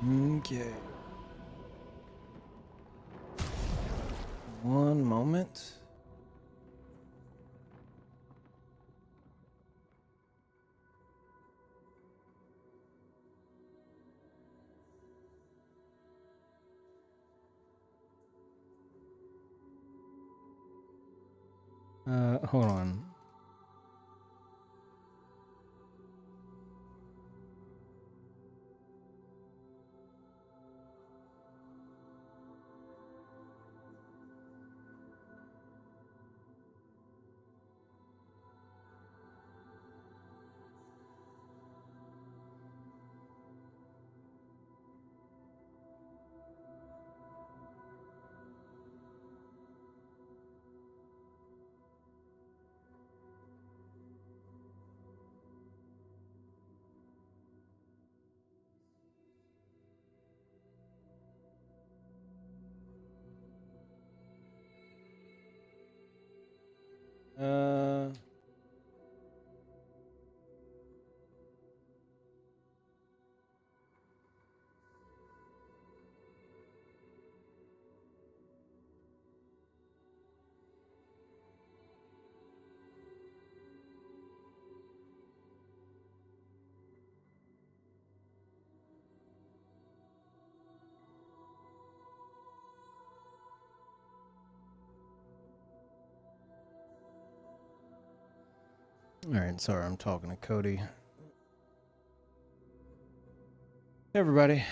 Okay. One moment. Hold on. All right, sorry, I'm talking to Cody. Hey, everybody.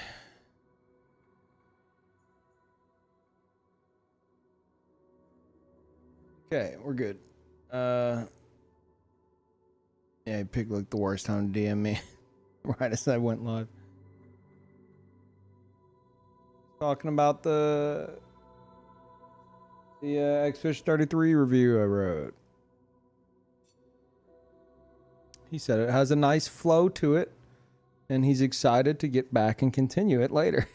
Okay, we're good. Yeah, he picked like the worst time to DM me right as I went live. Talking about the Xfish 33 review I wrote. He said it has a nice flow to it, and he's excited to get back and continue it later.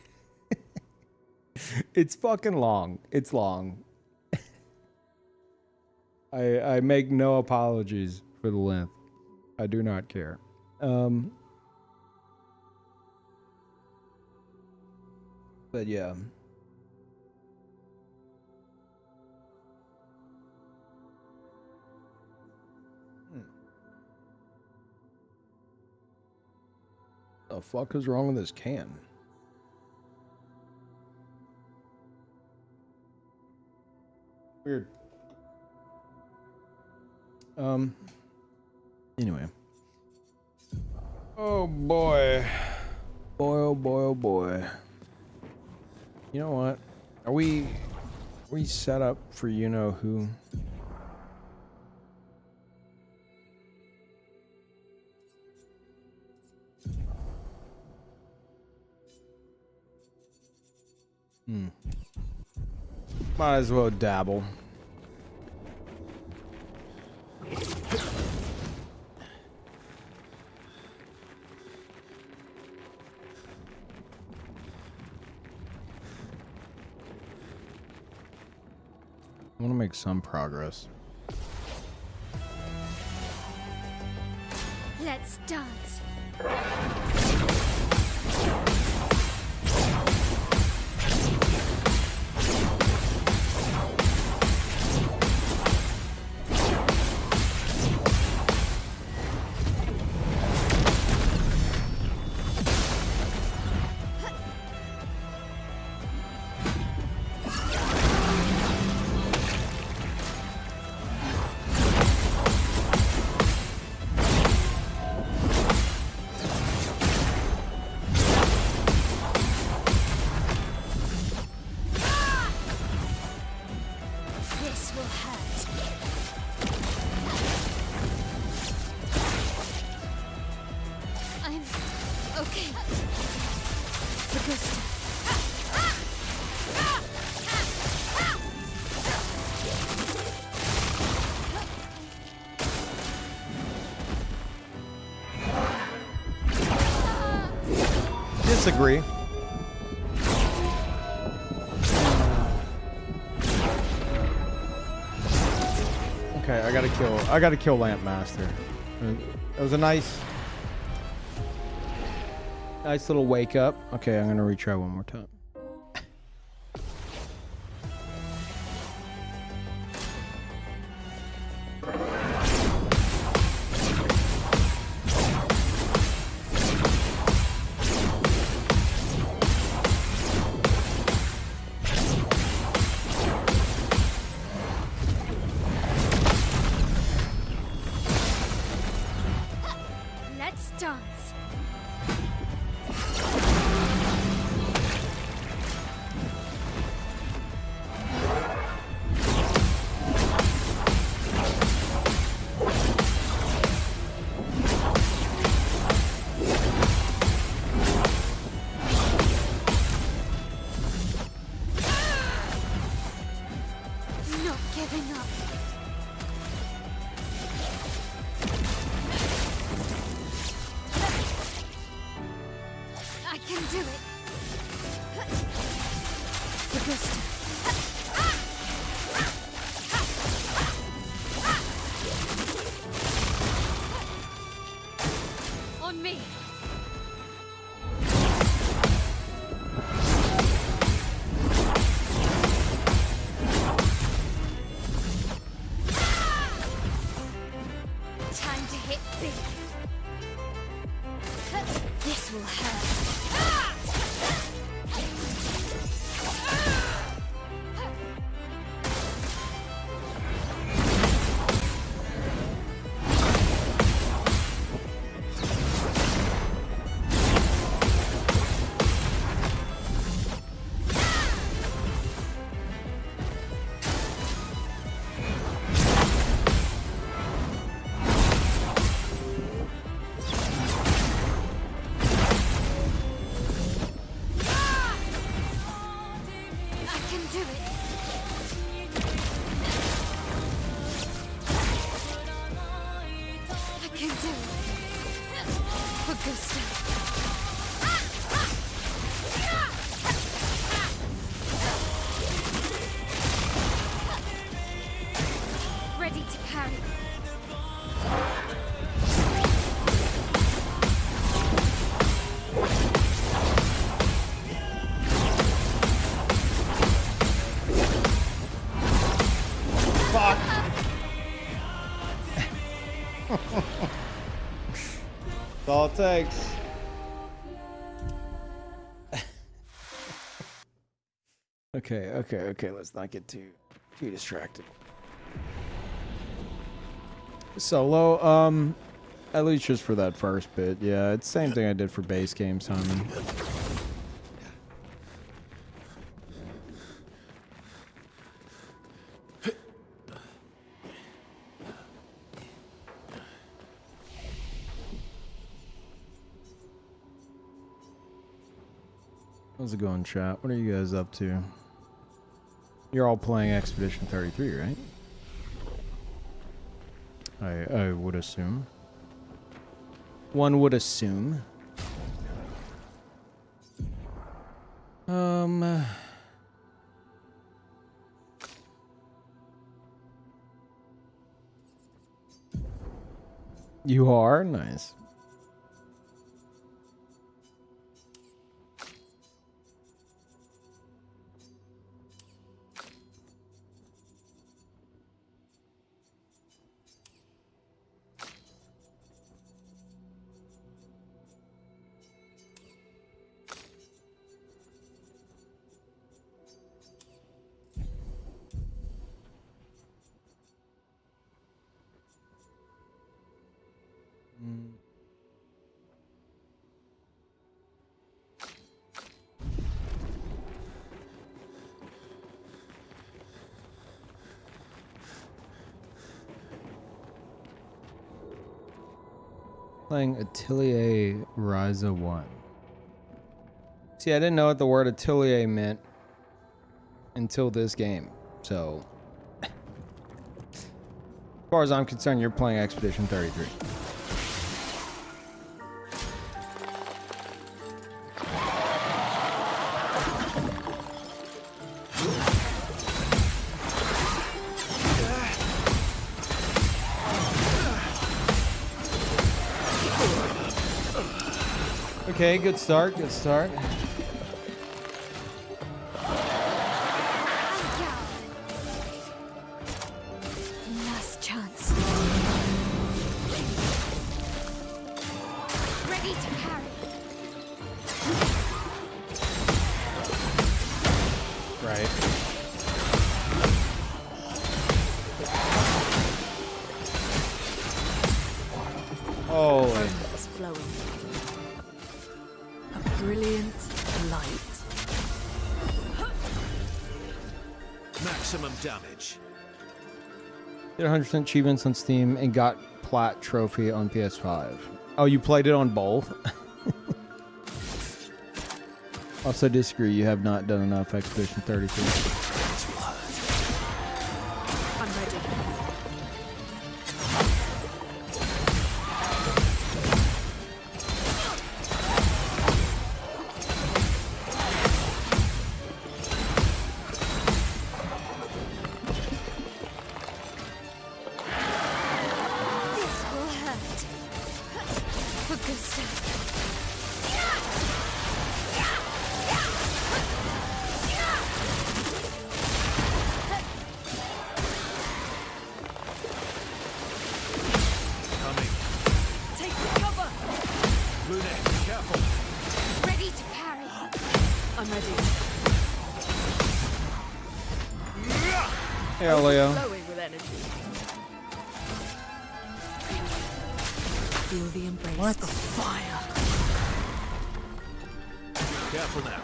It's fucking long. It's long. I make no apologies for the length. I do not care. But yeah. The fuck is wrong with this can? Weird. Anyway. Oh boy. Boy, oh boy, oh boy. You know what? Are we set up for you know who? Might as well dabble. I want to make some progress. Let's dance. Disagree. Okay, I gotta kill Lamp Master. It was a nice Nice little wake up. Okay, I'm gonna retry one more time. Let's dance. Not giving up. I can do it. Augusta. On me. Time to hit big. This will hurt. I can do it. I can do it. Augusta. Ready to parry. Fuck. That's all it takes. Okay. Let's not get too distracted. Solo, at least just for that first bit. Yeah, it's the same thing I did for base game, Simon. How's it going, chat? What are you guys up to? You're all playing Expedition 33, right? I would assume. One would assume. You are? Nice. Playing Atelier Ryza 1. See, I didn't know what the word Atelier meant until this game. So, as far as I'm concerned, you're playing Expedition 33. Okay, good start, good start. Last chance. Ready to parry. Right. Oh, It's flowing. A brilliant light. Maximum damage. did 100% achievements on Steam and got Plat Trophy on PS5. Oh, you played it on both? Also disagree, you have not done enough Expedition 33. I'm ready. This will hurt. For gusto. Coming. Take cover. Lumina, careful. Ready to parry. I'm ready. Yeah, Leo. Glowing with energy. Feel the embrace of fire. Careful now.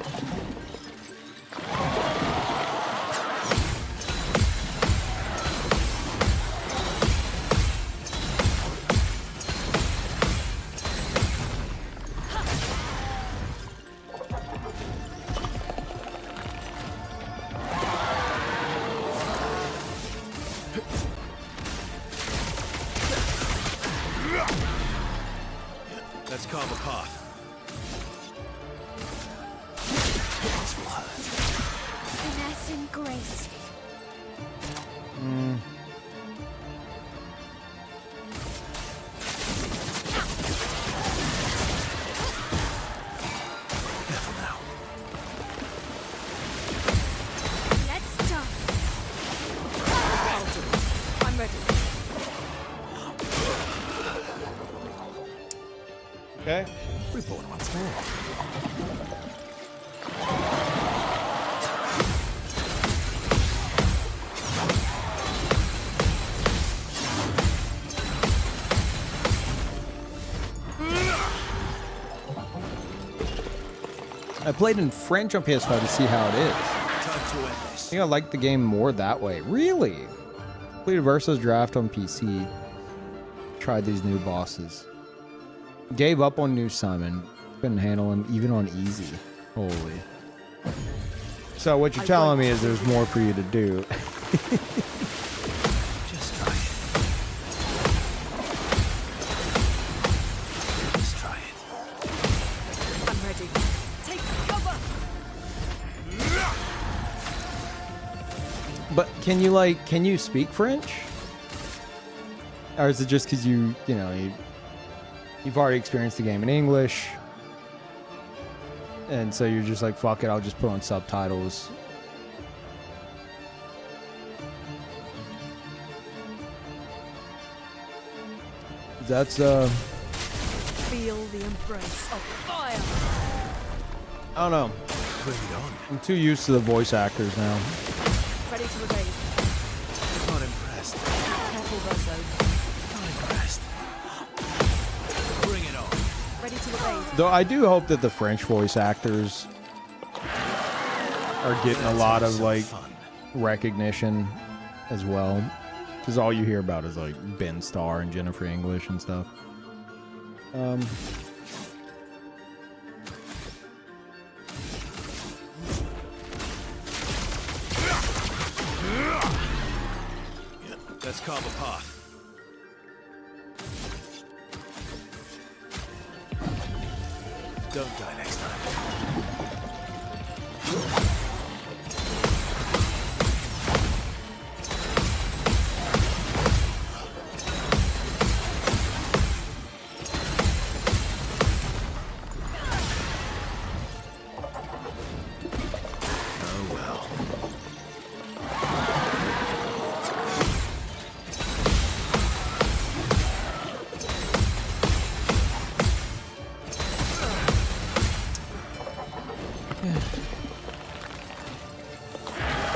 Let's carve a path. Finesse and grace. Careful now. Let's start. I'm ready. Okay. Reborn once more. I played in French on PS5 to see how it is. Time to end I this. think I like the game more that way. Really? Completed Versus Draft on PC. Tried these new bosses. Gave up on New Simon. Couldn't handle him even on easy. Holy. So what you're telling me is there's more for you to do. Just try it. Just try it. I'm ready. Take cover. But can you speak French? Or is it just because you've already experienced the game in English? And so you're just like, fuck it, I'll just put on subtitles. That's, Feel the embrace of fire. I don't know. Bring it on. I'm too used to the voice actors now. Ready to evade. Not impressed. Careful, Verso. Not impressed. Bring it on. Ready to evade. Though I do hope that the French voice actors are getting a lot of, like, Fun. recognition as well. Because all you hear about is, like, Ben Starr and Jennifer English and stuff. Let's carve a path. Don't die next time.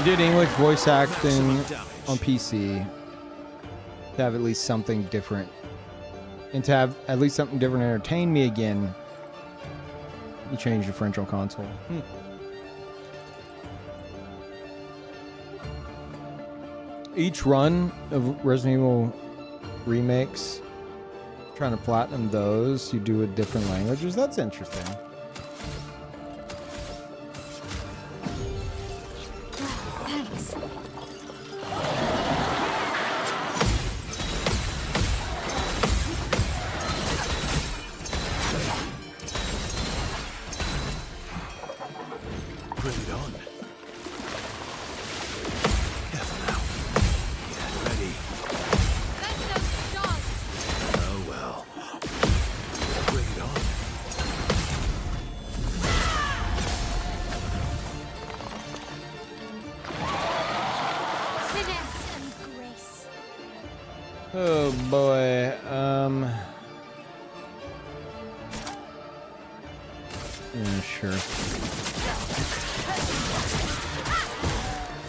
I did English voice acting Maximum damage. on PC to have at least something different. And to have at least something different entertain me again, you changed to French on console. Each run of Resident Evil remakes, trying to platinum those, you do with different languages. That's interesting. Thanks. Bring it on. Careful now. Get ready. Let's not stop. Oh well. Bring it on. Finesse and grace. Oh boy. Yeah, sure.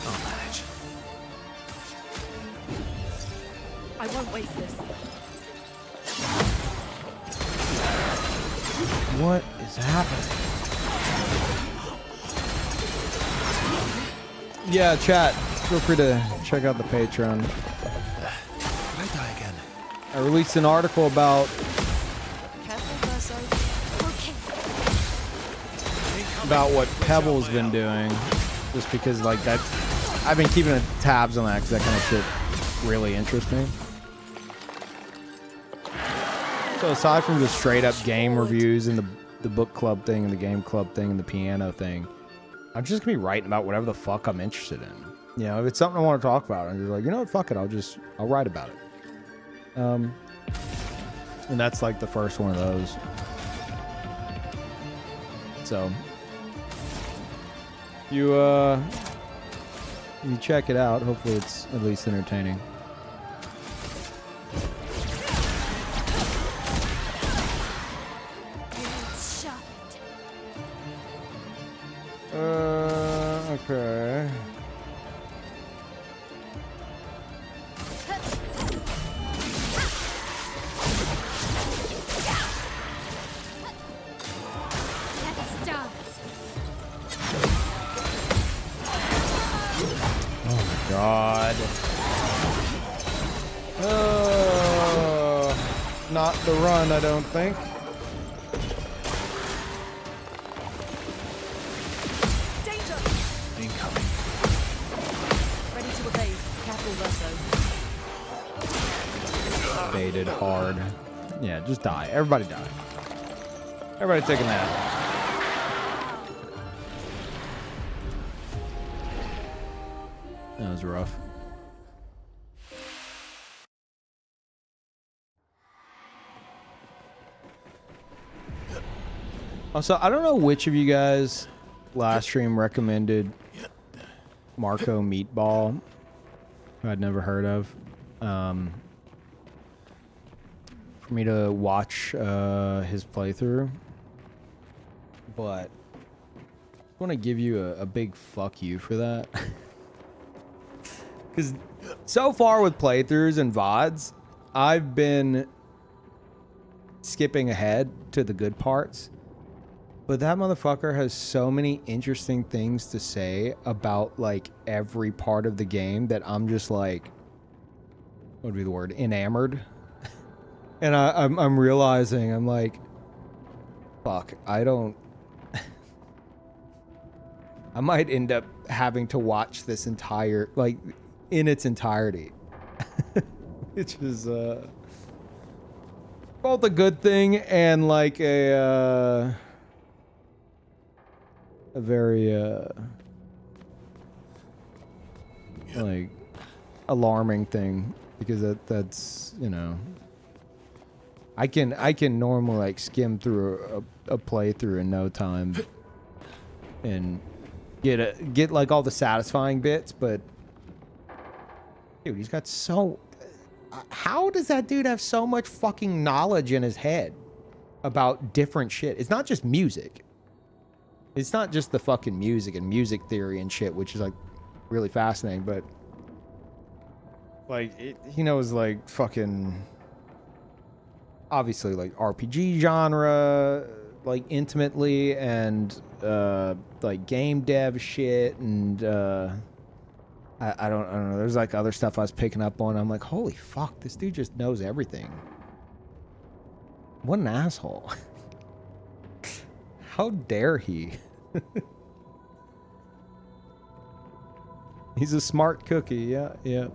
I'll manage. I won't waste this. What is happening? Yeah, chat. Feel free to check out the Patreon. Did I die again? I released an article about Careful, Verso. Okay. what Pebble's been doing, just because like that. I've been keeping tabs on that because that kind of shit really interests me. So aside from just straight up game reviews and the book club thing and the game club thing and the piano thing, I'm just gonna be writing about whatever the fuck I'm interested in. You know, if it's something I want to talk about, I'm just like, you know what, fuck it, I'll write about it. And that's like the first one of those. So you check it out. Hopefully it's at least entertaining. It's shot. Okay. Let's dance. Oh my god. Not the run, I don't think. Danger! Incoming. Ready to evade. Careful, Verso. Baited hard. Yeah, just die. Everybody die. Everybody take a nap. That was rough. Also, I don't know which of you guys last stream recommended Marco Meatball, who I'd never heard of, for me to watch his playthrough. But I want to give you a big fuck you for that. Because so far with playthroughs and VODs, I've been skipping ahead to the good parts. But that motherfucker has so many interesting things to say about like every part of the game that I'm just like, what would be the word? Enamored. And I'm realizing, I'm like, fuck, I don't. I might end up having to watch this entire, like, in its entirety. Which is both a good thing and like a very like alarming thing, because that's, you know, I can normally like skim through a playthrough in no time and get like all the satisfying bits, but dude, he's got so, how does that dude have so much fucking knowledge in his head about different shit? It's not just music. It's not just the fucking music and music theory and shit, which is like really fascinating, but like he knows like fucking obviously like RPG genre like intimately and like game dev shit and I don't know. There's like other stuff I was picking up on. I'm like, holy fuck, this dude just knows everything. What an asshole. How dare he? He's a smart cookie. Yeah, yeah.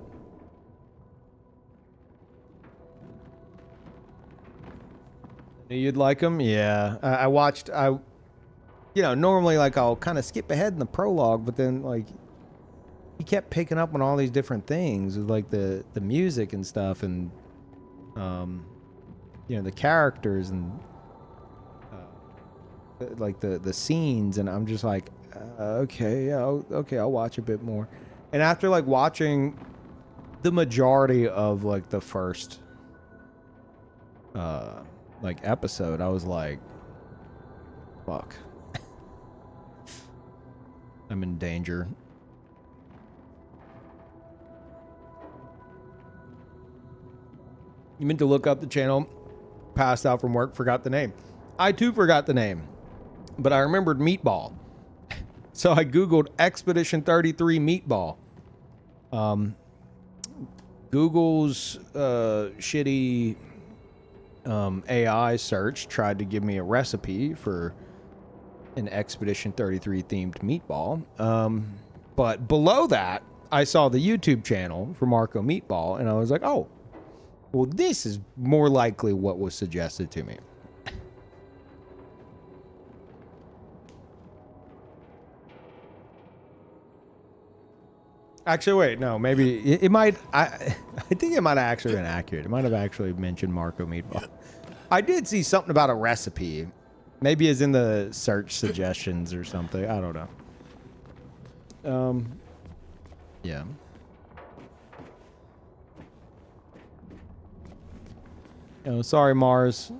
Knew you'd like him? Yeah. I watched, you know, normally like I'll kind of skip ahead in the prologue, but then like he kept picking up on all these different things with like the music and stuff and, you know, the characters and like the scenes. And I'm just like, okay, yeah, okay, I'll watch a bit more. And after like watching the majority of like the first, like episode, I was like, fuck. I'm in danger. You meant to look up the channel, passed out from work, forgot the name. I too forgot the name, but I remembered Meatball. So I Googled Expedition 33 Meatball. Google's shitty AI search tried to give me a recipe for an Expedition 33 themed meatball. But below that, I saw the YouTube channel for Marco Meatball, and I was like, oh, well, this is more likely what was suggested to me. Actually, wait, no, maybe it might. I think it might have actually been accurate. It might have actually mentioned Marco Meatball. I did see something about a recipe. Maybe it's in the search suggestions or something. I don't know. Yeah. Oh, sorry, Mars.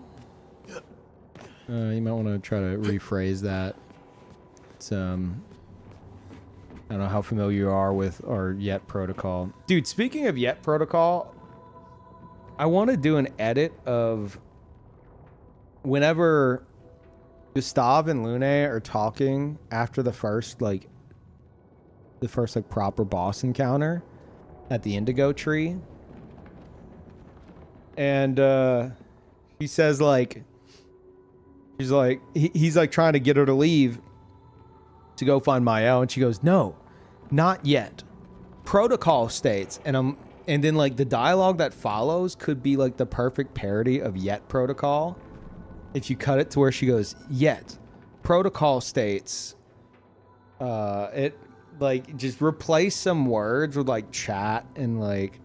You might want to try to rephrase that. It's I don't know how familiar you are with our Yet protocol. Dude, speaking of Yet protocol, I want to do an edit of whenever Gustav and Lune are talking after the first like proper boss encounter at the Indigo Tree. And he says like he's like trying to get her to leave to go find Mael, and she goes, "No, not yet. Protocol states," and then like the dialogue that follows could be like the perfect parody of Yet protocol. If you cut it to where she goes, "Yet protocol states," it like just replace some words with like chat and like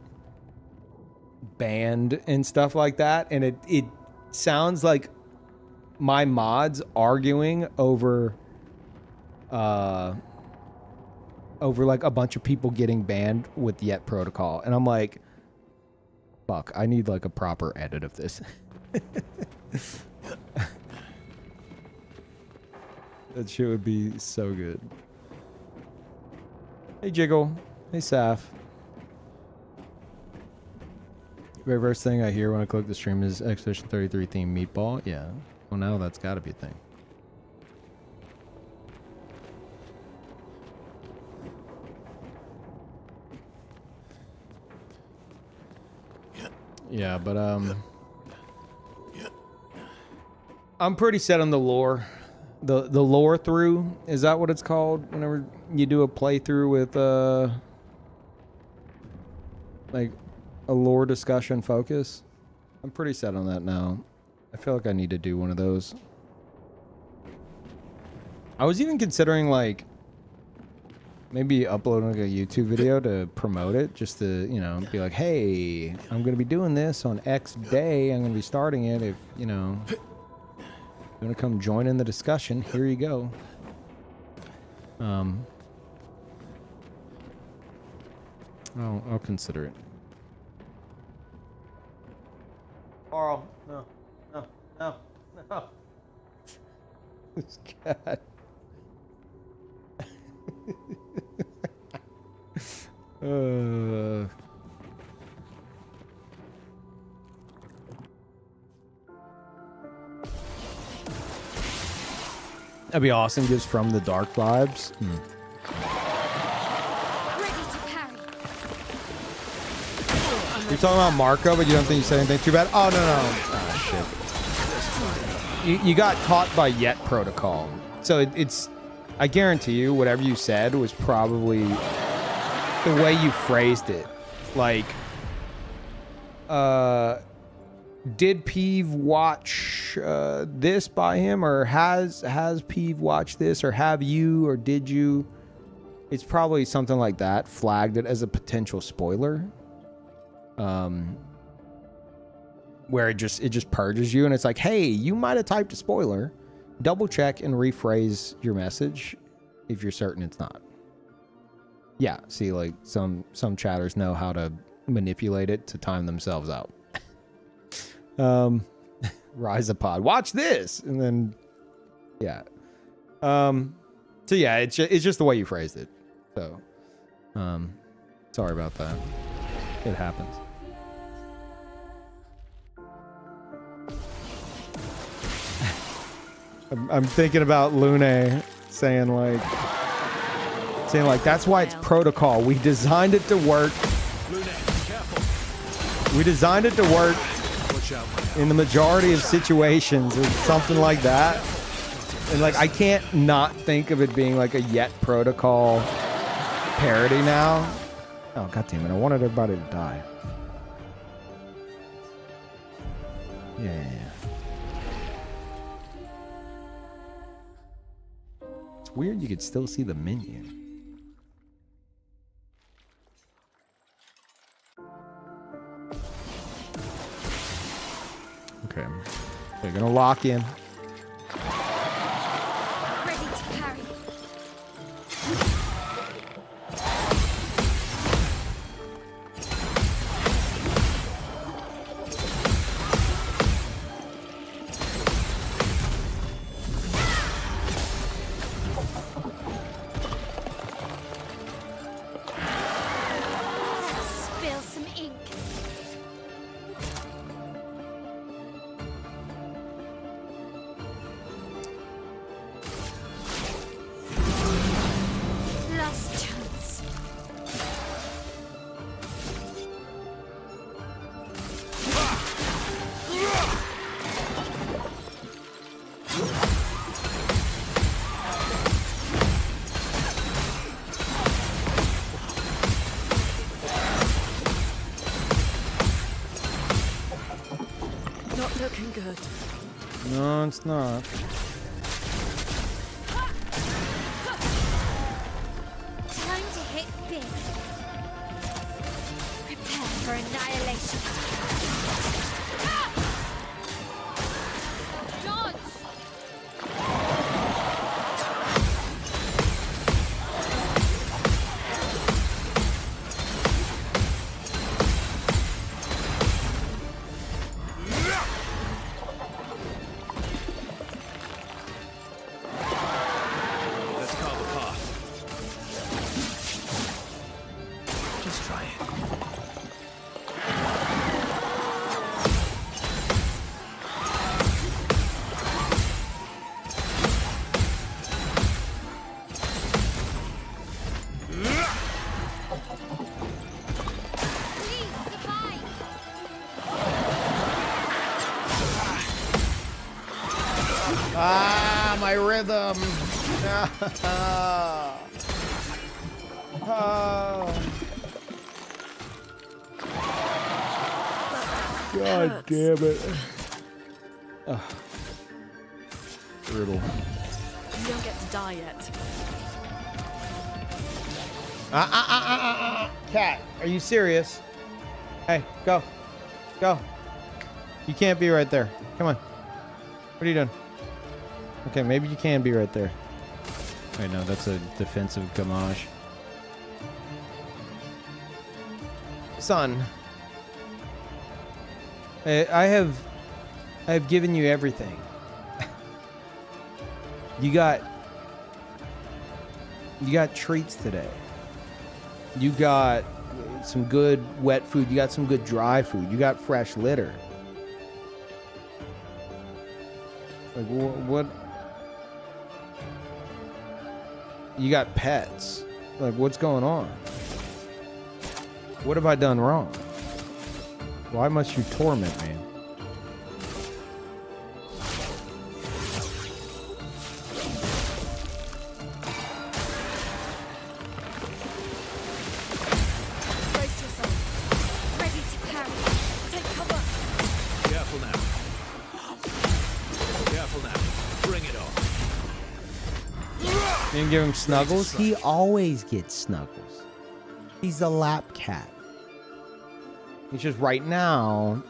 band and stuff like that, and it sounds like my mods arguing over like a bunch of people getting banned with Yet protocol, and I'm like, fuck, I need like a proper edit of this. That shit would be so good. Hey Jiggle, hey Saf. Very first thing I hear when I click the stream is Expedition 33 theme meatball. Yeah, well now that's got to be a thing. Yeah, but I'm pretty set on the lore. The lore through, is that what it's called? Whenever you do a playthrough with like a lore discussion focus. I'm pretty set on that now. I feel like I need to do one of those. I was even considering like maybe uploading like a YouTube video to promote it, just to, you know, be like, hey, I'm going to be doing this on X day. I'm going to be starting it. If, you know, you want to come join in the discussion, here you go. I'll consider it. Carl, no. This cat. That'd be awesome. Gives From the Dark vibes. Ready to parry. You're talking about Marco, but you don't think you said anything too bad? Oh, no, no. Ah, shit. You got caught by Yet Protocol. So it's... I guarantee you, whatever you said was probably the way you phrased it. Like... did Peeve watch this by him, or has Peeve watched this, or have you, or did you? It's probably something like that. Flagged it as a potential spoiler, where it just purges you, and it's like, hey, you might have typed a spoiler. Double check and rephrase your message if you're certain it's not. Yeah, see, like some chatters know how to manipulate it to time themselves out. Rhizopod, watch this, and then yeah. So yeah, it's just the way you phrased it. So sorry about that. It happens. I'm thinking about Lune saying like that's why it's protocol. We designed it to work. Lune, careful. We designed it to work Watch out. in the majority of situations, or something like that. And like, I can't not think of it being like a Yet Protocol parody now. Oh, god damn it. I wanted everybody to die. Yeah. It's weird you could still see the menu. Okay. They're gonna lock in. Ready to parry. Spill some ink. Last chance. Not looking good. No, it's not. Time to hit big. Prepare for annihilation. Dodge! Let's carve a path. Just try it. Please survive. Ah, my rhythm. Oh. God damn it. Brutal. You don't get to die yet. Cat, are you serious? Hey, go. Go. You can't be right there. Come on. What are you doing? Okay, maybe you can be right there. Wait, no, that's a defensive Gamage. Son. I have given you everything. You got treats today. You got some good wet food. You got some good dry food. You got fresh litter. Like, what? You got pets. Like, what's going on? What have I done wrong? Why must you torment me? Brace yourself. Ready to parry. Take cover. Careful now. Careful now. Bring it on. You didn't give him snuggles? He always gets snuggles. He's a lap cat. It's just right now,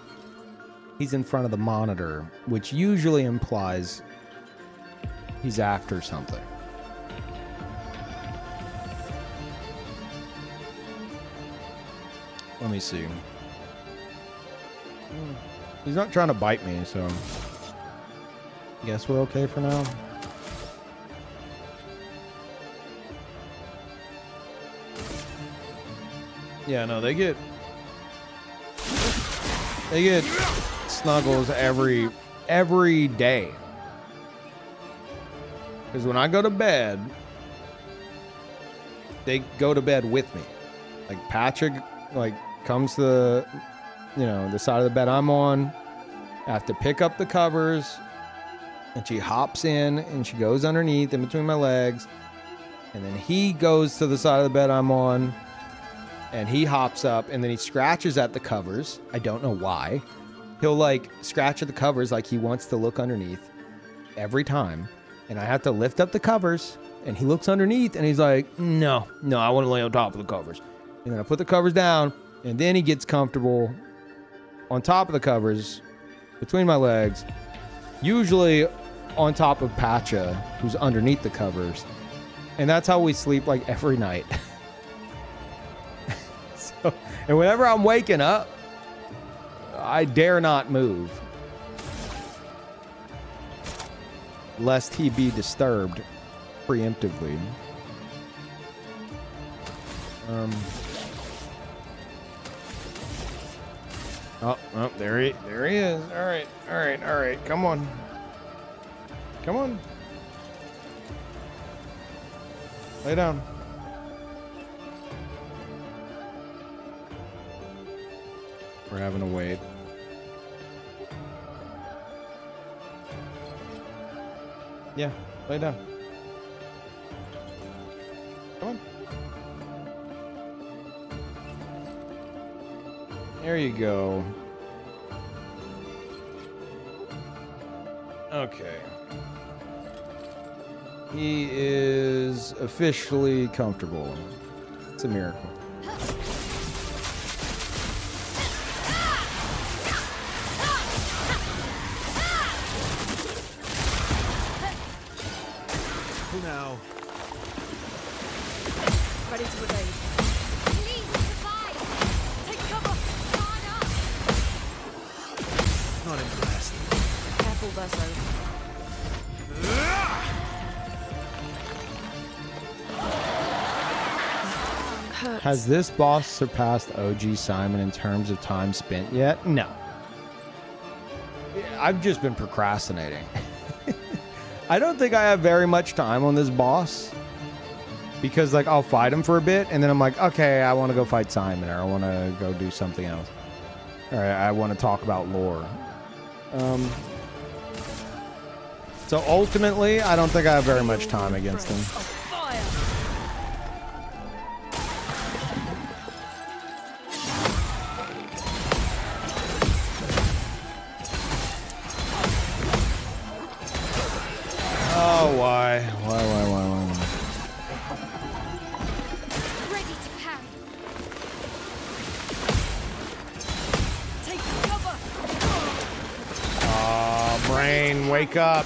he's in front of the monitor, which usually implies he's after something. Let me see. He's not trying to bite me, so guess we're okay for now. Yeah, no, they get snuggles every day. Because when I go to bed, they go to bed with me. Like Patrick, like comes to the, the side of the bed I'm on. I have to pick up the covers, and she hops in and she goes underneath in between my legs, and then he goes to the side of the bed I'm on. And he hops up and then he scratches at the covers. I don't know why. He'll like scratch at the covers like he wants to look underneath every time. And I have to lift up the covers and he looks underneath and he's like, no, I want to lay on top of the covers. And then I put the covers down and then he gets comfortable on top of the covers between my legs, usually on top of Pacha, who's underneath the covers. And that's how we sleep like every night. And whenever I'm waking up, I dare not move, lest he be disturbed preemptively. Oh, there he is. All right. Come on. Lay down. We're having to wait. Yeah, lay down. Come on. There you go. Okay. He is officially comfortable. It's a miracle. Now. Ready to evade. Please survive. Take cover. Guard up. Not impressed. Careful, Verso. Has this boss surpassed OG Simon in terms of time spent yet? No. I've just been procrastinating. I don't think I have very much time on this boss. Because, like, I'll fight him for a bit, and then I'm like, okay, I want to go fight Simon, or I want to go do something else. Or I want to talk about lore. So ultimately, I don't think I have very much time against him. Oh, why? Ready to parry. Take cover. Oh, brain, wake up.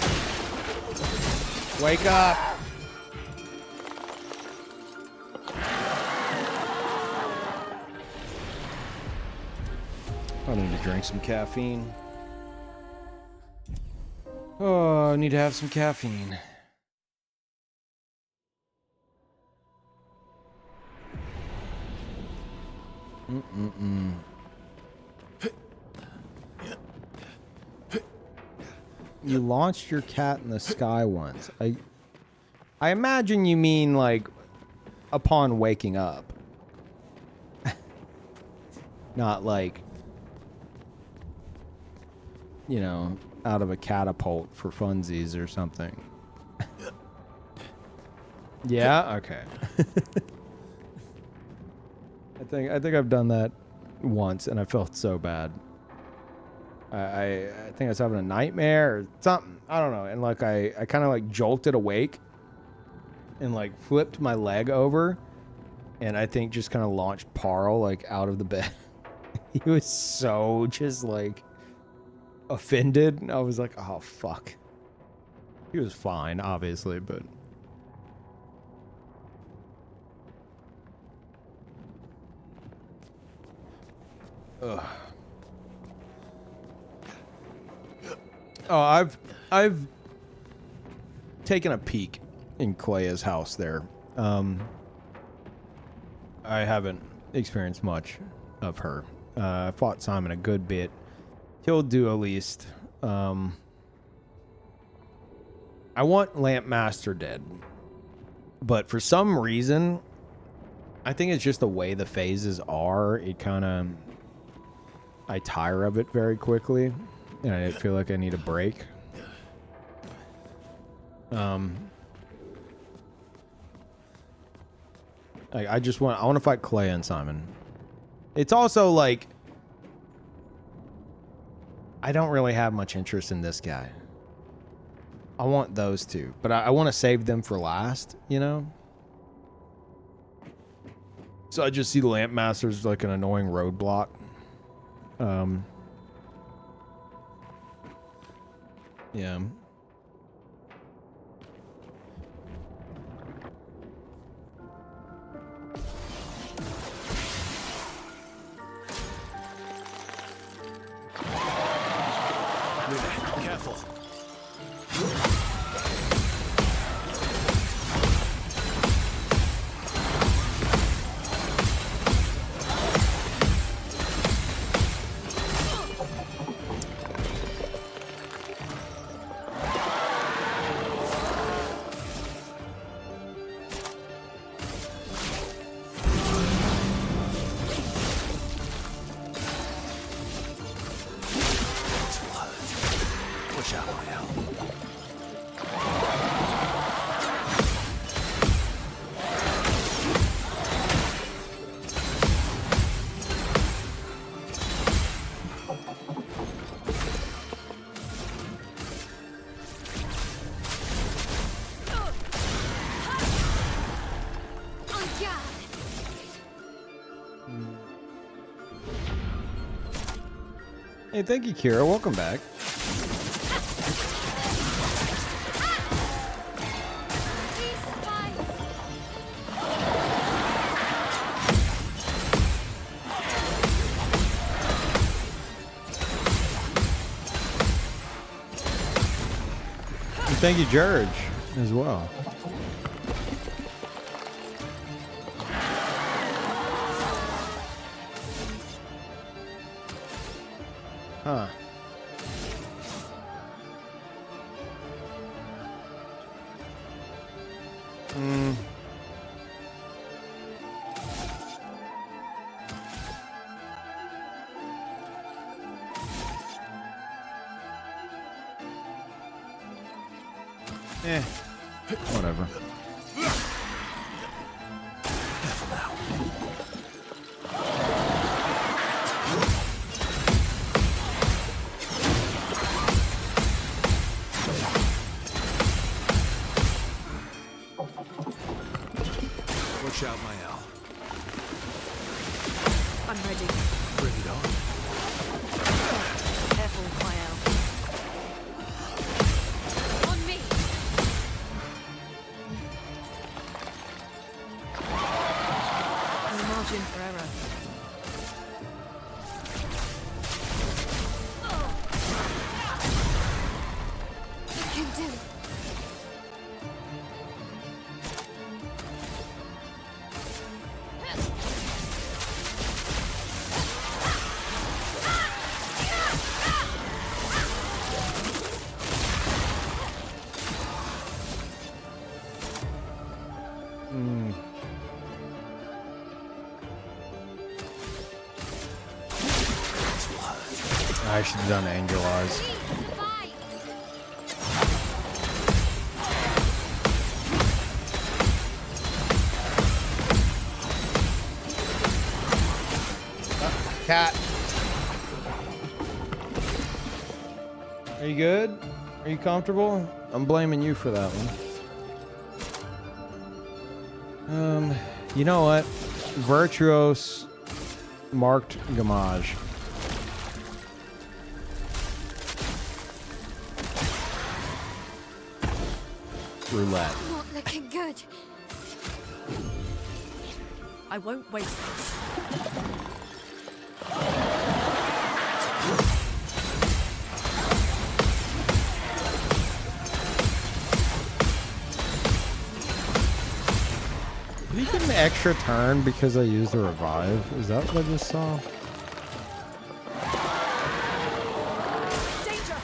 Wake up. I need to drink some caffeine. Oh, I need to have some caffeine. Mm-mm-mm. You launched your cat in the sky once. I imagine you mean like upon waking up. Not like, you know, out of a catapult for funsies or something. Yeah, okay. I think I've done that once and I felt so bad. I think I was having a nightmare or something. I don't know. And like I kind of like jolted awake and like flipped my leg over and I think just kind of launched Parl like out of the bed. He was so just like offended. And I was like, oh fuck. He was fine, obviously, but ugh. Oh, I've taken a peek in Clea's house there. I haven't experienced much of her. I fought Simon a good bit. He'll do at least. I want Lampmaster dead. But for some reason, I think it's just the way the phases are. It kind of... I tire of it very quickly. And I feel like I need a break. I want to fight Clea and Simon. It's also like I don't really have much interest in this guy. I want those two, but I want to save them for last, you know? So I just see the Lampmaster's like an annoying roadblock. Yeah. Lumina, careful. Hey, thank you, Kira. Welcome back. And thank you, George, as well. Huh. Whatever. Careful now. Watch out, my Al. I'm ready. Bring it on. Careful, my Al. On me. No margin for error. You can do it. This will hurt. I should have done Angel Eyes. Please, survive. Cat. Are you good? Are you comfortable? I'm blaming you for that one. You know what? Virtuos marked Gamage. Roulette. Not looking good. I won't waste this. Did he get an extra turn because I used the revive? Is that what I just saw? Danger!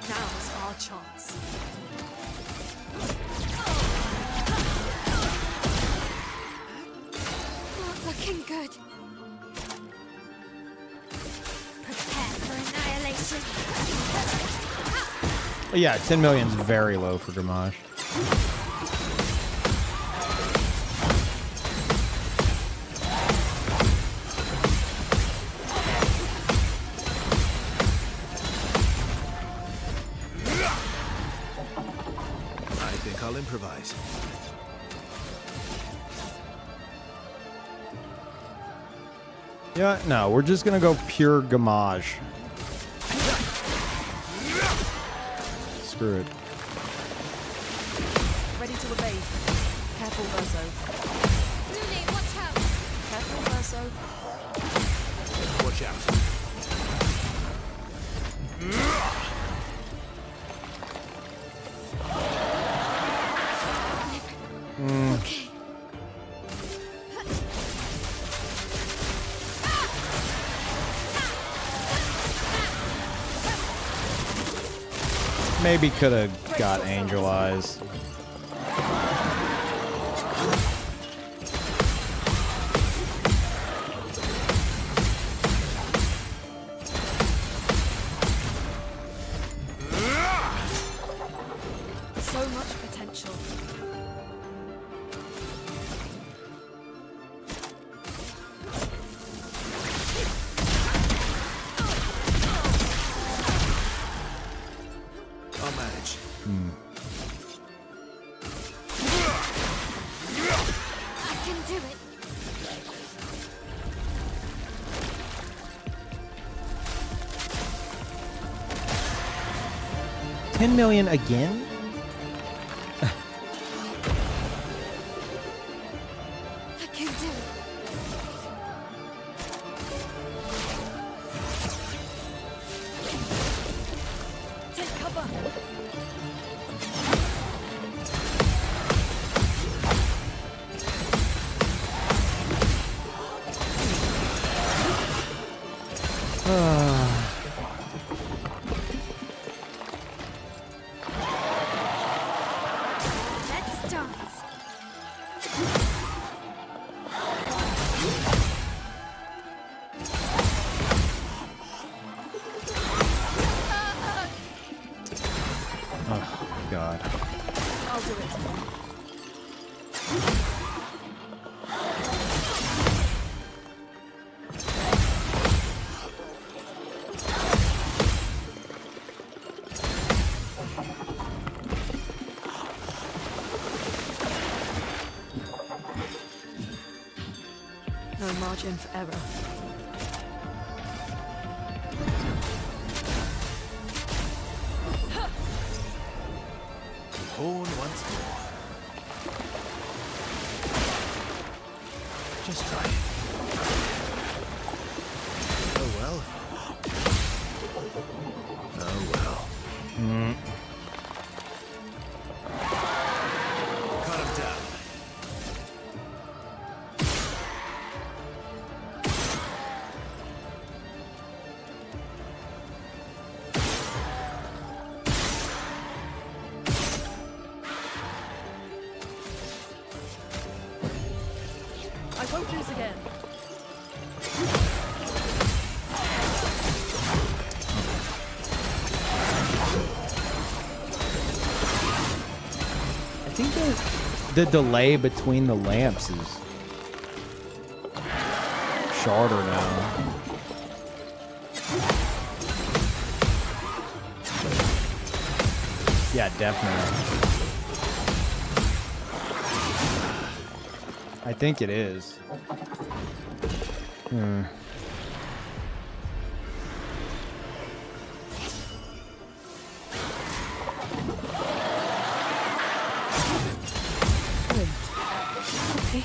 Now's our chance. Not looking good. Prepare for annihilation. Yeah, 10 million's very low for Gamage. I think I'll improvise. Yeah, no, we're just gonna go pure Gamage. Screw it. Ready to evade. Careful, Verso. Lune, watch out. Careful, Verso. Watch out. Okay. Maybe could have got Angel Eyes. So much potential. I'll manage. I can do it. $10 million again? I can do it. Take cover. Let's dance. Oh, God. I'll do it. No margin for error. Horn once more. Just try it. Oh well. Oh well. Cut him down. I won't lose again. I think the delay between the lamps is shorter now. Yeah, definitely. I think it is. Okay.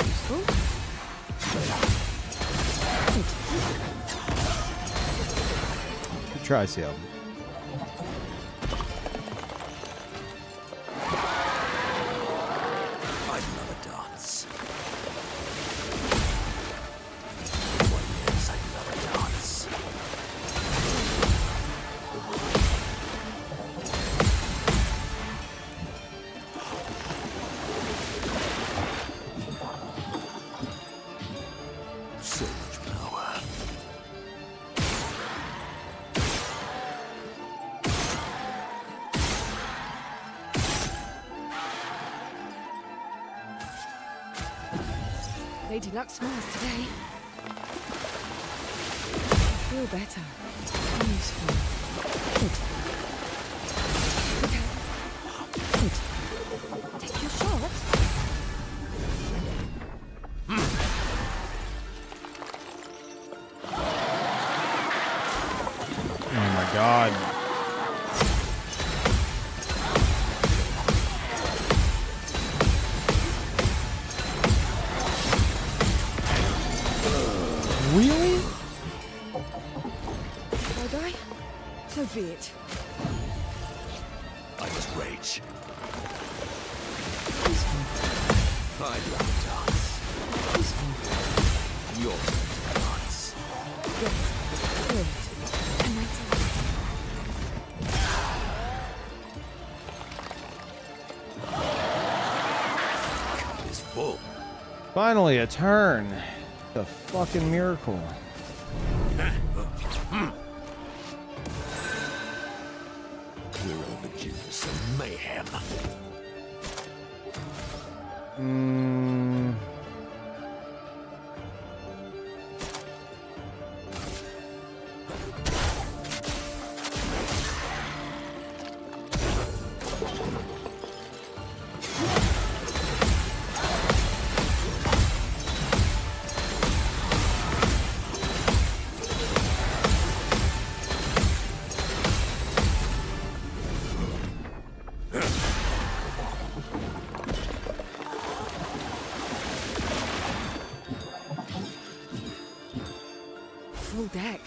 Useful. Try some. I'd love a dance. What is I'd love a dance? So much power. Lady Luck smiles today. I feel better. Useful. Good. Okay. Good. Take your shot. Oh my god. Really? I die? So be it. I must rage. Useful. I'd love a dance. Useful. Yours is a dance. Good. Good. And my turn. Cup is full. Finally, a turn. The fucking miracle. We're overdue for some mayhem. Full deck.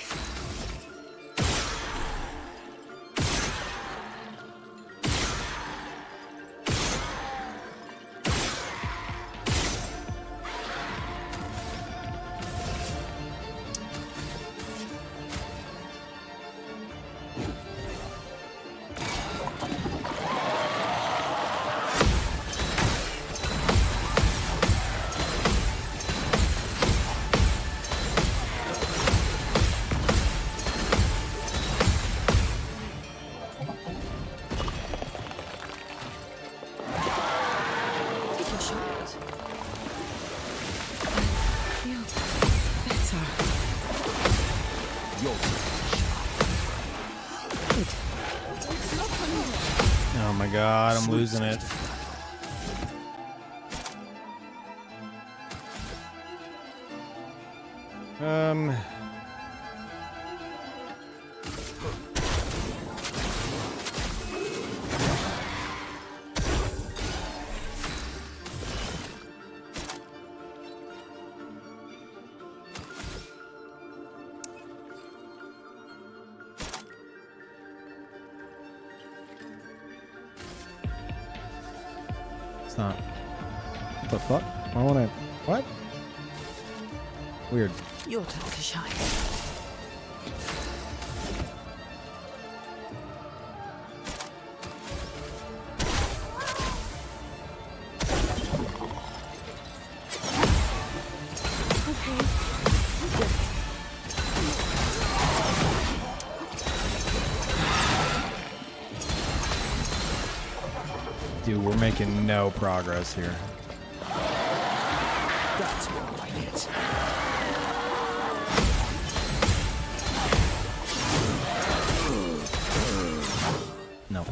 Take your shot. I feel better. Yours Good. It's not funny. Oh my god, I'm losing it. It's not. What the fuck? I want to. What? Weird. Your turn to shine. Dude, we're making no progress here. That's more like it. No.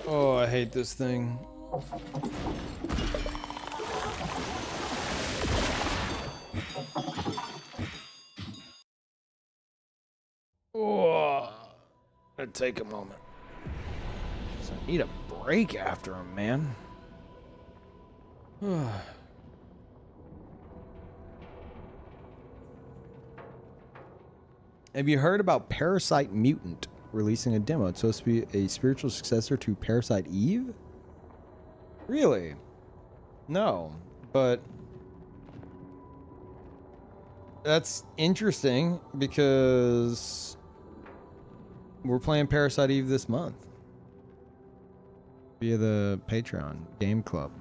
Oh, I hate this thing. Oh, it'll take a moment. I need a break after him, man. Have you heard about Parasite Mutant releasing a demo? It's supposed to be a spiritual successor to Parasite Eve? Really? No, but that's interesting because we're playing Parasite Eve this month via the Patreon game club.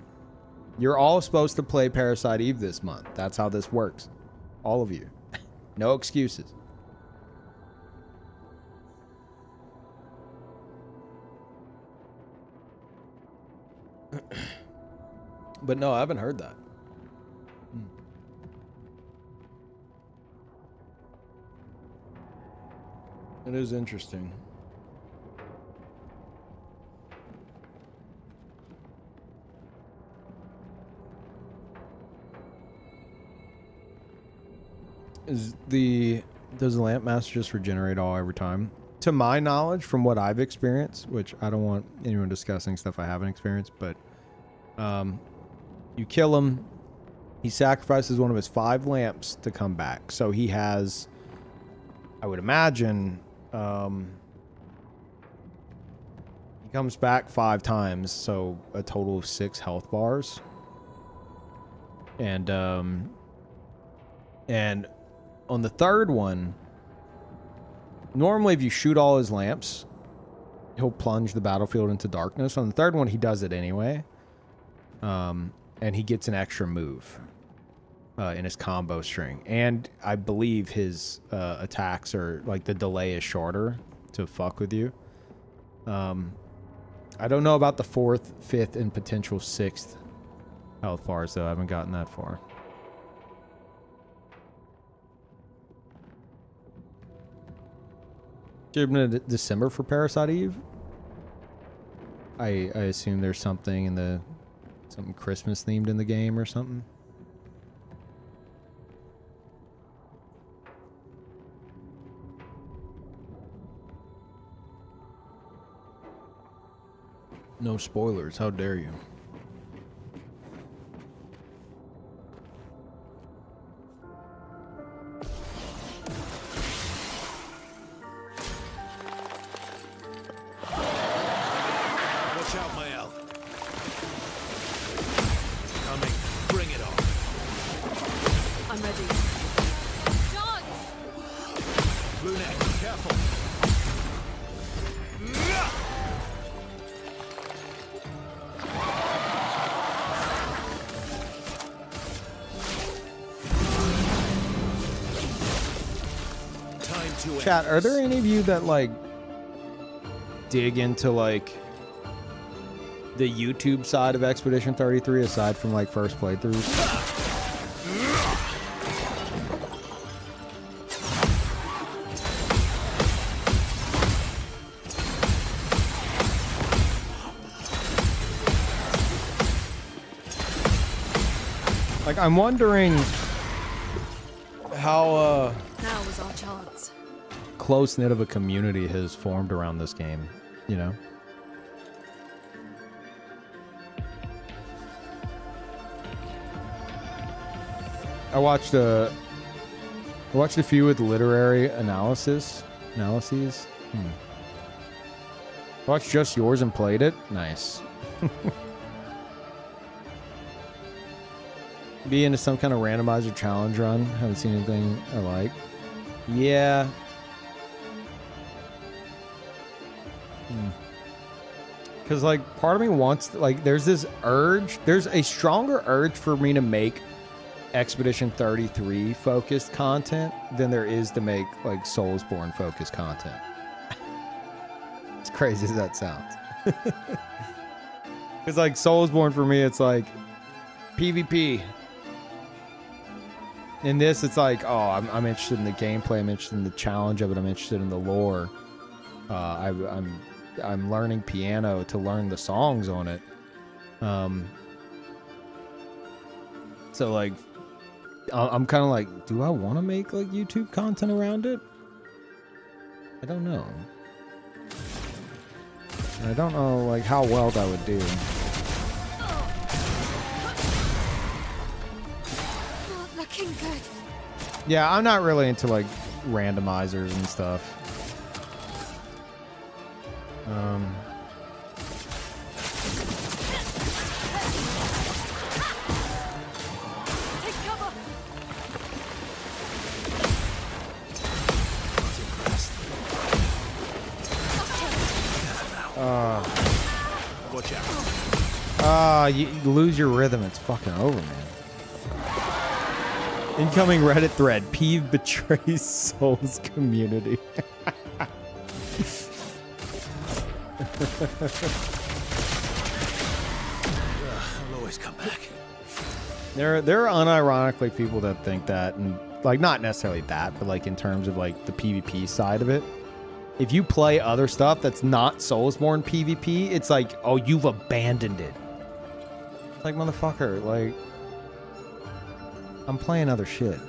You're all supposed to play Parasite Eve this month. That's how this works. All of you. No excuses. But no, I haven't heard that. It is interesting. Does the lamp master just regenerate all every time? To my knowledge, from what I've experienced, which I don't want anyone discussing stuff I haven't experienced, but you kill him, he sacrifices one of his 5 lamps to come back. So he has, I would imagine, he comes back 5 times, so a total of 6 health bars. And on the 3rd one, normally if you shoot all his lamps, he'll plunge the battlefield into darkness. On the 3rd one, he does it anyway. And he gets an extra move in his combo string. And I believe his attacks are, like, the delay is shorter to fuck with you. I don't know about the 4th, 5th, and potential 6th health bars, though. I haven't gotten that far. In December for Parasite Eve? I assume there's something in the something Christmas themed in the game or something. No spoilers, how dare you? Chat, are there any of you that, like, dig into, like, the YouTube side of Expedition 33 aside from, like, first playthroughs? Like, I'm wondering how, Now was our chance. close-knit of a community has formed around this game, you know? I watched a few with literary analyses. Watched Just Yours and played it. Nice. Be into some kind of randomizer challenge run. Haven't seen anything I like. Yeah. Because, like, part of me wants, like, there's this urge. There's a stronger urge for me to make Expedition 33 focused content than there is to make, like, Soulsborne focused content. As crazy as that sounds. Because, like, Soulsborne for me, it's like PvP. In this, it's like, oh, I'm interested in the gameplay. I'm interested in the challenge of it. I'm interested in the lore. I'm learning piano to learn the songs on it. So like, I'm kind of like, do I want to make like YouTube content around it? I don't know. And I don't know like how well that would do. Not looking good. Yeah, I'm not really into like randomizers and stuff. Take cover. Watch out. You lose your rhythm, it's fucking over, man. Incoming Reddit thread, Peeve betrays Souls community. I'll always come back. There are unironically people that think that, and like not necessarily that, but like in terms of like the PvP side of it. If you play other stuff that's not Soulsborne PvP, it's like, oh, you've abandoned it. It's like, motherfucker, like, I'm playing other shit.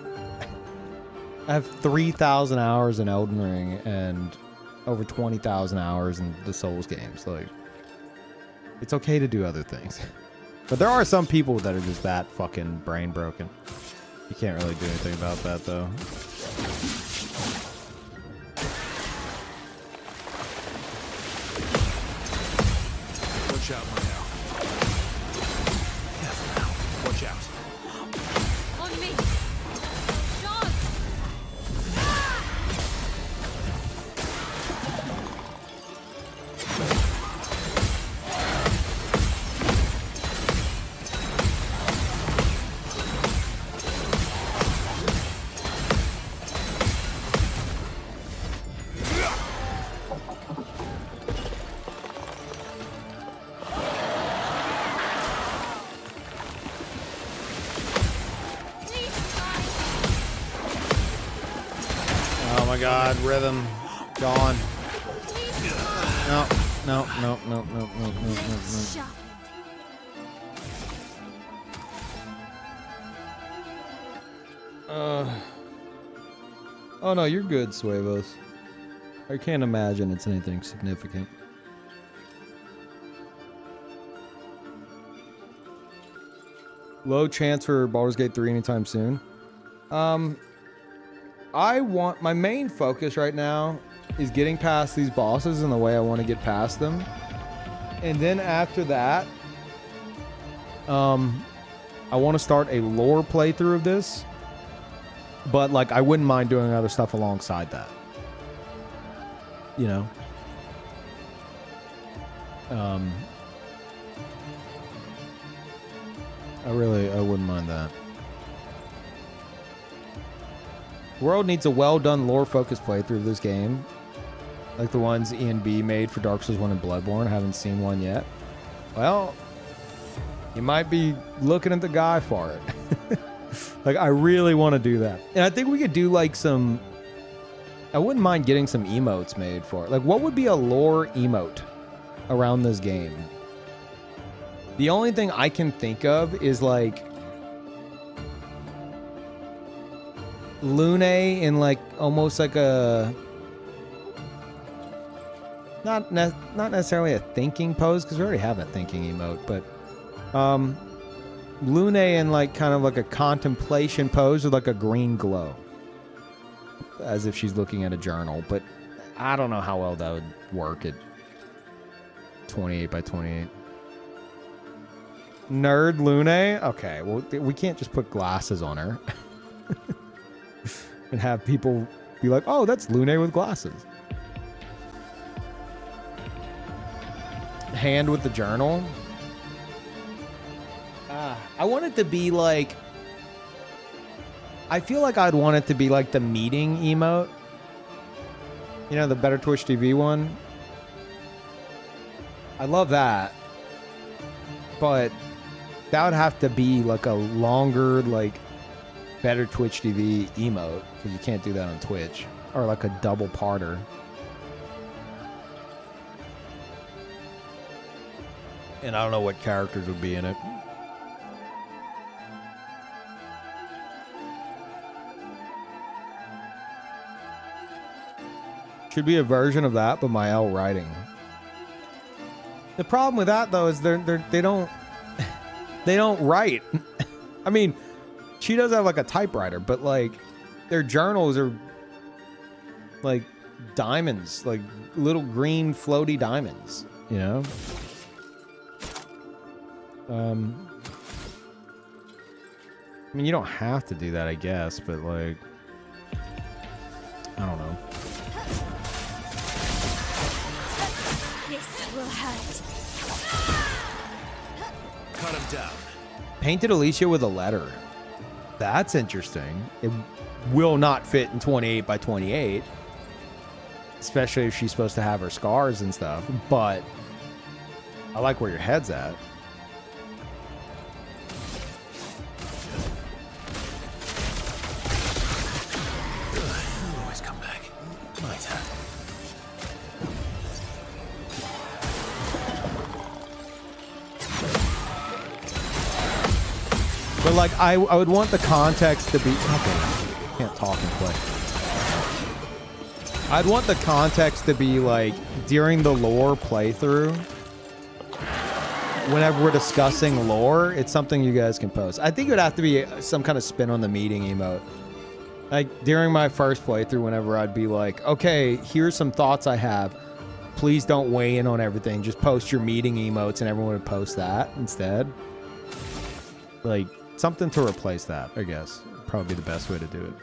I have 3,000 hours in Elden Ring and over 20,000 hours in the Souls games. Like, it's okay to do other things. But there are some people that are just that fucking brain broken. You can't really do anything about that, though. Watch out, my now. Careful now. Watch out. On me. John. Oh my god, rhythm gone. No, no, no, no, no, no, no, no, no. Shut. Oh no, you're good, Suevos. I can't imagine it's anything significant. Low chance for Baldur's Gate 3 anytime soon. I want my main focus right now is getting past these bosses in the way I want to get past them. And then after that, I want to start a lore playthrough of this. But like I wouldn't mind doing other stuff alongside that. You know? I wouldn't mind that. World needs a well-done lore-focused playthrough of this game. Like the ones E&B made for Dark Souls 1 and Bloodborne. I haven't seen one yet. Well, you might be looking at the guy for it. Like, I really want to do that. And I think we could do, like, some... I wouldn't mind getting some emotes made for it. Like, what would be a lore emote around this game? The only thing I can think of is, like... Lune in like almost like a not necessarily a thinking pose because we already have that thinking emote, but Lune in like kind of like a contemplation pose with like a green glow as if she's looking at a journal, but I don't know how well that would work. 28 by 28. Nerd Lune? Okay, well, we can't just put glasses on her. And have people be like, oh, that's Lune with glasses. Hand with the journal. I want it to be like... I feel like I'd want it to be like the meeting emote. You know, the Better Twitch TV one. I love that. But that would have to be like a longer, like, Better Twitch TV emote. Because you can't do that on Twitch. Or like a double parter. And I don't know what characters would be in it. Should be a version of that, but my L writing. The problem with that though is they don't write. I mean, she does have like a typewriter, but like their journals are like diamonds, like little green floaty diamonds, you know? I mean, you don't have to do that, I guess, but like, I don't know. This will hurt. Cut him down. Painted Alicia with a letter. That's interesting. It will not fit in 28 by 28. Especially if she's supposed to have her scars and stuff. But I like where your head's at. Always come back. My turn. But like, I would want the context to be... Okay, can't talk and play. I'd want the context to be like, during the lore playthrough, whenever we're discussing lore, it's something you guys can post. I think it would have to be some kind of spin on the meeting emote. Like, during my first playthrough, whenever I'd be like, okay, here's some thoughts I have. Please don't weigh in on everything. Just post your meeting emotes, and everyone would post that instead. Like, something to replace that, I guess. Probably the best way to do it.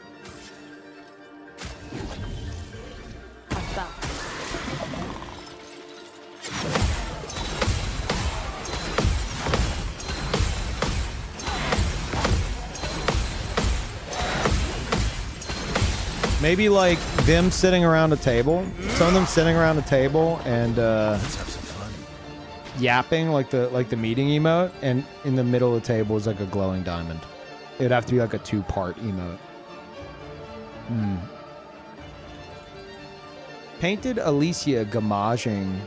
Maybe like them sitting around a table. Some of them sitting around a table and Let's have some fun. yapping like the meeting emote, and in the middle of the table is like a glowing diamond. It'd have to be like a 2-part emote. Painted Alicia gamaging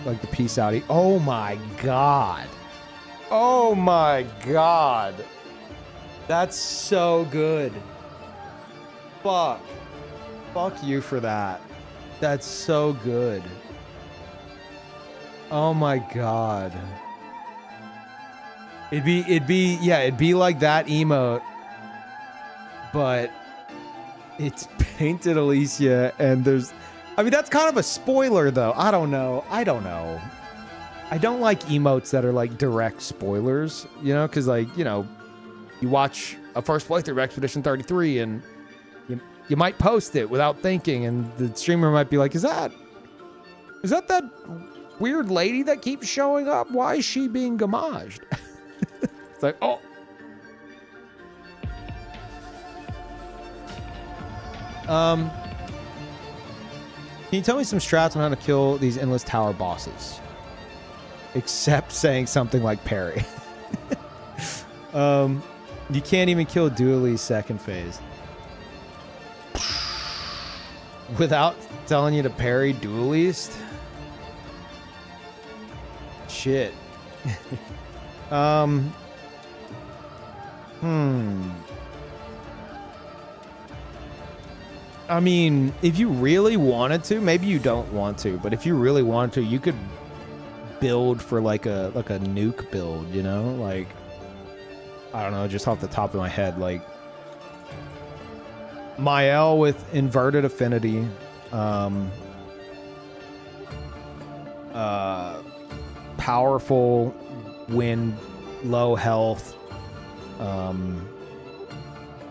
like the peace outie. Oh my god. Oh my god. That's so good. Fuck. Fuck you for that. That's so good. Oh my god. It'd be like that emote, but it's painted Alicia, and there's, I mean, that's kind of a spoiler though. I don't know. I don't like emotes that are like direct spoilers, you know, because like, you know, you watch a first playthrough of Expedition 33 and you might post it without thinking, and the streamer might be like, is that that weird lady that keeps showing up? Why is she being gamaged? It's like, oh. Can you tell me some strats on how to kill these endless tower bosses? Except saying something like parry. You can't even kill Dooley's second phase without telling you to parry Duelist. Shit. I mean, if you really wanted to, maybe you don't want to, but if you really wanted to, you could build for like a nuke build, you know? Like, I don't know, just off the top of my head, like Mael with inverted affinity, powerful when low health.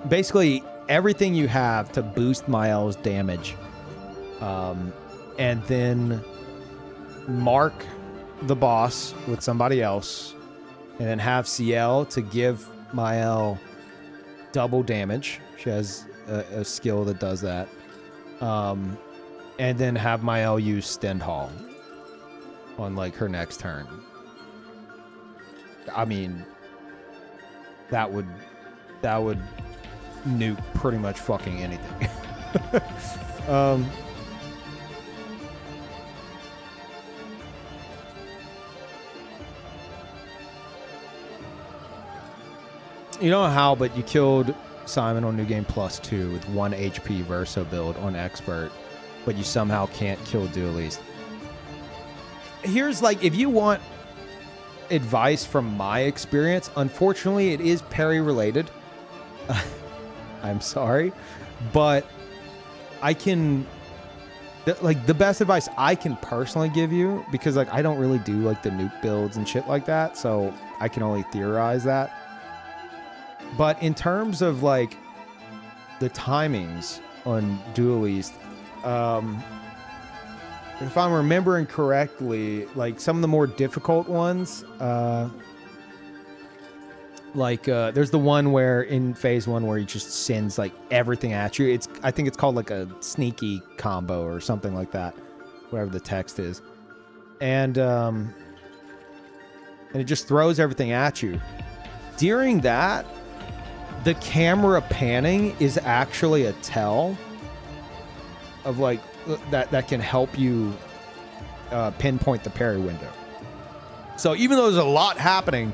Basically everything you have to boost Mael's damage. And then mark the boss with somebody else, and then have CL to give Mael double damage. She has a skill that does that. And then have Mael use Stend Hall on like her next turn. I mean, that would nuke pretty much fucking anything. You don't know how, but you killed Simon on New Game +2 with 1 HP Verso build on Expert, but you somehow can't kill Duelist. Here's like, if you want advice from my experience, unfortunately it is parry related. I'm sorry, but I can, like, the best advice I can personally give you, because like I don't really do like the nuke builds and shit like that, so I can only theorize that. But in terms of like the timings on Duelist, if I'm remembering correctly, like some of the more difficult ones, there's the one where in phase 1 where he just sends like everything at you. I think it's called like a sneaky combo or something like that, whatever the text is, and it just throws everything at you. During that, the camera panning is actually a tell of like that can help you pinpoint the parry window. So even though there's a lot happening,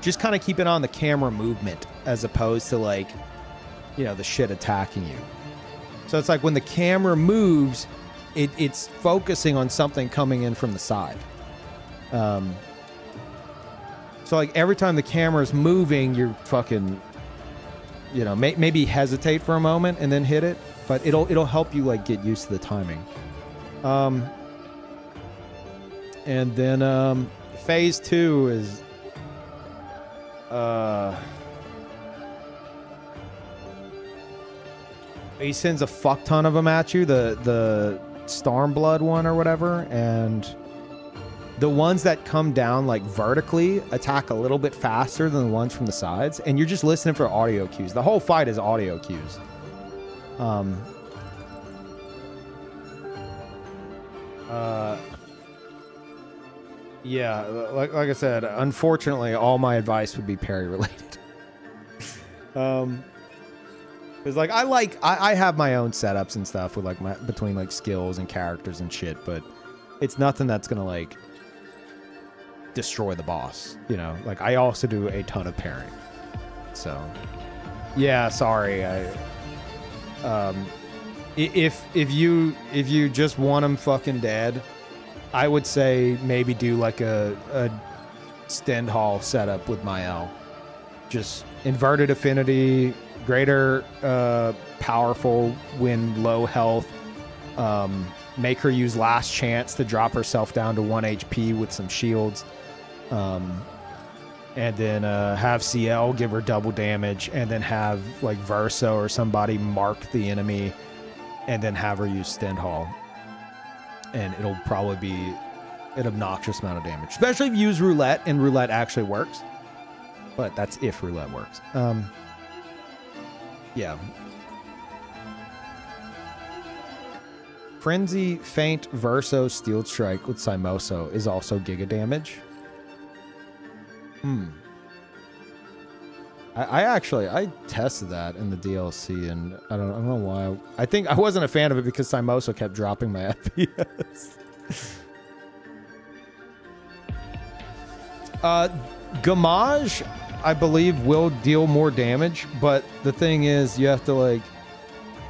just kind of keep it on the camera movement as opposed to like, you know, the shit attacking you. So it's like when the camera moves, it's focusing on something coming in from the side. So like every time the camera's moving, you're fucking, you know, maybe hesitate for a moment and then hit it, but it'll help you like get used to the timing. And then phase 2 is he sends a fuck ton of them at you, the Stormblood one or whatever, and the ones that come down like vertically attack a little bit faster than the ones from the sides, and you're just listening for audio cues. The whole fight is audio cues. Yeah, like I said, unfortunately, all my advice would be parry related. Because like I have my own setups and stuff with like between like skills and characters and shit, but it's nothing that's gonna like destroy the boss, you know. Like I also do a ton of parrying, so yeah, sorry. If you just want him fucking dead, I would say maybe do like a Stend Hall setup with Mael. Just inverted affinity, greater powerful when low health. Make her use last chance to drop herself down to 1 HP with some shields. And then have CL give her double damage, and then have like Verso or somebody mark the enemy, and then have her use Stend Hall. And it'll probably be an obnoxious amount of damage, especially if you use roulette and roulette actually works. But that's if roulette works. Yeah. Frenzy, Feint, Verso, Steel Strike with Simoso is also Giga damage. I tested that in the DLC, and I don't know why. I think I wasn't a fan of it because Simoso kept dropping my FPS. Gamage, I believe, will deal more damage, but the thing is, you have to like,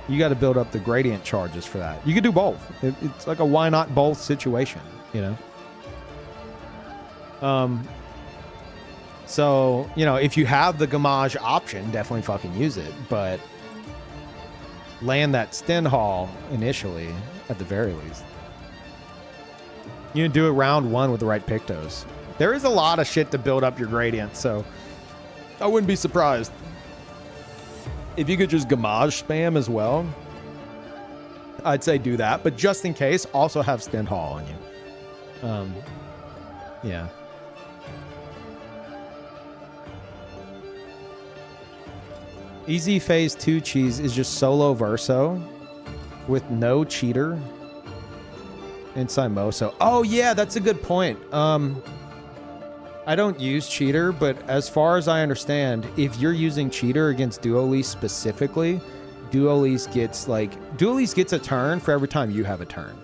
you got to build up the gradient charges for that. You could do both. It's like a why not both situation, you know. So, you know, if you have the Gamage option, definitely fucking use it, but land that Stend Hall initially, at the very least. You can do it round 1 with the right Pictos. There is a lot of shit to build up your gradient, so I wouldn't be surprised if you could just Gamage spam as well. I'd say do that, but just in case, also have Stend Hall on you. Yeah. Easy phase 2 cheese is just solo Verso with no cheater inside Moso. Oh yeah, that's a good point. I don't use cheater, but as far as I understand, if you're using cheater against Duelise specifically, Duelise gets a turn for every time you have a turn.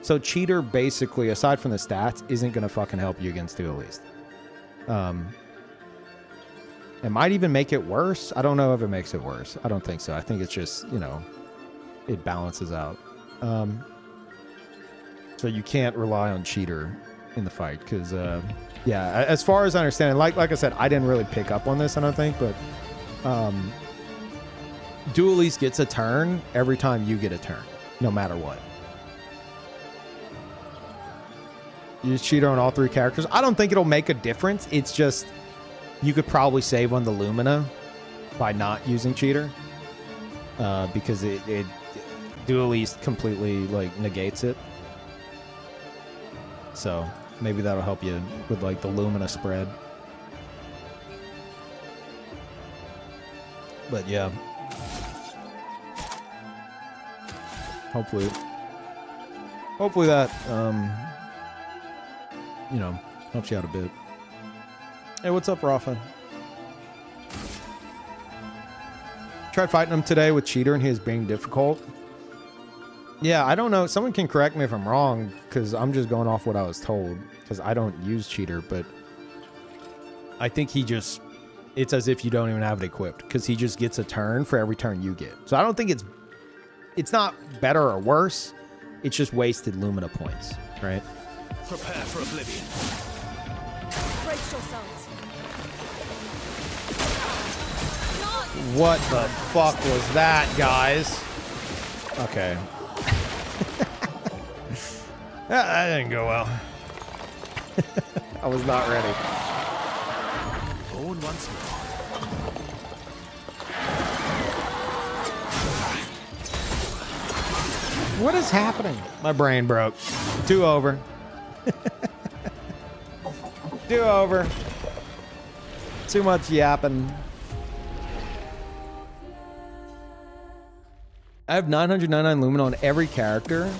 So cheater basically, aside from the stats, isn't gonna fucking help you against Duelise. It might even make it worse. I don't know if it makes it worse. I don't think so. I think it's just, you know, it balances out. So you can't rely on cheater in the fight because, yeah, as far as I understand it, like I said, I didn't really pick up on this, I don't think, but Duelise gets a turn every time you get a turn, no matter what. Use cheater on all 3 characters. I don't think it'll make a difference. It's just you could probably save on the Lumina by not using cheater because it Duelise completely like negates it. So maybe that'll help you with like the Lumina spread. But yeah. Hopefully that you know, helps you out a bit. Hey, what's up, Rafa? Tried fighting him today with cheater and he was being difficult. Yeah, I don't know. Someone can correct me if I'm wrong because I'm just going off what I was told because I don't use cheater, but I think it's as if you don't even have it equipped because he just gets a turn for every turn you get. So I don't think it's not better or worse. It's just wasted Lumina points, right? Prepare for oblivion. Brace yourselves. What the fuck was that, guys? Okay. That didn't go well. I was not ready. Born once more. What is happening? My brain broke. 2 over. 2 over. Too much yapping. I have 999 Lumina on every character.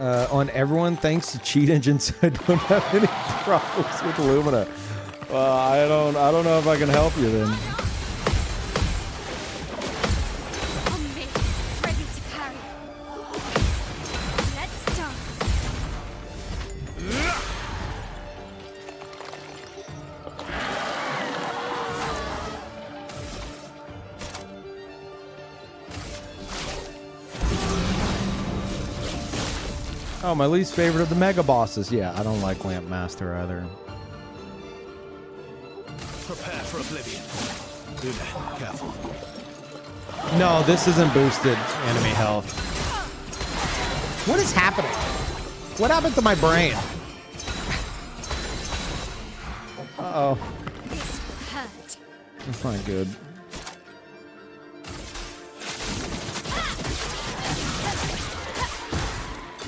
On everyone, thanks to cheat engines, I don't have any problems with Lumina. I don't know if I can help you then. On me, ready to carry. Let's dance. Oh, my least favorite of the mega bosses. Yeah, I don't like Lamp Master either. Prepare for oblivion. Luna, careful. No, this isn't boosted enemy health. What is happening? What happened to my brain? Uh-oh. This will hurt. That's not good.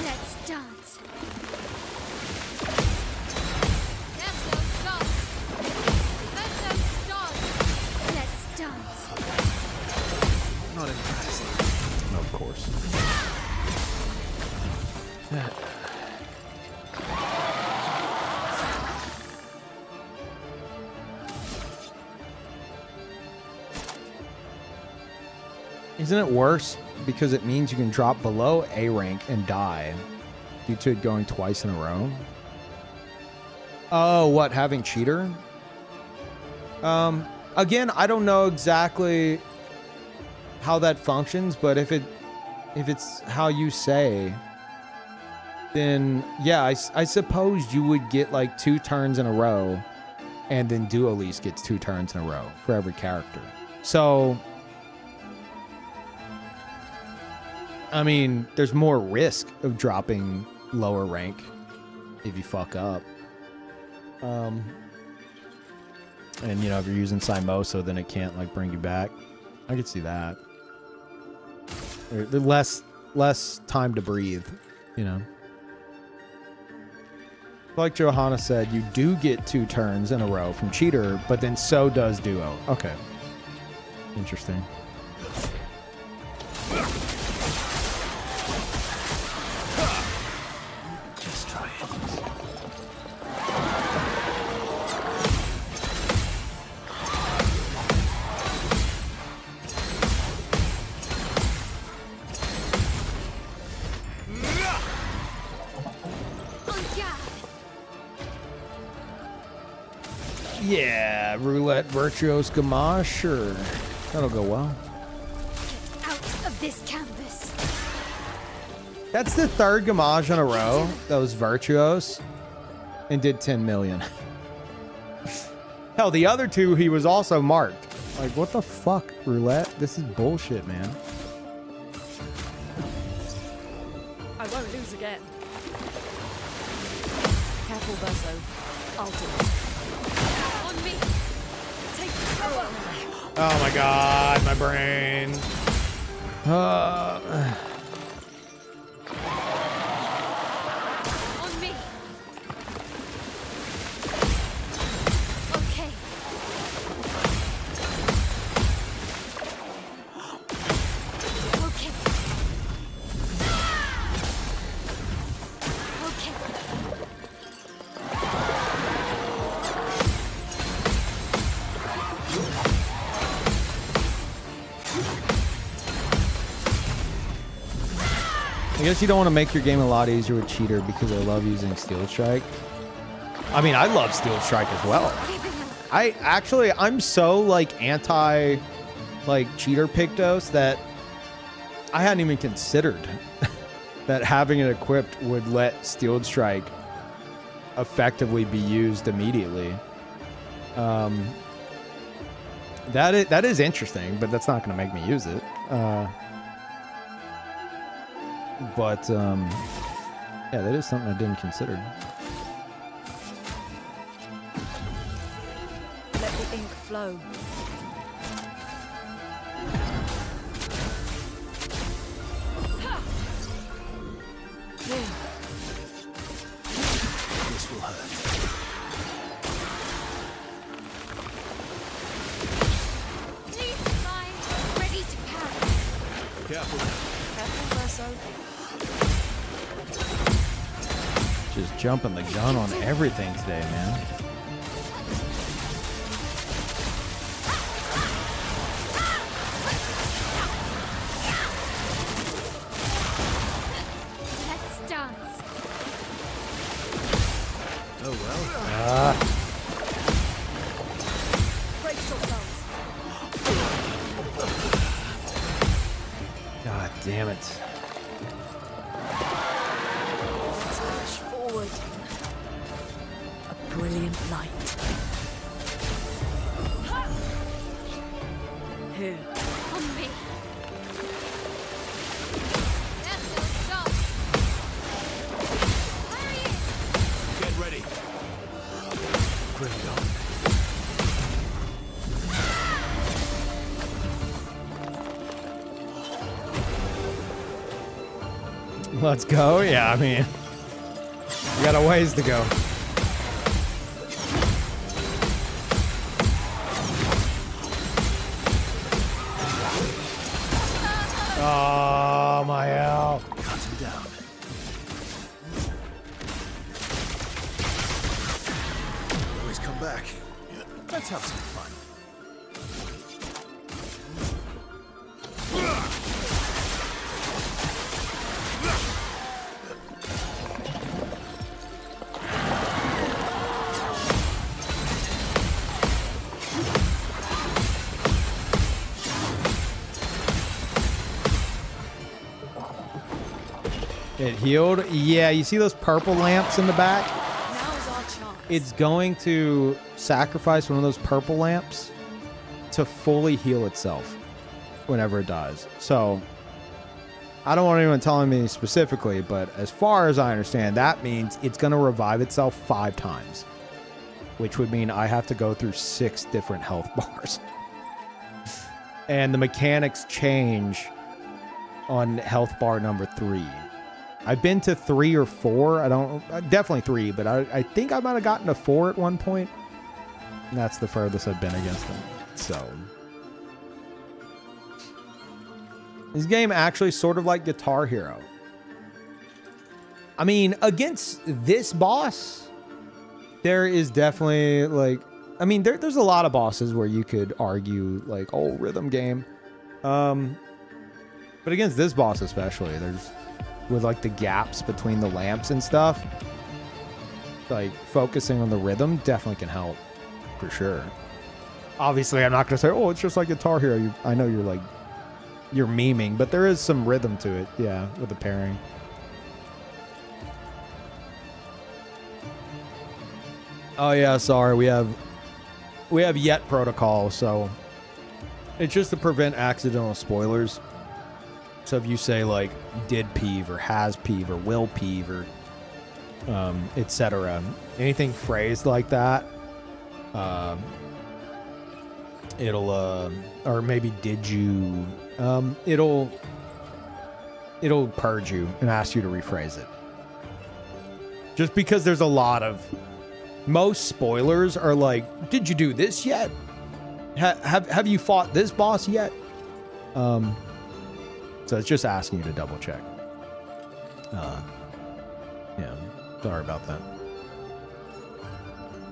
Let's dance. Let's dance. Let's dance. Let's dance. Not impressed. Of course. Isn't it worse because it means you can drop below A rank and die due to it going twice in a row? Oh, what, having cheater? Again, I don't know exactly how that functions, but if it's how you say, then yeah, I suppose you would get like 2 turns in a row, and then Duelise gets 2 turns in a row for every character. So I mean, there's more risk of dropping lower rank if you fuck up. And you know, if you're using Simosa, then it can't like bring you back. I could see that. There's less time to breathe, you know. Like Johanna said, you do get 2 turns in a row from Cheater, but then so does Duo. Okay. Interesting. Just try it. Yeah, roulette virtuos Gamache, sure. That'll go well. Get out of this canvas. That's the 3rd Gamache in a row, those virtuos, and did 10 million. Hell, the other 2, he was also marked. Like, what the fuck, roulette? This is bullshit, man. I won't lose again. Careful, Verso. I'll do it. On me. Take cover. Oh my god, my brain. On me. Okay. Okay. Okay. I guess you don't want to make your game a lot easier with Cheater because I love using Steel Strike. I mean, I love Steel Strike as well. I'm so like anti like Cheater Pictos that I hadn't even considered that having it equipped would let Steel Strike effectively be used immediately. That is interesting, but that's not going to make me use it. But yeah, that is something I didn't consider. Let the ink flow. This will hurt. Please mind. Ready to pound. Careful. Careful, Verso. Just jumping the gun on everything today, man. Let's dance. Oh well. Brace yourselves. God damn it. Smash forward. A brilliant light. Here. On me. That's no stop. Parries. Get ready. Bring it on. Let's go. Yeah, I mean, we got a ways to go. Oh, my hell. Cut him down. Always come back. Let's have some fun. It healed. Yeah, you see those purple lamps in the back? Now's our chance. It's going to sacrifice one of those purple lamps to fully heal itself whenever it dies. So I don't want anyone telling me specifically, but as far as I understand, that means it's going to revive itself 5 times. which would mean I have to go through 6 different health bars. And the mechanics change on health bar number 3. I've been to 3 or 4. Definitely 3, but I think I might have gotten to 4 at one point. And that's the furthest I've been against them. So this game actually sort of like Guitar Hero. I mean, against this boss, there is definitely like, I mean, there's a lot of bosses where you could argue like, oh, rhythm game. But against this boss especially, there's with like the gaps between the lamps and stuff, like focusing on the rhythm definitely can help for sure. Obviously, I'm not going to say, oh, it's just like Guitar Hero. I know you're memeing, but there is some rhythm to it. Yeah, with the pairing. Oh yeah, sorry. We have yet protocol, so it's just to prevent accidental spoilers. So if you say like did Peeve or has Peeve or will Peeve or etc., anything phrased like that, it'll or maybe did you, it'll purge you and ask you to rephrase it. Just because there's a lot of, most spoilers are like, did you do this yet? Have you fought this boss yet? So it's just asking you to double check. Yeah, sorry about that.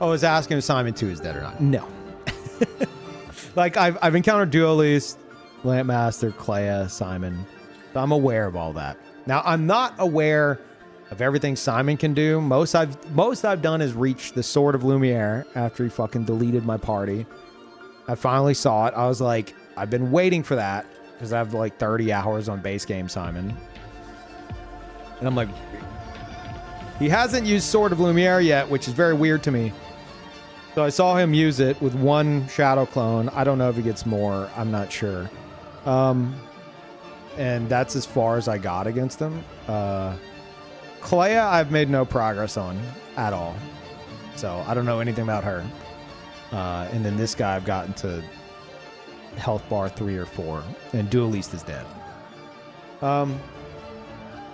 Oh, it's asking if Simon 2 is dead or not. No. Like I've encountered Duelist, Lampmaster, Clea, Simon. So I'm aware of all that. Now I'm not aware of everything Simon can do. Most I've done is reach the Sword of Lumiere after he fucking deleted my party. I finally saw it. I was like, I've been waiting for that because I have like 30 hours on base game Simon. And I'm like, he hasn't used Sword of Lumiere yet, which is very weird to me. So I saw him use it with 1 shadow clone. I don't know if he gets more. I'm not sure. And that's as far as I got against him. Clea, I've made no progress on at all. So I don't know anything about her. And then this guy I've gotten to health bar 3 or 4. And Duelist is dead.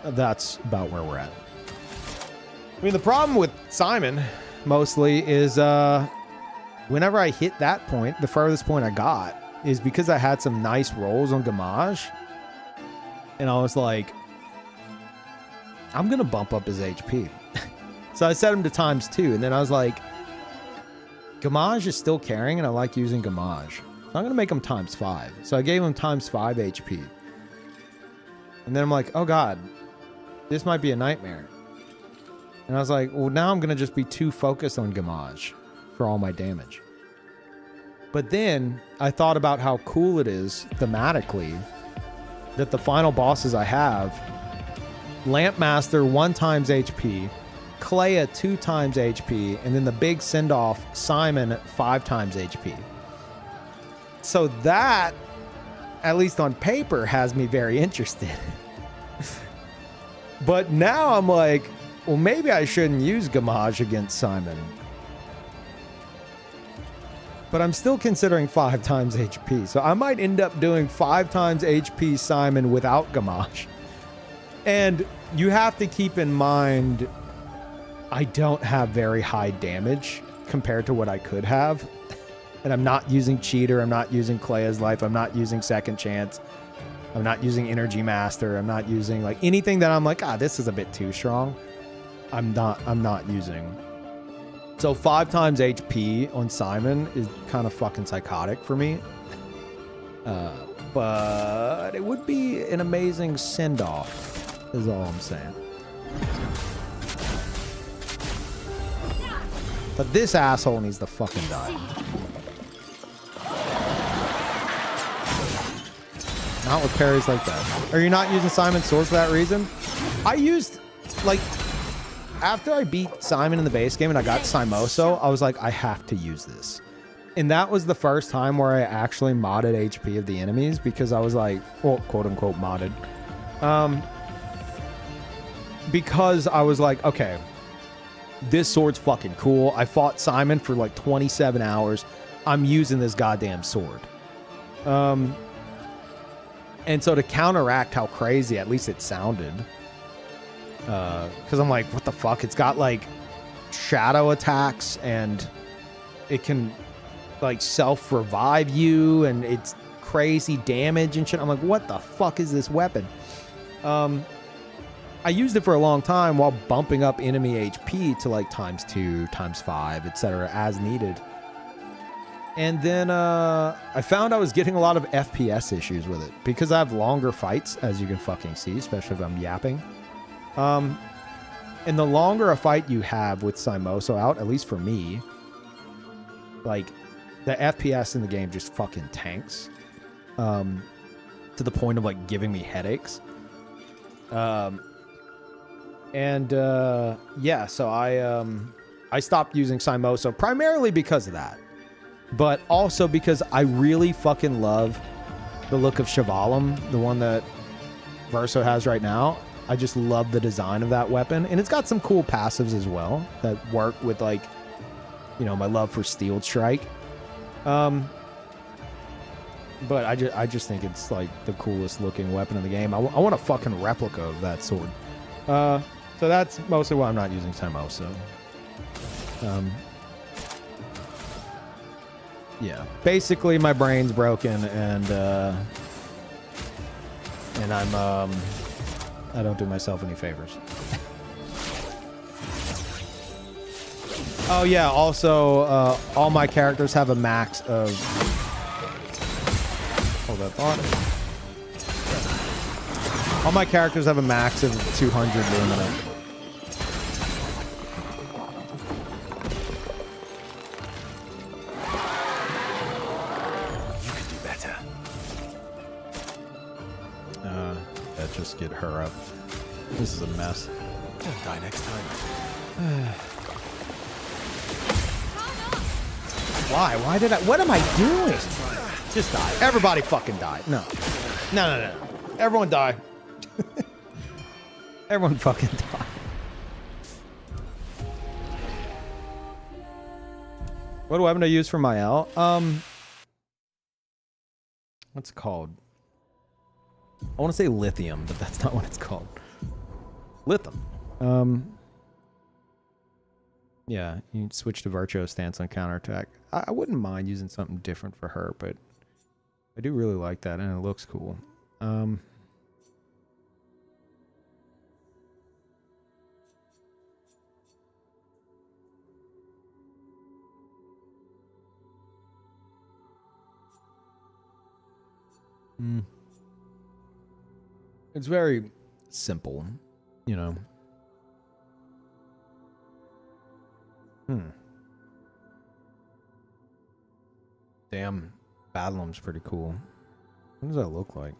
That's about where we're at. I mean, the problem with Simon mostly is whenever I hit that point, the furthest point I got is because I had some nice rolls on Gamage. And I was like, I'm going to bump up his HP. So I set him to ×2. And then I was like, Gamage is still carrying and I like using Gamage. So I'm going to make him ×5. So I gave him ×5 HP. And then I'm like, oh God, this might be a nightmare. And I was like, well, now I'm going to just be too focused on Gamage for all my damage. But then I thought about how cool it is thematically that the final bosses I have, Lampmaster 1 times HP, Clea 2 times HP, and then the big send-off, Simon 5 times HP. So that, at least on paper, has me very interested. But now I'm like, well, maybe I shouldn't use Gamage against Simon. But I'm still considering 5 times HP. So I might end up doing 5 times HP Simon without Gamage. And you have to keep in mind, I don't have very high damage compared to what I could have. And I'm not using Cheater. I'm not using Clea's Life. I'm not using Second Chance. I'm not using Energy Master. I'm not using like anything that I'm like, this is a bit too strong. I'm not using. So 5 times HP on Simon is kind of fucking psychotic for me. But it would be an amazing send-off, is all I'm saying. But this asshole needs to fucking die. Not with parries like that. Are you not using Simon's sword for that reason? I used, like, after I beat Simon in the base game and I got Simoso, I was like, I have to use this. And that was the first time where I actually modded HP of the enemies because I was like, well, quote unquote modded. Because I was like, okay, this sword's fucking cool. I fought Simon for like 27 hours. I'm using this goddamn sword. And so to counteract how crazy, at least it sounded, because I'm like, what the fuck? It's got like shadow attacks and it can like self-revive you and it's crazy damage and shit. I'm like, what the fuck is this weapon? I used it for a long time while bumping up enemy HP to like ×2, ×5, etc. as needed. And then I found I was getting a lot of FPS issues with it because I have longer fights, as you can fucking see, especially if I'm yapping. And the longer a fight you have with Simoso out, at least for me, like the FPS in the game just fucking tanks, to the point of like giving me headaches. Yeah, so I stopped using Simoso primarily because of that. But also because I really fucking love the look of Chevalum, the one that Verso has right now. I just love the design of that weapon. And it's got some cool passives as well that work with, like, you know, my love for Steel Strike. But I just think it's, like, the coolest looking weapon in the game. I want a fucking replica of that sword. So that's mostly why I'm not using Simoso. Yeah, basically my brain's broken and I'm I don't do myself any favors. Oh yeah, also all my characters have a max of, hold that thought. All my characters have a max of 200 Lumina. Just get her up. This is a mess. I'll die next time. Why? Why did I? What am I doing? Just die. Everybody fucking die. No. No. Everyone die. Everyone fucking die. What weapon do I use for my L? What's it called? I want to say lithium, but that's not what it's called. Lithium. Yeah, you switch to Virtuo stance on counterattack. I wouldn't mind using something different for her, but I do really like that, and it looks cool. It's very simple, you know. Damn, Badlam's pretty cool. What does that look like?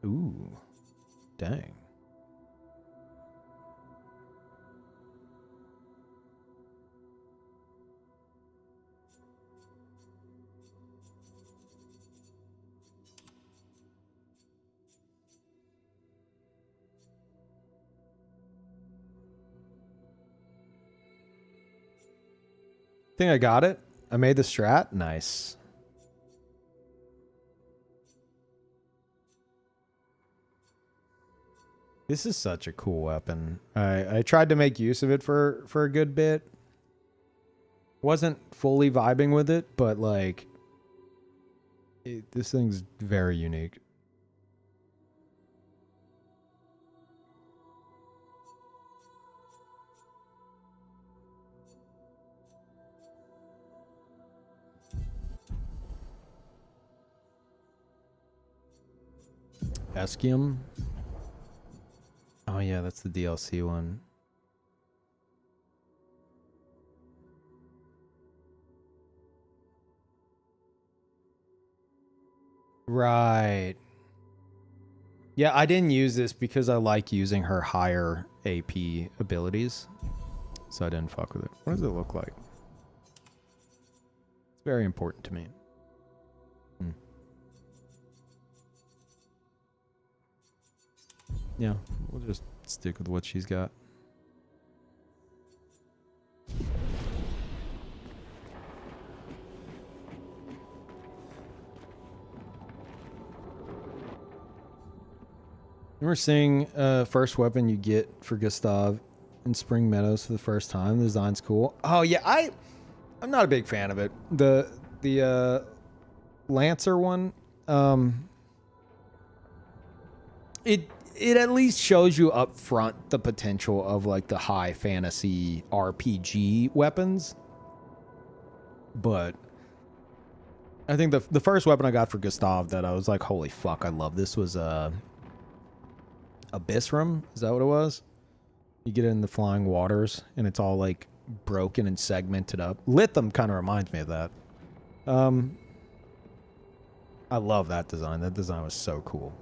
Ooh, dang. Think I got it. I made the strat. Nice. This is such a cool weapon. I tried to make use of it for a good bit. Wasn't fully vibing with it, but like this thing's very unique. Eschium. Oh yeah, that's the DLC one. Right. Yeah, I didn't use this because I like using her higher AP abilities. So I didn't fuck with it. What does it look like? It's very important to me. Yeah, we'll just stick with what she's got. Remember seeing first weapon you get for Gustav in Spring Meadows for the first time? The design's cool. Oh yeah, I'm not a big fan of it. The Lancer one, it at least shows you up front the potential of like the high fantasy RPG weapons. But I think the first weapon I got for Gustav that I was like, holy fuck, I love this was Abyssrum. Is that what it was? You get it in the flying waters and it's all like broken and segmented up. Lithum kind of reminds me of that. I love that design. That design was so cool.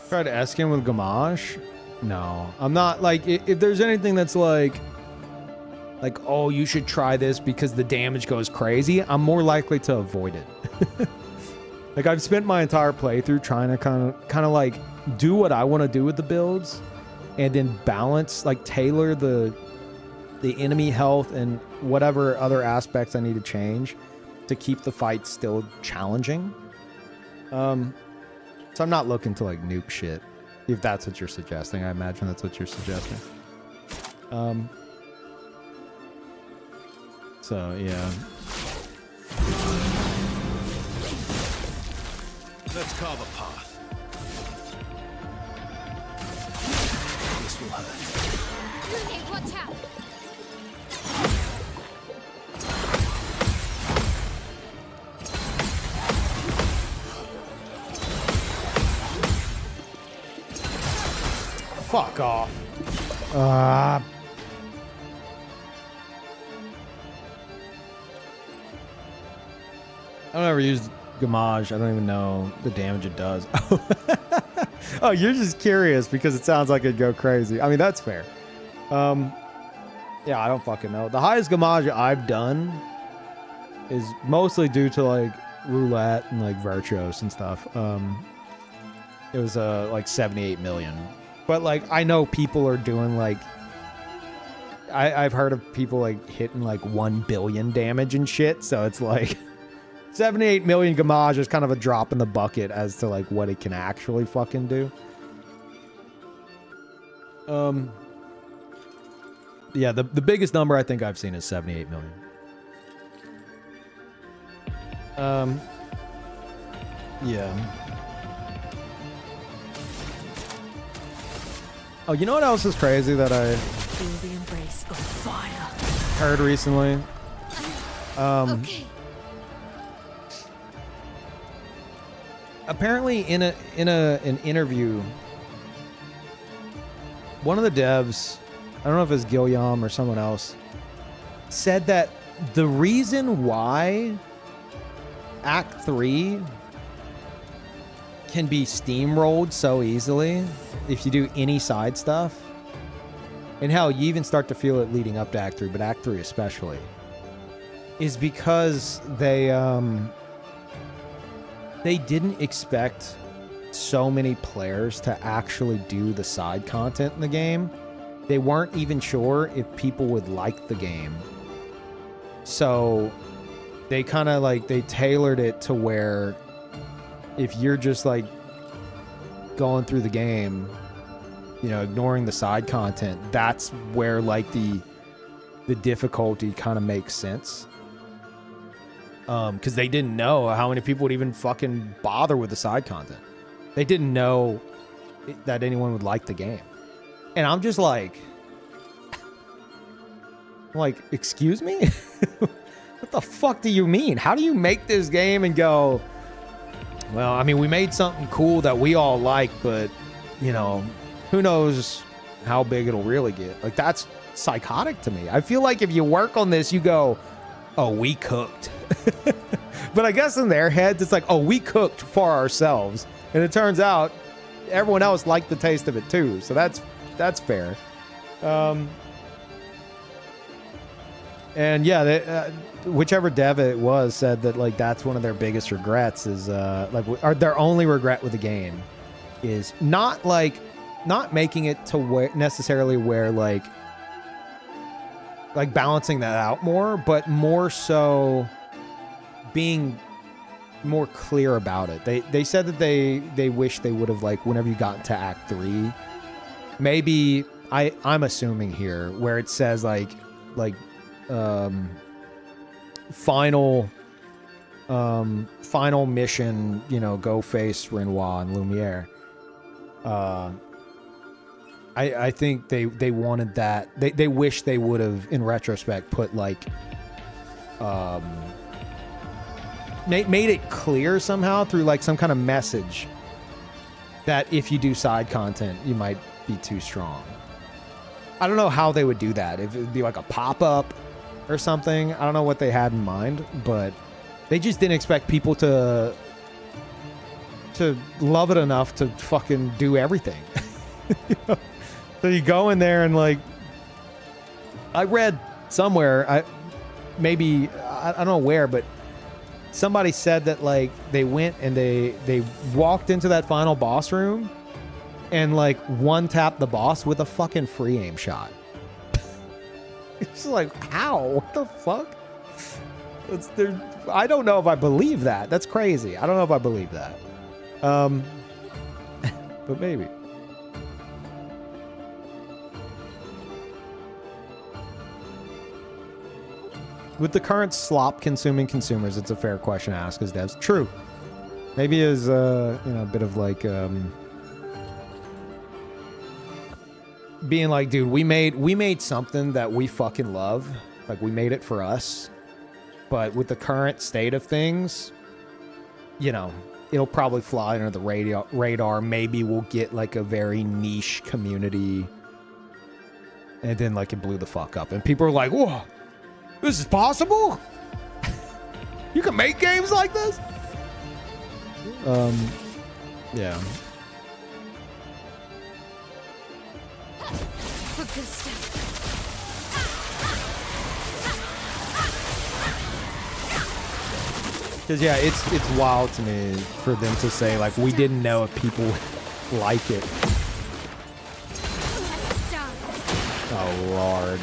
Try to Eskin with Gamache? No, I'm not like, if there's anything that's like, oh, you should try this because the damage goes crazy, I'm more likely to avoid it. Like I've spent my entire playthrough trying to kind of like do what I want to do with the builds and then balance, like tailor the enemy health and whatever other aspects I need to change to keep the fight still challenging. So I'm not looking to like nuke shit, if that's what you're suggesting. I imagine that's what you're suggesting. So yeah. Let's carve a path. This will hurt. Lumina, watch out! Fuck off. I don't ever use Gamache. I don't even know the damage it does. Oh, you're just curious because it sounds like it'd go crazy. I mean, that's fair. Yeah, I don't fucking know. The highest Gamache I've done is mostly due to like roulette and like Virtuos and stuff. It was like 78 million. But like I know people are doing like I've heard of people like hitting like 1 billion damage and shit, so it's like 78 million Gamache is kind of a drop in the bucket as to like what it can actually fucking do. Yeah, the biggest number I think I've seen is 78 million. Yeah. Oh, you know what else is crazy that I Feel the embrace of fire. heard recently? Okay. Apparently in an interview, one of the devs, I don't know if it's Guillaume or someone else, said that the reason why Act 3 can be steamrolled so easily if you do any side stuff, and how you even start to feel it leading up to Act 3, but Act 3 especially, is because they didn't expect so many players to actually do the side content in the game. They weren't even sure if people would like the game. So they kind of like, they tailored it to where if you're just like going through the game, you know, ignoring the side content, that's where like the difficulty kind of makes sense. Because they didn't know how many people would even fucking bother with the side content. They didn't know that anyone would like the game. And I'm just like, excuse me? What the fuck do you mean? How do you make this game and go, well, I mean, we made something cool that we all like, but, you know, who knows how big it'll really get? Like, that's psychotic to me. I feel like if you work on this, you go, oh, we cooked. But I guess in their heads, it's like, oh, we cooked for ourselves. And it turns out everyone else liked the taste of it too. So that's That's fair. And yeah, they, whichever dev it was said that like that's one of their biggest regrets is or their only regret with the game is not making it to where necessarily where like balancing that out more, but more so being more clear about it. They said that they wish they would have, like, whenever you got into Act 3, maybe I'm assuming here where it says final mission, you know, go face Renoir and Lumiere. I think they wanted that. They wish they would have, in retrospect, put like made it clear somehow through like some kind of message that if you do side content, you might be too strong. I don't know how they would do that. If it'd be like a pop-up or something. I don't know what they had in mind, but they just didn't expect people to love it enough to fucking do everything. You know? So you go in there and like, I read somewhere, I don't know where, but somebody said that like they went and they walked into that final boss room and like one tapped the boss with a fucking free aim shot. It's like, how? What the fuck? I don't know if I believe that. That's crazy. I don't know if I believe that. But maybe. With the current slop-consuming consumers, it's a fair question to ask as devs. True. Maybe as a bit of like being like, dude, we made something that we fucking love. Like, we made it for us. But with the current state of things, you know, it'll probably fly under the radar. Maybe we'll get like a very niche community, and then like it blew the fuck up, and people are like, whoa. This is possible? You can make games like this? Yeah. Because yeah, it's wild to me for them to say like we didn't know if people like it. Oh Lord.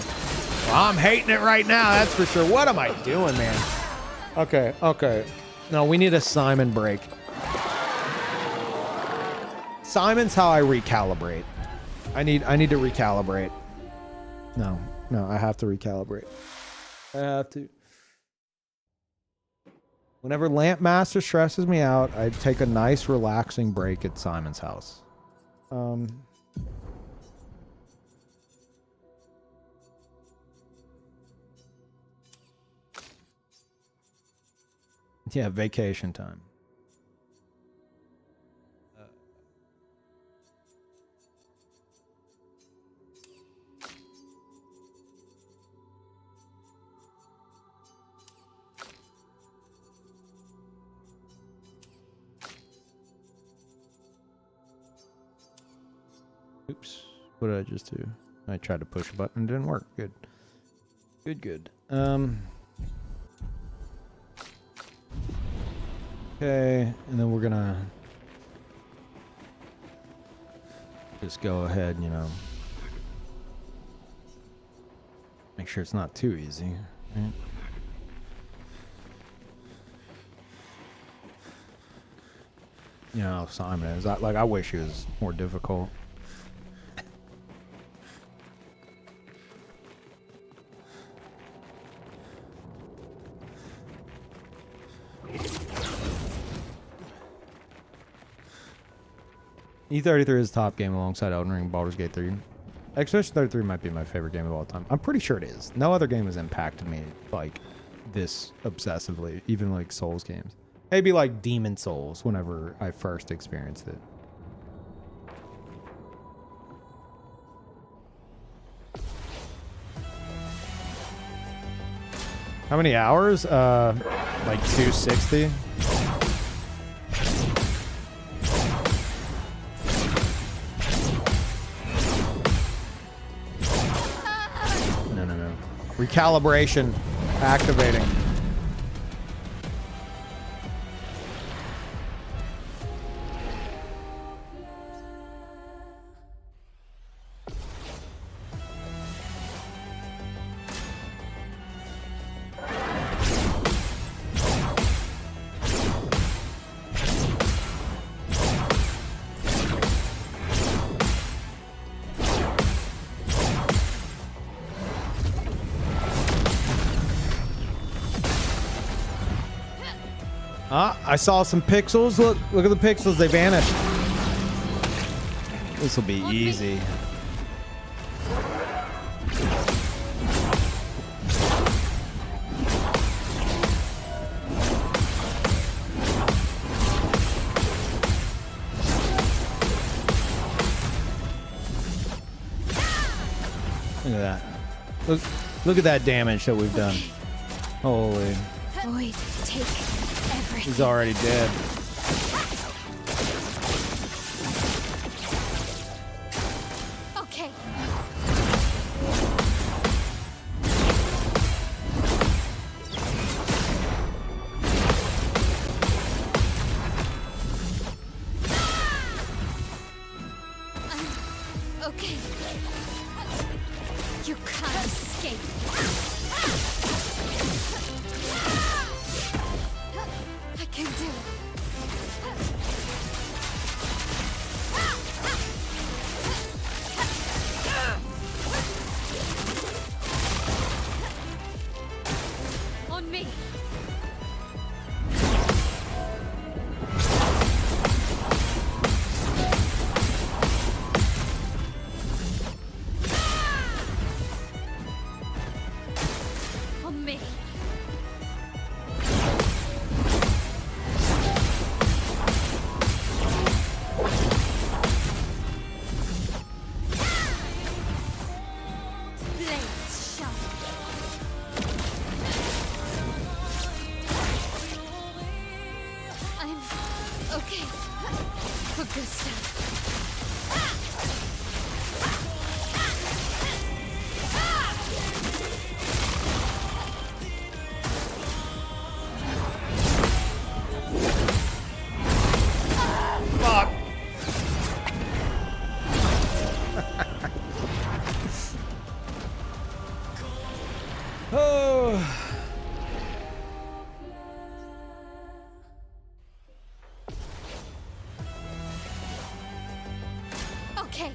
Well, I'm hating it right now, that's for sure. What am I doing, man? Okay. No, we need a Simon break. Simon's how I recalibrate. I need to recalibrate. No, I have to recalibrate. I have to. Whenever Lamp Master stresses me out, I take a nice relaxing break at Simon's house. Yeah, vacation time. Oops. What did I just do? I tried to push a button and it didn't work. Good. Good. Okay, and then we're gonna just go ahead, you know, make sure it's not too easy, right? You know, Simon is I wish it was more difficult. E33 is the top game alongside Elden Ring and Baldur's Gate 3. Expedition 33 might be my favorite game of all time. I'm pretty sure it is. No other game has impacted me like this obsessively, even like Souls games. Maybe like Demon Souls whenever I first experienced it. How many hours? Like 260. Recalibration activating. I saw some pixels. Look at the pixels. They vanished. This will be easy. Look at that. Look at that damage that we've done. Holy. Void, take everything. He's already dead. Okay. Okay. You can't escape. I can do it. On me. On me. Blades sharp. I'm okay. For good stuff. Fuck. Oh. Okay.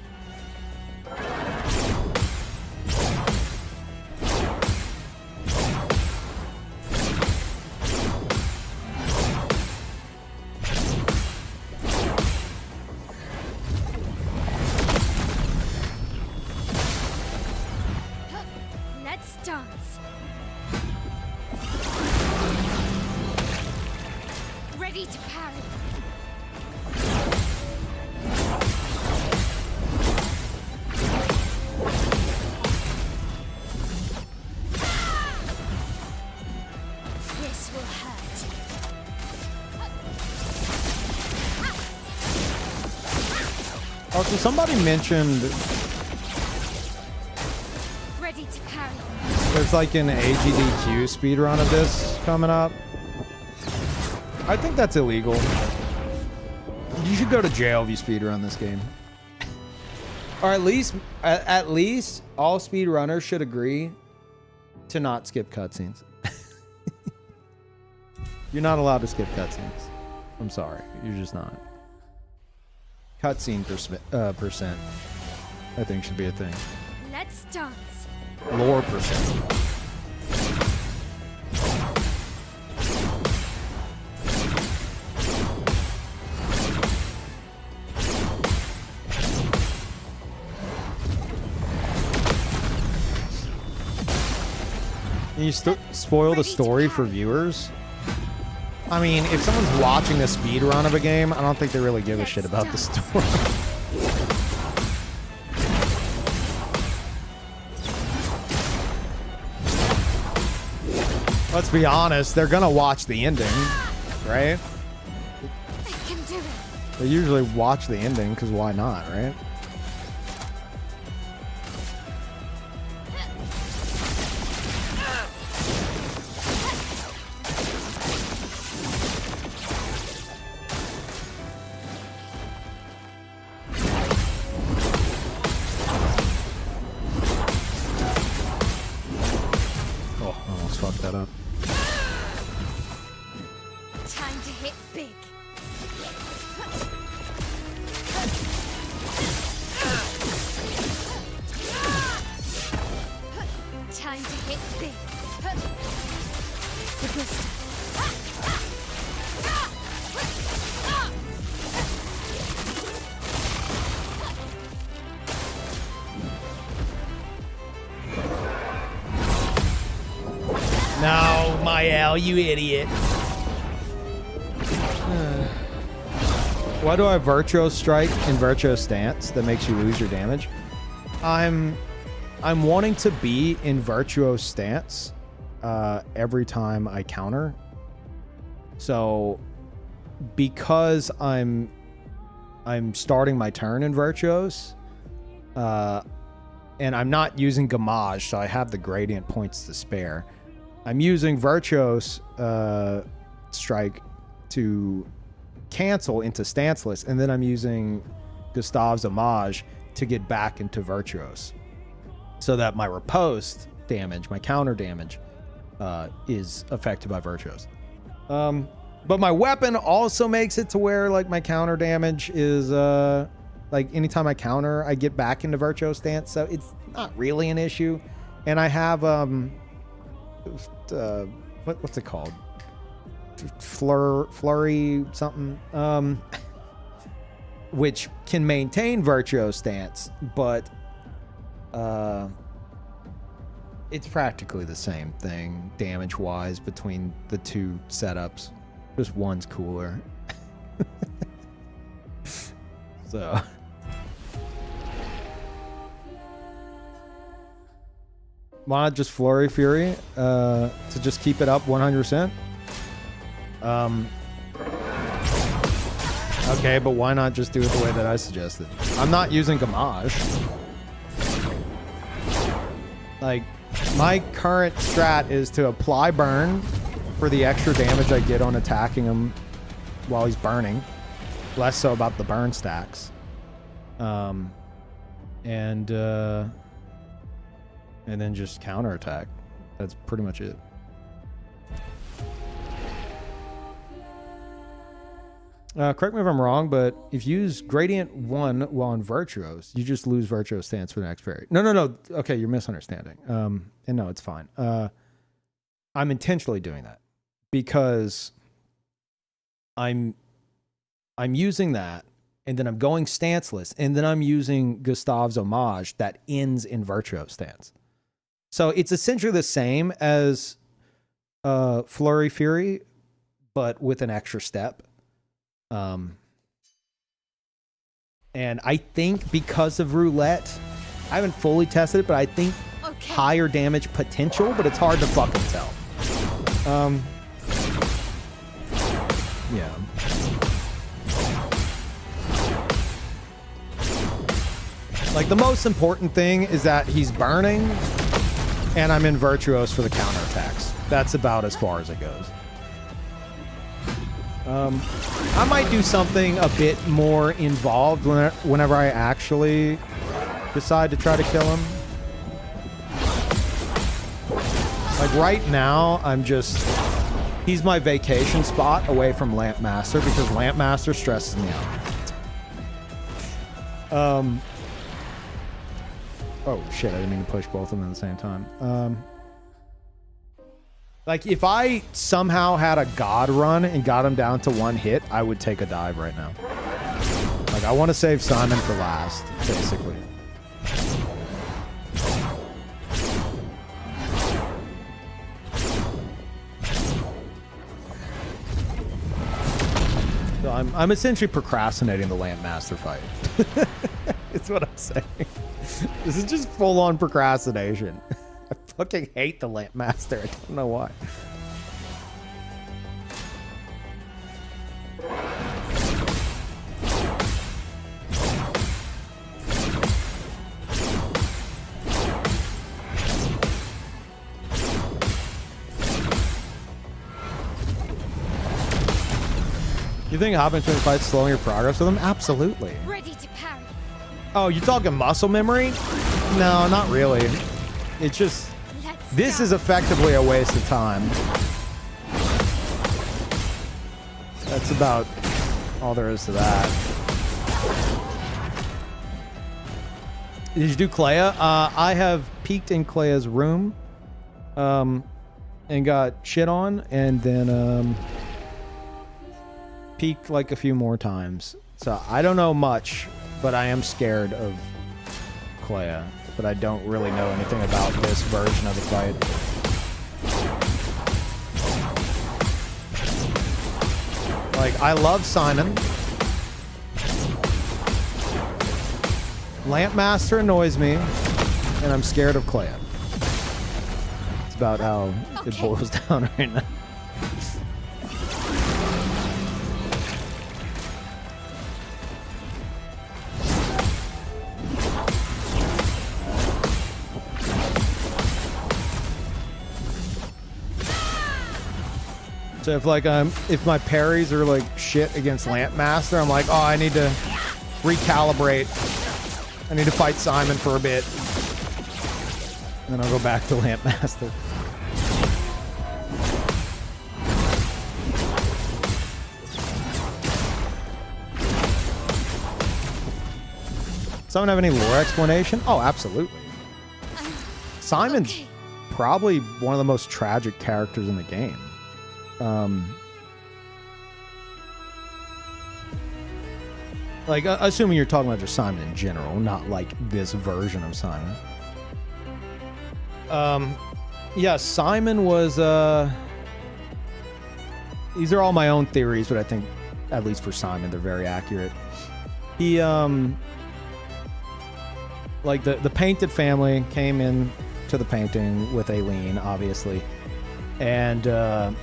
Let's dance. Ready to parry. This will hurt. Also, somebody mentioned Ready to parry. there's like an AGDQ speedrun of this coming up. I think that's illegal. You should go to jail if you speedrun this game. Or at least all speedrunners should agree to not skip cutscenes. You're not allowed to skip cutscenes. I'm sorry. You're just not. Cutscene percent, I think, should be a thing. Let's dance. Lore percent. Can you spoil the story for viewers? I mean, if someone's watching the speed run of a game, I don't think they really give a shit about the story. Let's be honest, they're gonna watch the ending, right? I can do it. They usually watch the ending, because why not, right? Time to hit big. Time to hit big. The good stuff. No, Mael, you idiot. Why do I Virtuos Strike and Virtuos Stance that makes you lose your damage? I'm wanting to be in Virtuos Stance every time I counter. So because I'm starting my turn in Virtuos, and I'm not using Gamage, so I have the gradient points to spare. I'm using Virtuos Strike to cancel into Stanceless, and then I'm using Gustav's Homage to get back into Virtuos, so that my riposte damage, my counter damage, is affected by Virtuos. But my weapon also makes it to where like my counter damage is like anytime I counter, I get back into Virtuos Stance, so it's not really an issue. And I have what's it called? Flurry something, which can maintain Virtuos Stance, but it's practically the same thing damage wise between the two setups. Just one's cooler. So why not just Flurry Fury to just keep it up 100%? Okay, but why not just do it the way that I suggested? I'm not using Gamage. Like, my current strat is to apply burn for the extra damage I get on attacking him while he's burning. Less so about the burn stacks. And then just counterattack. That's pretty much it. Correct me if I'm wrong, but if you use Gradient 1 while in Virtuos, you just lose Virtuos Stance for the next parry. No. Okay, you're misunderstanding. And no, it's fine. I'm intentionally doing that because I'm using that, and then I'm going stanceless, and then I'm using Gustav's Homage that ends in Virtuos Stance. So it's essentially the same as Flurry Fury, but with an extra step. And I think because of Roulette, I haven't fully tested it, but I think higher damage potential, but it's hard to fucking tell. Yeah. Like, the most important thing is that he's burning, and I'm in Virtuos for the counterattacks. That's about as far as it goes. I might do something a bit more involved whenever I actually decide to try to kill him. Like, right now, he's my vacation spot away from Lamp Master because Lamp Master stresses me out. Oh shit, I didn't mean to push both of them at the same time. Like, if I somehow had a God run and got him down to one hit, I would take a dive right now. Like, I want to save Simon for last, basically. So I'm essentially procrastinating the Lamp Master fight. It's what I'm saying. This is just full-on procrastination. I fucking hate the Lamp Master. I don't know why. You think hopping between fights slowing your progress with them? Absolutely. Ready to parry. Oh, you talking muscle memory? No, not really. It's just, this is effectively a waste of time. that's about all there is to that. Did you do Clea? I have peeked in Clea's room, and got shit on, and then peeked like a few more times. So I don't know much, but I am scared of Clea. But I don't really know anything about this version of the fight. Like, I love Simon. Lampmaster annoys me, and I'm scared of Clea. It's about how it boils down right now. So if my parries are like shit against Lampmaster, I'm like, oh, I need to recalibrate. I need to fight Simon for a bit. And then I'll go back to Lampmaster. Someone have any lore explanation? Oh, absolutely. Simon's probably one of the most tragic characters in the game. Like, assuming you're talking about just Simon in general, not like this version of Simon. Yeah, Simon was, these are all my own theories, but I think, at least for Simon, they're very accurate. He, like, the Painted family came in to the painting with Aileen, obviously. And,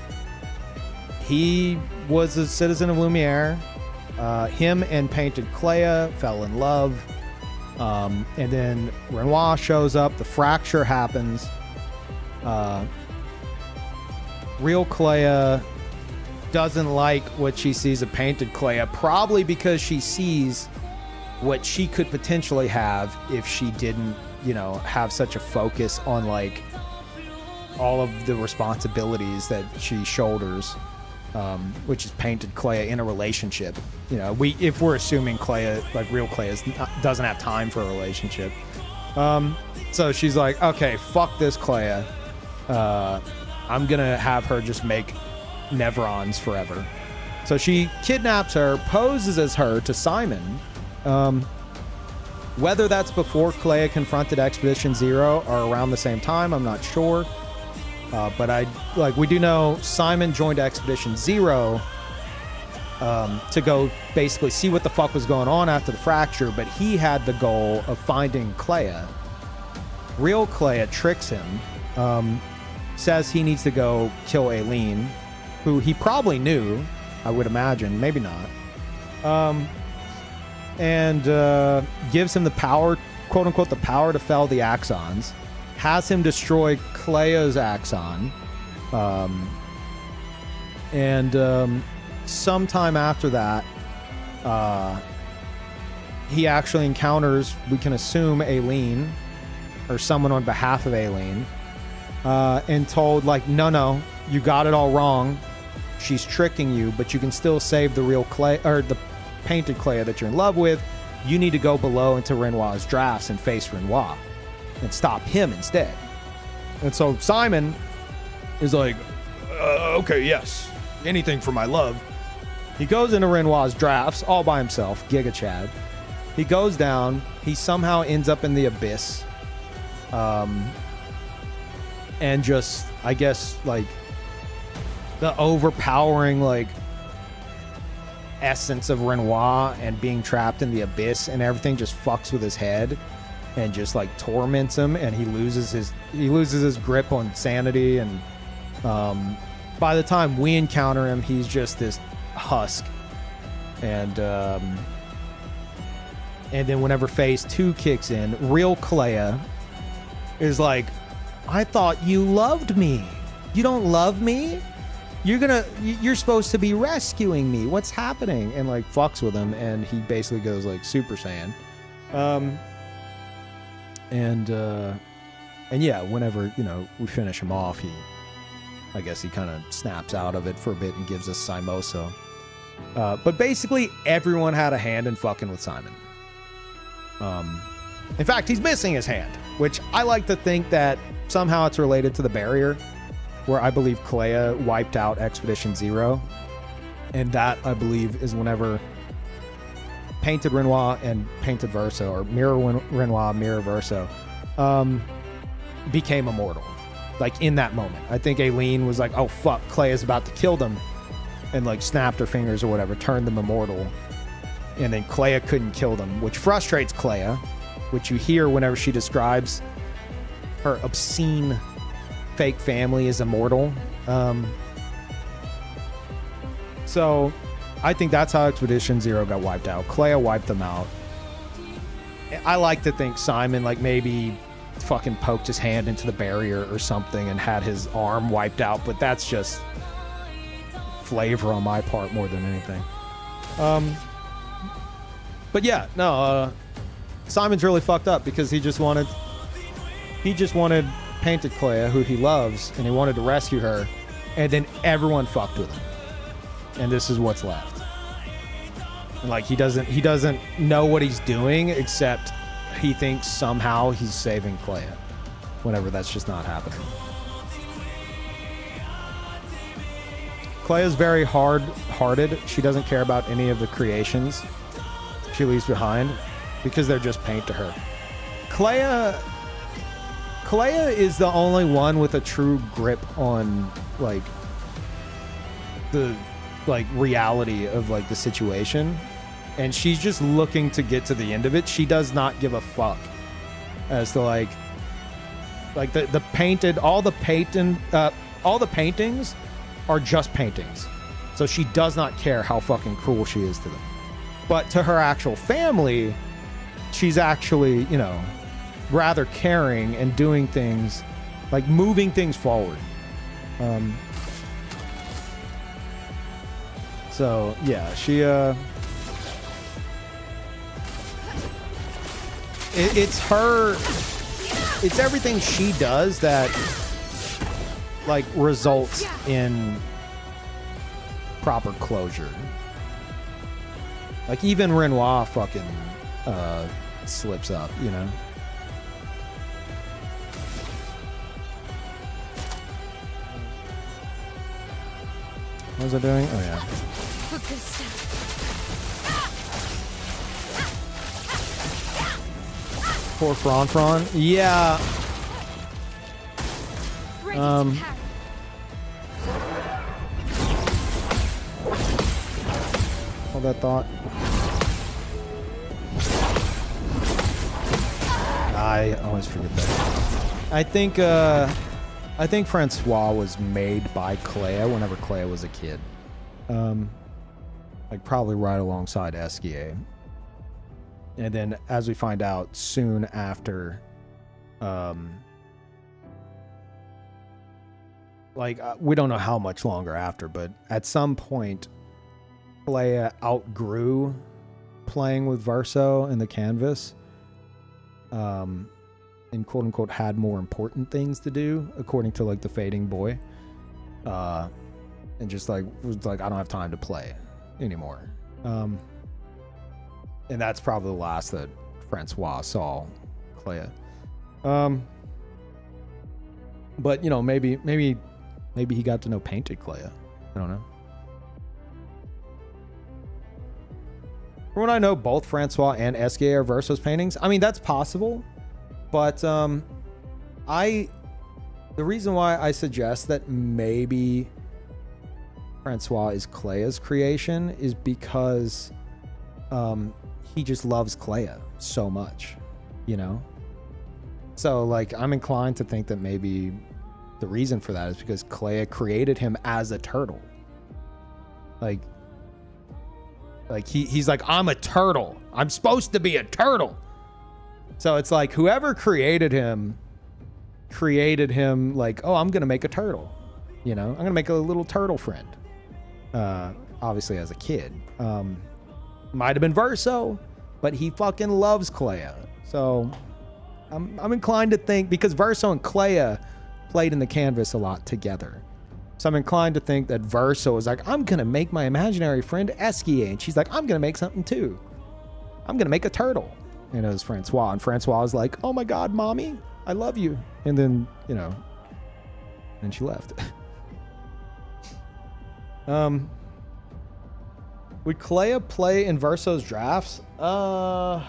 he was a citizen of Lumiere. Him and Painted Clea fell in love. And then Renoir shows up. The fracture happens. Real Clea doesn't like what she sees of Painted Clea, probably because she sees what she could potentially have if she didn't, you know, have such a focus on, like, all of the responsibilities that she shoulders. Which is Painted Clea in a relationship. You know, if we're assuming Clea, like real Clea, doesn't have time for a relationship. So she's like, okay, fuck this Clea. I'm gonna have her just make Nevrons forever. So she kidnaps her, poses as her to Simon. Whether that's before Clea confronted Expedition Zero or around the same time, I'm not sure. But we do know Simon joined Expedition Zero to go basically see what the fuck was going on after the fracture, but he had the goal of finding Clea. Real Clea tricks him, says he needs to go kill Aileen, who he probably knew, I would imagine, maybe not, and gives him the power, quote-unquote, the power to fell the Axons. Has him destroy Clea's axon. And sometime after that, he actually encounters, we can assume, Aileen, or someone on behalf of Aileen, and told, like, no, you got it all wrong. She's tricking you, but you can still save the real Clea, or the Painted Clea that you're in love with. You need to go below into Renoir's drafts and face Renoir and stop him instead. And so Simon is like, okay, yes, anything for my love. He goes into Renoir's drafts all by himself, Giga Chad. He goes down, he somehow ends up in the abyss. And just, I guess, like, the overpowering, like, essence of Renoir and being trapped in the abyss and everything just fucks with his head and just, like, torments him, and he loses his grip on sanity. And by the time we encounter him, he's just this husk. And then whenever phase 2 kicks in, real Clea is like, I thought you loved me. You don't love me? You're supposed to be rescuing me. What's happening? And, like, fucks with him, and he basically goes, like, Super Saiyan. And yeah, whenever, you know, we finish him off, I guess he kind of snaps out of it for a bit and gives us Simoso. But basically, everyone had a hand in fucking with Simon. In fact, he's missing his hand, which I like to think that somehow it's related to the barrier, where I believe Clea wiped out Expedition Zero. And that, I believe, is whenever Painted Renoir and Painted Verso, or Mirror Renoir, Mirror Verso, became immortal. Like, in that moment. I think Aileen was like, oh, fuck, Clea's about to kill them. And, like, snapped her fingers or whatever, turned them immortal. And then Clea couldn't kill them, which frustrates Clea, which you hear whenever she describes her obscene fake family as immortal. So I think that's how Expedition Zero got wiped out. Clea wiped them out. I like to think Simon, like, maybe fucking poked his hand into the barrier or something and had his arm wiped out, but that's just flavor on my part more than anything. But yeah, no, Simon's really fucked up because he just wanted Painted Clea, who he loves, and he wanted to rescue her, and then everyone fucked with him. And this is what's left. And like, he doesn't know what he's doing, except he thinks somehow he's saving Clea, whenever that's just not happening. Clea's very hard-hearted. She doesn't care about any of the creations she leaves behind because they're just paint to her. Clea is the only one with a true grip on, like, the, like, reality of, like, the situation, and she's just looking to get to the end of it. She does not give a fuck as to, like the painted, all the paintings are just paintings, so she does not care how fucking cruel she is to them. But to her actual family, she's actually, you know, rather caring and doing things, like moving things forward. So yeah, she it's everything she does that, like, results in proper closure. Like, even Renoir fucking slips up, you know. What was I doing? Oh yeah. Poor Fron. Yeah. Hold that thought. I always forget that. I think Francois was made by Clea whenever Clea was a kid. Like, probably right alongside Esquier. And then, as we find out soon after, we don't know how much longer after, but at some point, Clea outgrew playing with Verso in the canvas, and quote unquote had more important things to do, according to, like, the fading boy, and just like was like, I don't have time to play anymore. And that's probably the last that Francois saw Clea. But, you know, maybe he got to know Painted Clea. I don't know. From what I know, both Francois and Esquier are Verso's paintings. I mean, that's possible. But the reason why I suggest that maybe Francois is Clea's creation is because he just loves Clea so much, you know? So, like, I'm inclined to think that maybe the reason for that is because Clea created him as a turtle. Like he's like, I'm a turtle. I'm supposed to be a turtle. So it's like, whoever created him like, oh, I'm going to make a turtle. You know, I'm going to make a little turtle friend. Obviously as a kid. Might have been Verso, but he fucking loves Clea. So I'm inclined to think, because Verso and Clea played in the canvas a lot together. So I'm inclined to think that Verso was like, I'm going to make my imaginary friend Eskie. And she's like, I'm going to make something too. I'm going to make a turtle. And it was Francois. And Francois was like, oh my God, mommy, I love you. And then, you know, and she left. Would Clea play in Verso's drafts? I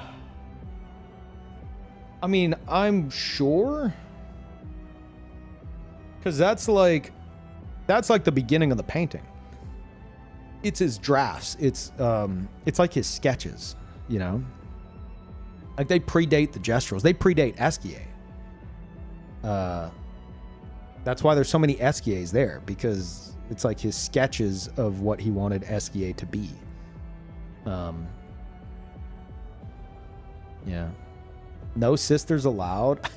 mean, I'm sure. Because that's like the beginning of the painting. It's his drafts. It's like his sketches, you know? Like they predate the Gestrels. They predate Esquier. That's why there's so many Esquiers there, because it's like his sketches of what he wanted Esquier to be. Yeah. No sisters allowed.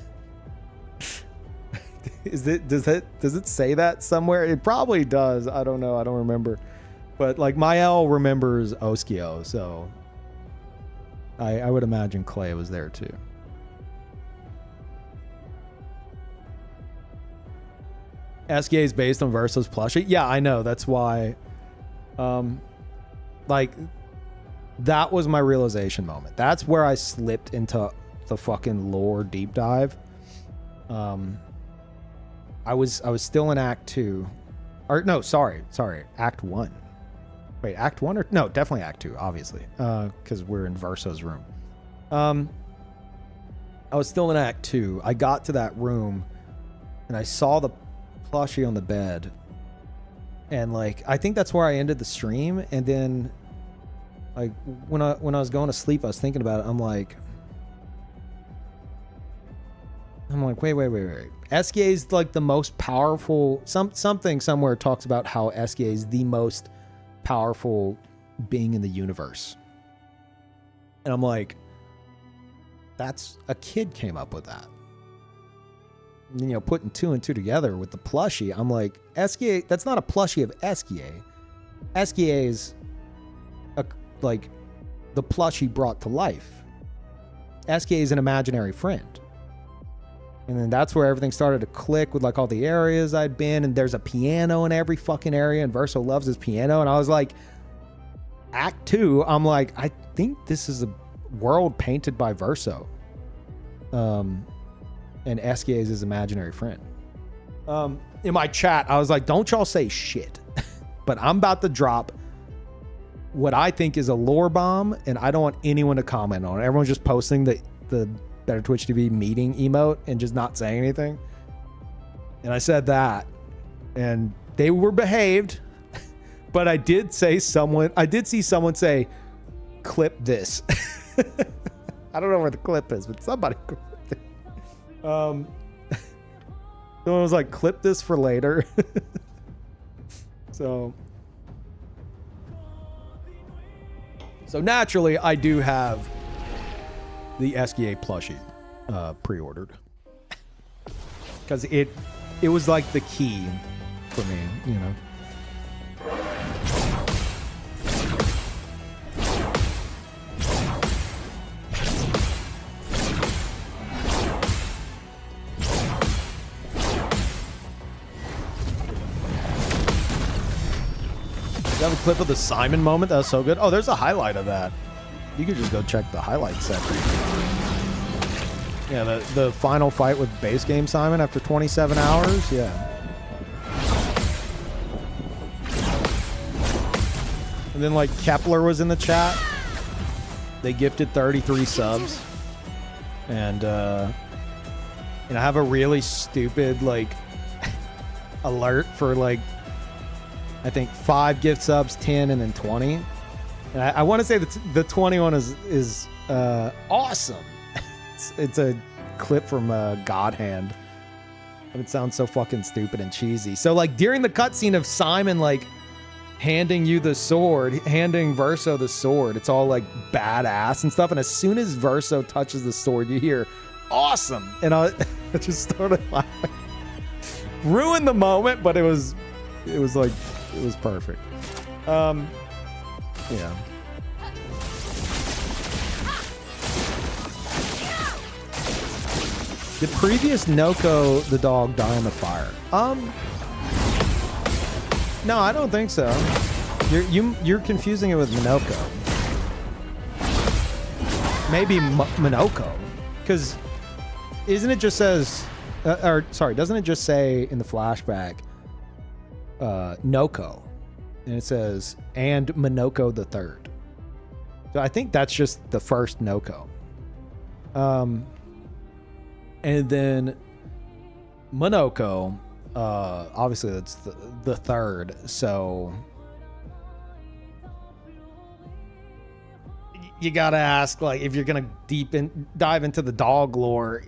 Does it say that somewhere? It probably does. I don't know. I don't remember. But like Mael remembers Oskio, so I would imagine Clay was there too. SK is based on Verso's plushie. Yeah, I know. That's why. Like that was my realization moment. That's where I slipped into the fucking lore deep dive. I was still in Act 2. Or no, sorry, Act 1. Wait, Act 1 or no, definitely Act 2, obviously. Cuz we're in Verso's room. I was still in Act 2. I got to that room and I saw the plushie on the bed. And like I think that's where I ended the stream, and then like when I was going to sleep I was thinking about it. I'm like wait. Esquier is like the most powerful. Something somewhere talks about how Esquier is the most powerful being in the universe. And I'm like, that's a kid came up with that. And, you know, putting 2 and 2 together with the plushie, I'm like, Esquier, that's not a plushie of Esquier. Esquier is like the plushie brought to life. Esquier is an imaginary friend. And then that's where everything started to click with like all the areas I'd been, and there's a piano in every fucking area, and Verso loves his piano. And I was like, Act 2, I'm like, I think this is a world painted by Verso. And Esquier is his imaginary friend. In my chat, I was like, don't y'all say shit. But I'm about to drop what I think is a lore bomb, and I don't want anyone to comment on it. Everyone's just posting the Better Twitch TV meeting emote and just not saying anything. And I said that, and they were behaved, but I did see someone say, clip this. I don't know where the clip is, but somebody clipped it. Someone was like, clip this for later. So naturally I do have the Esquier plushie pre-ordered, because it was like the key for me, you know. You have a clip of the Simon moment? That was so good. Oh, there's a highlight of that. You could just go check the highlights section. Yeah, the final fight with base game Simon after 27 hours. Yeah. And then like Kepler was in the chat. They gifted 33 subs. And I have a really stupid like alert for like I think 5 gift subs, 10, and then 20. And I want to say that the 21 is awesome. It's a clip from God Hand. It sounds so fucking stupid and cheesy. So like during the cutscene of Simon like handing you the sword, handing Verso the sword, it's all like badass and stuff. And as soon as Verso touches the sword, you hear awesome, and I just started laughing. Ruined the moment, but it was perfect. Yeah. Did previous Noko the dog die in the fire? No, I don't think so. You're confusing it with Minoko. Maybe Minoko, because isn't it just says, or sorry, doesn't it just say in the flashback, Noko, and it says and Minoko the third. So I think that's just the first Noko. And then Minoko, obviously that's the third. So you gotta ask, like, if you're gonna dive into the dog lore,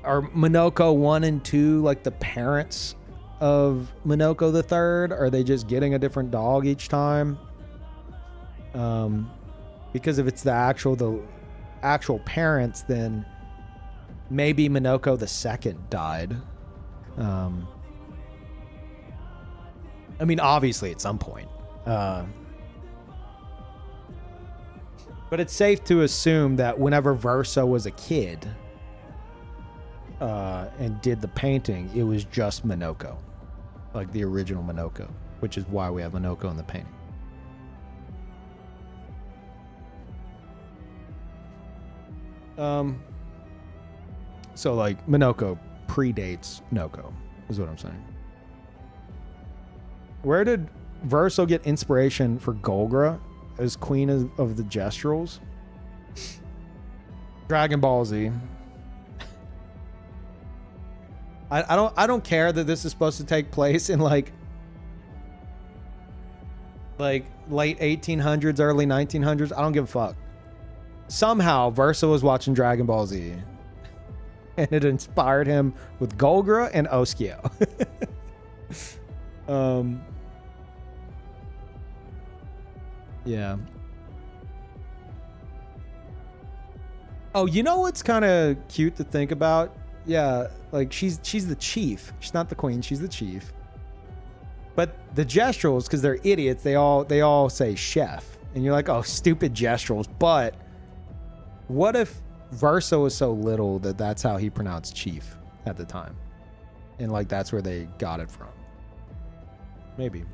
are Minoko 1 and 2 like the parents of Minoko the third? Are they just getting a different dog each time? Because if it's the actual parents, then maybe Minoko the second died. I mean, obviously at some point. But it's safe to assume that whenever Verso was a kid and did the painting, it was just Minoko. Like the original Minoko, which is why we have Minoko in the painting. So like Minoko predates Noko, is what I'm saying. Where did Verso get inspiration for Golgra as queen of the Gestrals? Dragon Ball Z. I don't care that this is supposed to take place in like late 1800s, early 1900s. I don't give a fuck. Somehow Verso was watching Dragon Ball Z and it inspired him with Golgra and Oskio. Yeah. Oh, you know what's kind of cute to think about? Yeah, like she's the chief. She's not the queen, she's the chief. But the Gestrals, because they're idiots, they all say chef. And you're like, oh, stupid Gestrals. But what if Verso was so little that that's how he pronounced chief at the time? And like that's where they got it from. Maybe.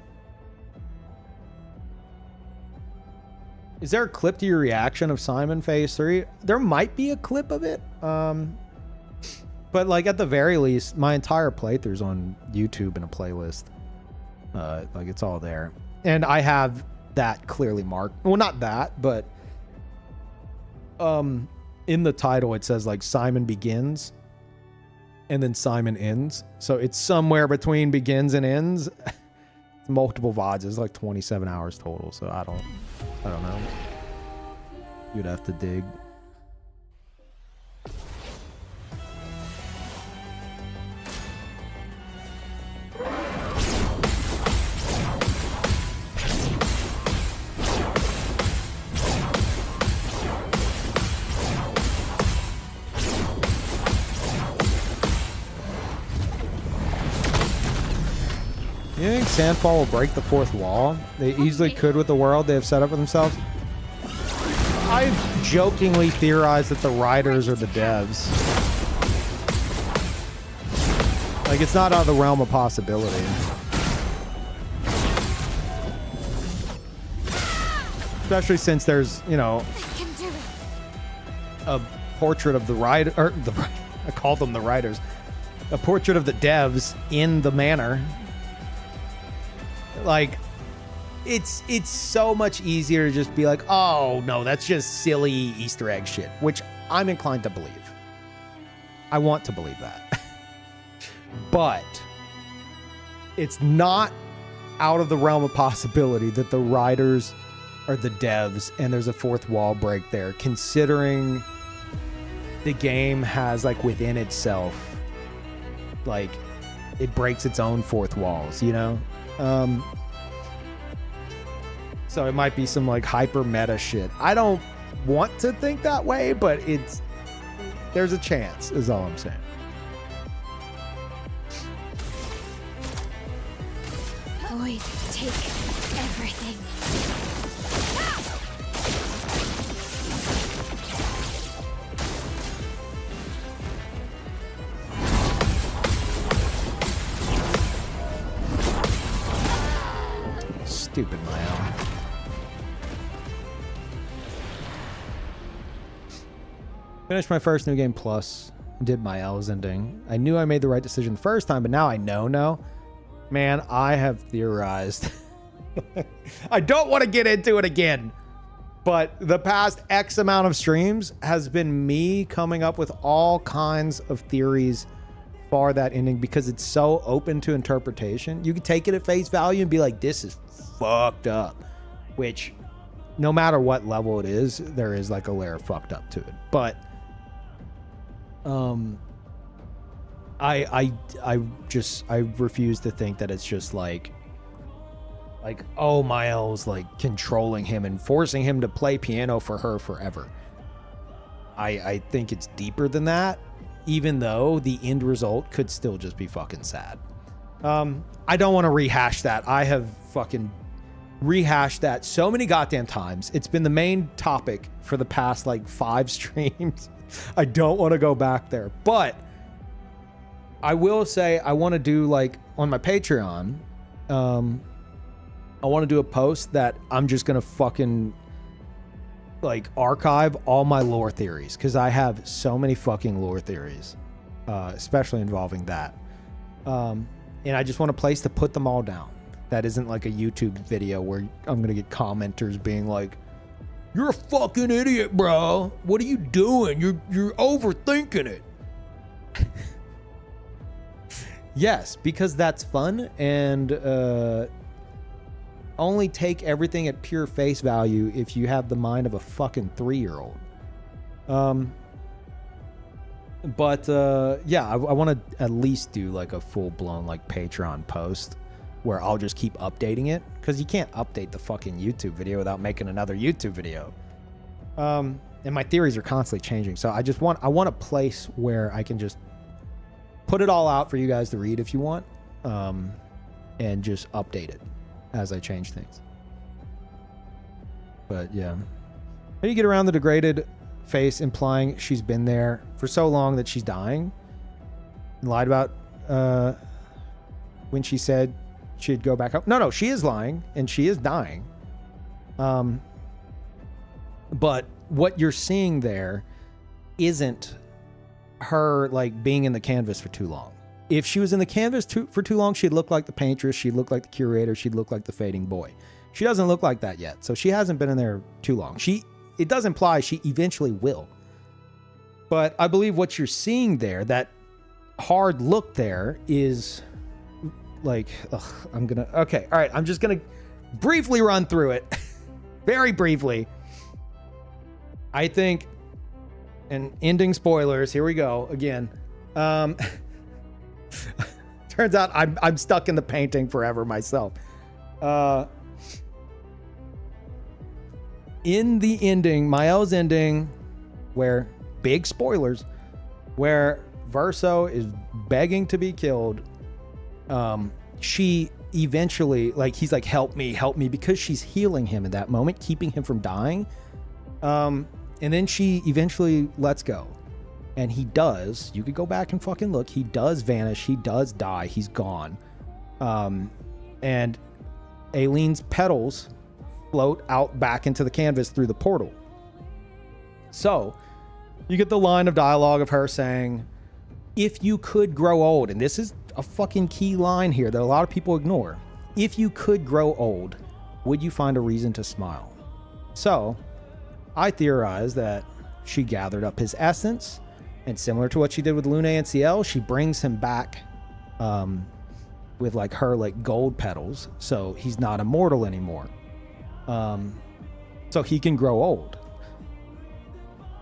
Is there a clip to your reaction of Simon Phase 3? There might be a clip of it. But like at the very least, my entire playthrough's on YouTube in a playlist. Like it's all there. And I have that clearly marked. Well, not that, but in the title it says like Simon begins and then Simon ends. So it's somewhere between begins and ends. It's multiple VODs. It's like 27 hours total. So I don't know. You'd have to dig. You think Sandfall will break the fourth wall? They easily could with the world they have set up for themselves. I've jokingly theorized that the writers are the devs. Like, it's not out of the realm of possibility. Especially since there's, you know, a portrait of the writer, or I call them the writers, a portrait of the devs in the manor. Like, it's so much easier to just be like, oh no, that's just silly Easter egg shit, which I'm inclined to believe. I want to believe that. But it's not out of the realm of possibility that the writers are the devs and there's a fourth wall break there, considering the game has, like, within itself, like, it breaks its own fourth walls, you know? So it might be some like hyper meta shit. I don't want to think that way, but there's a chance, is all I'm saying. Void, take everything. Stupid Mael. Finished my first New Game Plus. Did Mael's ending. I knew I made the right decision the first time, but now I know. Man, I have theorized. I don't want to get into it again. But the past X amount of streams has been me coming up with all kinds of theories for that ending because it's so open to interpretation. You can take it at face value and be like, this is fucked up. Which, no matter what level it is, there is like a layer of fucked up to it. But I refuse to think that it's just like, oh, Mael's like controlling him and forcing him to play piano for her forever. I think it's deeper than that, even though the end result could still just be fucking sad. I don't want to rehash that. I have fucking rehashed that so many goddamn times. It's been the main topic for the past like 5 streams. I don't want to go back there, but I will say I want to do like on my Patreon, I want to do a post that I'm just going to fucking like archive all my lore theories because I have so many fucking lore theories, especially involving that. And I just want a place to put them all down. That isn't like a YouTube video where I'm going to get commenters being like, you're a fucking idiot, bro. What are you doing? You're overthinking it. Yes, because that's fun, and only take everything at pure face value if you have the mind of a fucking 3-year-old. Yeah, I want to at least do like a full-blown like Patreon post where I'll just keep updating it, because you can't update the fucking YouTube video without making another YouTube video. And my theories are constantly changing, so I want a place where I can just put it all out for you guys to read if you want, and just update it as I change things. But yeah, how do you get around the degraded face implying she's been there for so long that she's dying, and lied about when she said she'd go back up? No, she is lying and she is dying. But what you're seeing there isn't her like being in the canvas for too long. If she was in the canvas for too long, she'd look like the paintress, she'd look like the curator, she'd look like the fading boy. She doesn't look like that yet, so she hasn't been in there too long. It does imply she eventually will. But I believe what you're seeing there, that hard look there, is like, okay, all right, I'm just gonna briefly run through it. Very briefly. I think, and ending spoilers, here we go again. Turns out I'm stuck in the painting forever myself. In the ending, Mael's ending, where, big spoilers, where Verso is begging to be killed, she eventually, like, he's like, help me, because she's healing him in that moment, keeping him from dying. And then she eventually lets go. And he does, you could go back and fucking look, he does vanish, he does die, he's gone. And Aileen's petals float out back into the canvas through the portal. So, you get the line of dialogue of her saying, if you could grow old, and this is a fucking key line here that a lot of people ignore. If you could grow old, would you find a reason to smile? So, I theorize that she gathered up his essence, and similar to what she did with Luna and CL, she brings him back with like her like gold petals, so he's not immortal anymore. So he can grow old.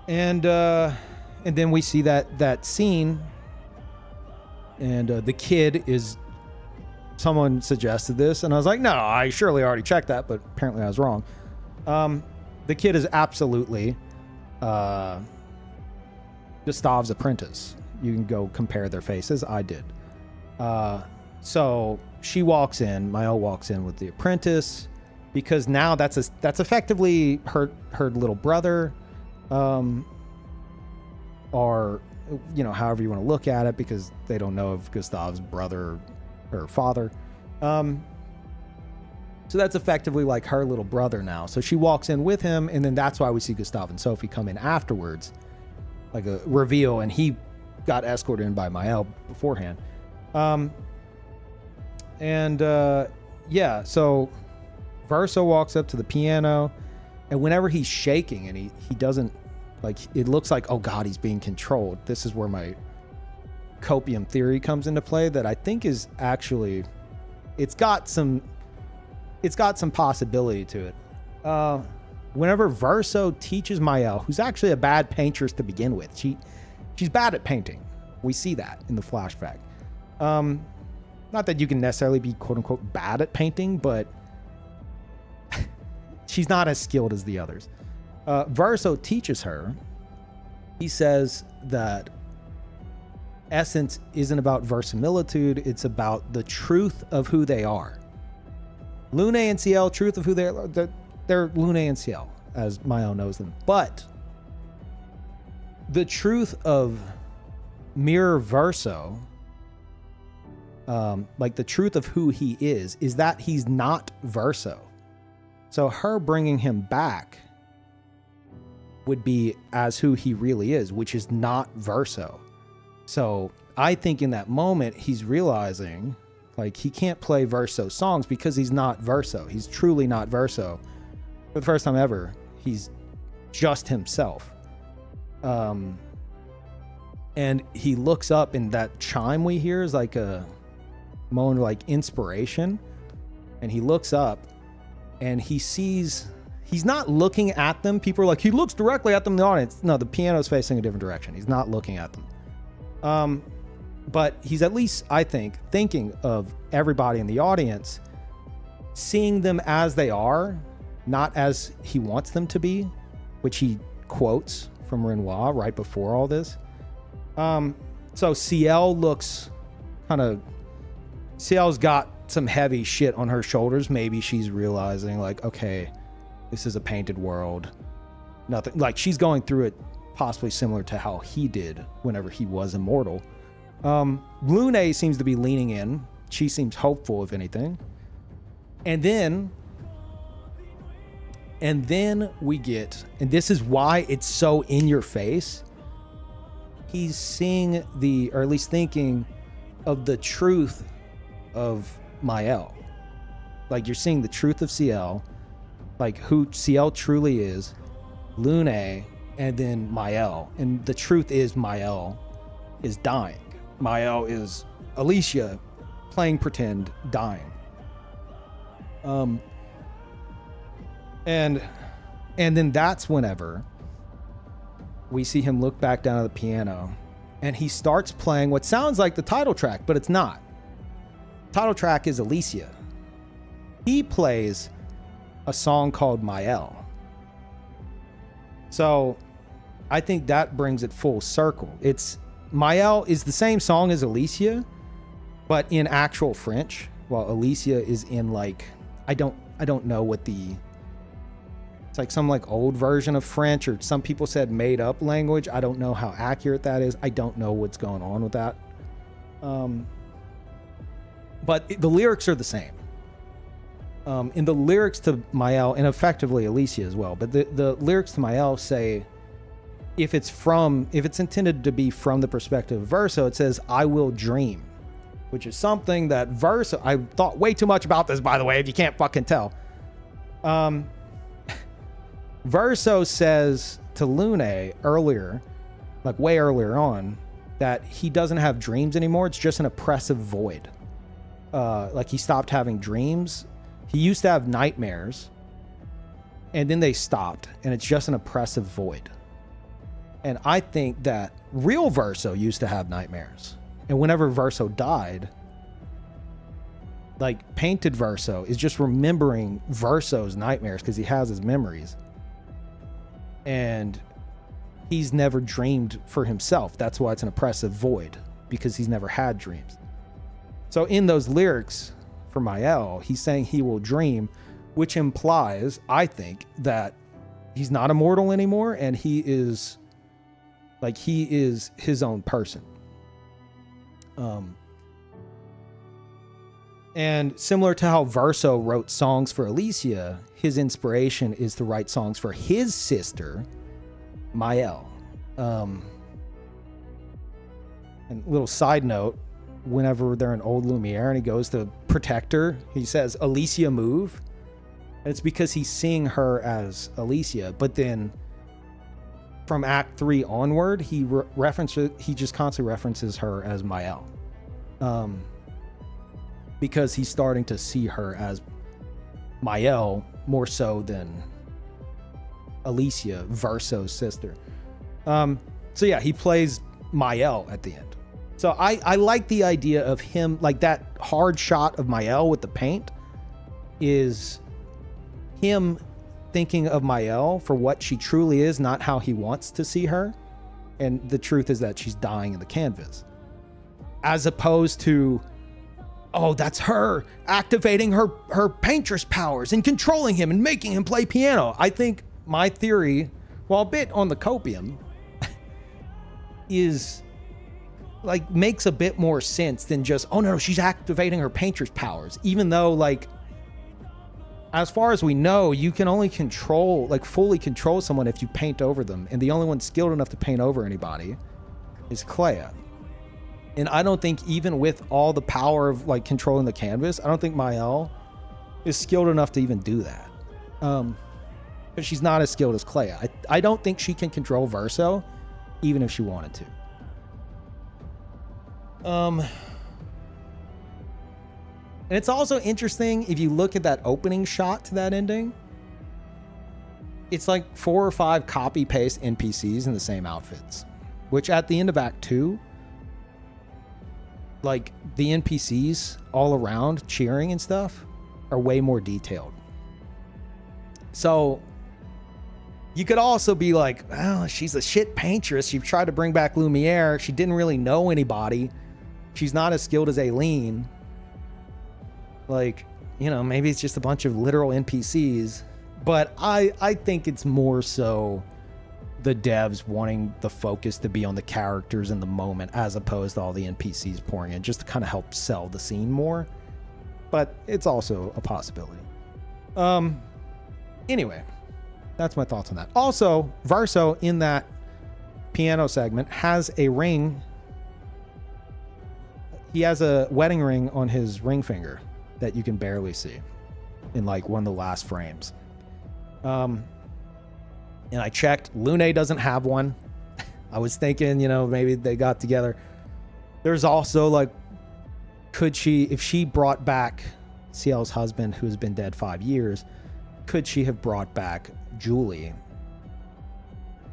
And then we see that scene, and the kid is, someone suggested this, and I was like, no, I surely already checked that, but apparently I was wrong. The kid is absolutely Gustav's apprentice. You can go compare their faces. I did. So she walks in, Mael walks in with the apprentice, because now that's effectively her little brother, or, you know, however you want to look at it, because they don't know if Gustav's brother or father. So that's effectively like her little brother now. So she walks in with him, and then that's why we see Gustav and Sophie come in afterwards, like a reveal, and he got escorted in by Mael beforehand. Yeah, so Verso walks up to the piano, and whenever he's shaking and he doesn't, like, it looks like, oh God, he's being controlled. This is where my copium theory comes into play that I think is actually, it's got some possibility to it. Whenever Verso teaches Mael, who's actually a bad paintress to begin with, she's bad at painting. We see that in the flashback. Not that you can necessarily be quote unquote bad at painting, but she's not as skilled as the others. Verso teaches her. He says that essence isn't about verisimilitude, it's about the truth of who they are. Lune and Ciel, truth of who they are, they're Lune and Ciel, as Mael knows them. But the truth of Mirror Verso, like the truth of who he is that he's not Verso. So her bringing him back would be as who he really is, which is not Verso. So I think in that moment, he's realizing like he can't play Verso songs because he's not Verso. He's truly not Verso. For the first time ever, he's just himself. And he looks up, and that chime we hear is like a moment of like inspiration. And he looks up and he sees, he's not looking at them. People are like, he looks directly at them in the audience. No, the piano's facing a different direction. He's not looking at them. But he's at least, I think, thinking of everybody in the audience, seeing them as they are, not as he wants them to be, which he quotes from Renoir right before all this. So Ciel looks kind of, Ciel's got some heavy shit on her shoulders. Maybe she's realizing like, okay, this is a painted world. Nothing, like she's going through it possibly similar to how he did whenever he was immortal. Lune seems to be leaning in. She seems hopeful, if anything. And then we get, and this is why it's so in your face. He's seeing the, or at least thinking of the truth of Mael. Like you're seeing the truth of Ciel, like who Ciel truly is, Lune, and then Mael. And the truth is Mael is dying. Mael is Alicia playing pretend dying. And then that's whenever we see him look back down at the piano and he starts playing what sounds like the title track, but it's not. Title track is Alicia. He plays a song called Mael. So I think that brings it full circle. It's Mael is the same song as Alicia, but in actual French, while Alicia is in like, I don't know what the, it's like some like old version of French, or some people said made up language. I don't know how accurate that is. I don't know what's going on with that. But the lyrics are the same. In the lyrics to Mael, and effectively Alicia as well, but the lyrics to Mael say, if it's intended to be from the perspective of Verso, it says, I will dream, which is something that Verso, I thought way too much about this, by the way, if you can't fucking tell. Verso says to Lune earlier, like way earlier on, that he doesn't have dreams anymore. It's just an oppressive void. Like he stopped having dreams. He used to have nightmares, and then they stopped, and it's just an oppressive void. And I think that real Verso used to have nightmares. And whenever Verso died, like painted Verso is just remembering Verso's nightmares because he has his memories. And he's never dreamed for himself. That's why it's an oppressive void, because he's never had dreams. So in those lyrics for Mael, he's saying he will dream, which implies, I think, that he's not immortal anymore, and he is his own person. And similar to how Verso wrote songs for Alicia, his inspiration is to write songs for his sister, Mael. And little side note, whenever they're in Old Lumiere and he goes to protect her, he says, Alicia, move. And it's because he's seeing her as Alicia. But then from Act 3 onward, he just constantly references her as Mael. Because he's starting to see her as Mael more so than Alicia, Verso's sister. So yeah, he plays Mael at the end. So I like the idea of him, like that hard shot of Mael with the paint is him thinking of Mael for what she truly is, not how he wants to see her. And the truth is that she's dying in the canvas. As opposed to, oh, that's her activating her paintress powers and controlling him and making him play piano. I think my theory, well, a bit on the copium, is like makes a bit more sense than just, oh no, she's activating her paintress powers. Even though, like, as far as we know, you can only control, like fully control someone if you paint over them. And the only one skilled enough to paint over anybody is Clea. And I don't think even with all the power of like controlling the canvas, I don't think Mael is skilled enough to even do that. But she's not as skilled as Clea. I don't think she can control Verso, even if she wanted to. And it's also interesting if you look at that opening shot to that ending. It's like 4 or 5 copy paste NPCs in the same outfits, which at the end of Act 2, like the NPCs all around cheering and stuff are way more detailed. So you could also be like, oh, she's a shit paintress. She tried to bring back Lumiere. She didn't really know anybody. She's not as skilled as Aileen. Like, you know, maybe it's just a bunch of literal NPCs. But I think it's more so the devs wanting the focus to be on the characters in the moment as opposed to all the NPCs pouring in, just to kind of help sell the scene more. But it's also a possibility. Anyway, that's my thoughts on that. Also, Verso in that piano segment has a ring. He has a wedding ring on his ring finger that you can barely see in like one of the last frames. And I checked, Lune doesn't have one. I was thinking, you know, maybe they got together. There's also like, could she, if she brought back Ciel's husband, who's been dead 5 years, could she have brought back Julie?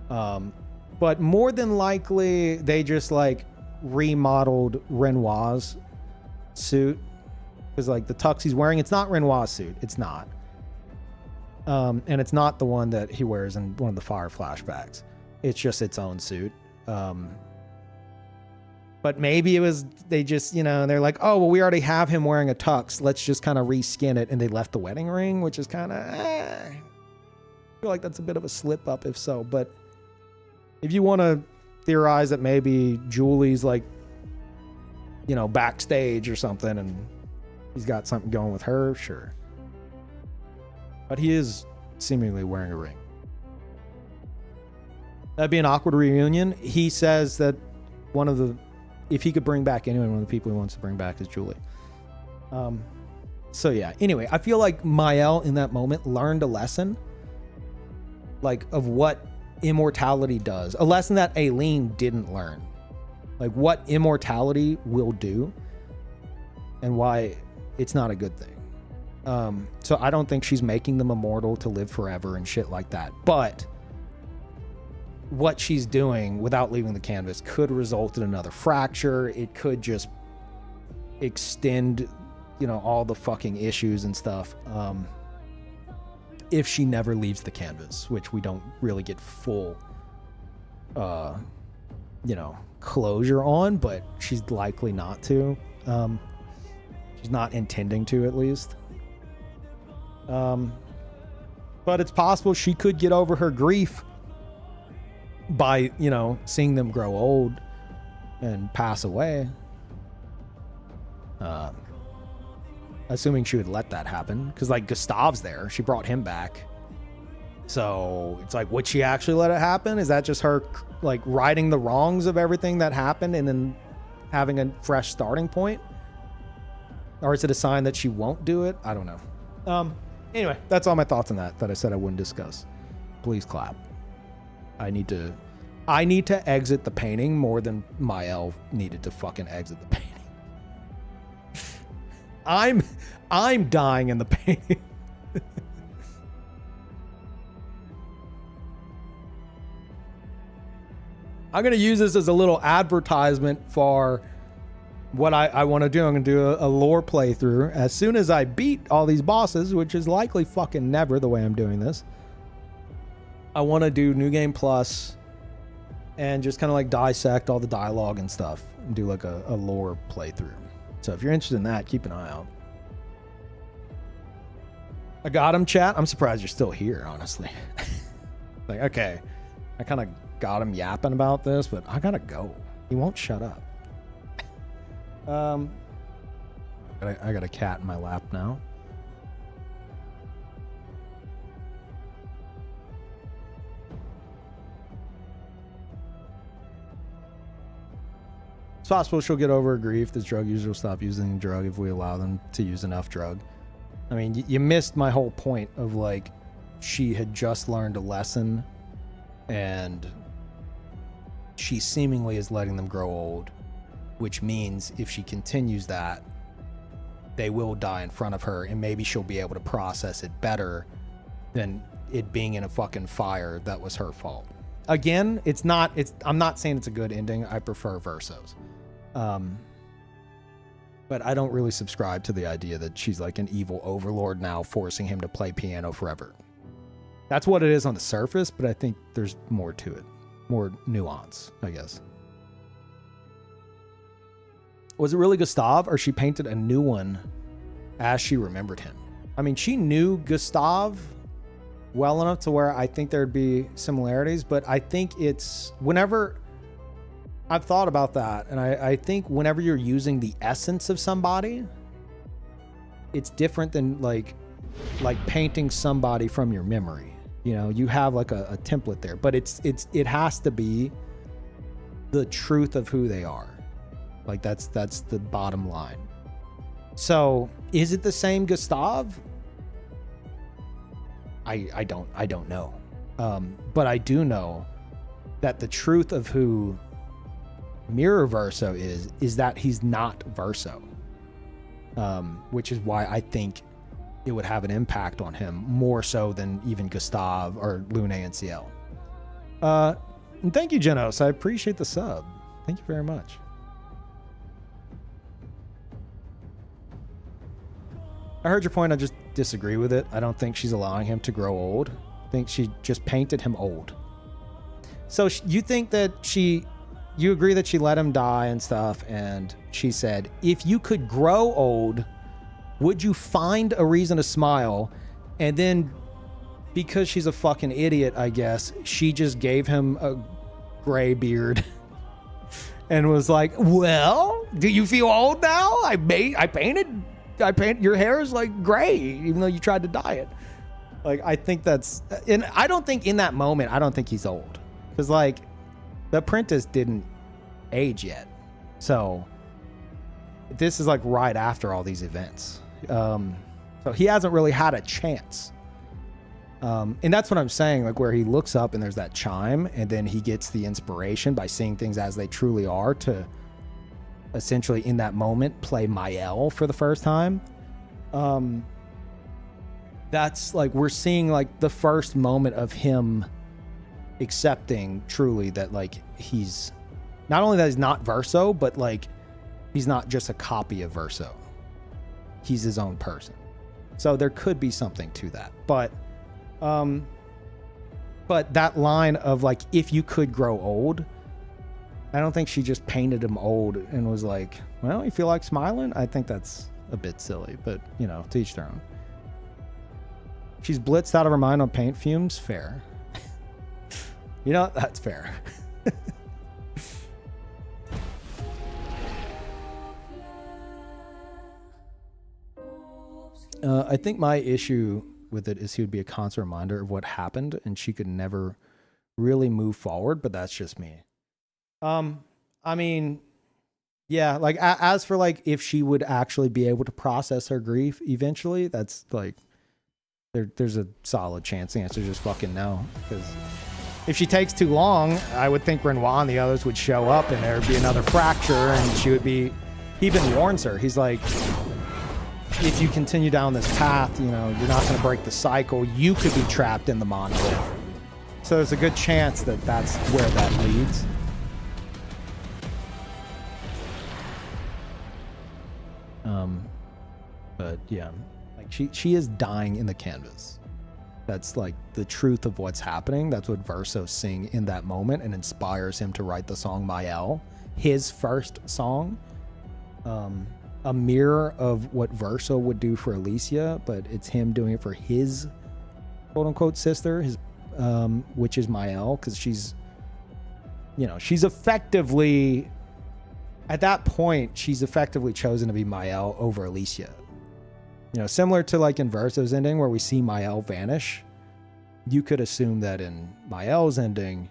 But more than likely, they just like remodeled Renoir's suit. Because like the tux he's wearing, it's not Renoir's suit. It's not. And it's not the one that he wears in one of the fire flashbacks. It's just its own suit. But maybe it was, they just, you know, they're like, oh, well, we already have him wearing a tux. Let's just kind of reskin it. And they left the wedding ring, which is kind of, I feel like that's a bit of a slip up if so. But if you want to theorize that maybe Julie's like, you know, backstage or something and he's got something going with her, sure. But he is seemingly wearing a ring. That'd be an awkward reunion. He says that one of the, if he could bring back anyone, one of the people he wants to bring back is Julie. So yeah, anyway, I feel like Mael in that moment learned a lesson, like of what immortality does. A lesson that Aileen didn't learn. Like what immortality will do and why it's not a good thing. So I don't think she's making them immortal to live forever and shit like that. But what she's doing without leaving the canvas could result in another fracture. It could just extend, you know, all the fucking issues and stuff. If she never leaves the canvas, which we don't really get full, you know, closure on, but she's likely not to. She's not intending to, at least. But it's possible she could get over her grief by, you know, seeing them grow old and pass away. assuming she would let that happen, because like Gustav's there, she brought him back. So it's like, would she actually let it happen? Is that just her like righting the wrongs of everything that happened and then having a fresh starting point? Or is it a sign that she won't do it? I don't know. Anyway, that's all my thoughts on that I said I wouldn't discuss. Please clap. I need to exit the painting more than Mael needed to fucking exit the painting. I'm dying in the painting. I'm going to use this as a little advertisement for what I want to do. I'm going to do a lore playthrough as soon as I beat all these bosses, which is likely fucking never the way I'm doing this. I want to do New Game Plus and just kind of like dissect all the dialogue and stuff and do like a lore playthrough. So if you're interested in that, keep an eye out. I got him, chat. I'm surprised you're still here, honestly. Like, okay, I kind of got him yapping about this, but I gotta go. He won't shut up. I got a cat in my lap now. It's possible she'll get over her grief. This drug user will stop using the drug if we allow them to use enough drug. I mean, you missed my whole point of like, she had just learned a lesson and she seemingly is letting them grow old, which means if she continues that, they will die in front of her and maybe she'll be able to process it better than it being in a fucking fire that was her fault. Again, I'm not saying it's a good ending. I prefer Verso's. But I don't really subscribe to the idea that she's like an evil overlord now forcing him to play piano forever. That's what it is on the surface, but I think there's more to it. More nuance, I guess. Was it really Gustav, or she painted a new one as she remembered him? I mean, she knew Gustav well enough to where I think there'd be similarities, but I think it's whenever I've thought about that, and I think whenever you're using the essence of somebody, it's different than like painting somebody from your memory. You know, you have like a template there, but it has to be the truth of who they are. Like that's the bottom line. So is it the same Gustav? I don't know. But I do know that the truth of who Mirror Verso is that he's not Verso. Which is why I think it would have an impact on him more so than even Gustav or Lune and CL. And thank you, Genos. I appreciate the sub. Thank you very much. I heard your point. I just disagree with it. I don't think she's allowing him to grow old. I think she just painted him old. So you think that you agree that she let him die and stuff, and she said, if you could grow old, would you find a reason to smile? And then, because she's a fucking idiot, I guess, she just gave him a gray beard and was like, well, do you feel old now? I painted your hair is like gray, even though you tried to dye it. Like, I think that's, and I don't think in that moment, I don't think he's old. Because like, the apprentice didn't age yet. So this is like right after all these events. So he hasn't really had a chance. And that's what I'm saying, like where he looks up and there's that chime and then he gets the inspiration by seeing things as they truly are to essentially in that moment play Mael for the first time. That's like, we're seeing like the first moment of him accepting truly that like he's not only that he's not Verso, but like he's not just a copy of Verso. He's his own person. So there could be something to that. But that line of like, if you could grow old, I don't think she just painted him old and was like, well, you feel like smiling? I think that's a bit silly, but you know, to each their own. She's blitzed out of her mind on paint fumes. Fair. You know, that's fair. I think my issue with it is he would be a constant reminder of what happened, and she could never really move forward. But that's just me. I mean, yeah, like as for like if she would actually be able to process her grief eventually, that's like there's a solid chance the answer is just fucking no. Because if she takes too long, I would think Renoir and the others would show up and there would be another fracture, and she would be. He even warns her. He's like, if you continue down this path, you know, you're not going to break the cycle. You could be trapped in the monolith. So there's a good chance that that's where that leads. But yeah, like she is dying in the canvas. That's like the truth of what's happening. That's what Verso's sing in that moment and inspires him to write the song Mael, his first song. A mirror of what Verso would do for Alicia, but it's him doing it for his quote unquote sister, his which is Mael, because she's, you know, she's effectively at that point, she's effectively chosen to be Mael over Alicia. You know, similar to like in Verso's ending where we see Mael vanish, you could assume that in Mael's ending,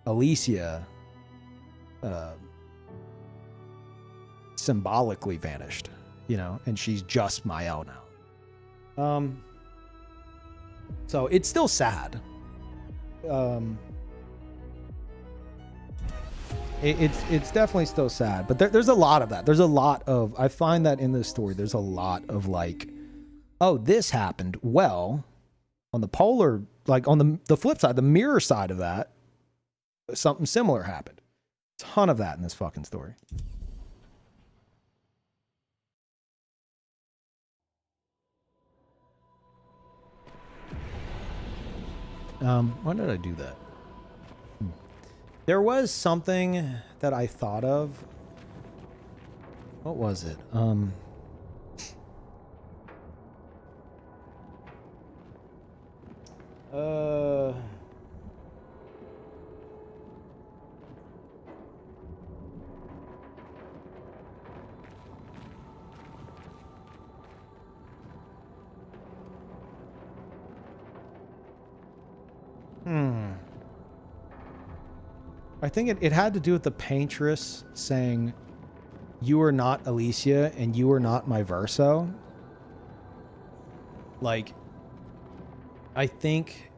Alicia symbolically vanished, you know, and she's just Mael now. So it's still sad. It's definitely still sad, but there's a lot of that. There's a lot of, I find that in this story, there's a lot of like, oh, this happened. Well, on the polar, like on the flip side, the mirror side of that, something similar happened. Ton of that in this fucking story. Why did I do that? There was something that I thought of. What was it? I think it had to do with the paintress saying, "You are not Alicia and you are not my Verso." Like, I think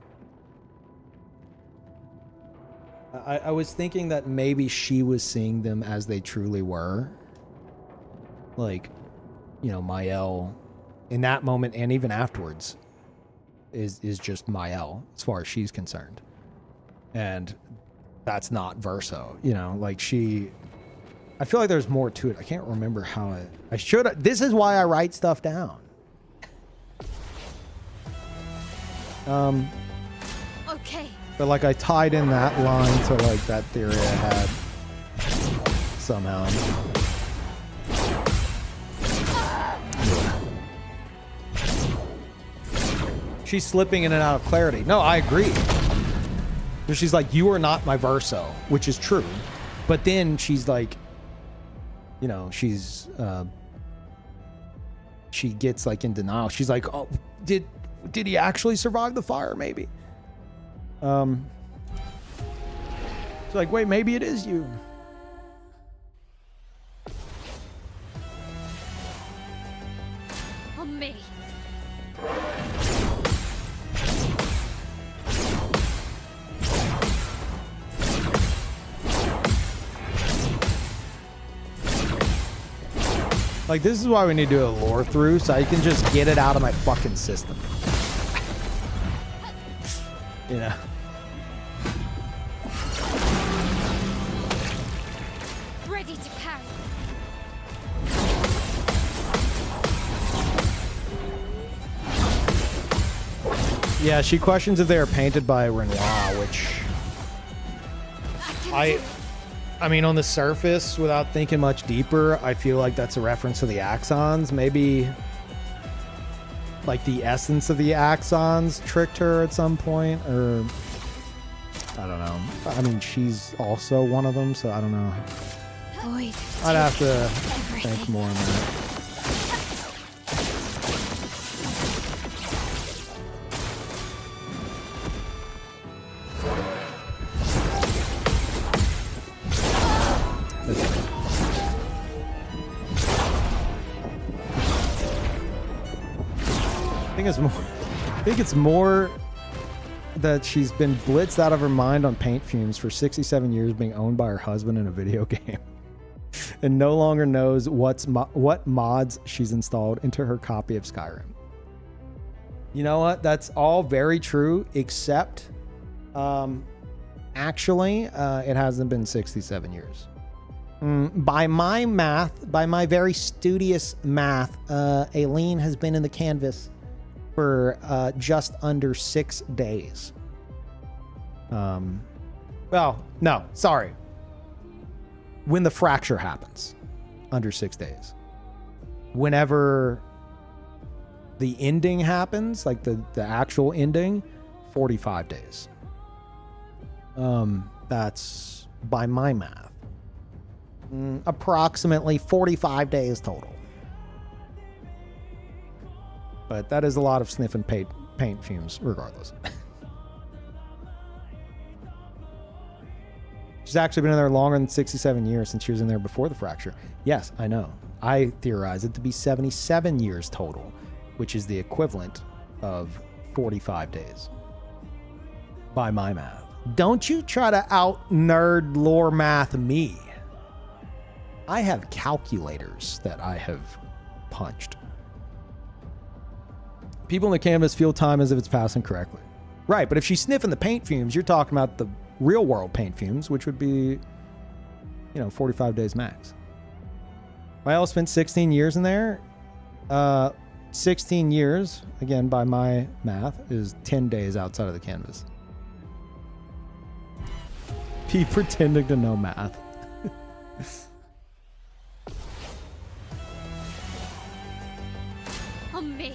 I was thinking that maybe she was seeing them as they truly were. Like, you know, Mael in that moment and even afterwards is just Mael as far as she's concerned. And that's not Verso, you know, like I feel like there's more to it. I can't remember how I should. This is why I write stuff down. Okay. But like I tied in that line to like that theory I had somehow. She's slipping in and out of clarity. No, I agree. She's like, you are not my Verso, which is true. But then she's like, you know, she gets like in denial. She's like, oh, did he actually survive the fire? Maybe. She's like, wait, maybe it is you. On me. Like, this is why we need to do a lore through, so I can just get it out of my fucking system. You know? Ready to carry. Yeah, she questions if they are painted by Renoir, which I mean, on the surface, without thinking much deeper, I feel like that's a reference to the axons. Maybe like the essence of the axons tricked her at some point, or I don't know. I mean, she's also one of them, so I don't know. Void. I'd have to think more on that. I think it's more that she's been blitzed out of her mind on paint fumes for 67 years, being owned by her husband in a video game, and no longer knows what mods she's installed into her copy of Skyrim. You know what? That's all very true, except actually, it hasn't been 67 years. By my math, by my very studious math, Aileen has been in the canvas for just under 6 days. Well, no, sorry. When the fracture happens, under 6 days. Whenever the ending happens, like the actual ending, 45 days. That's by my math. Approximately 45 days total. But that is a lot of sniffing paint fumes, regardless. She's actually been in there longer than 67 years, since she was in there before the fracture. Yes, I know. I theorize it to be 77 years total, which is the equivalent of 45 days. By my math. Don't you try to out-nerd lore math me. I have calculators that I have punched. People in the canvas feel time as if it's passing correctly. Right, but if she's sniffing the paint fumes, you're talking about the real world paint fumes, which would be, 45 days max. I also spent 16 years in there. 16 years, again, by my math, is 10 days outside of the canvas. He pretending to know math. On me.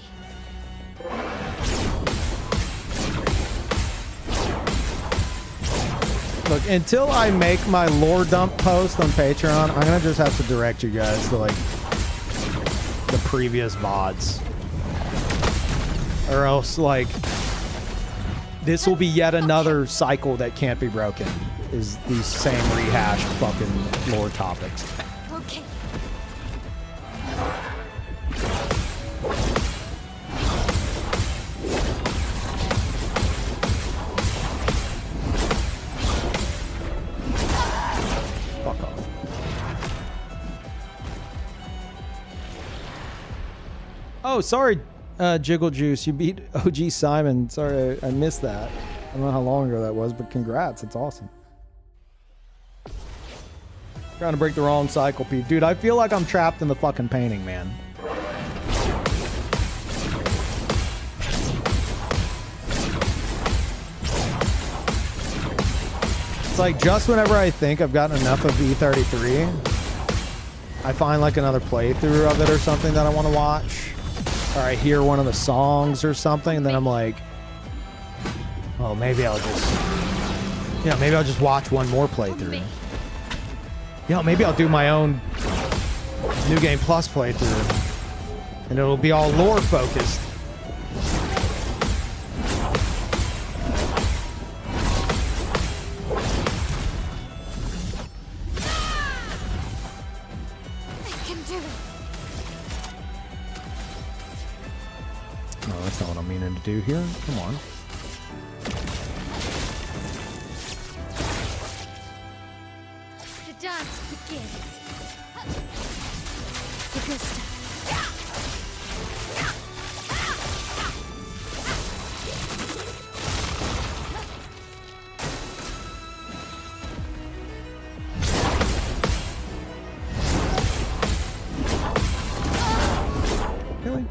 Look, until I make my lore dump post on Patreon, I'm gonna just have to direct you guys to the previous VODs. Or else this will be yet another cycle that can't be broken. Is these same rehashed fucking lore topics. Okay. Fuck off. Oh, sorry, Jiggle Juice. You beat OG Simon. Sorry, I missed that. I don't know how long ago that was, but congrats. It's awesome. Trying to break the wrong cycle, Pete. Dude, I feel like I'm trapped in the fucking painting, man. It's like just whenever I think I've gotten enough of E33, I find another playthrough of it or something that I want to watch. Or I hear one of the songs or something, and then I'm like, oh, maybe I'll just watch one more playthrough. Maybe I'll do my own New Game Plus playthrough, and it'll be all lore focused. I can do it. No, that's not what I'm meaning to do here. Come on. The dance begins. The good stuff. Really?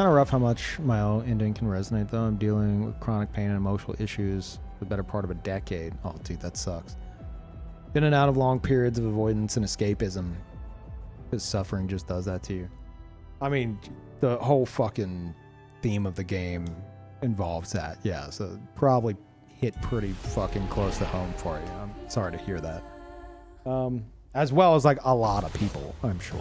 kind of rough how much my own ending can resonate, though. I'm dealing with chronic pain and emotional issues for the better part of a decade. Oh, dude, that sucks. Been in and out of long periods of avoidance and escapism. Because suffering just does that to you. I mean, the whole fucking theme of the game involves that. Yeah, so probably hit pretty fucking close to home for you. I'm sorry to hear that. As well as like a lot of people, I'm sure.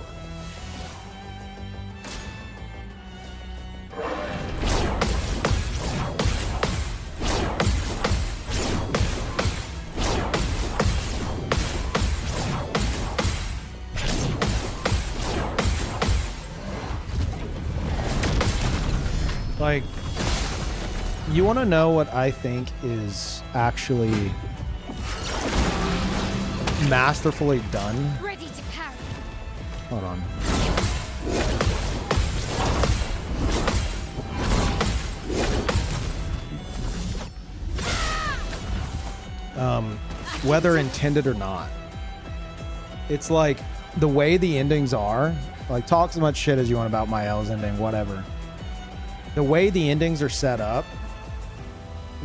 Like, you want to know what I think is actually masterfully done? Ready to carry. Hold on. Whether intended or not. It's like the way the endings are, like talk as much shit as you want about my L's ending, whatever. The way the endings are set up,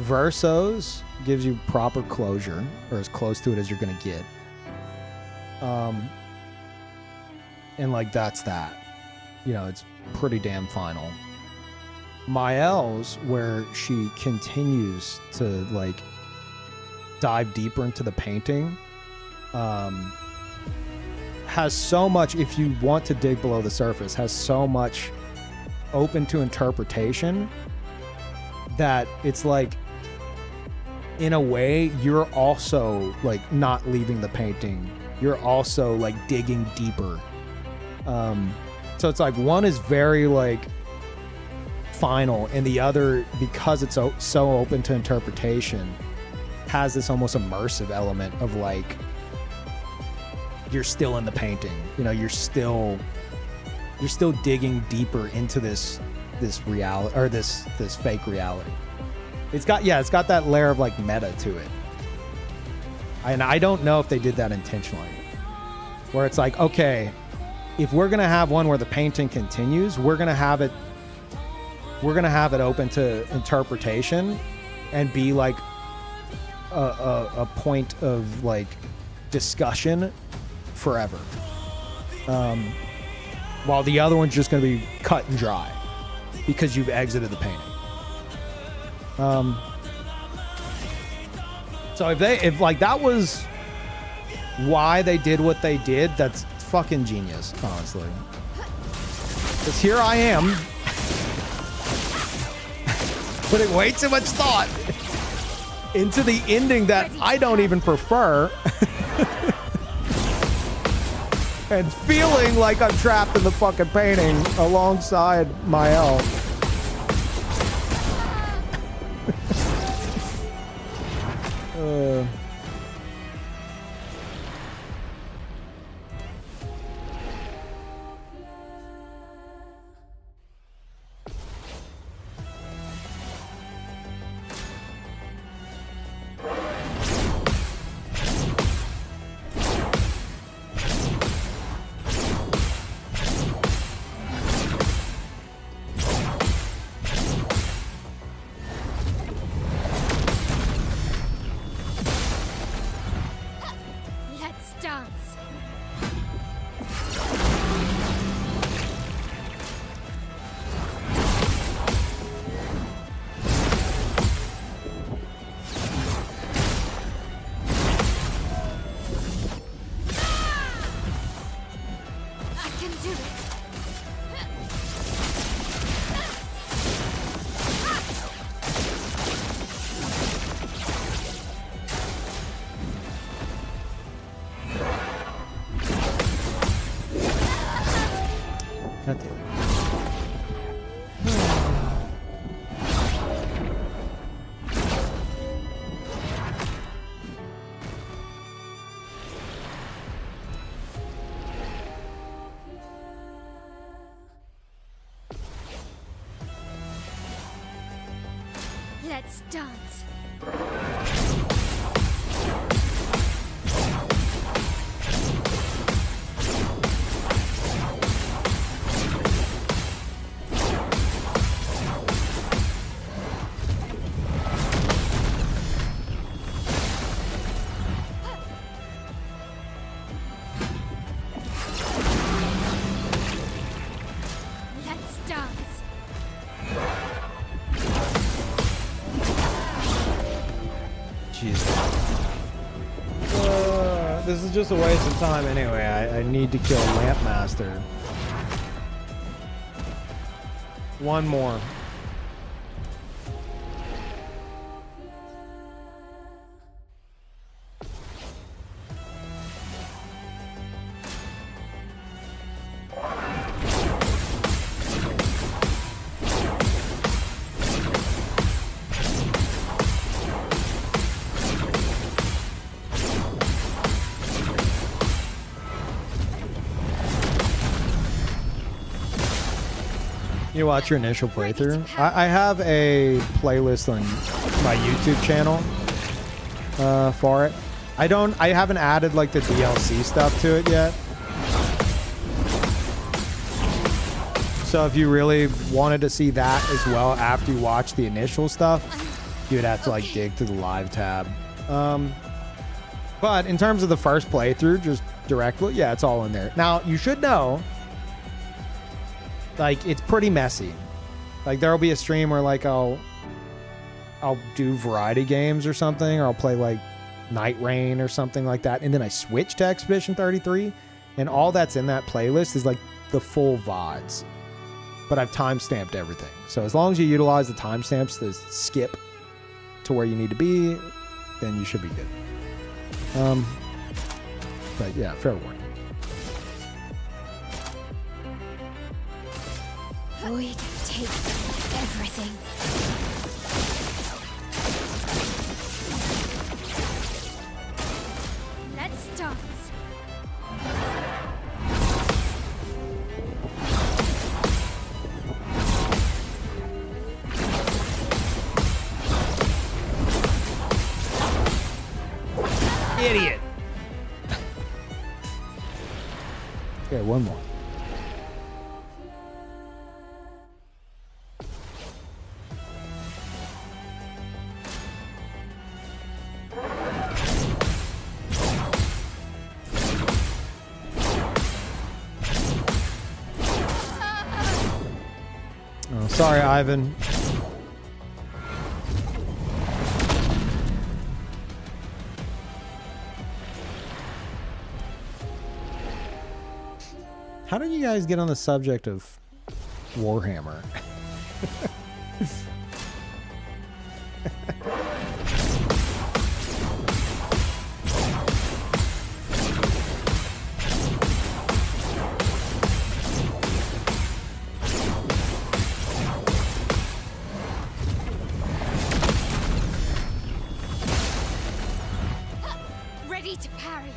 Versos gives you proper closure, or as close to it as you're gonna get. And like that's that. You know, it's pretty damn final. Mael's, where she continues to like dive deeper into the painting, has so much, if you want to dig below the surface, has so much open to interpretation that it's like, in a way, you're also like not leaving the painting. You're also like digging deeper. So it's like one is very like final, and the other, because it's so open to interpretation, has this almost immersive element of like you're still in the painting. You know, you're still digging deeper into this reality, or this fake reality. It's got that layer of like meta to it. And I don't know if they did that intentionally. Where it's like, okay, if we're gonna have one where the painting continues, we're gonna have it open to interpretation and be like a point of like discussion forever. While the other one's just gonna be cut and dry because you've exited the painting. So if like that was why they did what they did, that's fucking genius, honestly. Because here I am putting way too much thought into the ending that I don't even prefer. And feeling like I'm trapped in the fucking painting alongside Mael. Let's dance. I can do it. God damn it. Let's dance. this is just a waste of time anyway. I need to kill Lampmaster. One more. You watch your initial playthrough. I have a playlist on my YouTube channel for it. I haven't added like the DLC stuff to it yet. So if you really wanted to see that as well after you watch the initial stuff, you would have to like dig through the live tab. But in terms of the first playthrough, just directly, yeah, it's all in there. Now you should know, like, it's pretty messy. Like, there'll be a stream where like I'll do variety games or something, or I'll play like Night Rain or something like that, and then I switch to Expedition 33, and all that's in that playlist is like the full VODs. But I've timestamped everything. So as long as you utilize the timestamps to skip to where you need to be, then you should be good. But yeah, fair warning. Void, take everything. Let's dance. Idiot. Okay, one more. Oh, sorry, Ivan. How did you guys get on the subject of Warhammer? Ready to parry.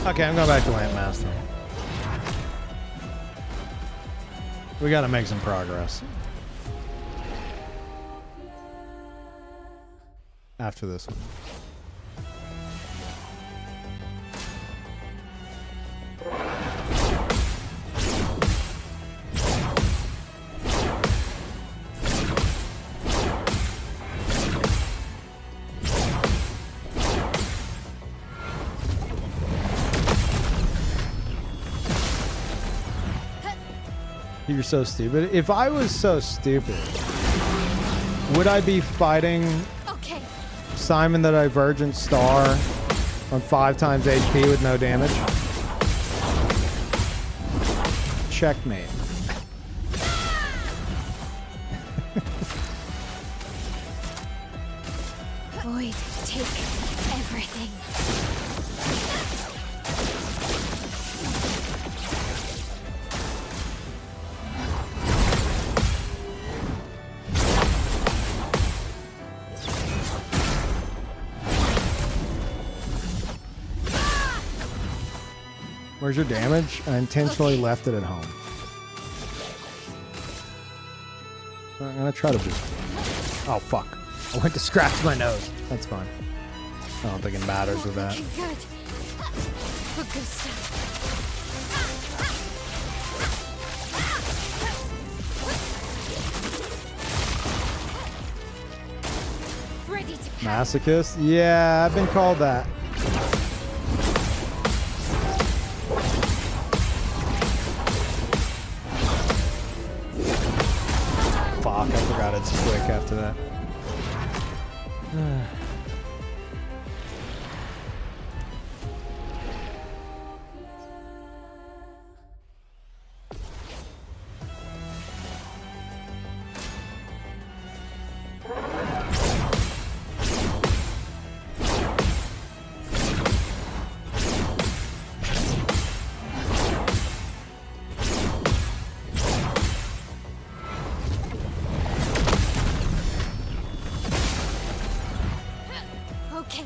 Okay, I'm going back to Lampmaster. We gotta make some progress. After this one. You're so stupid. If I was so stupid, would I be fighting Okay. Simon the Divergent Star on 5 times HP with no damage? Checkmate. Void, take everything. Where's your damage? I intentionally left it at home. I'm gonna try to boost. Oh fuck. I went to scratch my nose. That's fine. I don't think it matters with that. Looking good. For Gustav. Ready to parry. Masochist? Yeah, I've been called that. after that. Okay.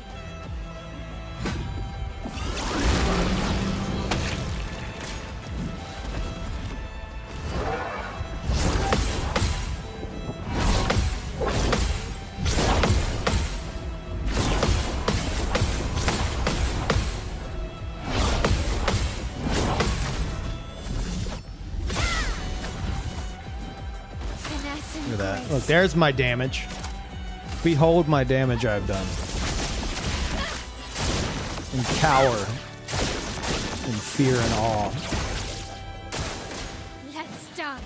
Finesse and Look at that. grace. Look, there's my damage. Behold my damage I've done. And cower in fear and awe. Let's dance.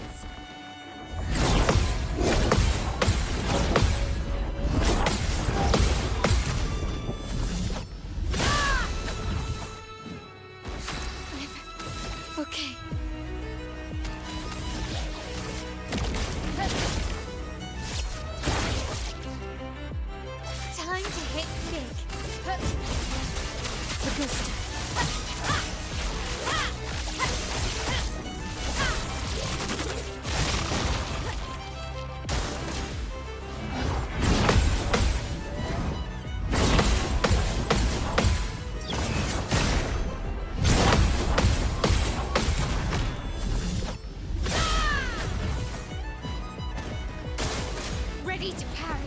Okay. Time to hit big. The good stuff. Ready to parry.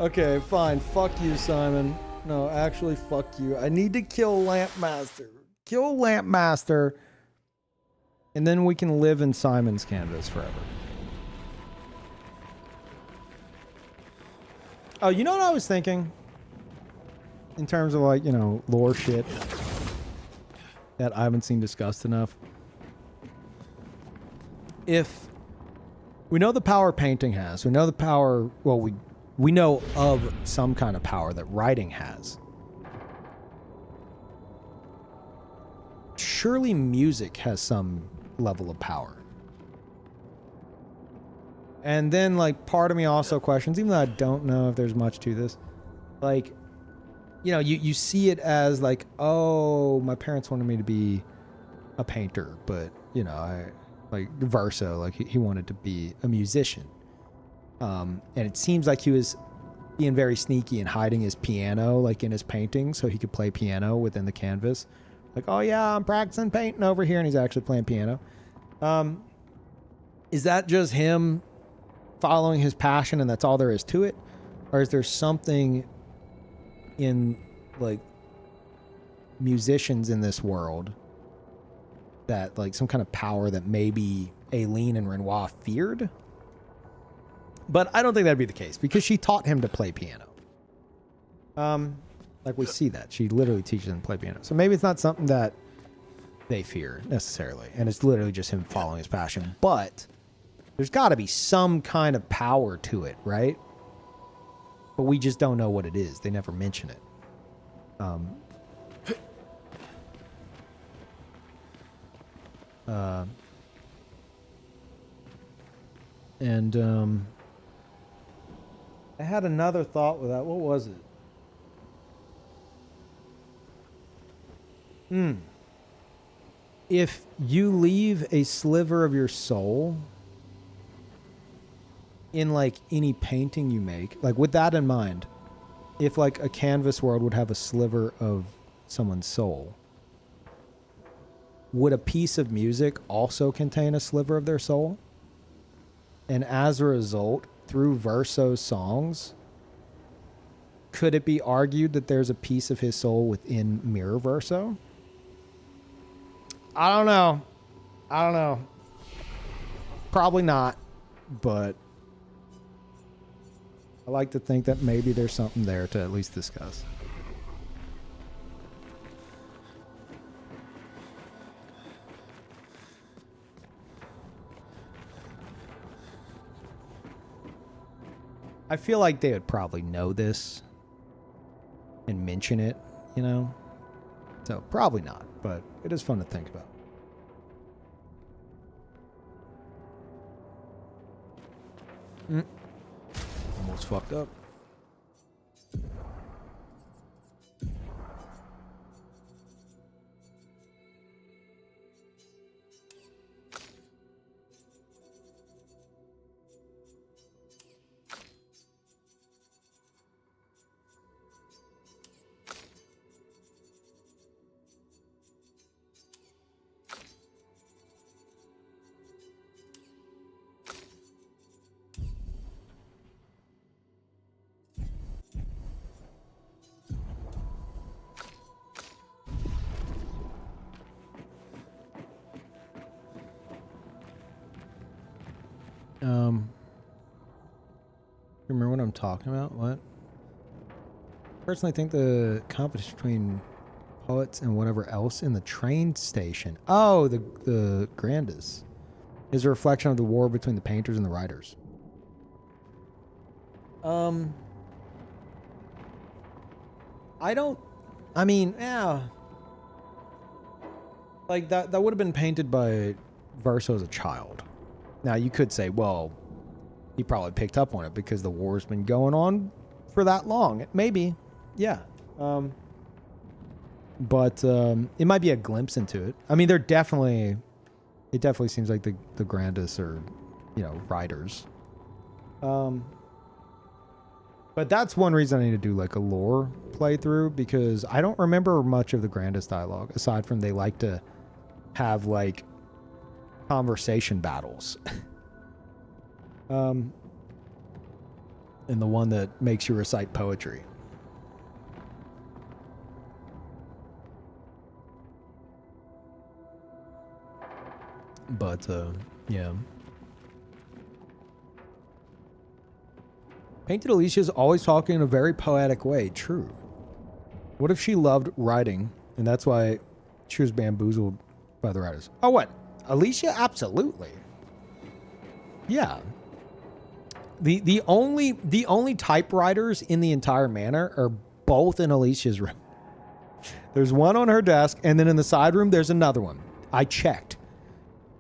Okay, fine. Fuck you, Simon. No, actually, fuck you. I need to kill Lampmaster. Kill Lampmaster. And then we can live in Simon's canvas forever. Oh, you know what I was thinking? In terms of, like, you know, lore shit that I haven't seen discussed enough. If we know the power painting has, we know the power, well, we know of some kind of power that writing has. Surely music has some level of power. And then, like, part of me also questions, even though I don't know if there's much to this, like, you know, you see it as like, oh, my parents wanted me to be a painter, but, you know, I like Verso, like he wanted to be a musician. And it seems like he was being very sneaky and hiding his piano, like in his painting, so he could play piano within the canvas. Like, oh yeah, I'm practicing painting over here, and he's actually playing piano. Is that just him following his passion and that's all there is to it? Or is there something in, like, musicians in this world that, like, some kind of power that maybe Aileen and Renoir feared? But I don't think that'd be the case, because she taught him to play piano. Like, we see that. She literally teaches him to play piano. So maybe it's not something that they fear, necessarily. And it's literally just him following his passion. But there's got to be some kind of power to it, right? But we just don't know what it is. They never mention it. I had another thought with that. What was it? If you leave a sliver of your soul in, like, any painting you make, like, with that in mind, if, like, a canvas world would have a sliver of someone's soul, would a piece of music also contain a sliver of their soul? And as a result, through Verso's songs, could it be argued that there's a piece of his soul within Mirror Verso? I don't know. Probably not, but I like to think that maybe there's something there to at least discuss. I feel like they would probably know this and mention it, you know? So probably not, but it is fun to think about. Almost fucked up. Remember what I'm talking about? What? Personally, think the competition between poets and whatever else in the train station. Oh, the Grandis is a reflection of the war between the painters and the writers. I mean, yeah. Like that would have been painted by Verso as a child. Now you could say, well, he probably picked up on it because the war's been going on for that long. Maybe. Yeah. But it might be a glimpse into it. I mean, it definitely seems like the Grandis are, you know, writers. But that's one reason I need to do like a lore playthrough, because I don't remember much of the Grandis dialogue aside from they like to have like conversation battles. And the one that makes you recite poetry. But yeah. Painted Alicia's always talking in a very poetic way. True. What if she loved writing and that's why she was bamboozled by the writers? Oh, what? Alicia? Absolutely. Yeah. The only typewriters in the entire manor are both in Alicia's room. There's one on her desk, and then in the side room there's another one. I checked.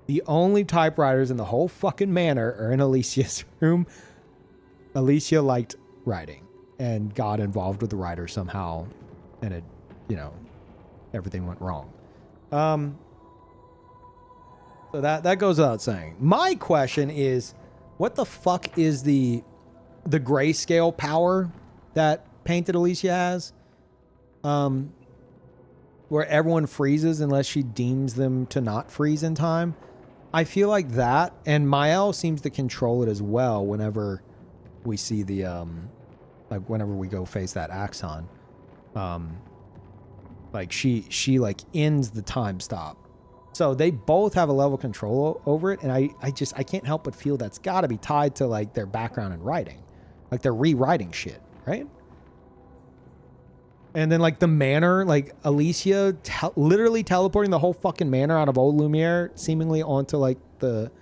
The only typewriters in the whole fucking manor are in Alicia's room. Alicia liked writing and got involved with the writer somehow, and it, you know, everything went wrong. So that goes without saying. My question is, what the fuck is the grayscale power that Painted Alicia has? Where everyone freezes unless she deems them to not freeze in time. I feel like that, and Mael seems to control it as well whenever we see the like whenever we go face that Axon. Like she like ends the time stop. So they both have a level of control over it, and I can't help but feel that's got to be tied to like their background in writing, like they're rewriting shit, right? And then like the manor, like Alicia literally teleporting the whole fucking manor out of Old Lumiere, seemingly onto like the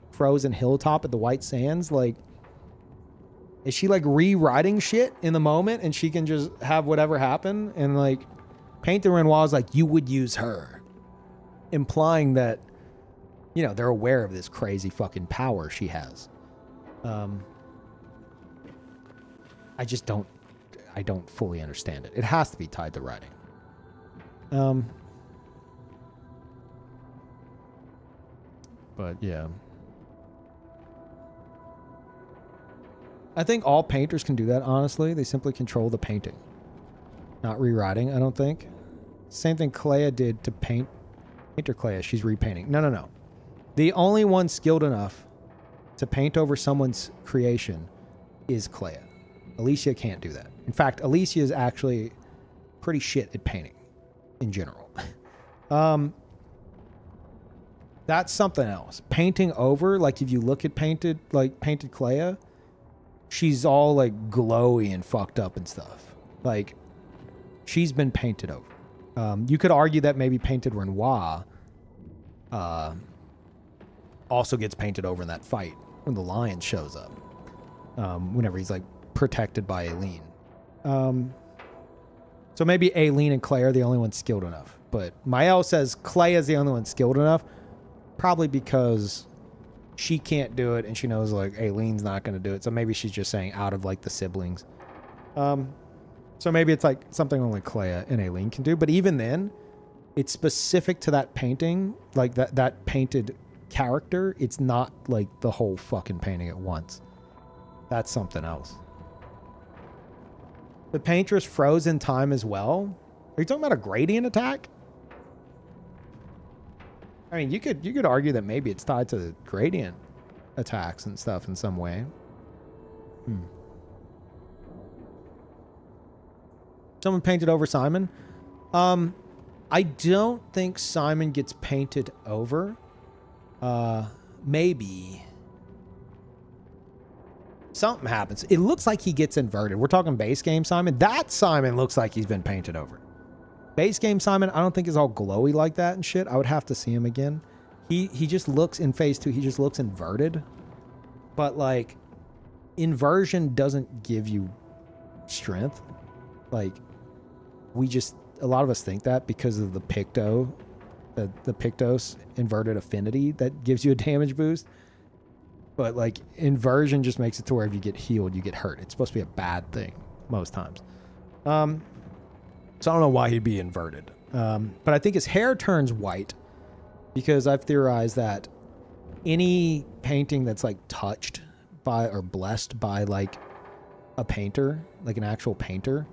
frozen hilltop at the White Sands. Like, is she like rewriting shit in the moment, and she can just have whatever happen? And like Paint the Renoir is like, you would use her, implying that, you know, they're aware of this crazy fucking power she has. I don't fully understand it. It has to be tied to writing. But yeah. I think all painters can do that, honestly. They simply control the painting. Not rewriting, I don't think. Same thing Clea did to paint. Painter Clea, she's repainting. No. The only one skilled enough to paint over someone's creation is Clea. Alicia can't do that. In fact, Alicia is actually pretty shit at painting in general. That's something else. Painting over, like if you look at painted Clea, she's all like glowy and fucked up and stuff. Like she's been painted over. You could argue that maybe painted Renoir also gets painted over in that fight when the lion shows up. Whenever he's like protected by Aileen. So maybe Aileen and Claire are the only ones skilled enough. But Mael says Clay is the only one skilled enough. Probably because she can't do it and she knows like Aileen's not going to do it. So maybe she's just saying out of like the siblings. So maybe it's like something only Clea and Aileen can do. But even then, it's specific to that painting, like that painted character. It's not like the whole fucking painting at once. That's something else. The paintress froze in time as well. Are you talking about a gradient attack? I mean, you could argue that maybe it's tied to the gradient attacks and stuff in some way. Someone painted over Simon. I don't think Simon gets painted over. Maybe something happens. It looks like he gets inverted. We're talking base game Simon. That Simon looks like he's been painted over. Base game Simon, I don't think is all glowy like that and shit. I would have to see him again. He just looks in phase 2. He just looks inverted. But like inversion doesn't give you strength. Like a lot of us think that because of the Picto, the Pictos inverted affinity that gives you a damage boost. But like inversion just makes it to where if you get healed, you get hurt. It's supposed to be a bad thing most times. So I don't know why he'd be inverted. But I think his hair turns white because I've theorized that any painting that's like touched by or blessed by like a painter, like an actual painter,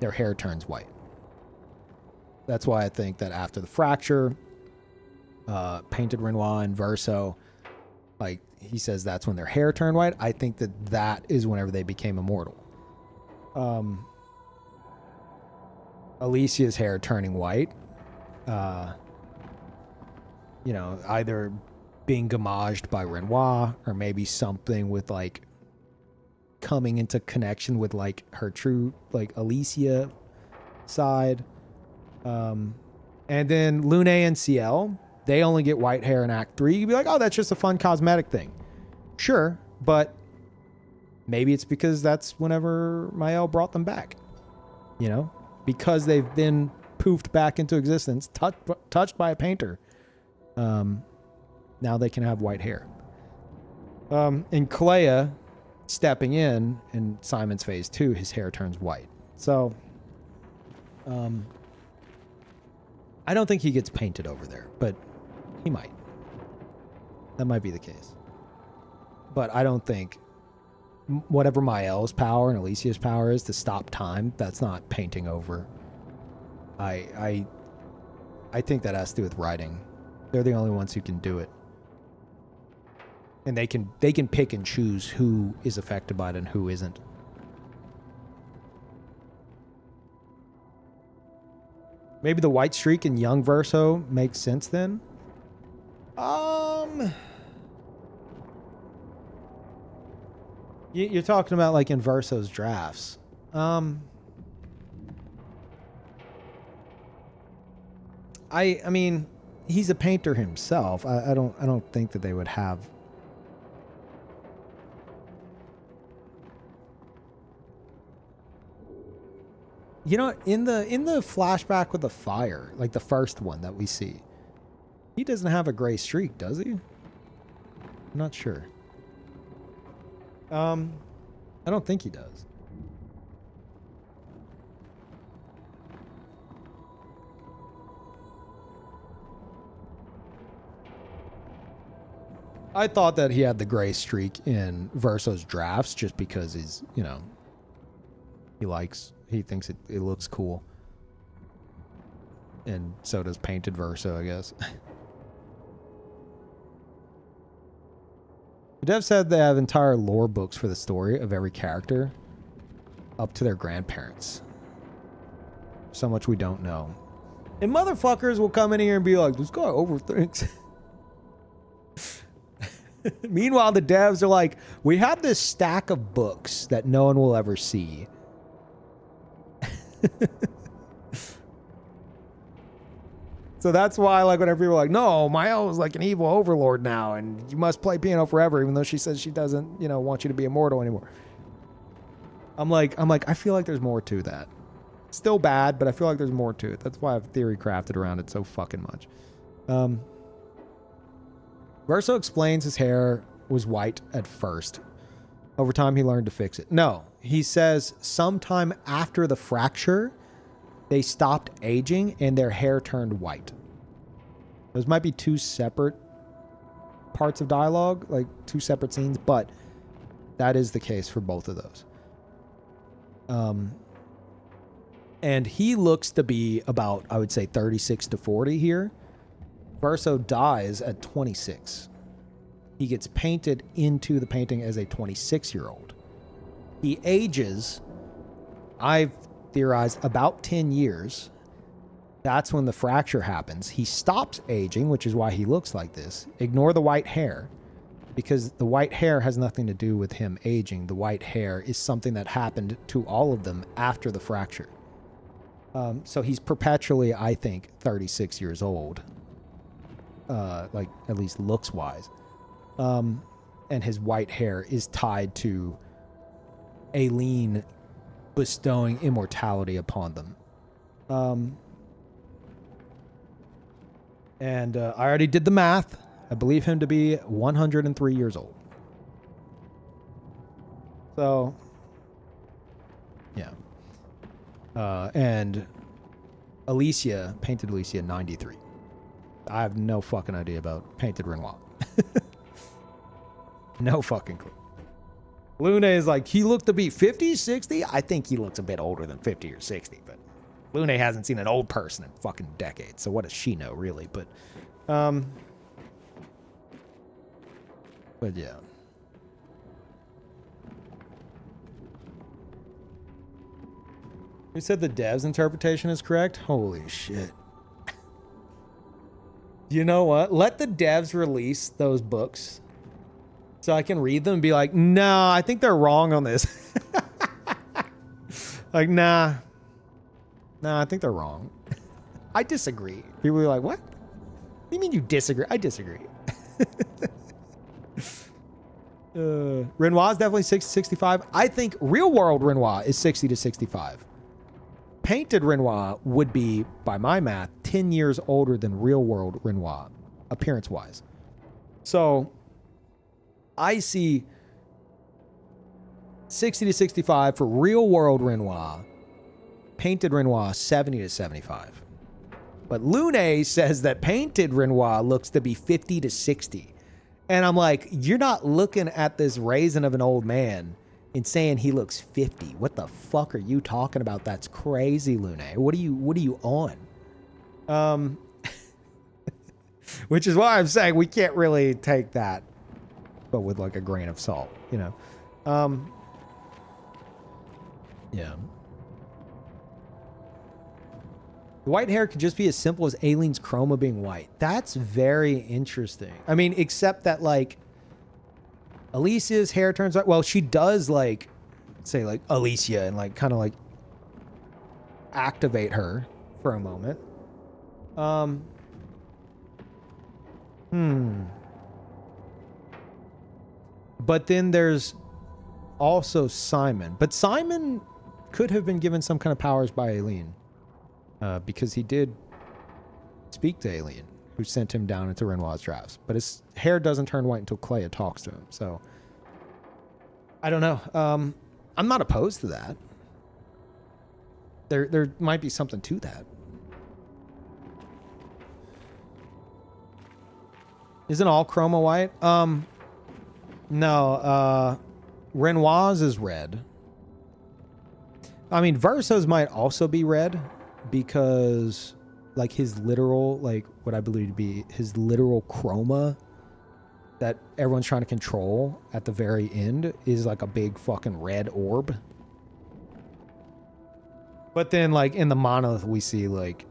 their hair turns white. That's why I think that after the fracture, painted Renoir and Verso, like he says that's when their hair turned white. I think that is whenever they became immortal. Alicia's hair turning white, either being gamaged by Renoir or maybe something with like coming into connection with like her true like Alicia side. And then Lune and Ciel, they only get white hair in Act 3. You'd be like, oh, that's just a fun cosmetic thing. Sure, but maybe it's because that's whenever Mael brought them back. You know? Because they've been poofed back into existence, touched by a painter. Now they can have white hair. And Clea stepping in Simon's phase 2, his hair turns white. So, I don't think he gets painted over there, but he might. That might be the case. But I don't think whatever Mael's power and Alicia's power is to stop time, that's not painting over. I think that has to do with writing. They're the only ones who can do it. And they can pick and choose who is affected by it and who isn't. Maybe the white streak in young Verso makes sense then. You're talking about like in Verso's drafts. I mean, he's a painter himself. I don't think that they would have. You know, in the flashback with the fire, like the first one that we see, he doesn't have a gray streak, does he? I'm not sure. I don't think he does. I thought that he had the gray streak in Verso's drafts just because he's, he thinks it looks cool. And so does painted Verso, I guess. The dev said they have entire lore books for the story of every character up to their grandparents. So much we don't know. And motherfuckers will come in here and be like, this guy overthinks. Meanwhile, the devs are like, we have this stack of books that no one will ever see. So that's why, like, whenever people are like, no, Mael is like an evil overlord now, and you must play piano forever, even though she says she doesn't, you know, want you to be immortal anymore. I'm like, I feel like there's more to that. Still bad, but I feel like there's more to it. That's why I've theory crafted around it so fucking much. Verso explains his hair was white at first. Over time, he learned to fix it. No, he says sometime after the fracture, they stopped aging and their hair turned white. Those might be two separate parts of dialogue, like two separate scenes, but that is the case for both of those. And he looks to be about, I would say, 36 to 40 here. Verso dies at 26. He gets painted into the painting as a 26-year-old. He ages, I've theorized, about 10 years. That's when the fracture happens. He stops aging, which is why he looks like this. Ignore the white hair, because the white hair has nothing to do with him aging. The white hair is something that happened to all of them after the fracture. So he's perpetually, I think, 36 years old. Like, at least looks-wise. And his white hair is tied to Aileen bestowing immortality upon them. And I already did the math. I believe him to be 103 years old. So, yeah. And Alicia, painted Alicia, 93. I have no fucking idea about painted Renoir. No fucking clue. Luna is like, he looked to be 50, 60? I think he looks a bit older than 50 or 60, but Luna hasn't seen an old person in fucking decades, so what does she know, really? But yeah. Who said the dev's interpretation is correct? Holy shit. You know what? Let the devs release those books so I can read them and be like, no, I think they're wrong on this. Like, nah, I think they're wrong. I disagree. People are like, what? What do you mean you disagree? I disagree. Renoir is definitely 60 to 65. I think real world Renoir is 60 to 65. Painted Renoir would be, by my math, 10 years older than real world Renoir, appearance-wise. So, I see 60 to 65 for real world Renoir. Painted Renoir, 70 to 75. But Lune says that painted Renoir looks to be 50 to 60. And I'm like, you're not looking at this raisin of an old man and saying he looks 50. What the fuck are you talking about? That's crazy, Lune. What are you on? Which is why I'm saying we can't really take that, but with like a grain of salt, you know? Yeah. The white hair could just be as simple as Aileen's chroma being white. That's very interesting. I mean, except that, like, Alicia's hair turns white. Well, she does, like, say, like, Alicia and, like, kind of, like, activate her for a moment. But then there's also Simon. But Simon could have been given some kind of powers by Aileen. Because he did speak to Aileen, who sent him down into Renoir's drafts. But his hair doesn't turn white until Clea talks to him. So, I don't know. I'm not opposed to that. There might be something to that. Isn't all chroma white? No. Renoir's is red. I mean, Verso's might also be red. Because, like, his literal, like, what I believe to be his literal chroma that everyone's trying to control at the very end is, like, a big fucking red orb. But then, like, in the monolith, we see, like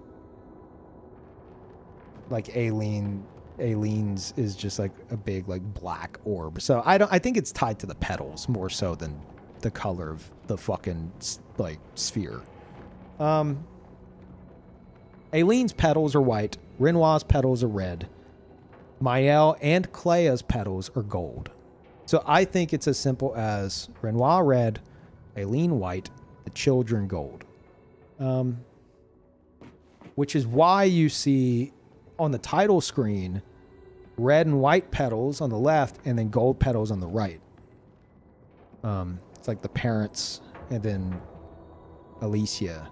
Aileen Aileen's is just like a big like black orb. So I think it's tied to the petals more so than the color of the fucking like sphere. Aileen's petals are white. Renoir's petals are red. Mael and Clea's petals are gold. So I think it's as simple as Renoir red, Aileen white, the children gold. Which is why you see on the title screen red and white petals on the left and then gold petals on the right. It's like the parents and then Alicia,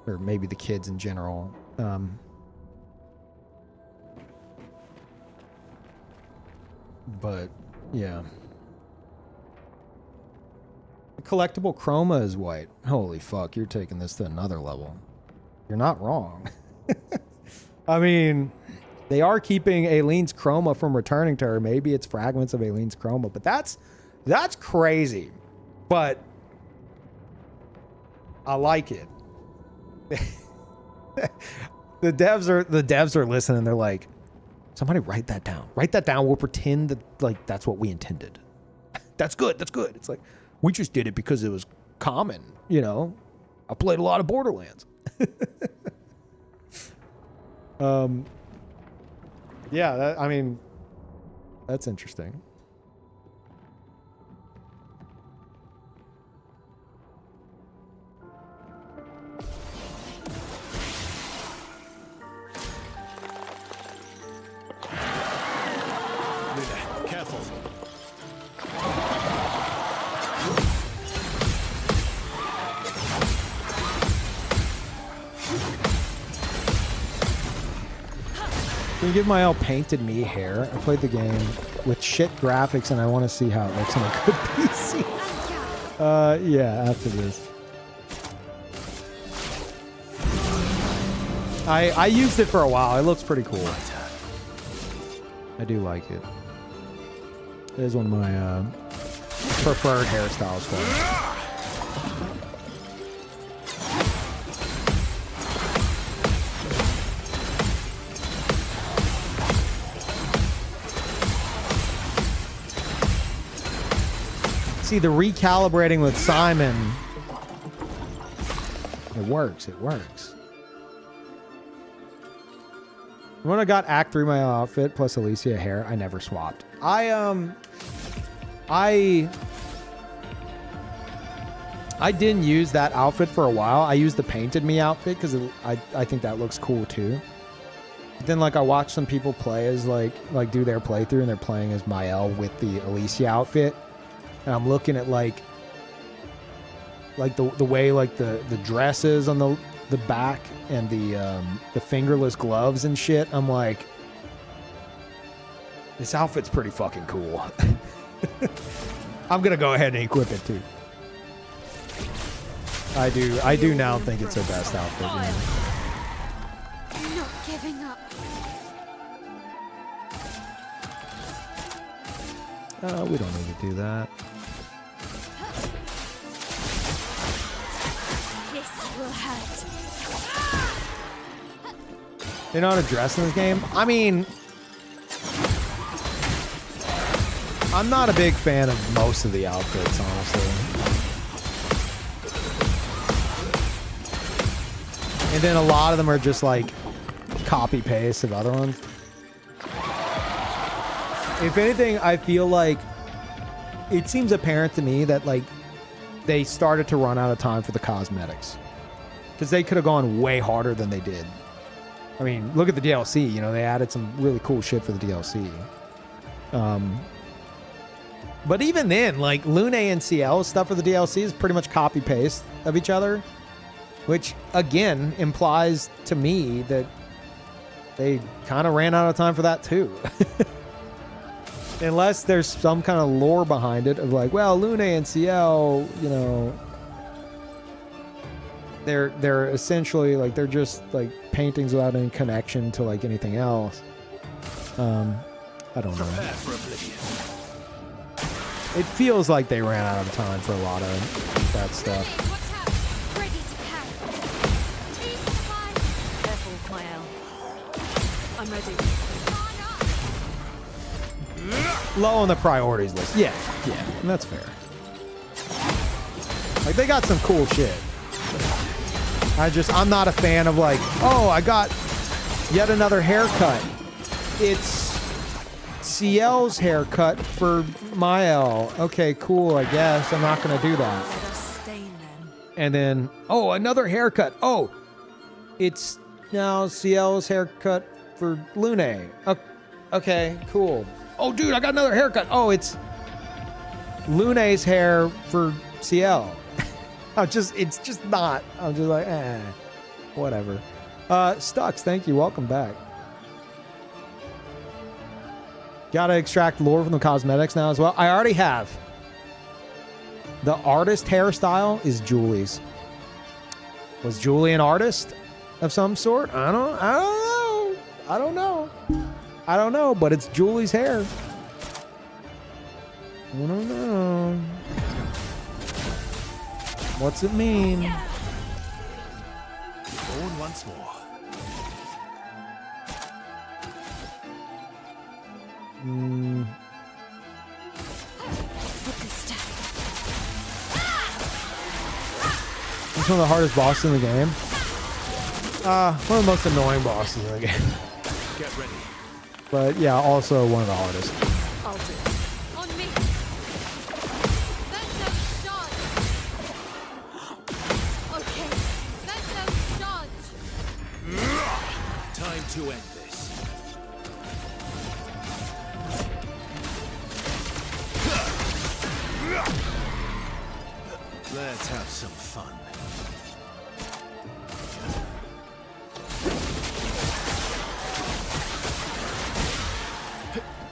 or maybe the kids in general. But yeah. The collectible chroma is white. Holy fuck, you're taking this to another level. You're not wrong. I mean, they are keeping Aileen's chroma from returning to her. Maybe it's fragments of Aileen's chroma, but that's crazy. But I like it. The devs are listening. They're like, somebody write that down. Write that down. We'll pretend that like that's what we intended. That's good. That's good. It's like we just did it because it was common. You know, I played a lot of Borderlands. Yeah, I mean, that's interesting. Lumina, careful. Can you give my all painted me hair? I played the game with shit graphics and I want to see how it looks on a good PC. Yeah, after this. I used it for a while. It looks pretty cool. I do like it. It is one of my preferred hairstyles for it. See, the recalibrating with Simon, it works. It works. When I got Act 3 my outfit plus Alicia hair, I never swapped. I didn't use that outfit for a while. I used the painted me outfit because I think that looks cool too. But then like I watched some people play as like do their playthrough and they're playing as Mael with the Alicia outfit. And I'm looking at like the way like the dresses on the back and the fingerless gloves and shit. I'm like, this outfit's pretty fucking cool. I'm gonna go ahead and equip it too. I do now think it's her best outfit. You know? Not giving up. We don't need to do that. This will hurt. They know how to dress in this game. I mean, I'm not a big fan of most of the outfits, honestly. And then a lot of them are just like copy paste of other ones. If anything, I feel like it seems apparent to me that like they started to run out of time for the cosmetics because they could have gone way harder than they did. I mean, look at the DLC. You know, they added some really cool shit for the DLC. But even then, like Luna and CL stuff for the DLC is pretty much copy paste of each other, which again implies to me that they kind of ran out of time for that too. Unless there's some kind of lore behind it of like, well, Luna and CL, you know, they're essentially like they're just like paintings without any connection to like anything else. I don't know. It feels like they ran out of time for a lot of that stuff. Watch out. Ready to carry. Please survive. Careful, Mael. I'm ready. On up. low on the priorities list. Yeah, that's fair. Like, they got some cool shit. I'm not a fan of like, oh, I got yet another haircut. It's CL's haircut for Mael. Okay, cool, I guess. I'm not going to do that. And then, oh, another haircut. Oh, it's now CL's haircut for Lune. Okay, cool. Oh, dude, I got another haircut. Oh, it's Lune's hair for CL. It's just not. I'm just like, whatever. Stux, thank you. Welcome back. Gotta extract lore from the cosmetics now as well. I already have. The artist hairstyle is Julie's. Was Julie an artist of some sort? I don't know, but it's Julie's hair. I don't know. What's it mean? Born once more. It's one of the hardest bosses in the game. One of the most annoying bosses in the game. Get ready. But yeah, also one of the hardest. I'll do it. On me. That's no dodge. Okay. That's no dodge. Time to end this. Let's have some fun.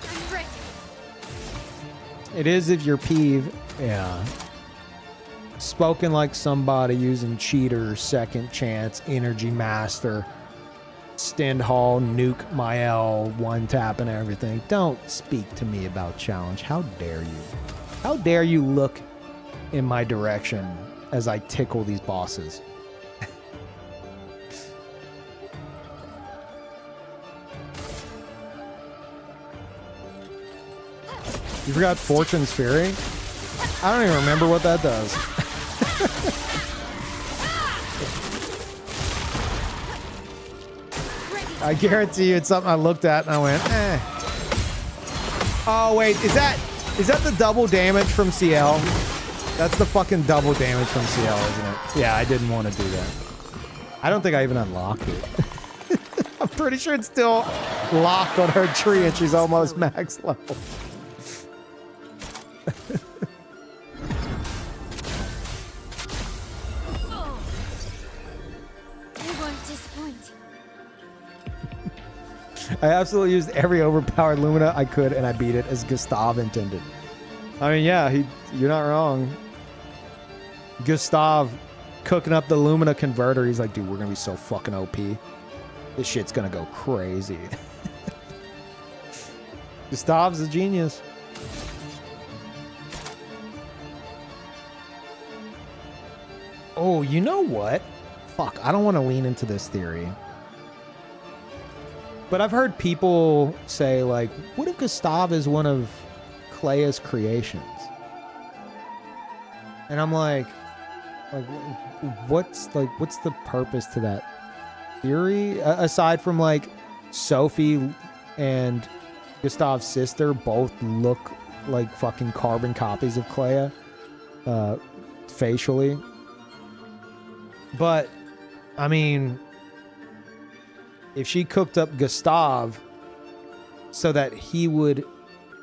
I'm ready. It is if you're Peeve. Yeah. Spoken like somebody using cheater, second chance, energy master, Stendhal, nuke Mael, one tap and everything. Don't speak to me about challenge. How dare you? How dare you look in my direction as I tickle these bosses? You forgot Fortune's Fury? I don't even remember what that does. I guarantee you it's something I looked at and I went, eh. Oh, wait, is that the double damage from CL? That's the fucking double damage from CL, isn't it? Yeah, I didn't want to do that. I don't think I even unlocked it. I'm pretty sure it's still locked on her tree and she's almost max level. I absolutely used every overpowered Lumina I could, and I beat it as Gustav intended. I mean, yeah, you're not wrong. Gustav cooking up the Lumina converter. He's like, dude, we're going to be so fucking OP. This shit's going to go crazy. Gustav's a genius. Oh, you know what? Fuck, I don't want to lean into this theory. But I've heard people say, like, what if Gustav is one of Clea's creations? And I'm like, what's the purpose to that theory? Aside from, like, Sophie and Gustav's sister both look like fucking carbon copies of Clea, facially. But, I mean, if she cooked up Gustav so that he would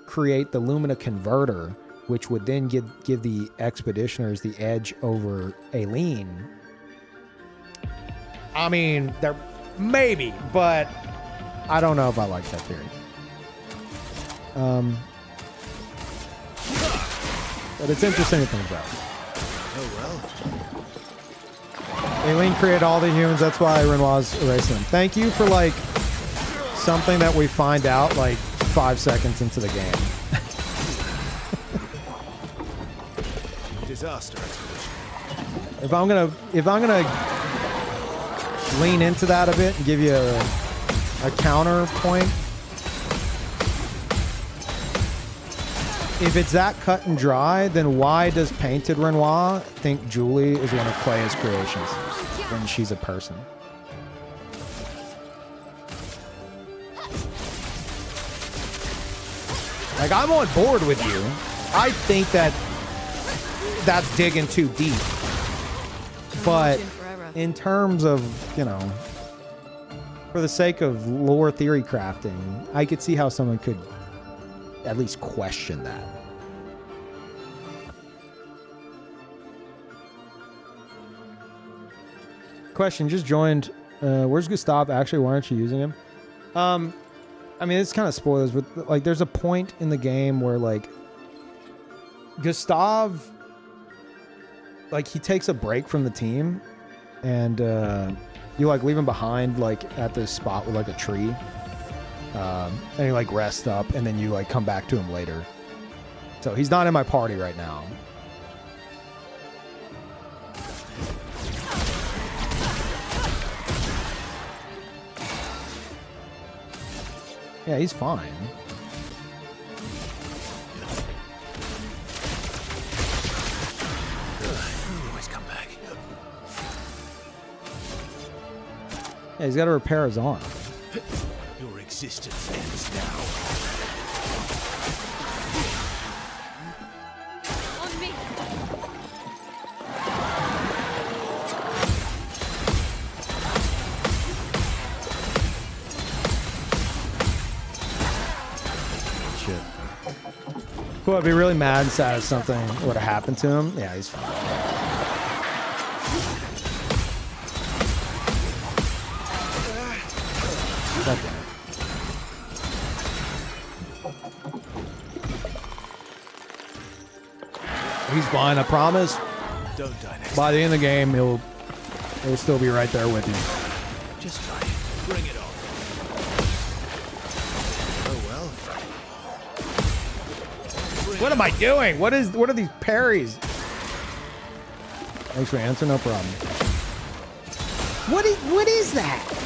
create the Lumina converter, which would then give the Expeditioners the edge over Aileen. I mean, there maybe, but I don't know if I like that theory. But it's interesting to think about. Oh well. Aileen created all the humans, that's why Renoir's erasing them. Thank you for, like, something that we find out, like, 5 seconds into the game. Disaster expedition. If I'm gonna lean into that a bit and give you a counterpoint, if it's that cut and dry, then why does Painted Renoir think Julie is one of Clay's creations when she's a person? Like, I'm on board with you. I think that that's digging too deep. But in terms of, you know, for the sake of lore theory crafting, I could see how someone could at least question that. Question, just joined. Where's Gustav actually? Why aren't you using him? I mean, it's kind of spoilers, but like, there's a point in the game where like Gustav, like, he takes a break from the team, and you like leave him behind like at this spot with like a tree, and he like rests up, and then you like come back to him later. So he's not in my party right now. Yeah, he's fine. Always come back. Yeah, he's got to repair his arm. Your existence ends now. On me. Shit. Cool, I'd be really mad and sad if something would have happened to him. Yeah, he's fine. Okay. He's fine, I promise. Don't die next. By the end of the game, he'll still be right there with you. Just try it. Bring it on. Oh well. What am I doing? What are these parries? Thanks for answering, no problem. What is that?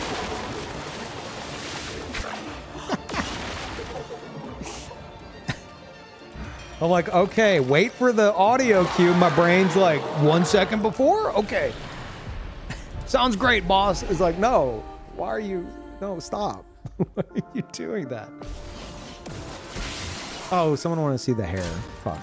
I'm like, okay, wait for the audio cue. My brain's like 1 second before? Okay. Sounds great, boss. It's like, no. Why are you? No, stop. Why are you doing that? Oh, someone want to see the hair. Fuck.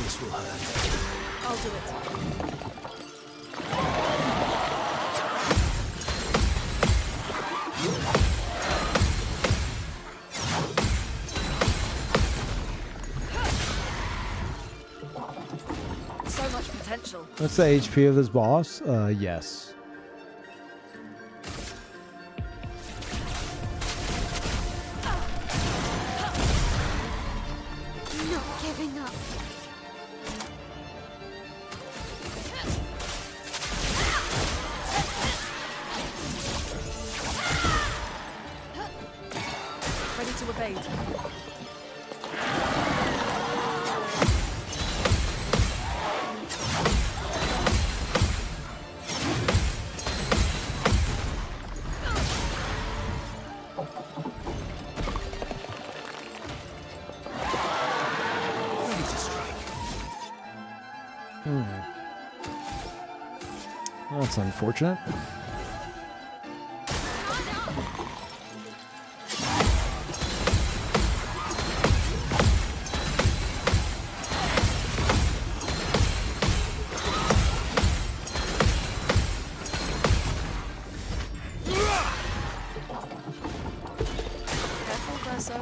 This will hurt. I'll do it. So much potential. What's the HP of this boss? Yes. Not giving up. Ready to evade. Ready to strike. That's unfortunate. Careful, Verso.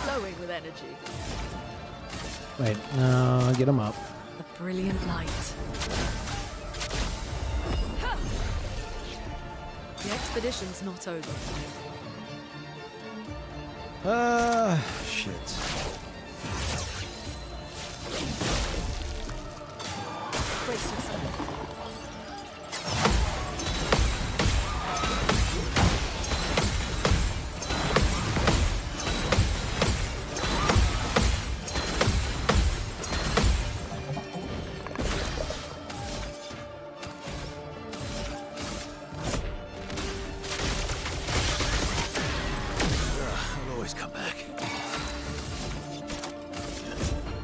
glowing with energy. Wait, no, get him up. A brilliant light. The expedition's not over. Shit. Brace yourself. I'll always come back.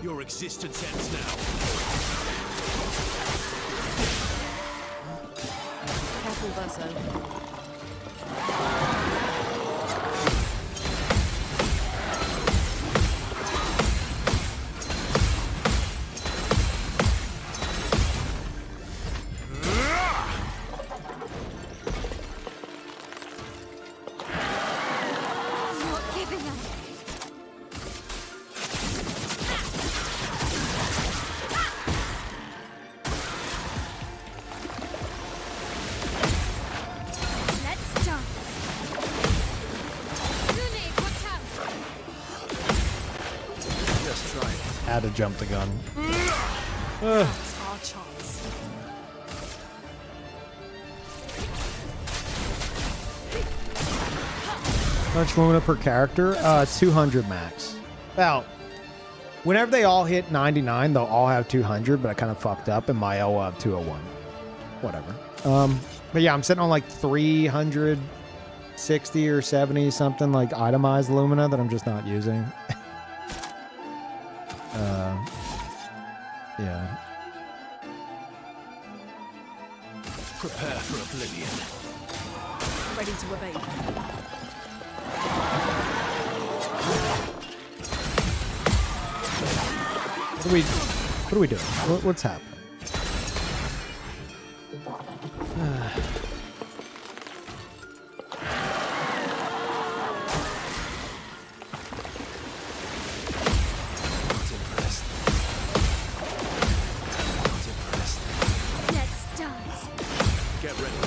Your existence ends now. Careful, Verso. Not giving up. Let's dance. Lune, watch out. Just try it. Had to jump the gun. That's our chance. How much Lumina per character? 200 max. Well, whenever they all hit 99, they'll all have 200, but I kind of fucked up, and my will have 201. Whatever. But yeah, I'm sitting on like 360 or 70 something, like itemized Lumina that I'm just not using. Yeah. Prepare for oblivion. Ready to evade. What are we doing? What's happening? Not impressed. Not impressed. Let's dance. Get ready.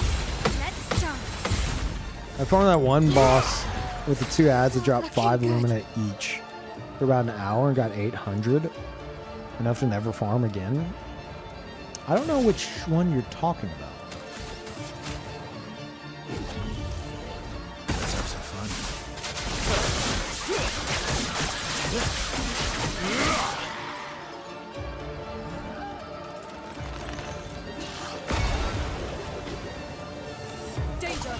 Let's dance. I found that one boss with the 2 ads that dropped 5 Lumina each for about an hour and got 800. Enough to never farm again. I don't know which one you're talking about. Let's have some fun. Danger!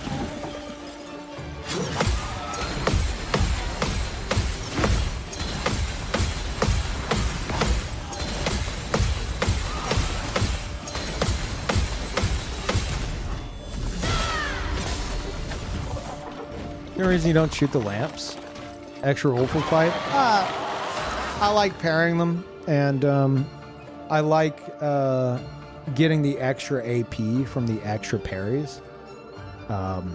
The only reason you don't shoot the lamps, extra Wolfle fight. I like pairing them, and I like getting the extra AP from the extra parries. Well,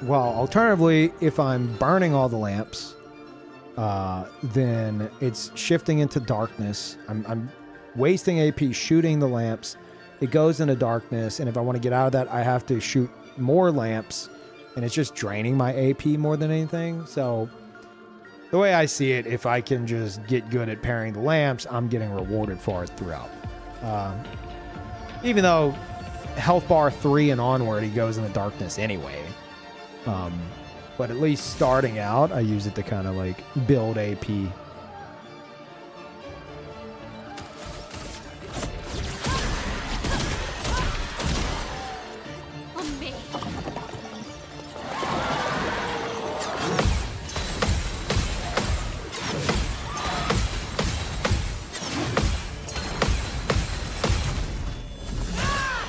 alternatively, if I'm burning all the lamps, then it's shifting into darkness. I'm wasting AP shooting the lamps. It goes into darkness, and if I want to get out of that, I have to shoot more lamps, and it's just draining my AP more than anything. So the way I see it, if I can just get good at pairing the lamps, I'm getting rewarded for it throughout. Even though health bar 3 and onward, he goes into darkness anyway. But at least starting out, I use it to kind of like build AP. On me.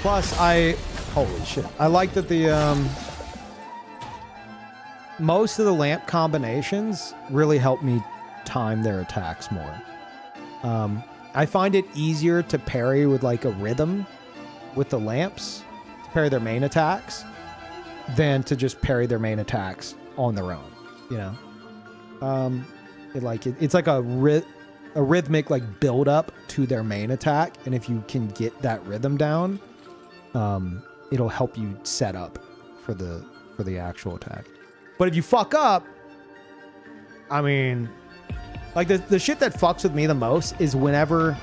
Plus, holy shit. I like that most of the lamp combinations really help me time their attacks more. I find it easier to parry with like a rhythm with the lamps, to parry their main attacks, than to just parry their main attacks on their own, you know? It's like a rhythmic like build up to their main attack, and if you can get that rhythm down, it'll help you set up for the actual attack. But if you fuck up, I mean, like the shit that fucks with me the most is whenever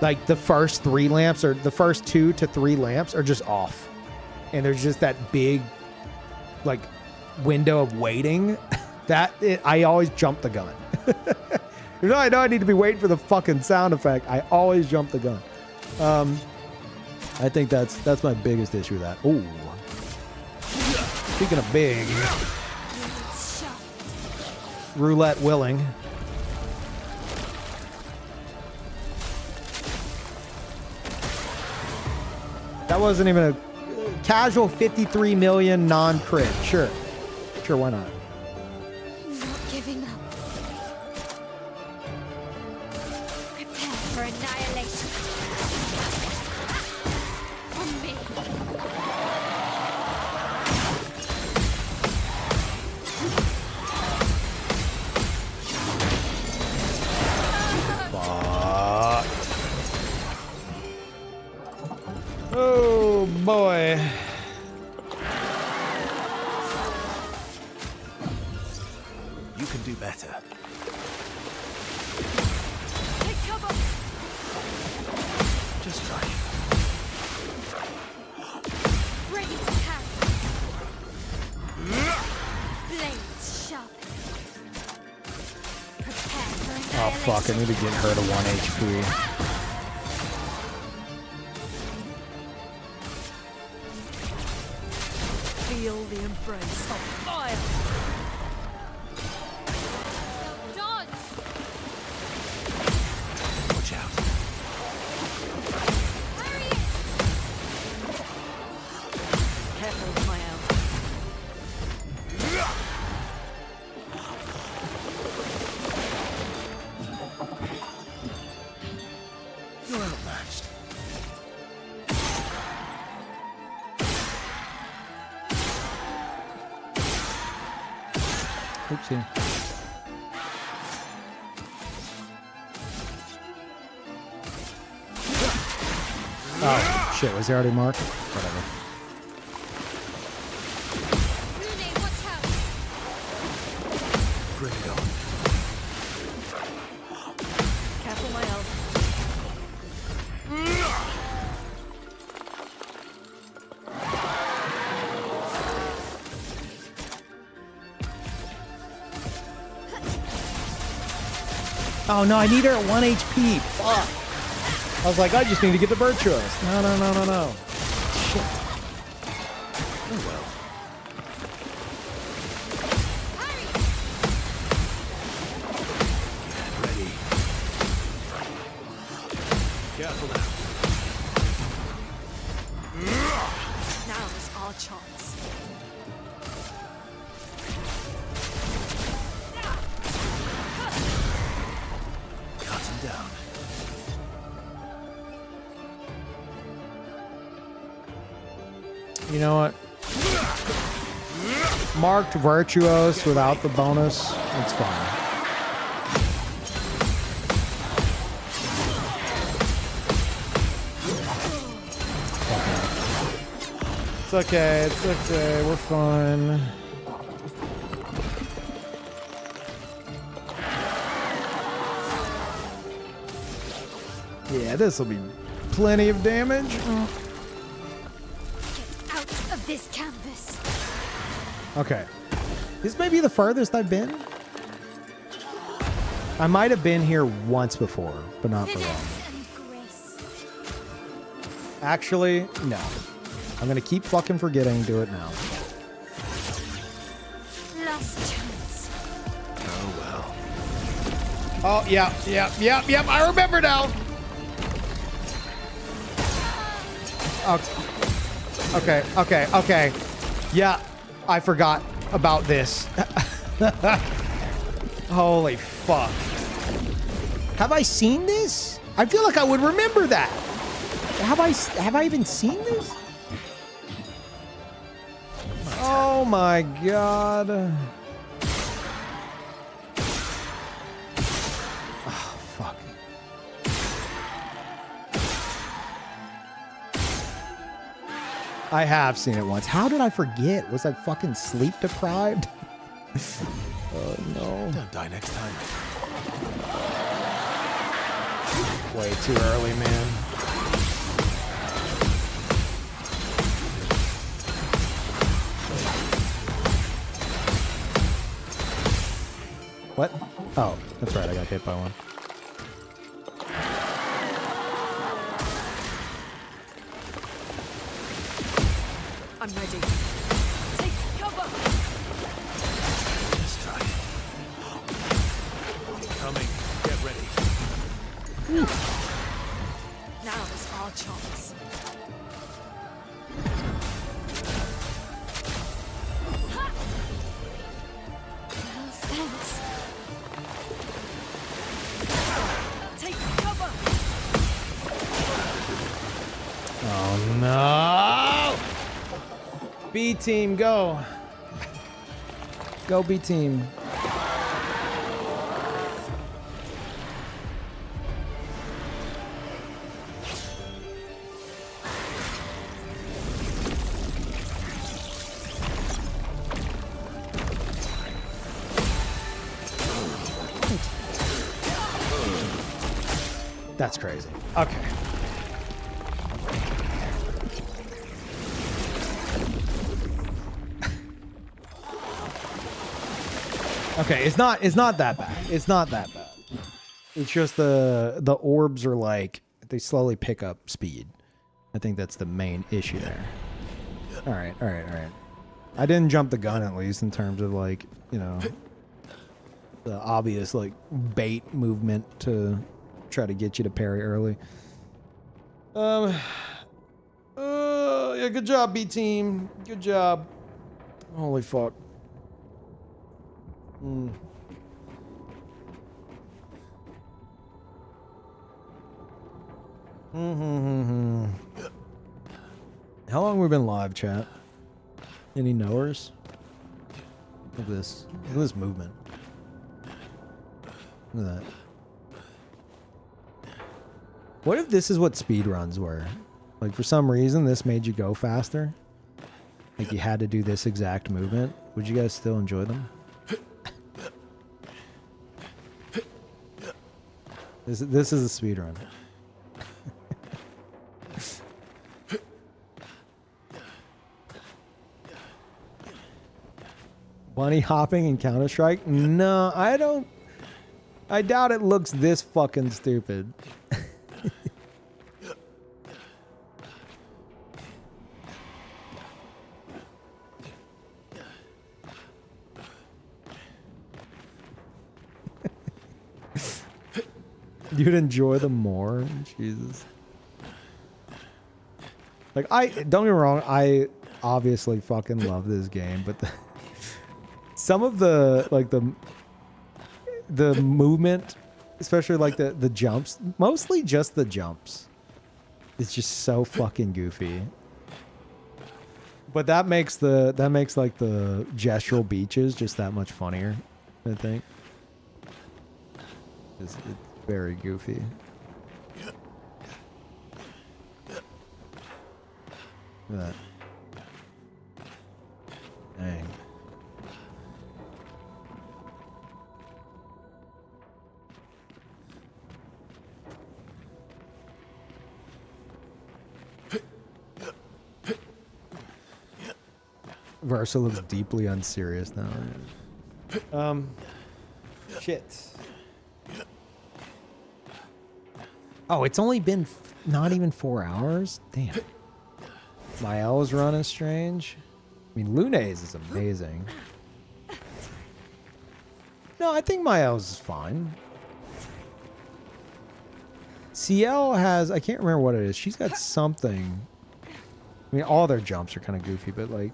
like the first 3 lamps or the first 2 to 3 lamps are just off, and there's just that big like window of waiting. I always jump the gun. You know, I know I need to be waiting for the fucking sound effect. I always jump the gun. I think that's my biggest issue with that. Ooh. Speaking of big, roulette willing. That wasn't even a casual 53 million non-crit. Sure, why not? Not giving up. Prepare for annihilation. From me. Oh boy. You can do better. Take cover. Just try. Ready to carry. Blades sharp. Prepare for annihilation. Oh fuck, I need to get her to 1 HP. Feel the embrace of fire. Dodge. Watch out. Hurry. Careful with my elbow. You're outmatched. Oopsie. Oh shit, was he already marked? Whatever. Rune, watch out. Bring it on. Careful my elbow. Oh no, I need her at 1 HP. Fuck. I was like, I just need to get the Virtuos. No. Shit. Oh well. Hurry. Ready. Careful now. Now is our chance. Cut him down. You know what? Marked Virtuos without the bonus. It's fine. It's okay. It's okay. We're fine. Yeah, this will be plenty of damage. Get out of this canvas. Okay. This may be the furthest I've been. I might have been here once before, but not for long. Finesse and grace. Actually, no. I'm gonna keep fucking forgetting. Do it now. Last chance. Oh well. Oh, yep. I remember now. Okay. Yeah, I forgot about this. Holy fuck. Have I seen this? I feel like I would remember that. Have I even seen this? Oh my god. I have seen it once. How did I forget? Was I fucking sleep deprived? Oh no. Don't die next time. Way too early, man. What? Oh, that's right. I got hit by one. I'm ready. Take cover. Let's try it. Coming. Get ready. Now's our chance. Oh, thanks. Take cover. Oh no! B team, go! Go B team. That's crazy. Okay. Okay, it's not that bad. It's not that bad. It's just the orbs are like they slowly pick up speed. I think that's the main issue there. All right. I didn't jump the gun at least in terms of like, you know, the obvious like bait movement to try to get you to parry early. Yeah, good job, B team. Good job. Holy fuck. How long have we been live, chat? Any knowers? Look at this. Look at this movement. Look at that. What if this is what speedruns were? Like, for some reason, this made you go faster? Like, you had to do this exact movement? Would you guys still enjoy them? This is a speedrun. Bunny hopping in Counter-Strike? No, I don't. I doubt it looks this fucking stupid. You'd enjoy them more? Jesus. Like, don't get me wrong, I obviously fucking love this game, but some of the, like, the movement, especially like the jumps, mostly just the jumps, it's just so fucking goofy. But that makes like the gestural beaches just that much funnier, I think. It's very goofy. Look at that. Dang. Versa looks deeply unserious now. Shit. Oh, it's only been not even 4 hours? Damn. Mael's run is strange. I mean, Luna's is amazing. No, I think Mael's is fine. CL has, I can't remember what it is. She's got something. I mean, all their jumps are kind of goofy, but like,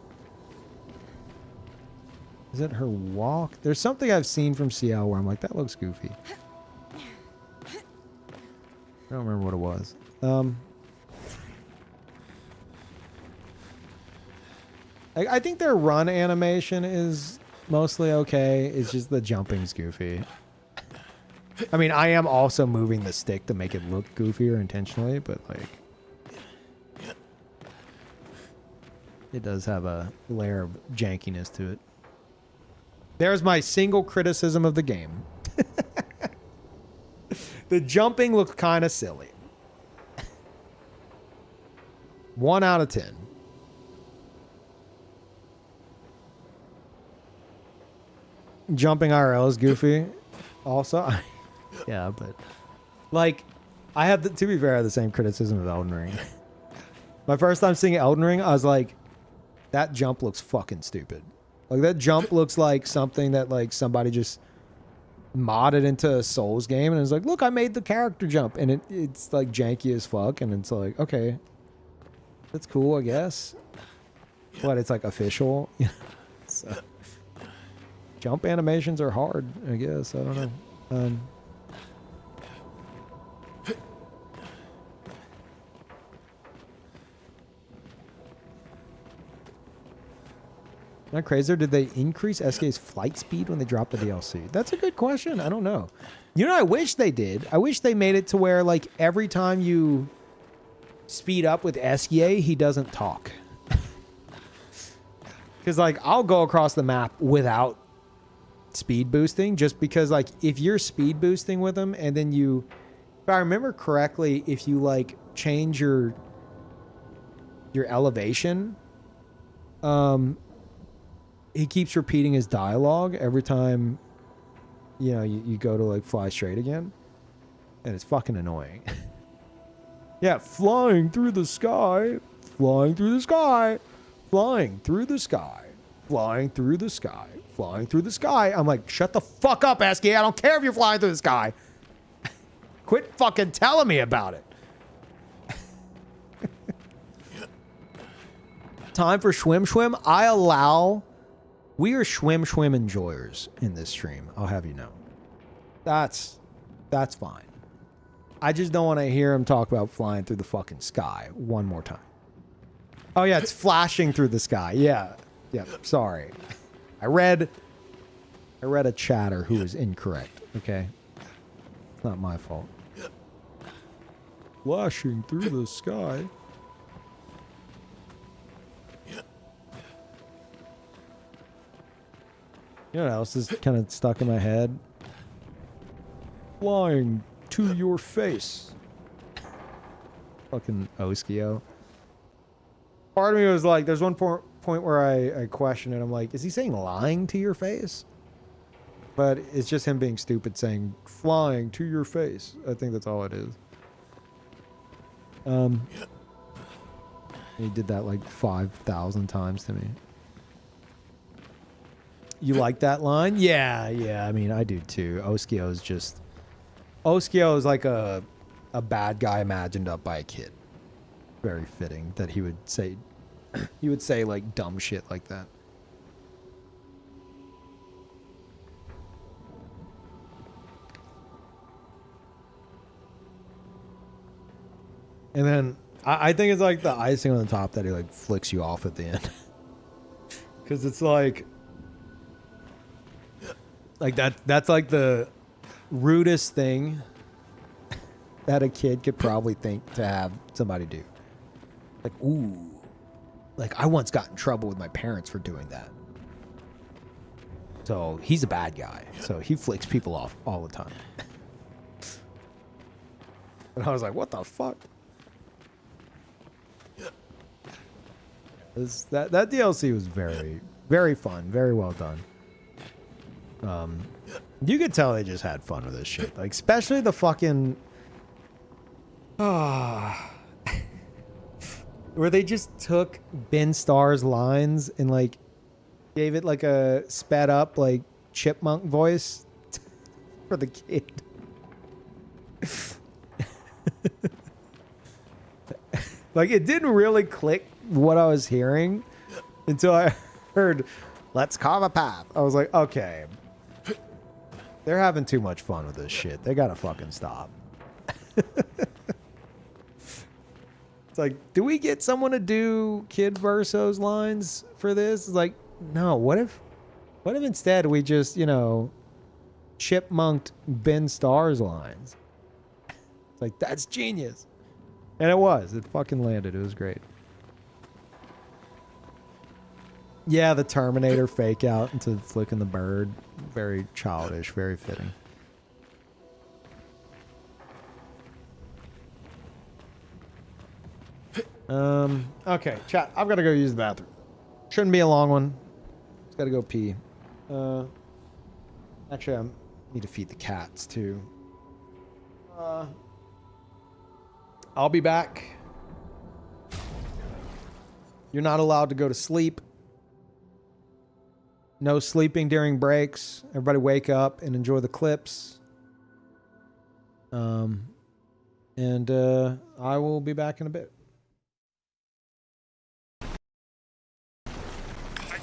is it her walk? There's something I've seen from CL where I'm like, that looks goofy. I don't remember what it was. I think their run animation is mostly okay. It's just the jumping's goofy. I mean, I am also moving the stick to make it look goofier intentionally, but like... It does have a layer of jankiness to it. There's my single criticism of the game. The jumping looks kind of silly. 1 out of 10. Jumping IRL is goofy. Also, yeah, but like, I have to be fair, I have the same criticism of Elden Ring. My first time seeing Elden Ring, I was like, that jump looks fucking stupid. Like, that jump looks like something that like somebody just modded into a Souls game, and it's like, look, I made the character jump, and it's like janky as fuck, and it's like, okay, that's cool, I guess. But it's like official. So, jump animations are hard, I guess. I don't know. Not crazy. Did they increase SK's flight speed when they dropped the DLC? That's a good question. I don't know. You know, I wish they did. I wish they made it to where, like, every time you speed up with SK, he doesn't talk. Because, like, I'll go across the map without speed boosting, just because, like, if you're speed boosting with him, and then you, if I remember correctly, if you, like, change your elevation, he keeps repeating his dialogue every time, you know, you go to like fly straight again, and it's fucking annoying. Yeah, flying through the sky, flying through the sky, flying through the sky, flying through the sky, flying through the sky. I'm like, shut the fuck up, Esky. I don't care if you're flying through the sky. Quit fucking telling me about it. Time for Schwim. I allow... We are Schwim enjoyers in this stream. I'll have you know. That's fine. I just don't want to hear him talk about flying through the fucking sky one more time. Oh yeah, it's flashing through the sky. Yeah. Yeah, sorry. I read a chatter who was incorrect, okay? It's not my fault. Flashing through the sky. You know what else is kind of stuck in my head? Flying to your face. Fucking Oskio. Part of me was like, there's one point where I question it. I'm like, is he saying lying to your face? But it's just him being stupid saying flying to your face. I think that's all it is. He did that like 5,000 times to me. You like that line? Yeah. I mean, I do too. Oskio is like a bad guy imagined up by a kid. Very fitting that he would say like dumb shit like that. And then I think it's like the icing on the top that he like flicks you off at the end. Cause it's like that's like the rudest thing that a kid could probably think to have somebody do. Like, ooh, like I once got in trouble with my parents for doing that. So he's a bad guy. So he flicks people off all the time. And I was like, what the fuck? That DLC was very, very fun. Very well done. You could tell they just had fun with this shit. Like, especially the fucking... where they just took Ben Starr's lines and, like, gave it, like, a sped up, like, chipmunk voice for the kid. Like, it didn't really click what I was hearing until I heard, let's carve a path. I was like, okay. They're having too much fun with this shit. They gotta fucking stop. It's like, do we get someone to do Kid Verso's lines for this? It's like, no. What if instead we just, you know, chipmunked Ben Starr's lines? It's like, that's genius. And it was. It fucking landed. It was great. Yeah, the Terminator fake out into flicking the bird. Very childish, very fitting. Okay, chat. I've got to go use the bathroom. Shouldn't be a long one. Just got to go pee. Actually, I need to feed the cats too. I'll be back. You're not allowed to go to sleep. No sleeping during breaks. Everybody wake up and enjoy the clips. And I will be back in a bit. I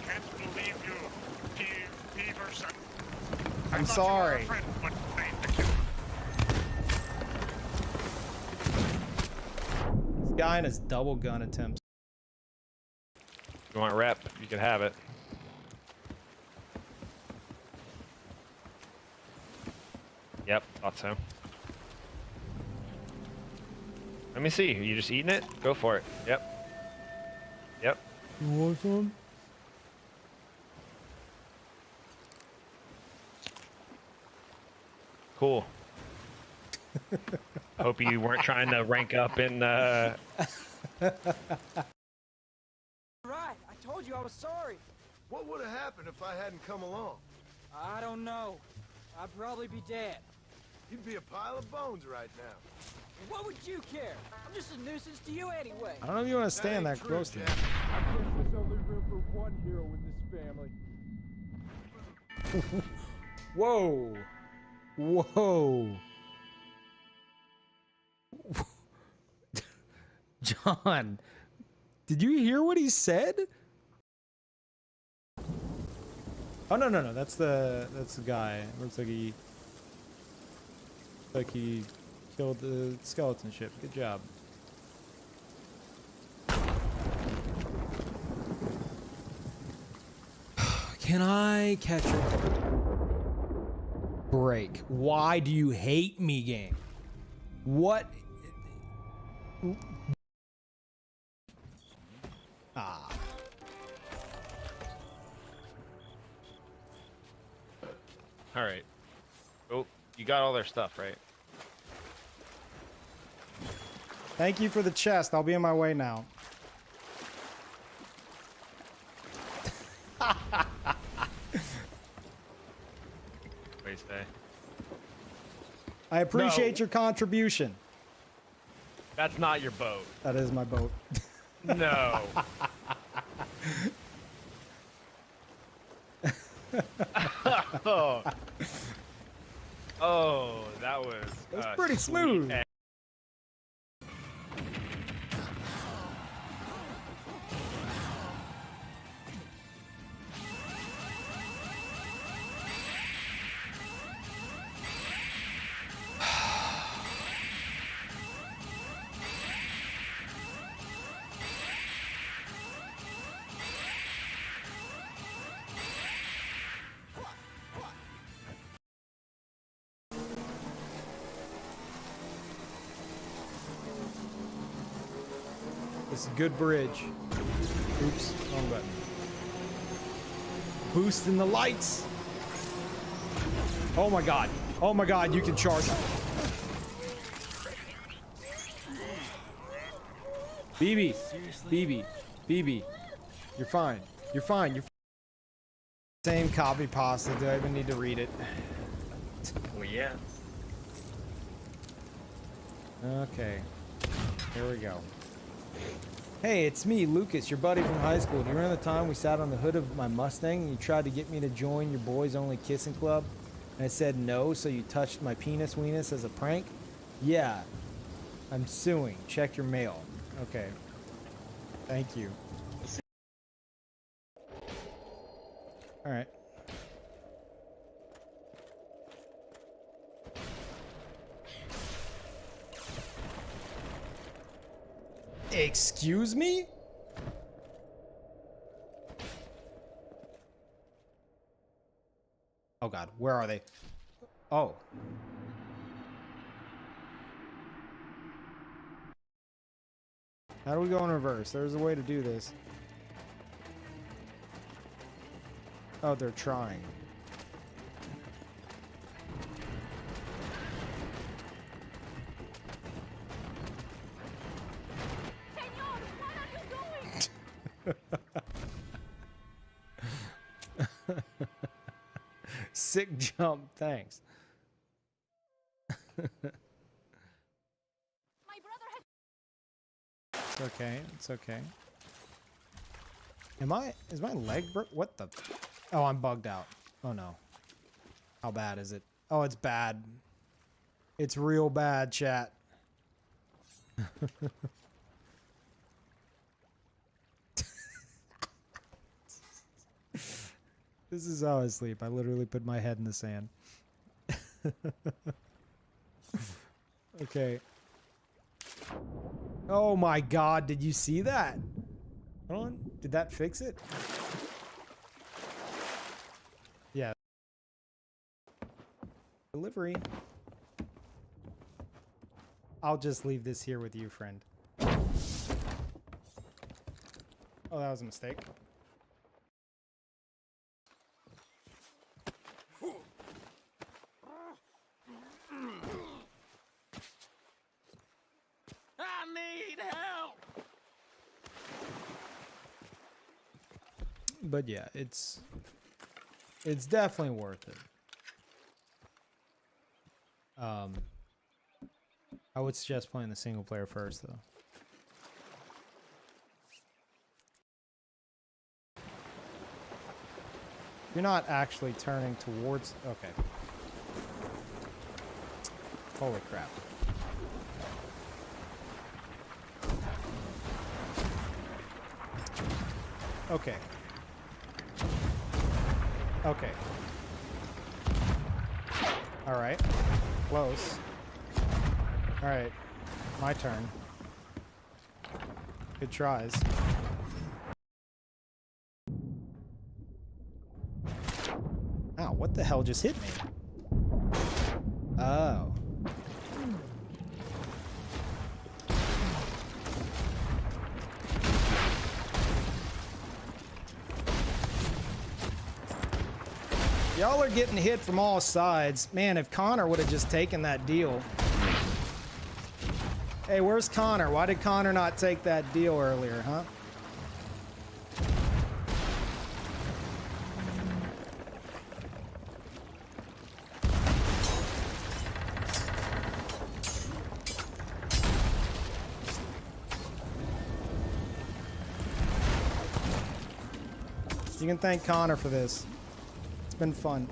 can't believe you, Peeve. I'm sorry. This guy and his double gun attempts. If you want rep, you can have it. Yep, thought so. Let me see. You just eating it? Go for it. Yep. Yep. You want some? Cool. Hope you weren't trying to rank up in. Right, I told you I was sorry. What would have happened if I hadn't come along? I don't know. I'd probably be dead. You'd be a pile of bones right now. What would you care? I'm just a nuisance to you anyway. I don't know if you want to stand that ain't true, close to me. Jack. I guess there's only room for one hero in this family. Whoa. Whoa. John, did you hear what he said? Oh no, that's the guy. Looks like he killed the skeleton ship. Good job. Can I catch a break? Why do you hate me, game? What? Ah. All right. Oh, you got all their stuff, right? Thank you for the chest. I'll be on my way now. Wait, stay. I appreciate your contribution. That's not your boat. That is my boat. No. oh. Oh, that was. That's pretty sweet smooth. egg. This is a good bridge. Oops, wrong button. Boosting the lights. Oh my god. Oh my god, you can charge it. BB. BB. BB. You're fine. You're fine. You're same copy pasta. Do I even need to read it? Well, yeah. Okay. Here we go. Hey, it's me, Lucas, your buddy from high school. Do you remember the time we sat on the hood of my Mustang and you tried to get me to join your boys only kissing club? And I said no, so you touched my penis weenus as a prank? Yeah. I'm suing. Check your mail. Okay. Thank you. Alright. Excuse me? Oh god, where are they? Oh. How do we go in reverse? There's a way to do this. Oh, they're trying. Senor, what are you doing? Sick jump, thanks. My brother has. It's okay. It's okay. Is my leg what the? Oh, I'm bugged out. Oh no. How bad is it? Oh, it's bad. It's real bad, chat. This is how I sleep. I literally put my head in the sand. Okay. Oh my god, did you see that? Hold on. Did that fix it? Yeah. Delivery. I'll just leave this here with you, friend. Oh, that was a mistake. I need help! But yeah, it's definitely worth it. I would suggest playing the single player first, though. You're not actually turning towards. Okay. Holy crap. Okay. Okay. Alright. Close. Alright. My turn. Good tries. Ow, what the hell just hit me? Oh. Y'all are getting hit from all sides. Man, if Connor would have just taken that deal. Hey, where's Connor? Why did Connor not take that deal earlier, huh? You can thank Connor for this. It's been fun.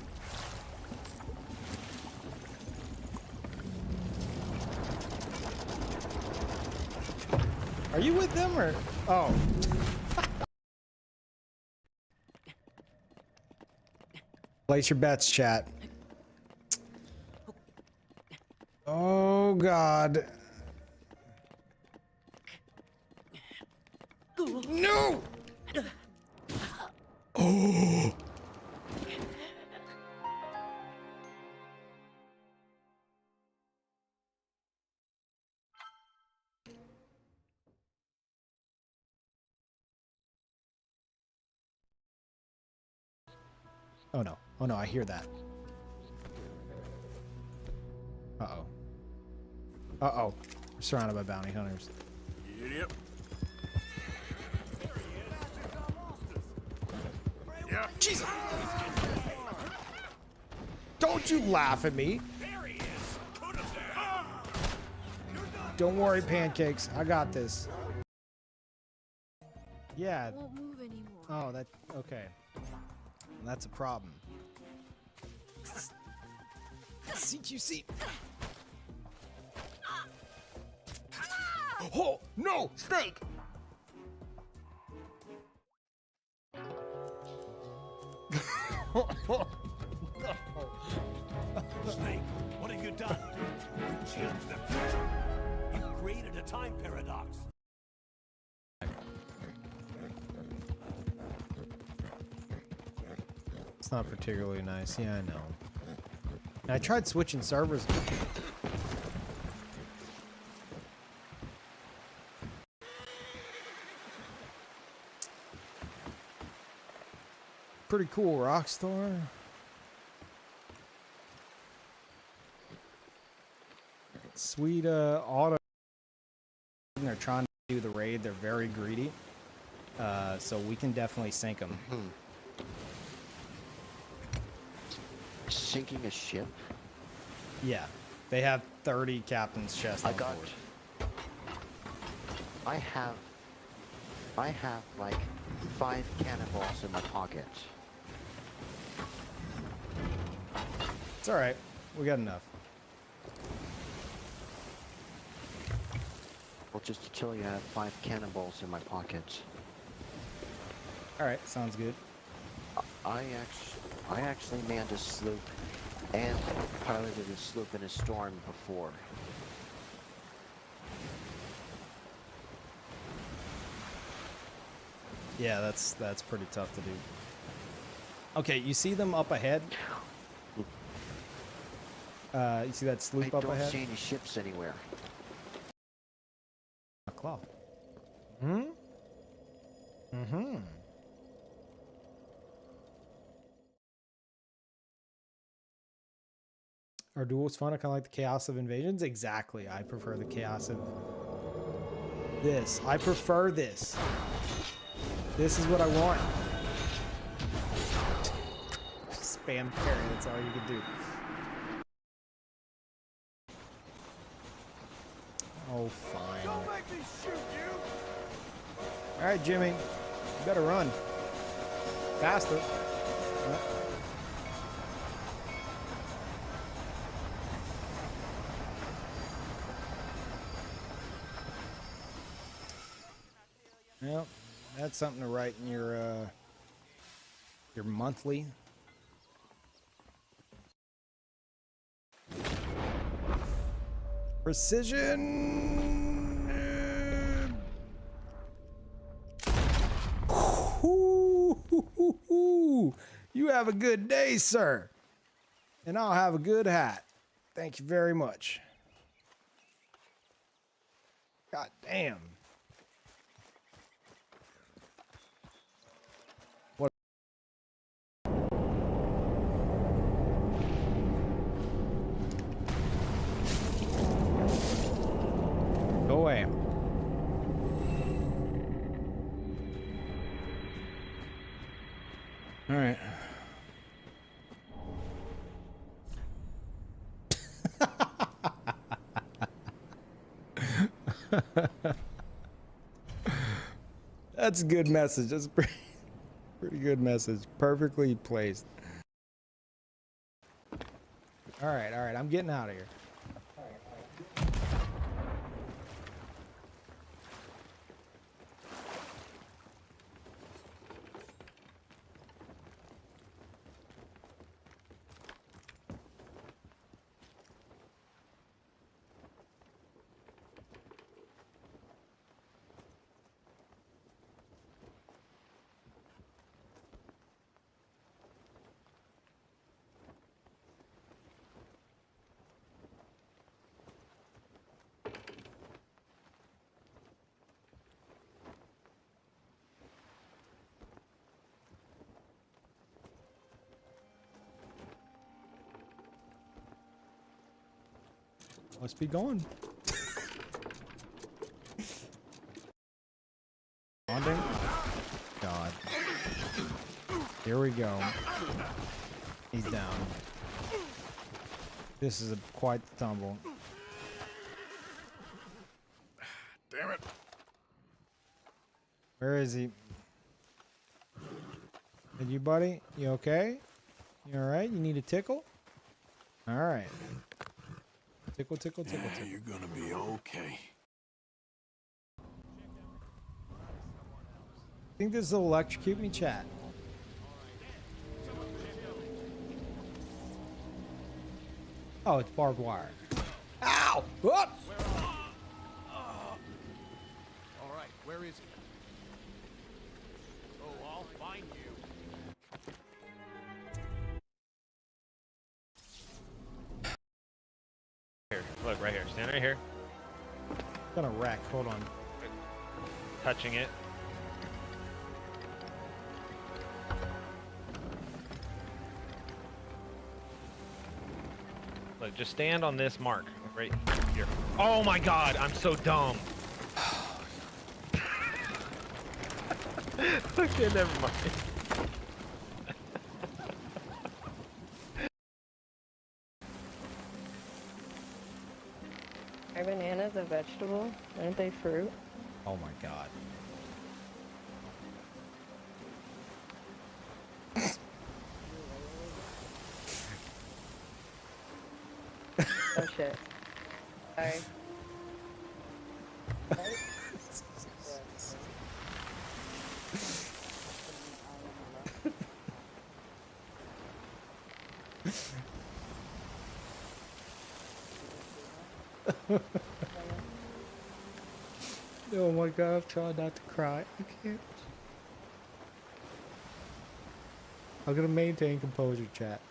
Are you with them or? Oh. Place your bets, chat. Oh, God. No! Oh! Oh no. Oh no, I hear that. Uh-oh. Uh-oh. We're surrounded by bounty hunters. Yep. Yeah. Jesus! Don't you laugh at me. Don't worry, pancakes. I got this. Yeah. Won't move anymore. Oh, that... Okay. That's a problem. CQC. Oh, no! Snake! Snake, what have you done? You changed the future. You created a time paradox. It's not particularly nice. Yeah, I know. And I tried switching servers. Pretty cool, Rockstar. Sweet auto. They're trying to do the raid. They're very greedy. So we can definitely sink them. Sinking a ship? Yeah. They have 30 captain's chests on board. I have like 5 cannonballs in my pocket. It's alright. We got enough. Well, just to tell you, I have 5 cannonballs in my pocket. Alright, sounds good. I actually manned a sloop and piloted a sloop in a storm before. Yeah, that's pretty tough to do. Okay, you see them up ahead? You see that sloop up I don't ahead? see any ships anywhere. A claw. Hmm? Mm-hmm. Are duels fun? I kind of like the chaos of invasions. Exactly. I prefer the chaos of this. I prefer this. This is what I want. Spam parry. That's all you can do. Oh, fine. Don't make me shoot you! All right, Jimmy. You better run. Faster. Yep. Well, that's something to write in your monthly. Precision. You have a good day, sir. And I'll have a good hat. Thank you very much. God damn. What? Go away. All right. That's a good message. That's a pretty good message. Perfectly placed. All right. I'm getting out of here. Must be gone. Bonding? God. Here we go. He's down. This is quite the tumble. Damn it. Where is he? Are you, buddy? You okay? You alright? You need a tickle? Alright. Tickle, tickle, tickle, tickle. You're gonna be okay. Think this will electrocute me, chat? Oh, it's barbed wire. Ow! Whoop! All right, where is he? Oh, I'll find you. Here, look, right here. Stand right here. Gonna wreck. Hold on. Touching it. Look, just stand on this mark right here. Oh my god, I'm so dumb. Okay, never mind. Are bananas a vegetable? Aren't they fruit? Oh my god. Oh shit. Sorry. Oh my god, I'm trying not to cry. I can't. I'm gonna maintain composure, chat.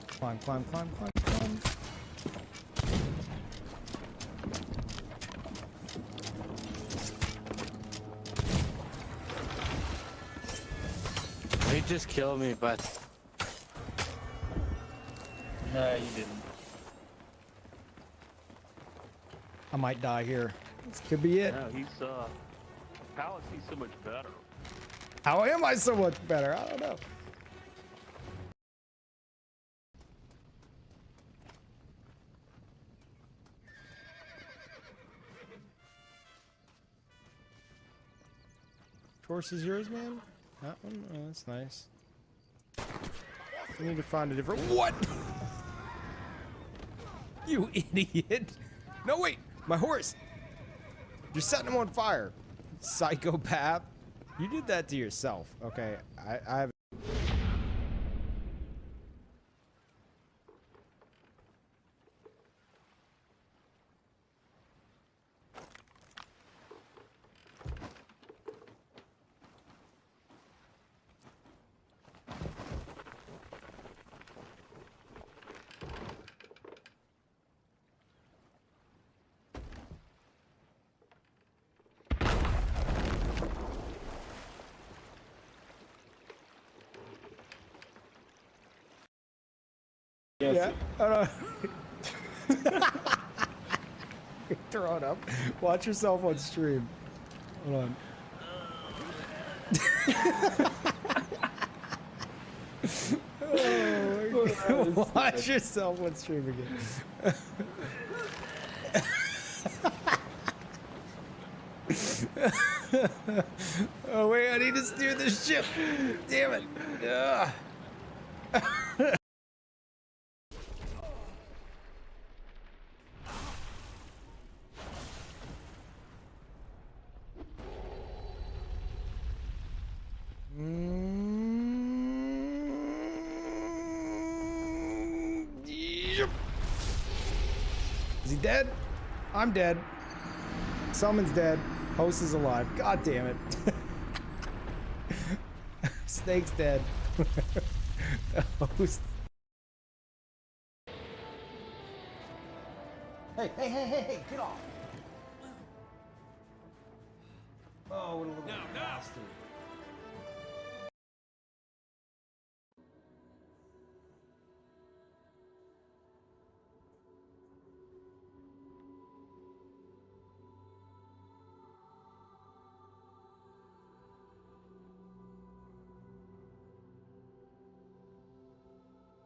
Climb, climb, climb, climb, climb. He just killed me, but No, you didn't. I might die here. This could be it. No, he's how is he so much better? How am I so much better? I don't know. Horse is yours, man? That one? Oh, that's nice. We need to find a different. What? You idiot! No, wait! My horse! You're setting him on fire! Psychopath! You did that to yourself. Okay, I have. Yeah. Oh, no. Throw it up. Watch yourself on stream. Hold on. Oh, watch yourself on stream again. Oh wait, I need to steer this ship. Damn it. Ugh. Yep. Is he dead? I'm dead. Summon's dead. Host is alive. God damn it. Snake's dead. Host. Hey, hey, hey, hey, hey, get off. Oh, what a little bastard.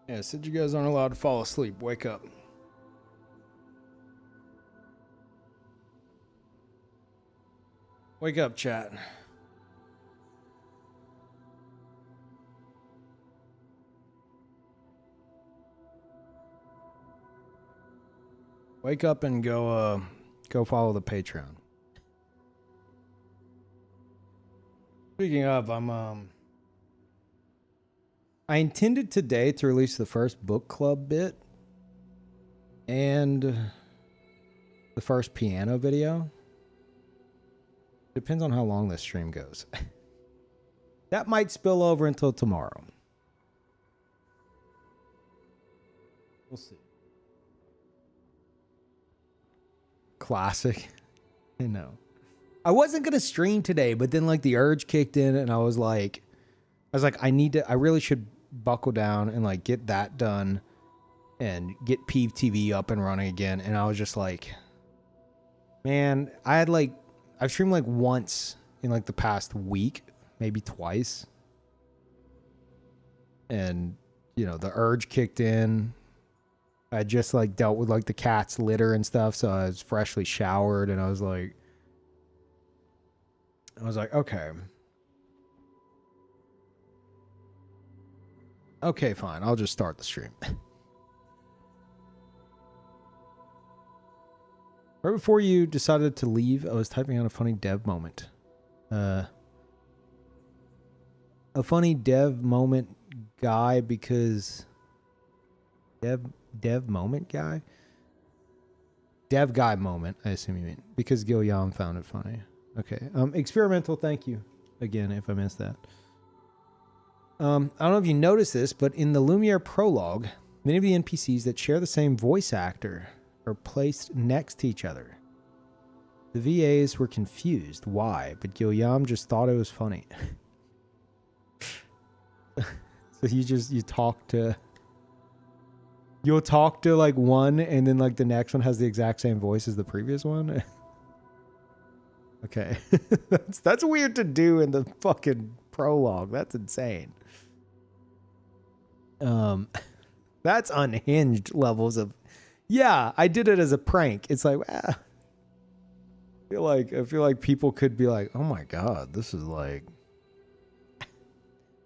Yeah, said you guys aren't allowed to fall asleep. Wake up. Wake up, chat. Wake up and go follow the Patreon. Speaking of, I intended today to release the first book club bit and the first piano video. Depends on how long this stream goes. That might spill over until tomorrow. We'll see. Classic. I know. I wasn't going to stream today, but then like the urge kicked in and I was like, was like, I really should buckle down and like get that done and get Peeve TV up and running again. And I was just like, man, I've streamed like once in like the past week, maybe twice. And, you know, the urge kicked in. I just like dealt with like the cat's litter and stuff. So I was freshly showered and I was like, okay. Okay, fine. I'll just start the stream. Right before you decided to leave, I was typing out a funny dev moment. A funny dev moment guy because... Dev moment guy? Dev guy moment, I assume you mean. Because Gil-Yam found it funny. Okay. Experimental, thank you. Again, if I missed that. I don't know if you noticed this, but in the Lumiere prologue, many of the NPCs that share the same voice actor are placed next to each other. The VAs were confused why, but Gil-Yam just thought it was funny. So you talk to... You'll talk to like one and then like the next one has the exact same voice as the previous one. Okay. That's weird to do in the fucking prologue. That's insane. That's unhinged levels of... Yeah, I did it as a prank. It's like, I feel like people could be like, oh my God, this is like...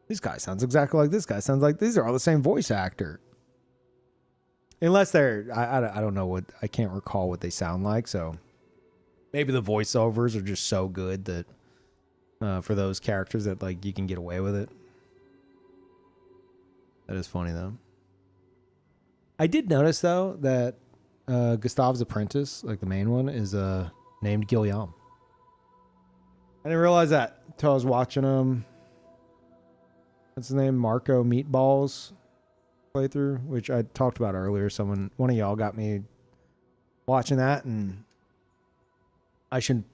This guy sounds exactly like this guy. Sounds like these are all the same voice actor. Unless they're, I don't know what, I can't recall what they sound like. So maybe the voiceovers are just so good that for those characters that like you can get away with it. That is funny though. I did notice though that Gustav's apprentice, like the main one, is named Gil-Yam. I didn't realize that until I was watching him. What's his name? Marco Meatballs playthrough, which I talked about earlier. One of y'all got me watching that, and I should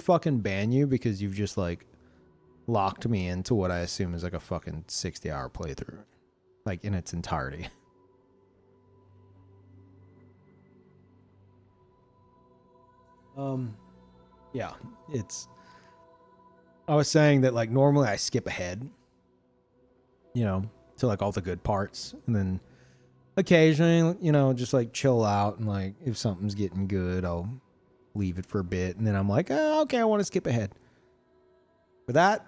fucking ban you because you've just like locked me into what I assume is like a fucking 60-hour playthrough, like in its entirety. Yeah, I was saying that like normally I skip ahead, you know, to like all the good parts, and then occasionally, you know, just like chill out, and like if something's getting good, I'll leave it for a bit, and then I'm like, oh, okay, I want to skip ahead. But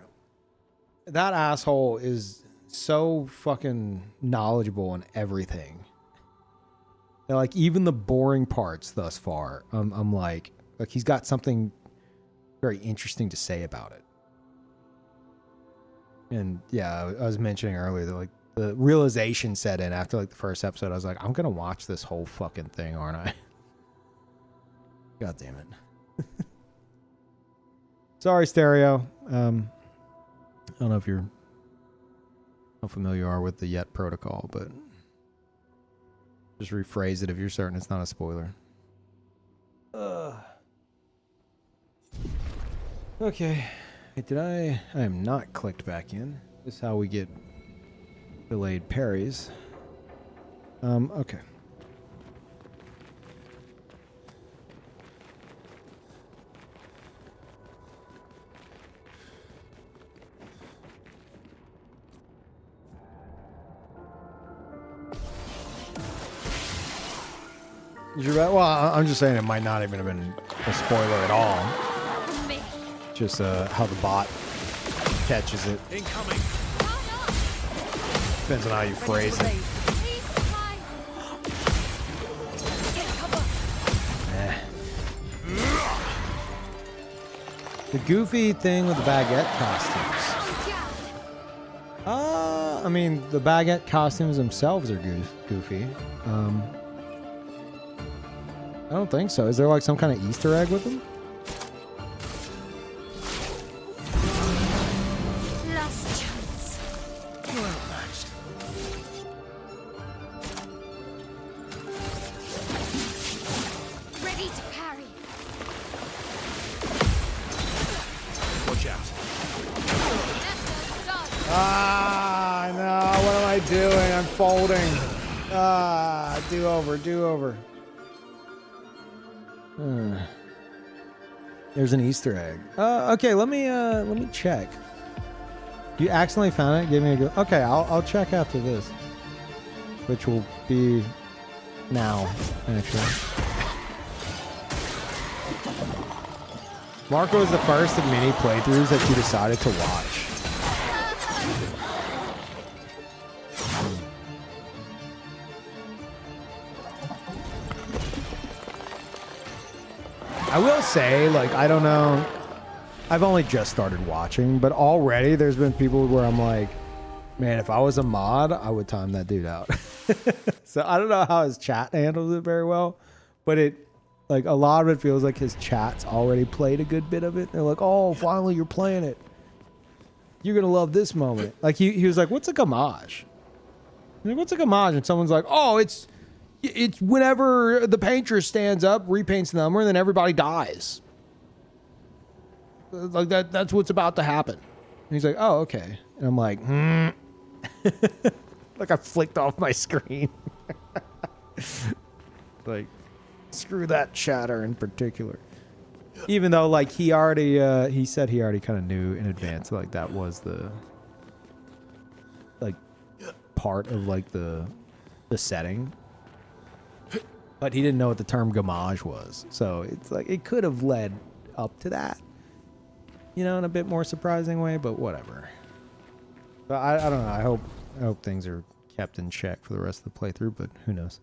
that asshole is so fucking knowledgeable in everything. And like even the boring parts thus far, I'm like he's got something very interesting to say about it. And yeah, I was mentioning earlier that like the realization set in after like the first episode. I was like, I'm gonna watch this whole fucking thing, aren't I? God damn it. Sorry, Stereo. I don't know if you're how familiar you are with the Yet protocol, but just rephrase it if you're certain it's not a spoiler. Okay. Did I am not clicked back in. This is how we get delayed parries. Okay. Well, I'm just saying it might not even have been a spoiler at all. Just how the bot catches it. Incoming. Depends on how you phrase it. The goofy thing with the baguette costumes. I mean, the baguette costumes themselves are goofy. I don't think so. Is there like some kind of Easter egg with them? Last chance. Well matched. Ready to parry. Watch out. Ah! I doing? I'm folding. Ah, do over, do over. There's an Easter egg. Okay, let me check. You accidentally found it? Give me a go. Okay, I'll check after this, which will be now, actually. Marco is the first of many playthroughs that you decided to watch. I will say, like, I don't know. I've only just started watching, but already there's been people where I'm like, man, if I was a mod, I would time that dude out. So I don't know how his chat handles it very well, but it, like, a lot of it feels like his chat's already played a good bit of it. They're like, oh, finally you're playing it. You're going to love this moment. Like, he was like, what's a gamage? I'm like, what's a gamage? And someone's like, oh, it's whenever the painter stands up, repaints the number, and then everybody dies. Like that's what's about to happen. And he's like, oh, okay. And I'm like, like I flicked off my screen. Like, screw that chatter in particular. Even though, like, he said he already kind of knew in advance, like, that was the, like, part of, like, the setting. But he didn't know what the term gamage was. So it's like, it could have led up to that, you know, in a bit more surprising way, but whatever. But I don't know. I hope things are kept in check for the rest of the playthrough, but who knows?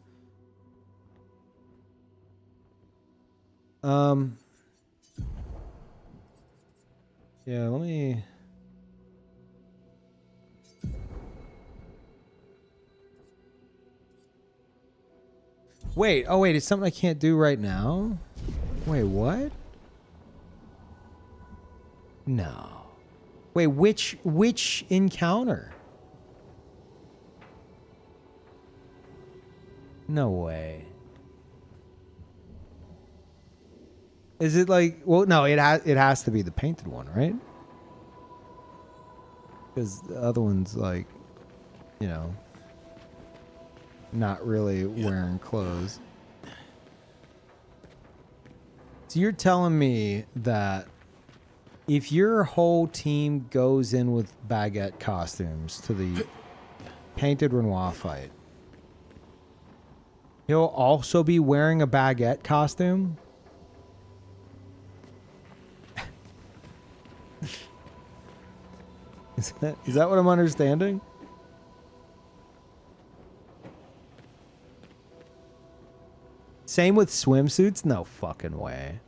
Yeah, let me... Wait, oh wait, it's something I can't do right now? Wait, what? No. Wait, which encounter? No way. Is it like, well, no, it has to be the painted one, right? Because the other one's like, you know, not really wearing clothes. So you're telling me that if your whole team goes in with baguette costumes to the painted Renoir fight, he'll also be wearing a baguette costume? Is that what I'm understanding? Same with swimsuits? No fucking way.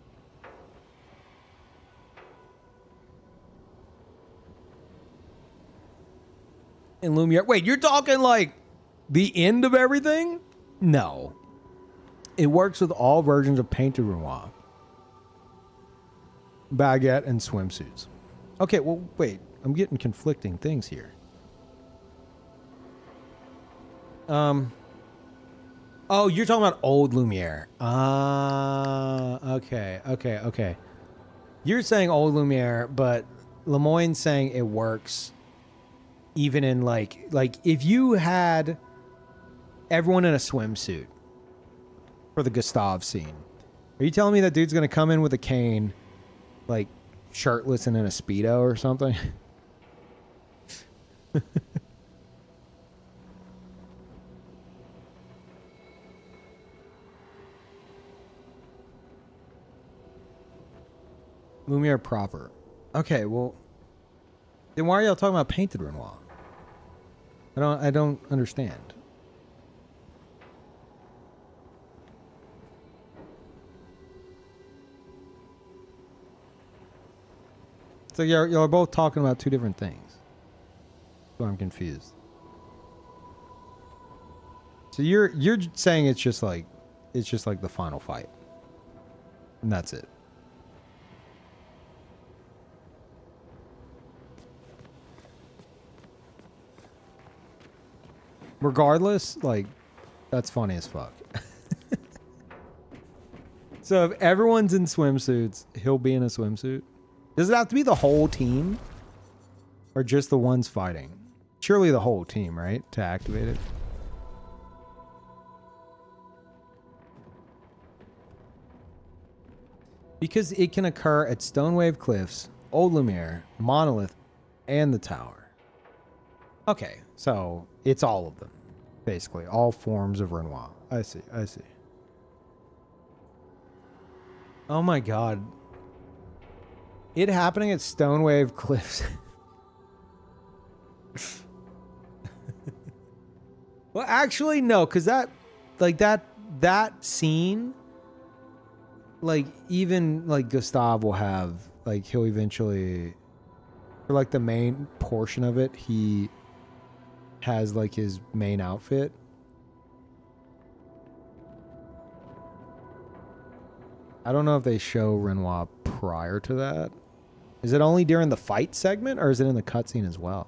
In Lumiere. Wait, you're talking like the end of everything? No. It works with all versions of Painted Renoir. Baguette and swimsuits. Okay, well, wait. I'm getting conflicting things here. Oh, you're talking about old Lumiere. Okay. You're saying old Lumiere, but Lemoyne's saying it works even in like if you had everyone in a swimsuit for the Gustave scene. Are you telling me that dude's going to come in with a cane, like shirtless and in a Speedo or something? Lumiere proper. Okay, well, then why are y'all talking about Painted Renoir? I don't understand. So y'all are both talking about two different things. So I'm confused. So you're saying it's just like the final fight. And that's it. Regardless, like, that's funny as fuck. So if everyone's in swimsuits, he'll be in a swimsuit. Does it have to be the whole team? Or just the ones fighting? surely the whole team, right? To activate it. Because it can occur at Stonewave Cliffs, Old Lumiere, Monolith, and the tower. Okay, so it's all of them. Basically, all forms of Renoir. I see, I see. Oh my god. It happening at Stonewave Cliffs. Well, actually, no, because that scene, like, even, like, Gustav will have, like, he'll eventually, for, like, the main portion of it, he has, like, his main outfit. I don't know if they show Renoir prior to that. Is it only during the fight segment, or is it in the cutscene as well?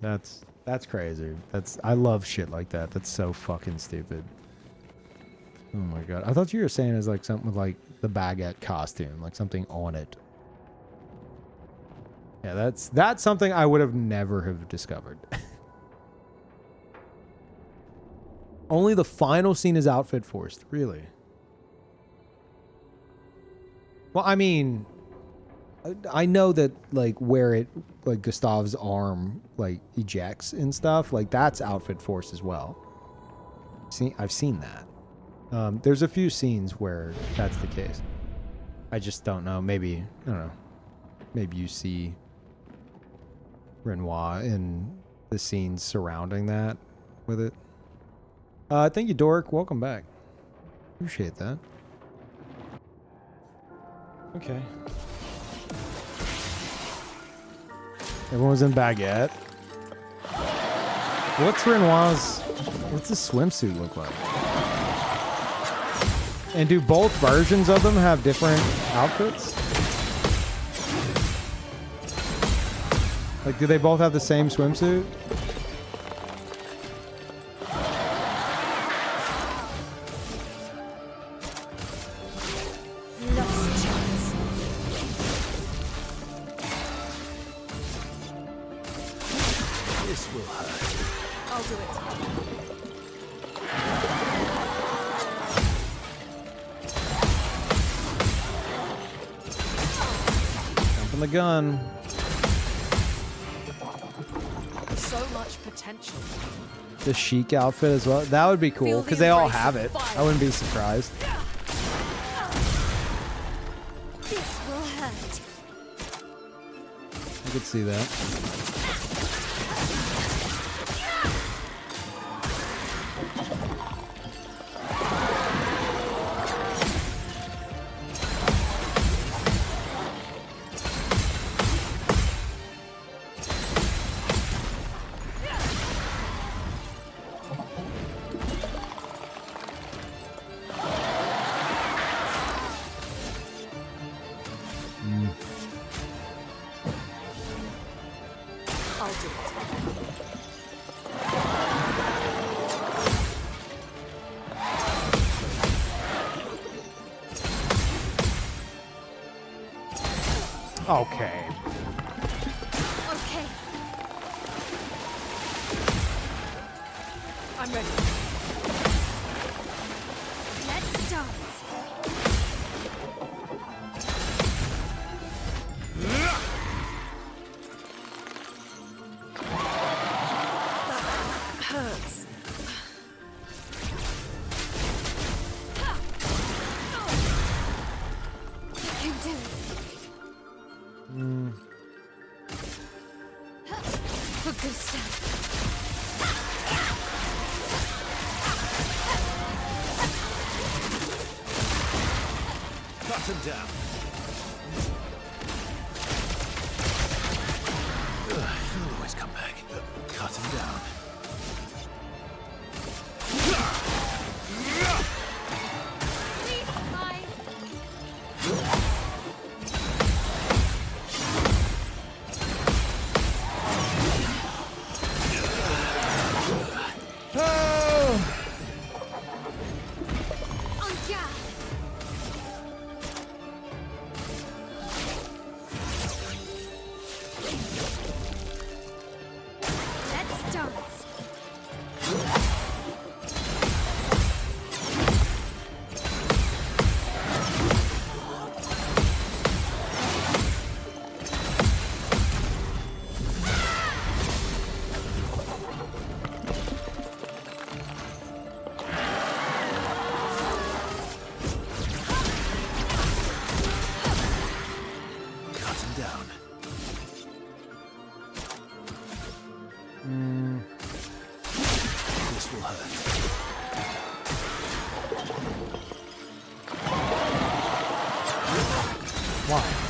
That's crazy. I love shit like that. That's so fucking stupid. Oh my god. I thought you were saying it's like something with like the baguette costume, like something on it. Yeah, that's something I would have never have discovered. Only the final scene is outfit forced, really. Well, I mean, I know that like where it like Gustav's arm like ejects and stuff, like that's outfit forced as well. I've seen that. There's a few scenes where that's the case. I just don't know. Maybe I don't know. Maybe you see Renoir in the scenes surrounding that with it. Thank you, Dork. Welcome back. Appreciate that. Okay. Everyone's in baguette. What's the swimsuit look like? And do both versions of them have different outfits? Like, do they both have the same swimsuit? Gun. So much potential. The chic outfit as well. That would be cool because they all have it. I wouldn't be surprised. This will hurt. I could see that. Okay. Okay. I'm ready. Let's dance. That hurts. You can do it. For Gustav. Cut him down. He'll always come back. Cut him down. Please, mine.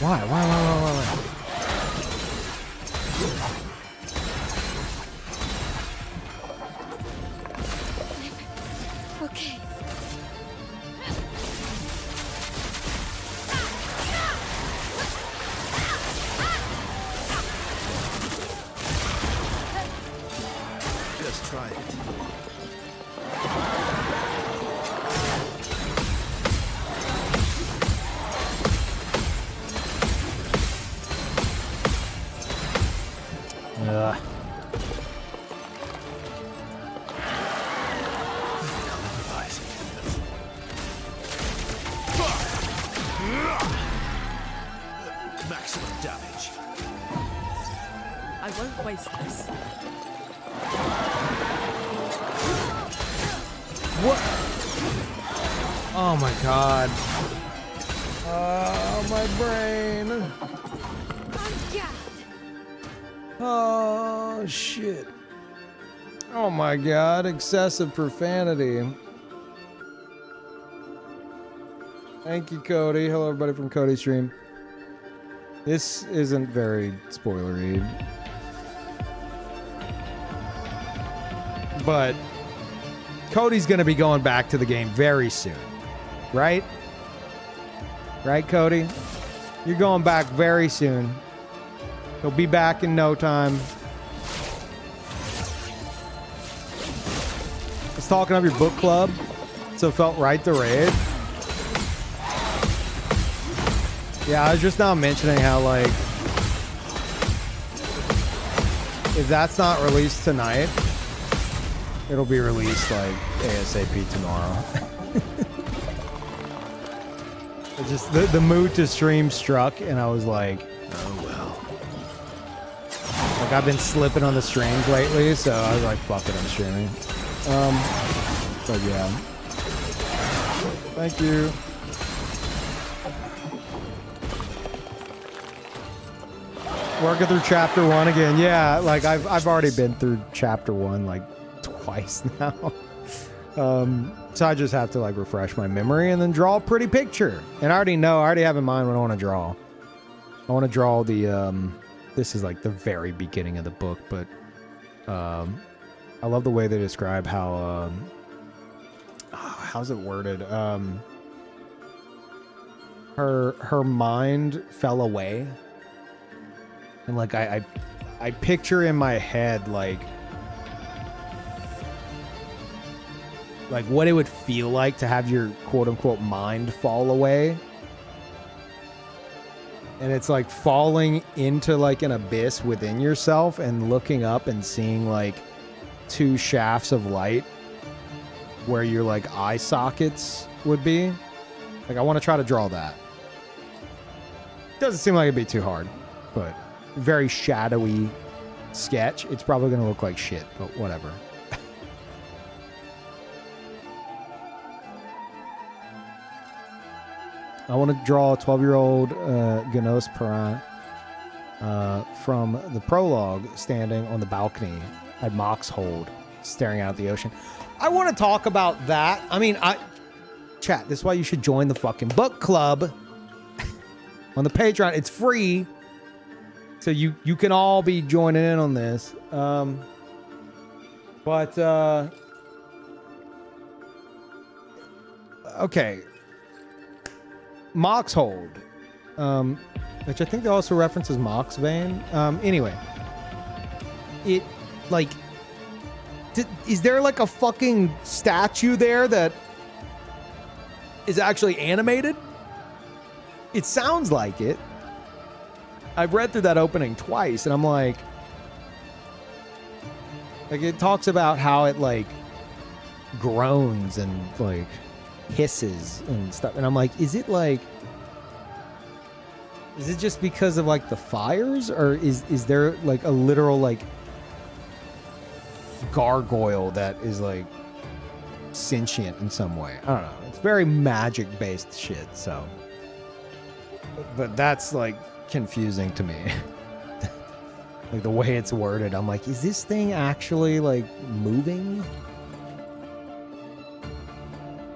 Why? Okay. Just try it. Ugh. Maximum damage. I won't waste this. What? Oh my god. Oh, my brain. I'm gassed. Oh, shit. Oh my god, excessive profanity. Thank you, Cody. Hello, everybody from Cody's stream. This isn't very spoilery. But Cody's going to be going back to the game very soon. Right? Right, Cody? You're going back very soon. He'll be back in no time. I was talking of your book club, so it felt right to raid. Yeah, I was just now mentioning how, like, if that's not released tonight, it'll be released, like, ASAP tomorrow. It's just the mood to stream struck, and I was like, Oh well. like, I've been slipping on the streams lately, so I was like, fuck it, I'm streaming. But yeah. Thank you. Working through chapter 1 again. Yeah, like I've already been through chapter 1 like twice now. So I just have to like refresh my memory and then draw a pretty picture. And I already have in mind what I want to draw. I want to draw the this is like the very beginning of the book, but I love the way they describe how how's it worded? Her mind fell away. And like I picture in my head like what it would feel like to have your quote unquote mind fall away. And it's like falling into like an abyss within yourself and looking up and seeing like two shafts of light where your like eye sockets would be. Like I want to try to draw that. Doesn't seem like it'd be too hard, but very shadowy sketch. It's probably going to look like shit, but whatever. I want to draw a 12-year-old Ganos Perrin from the prologue standing on the balcony at Mock's Hold, staring out at the ocean. I want to talk about that. I mean, chat, this is why you should join the fucking book club on the Patreon. It's free. So you can all be joining in on this. Okay. Mock's Hold. Which I think they also references Mock's Vein. Anyway. It, like... is there like a fucking statue there that is actually animated? It sounds like it. I've read through that opening twice, and I'm like it talks about how it like groans and like hisses and stuff, and I'm like, is it just because of like the fires, or is there like a literal like gargoyle that is like sentient in some way? I don't know. It's very magic based shit, so. But that's like confusing to me. Like the way it's worded, I'm like, is this thing actually like moving?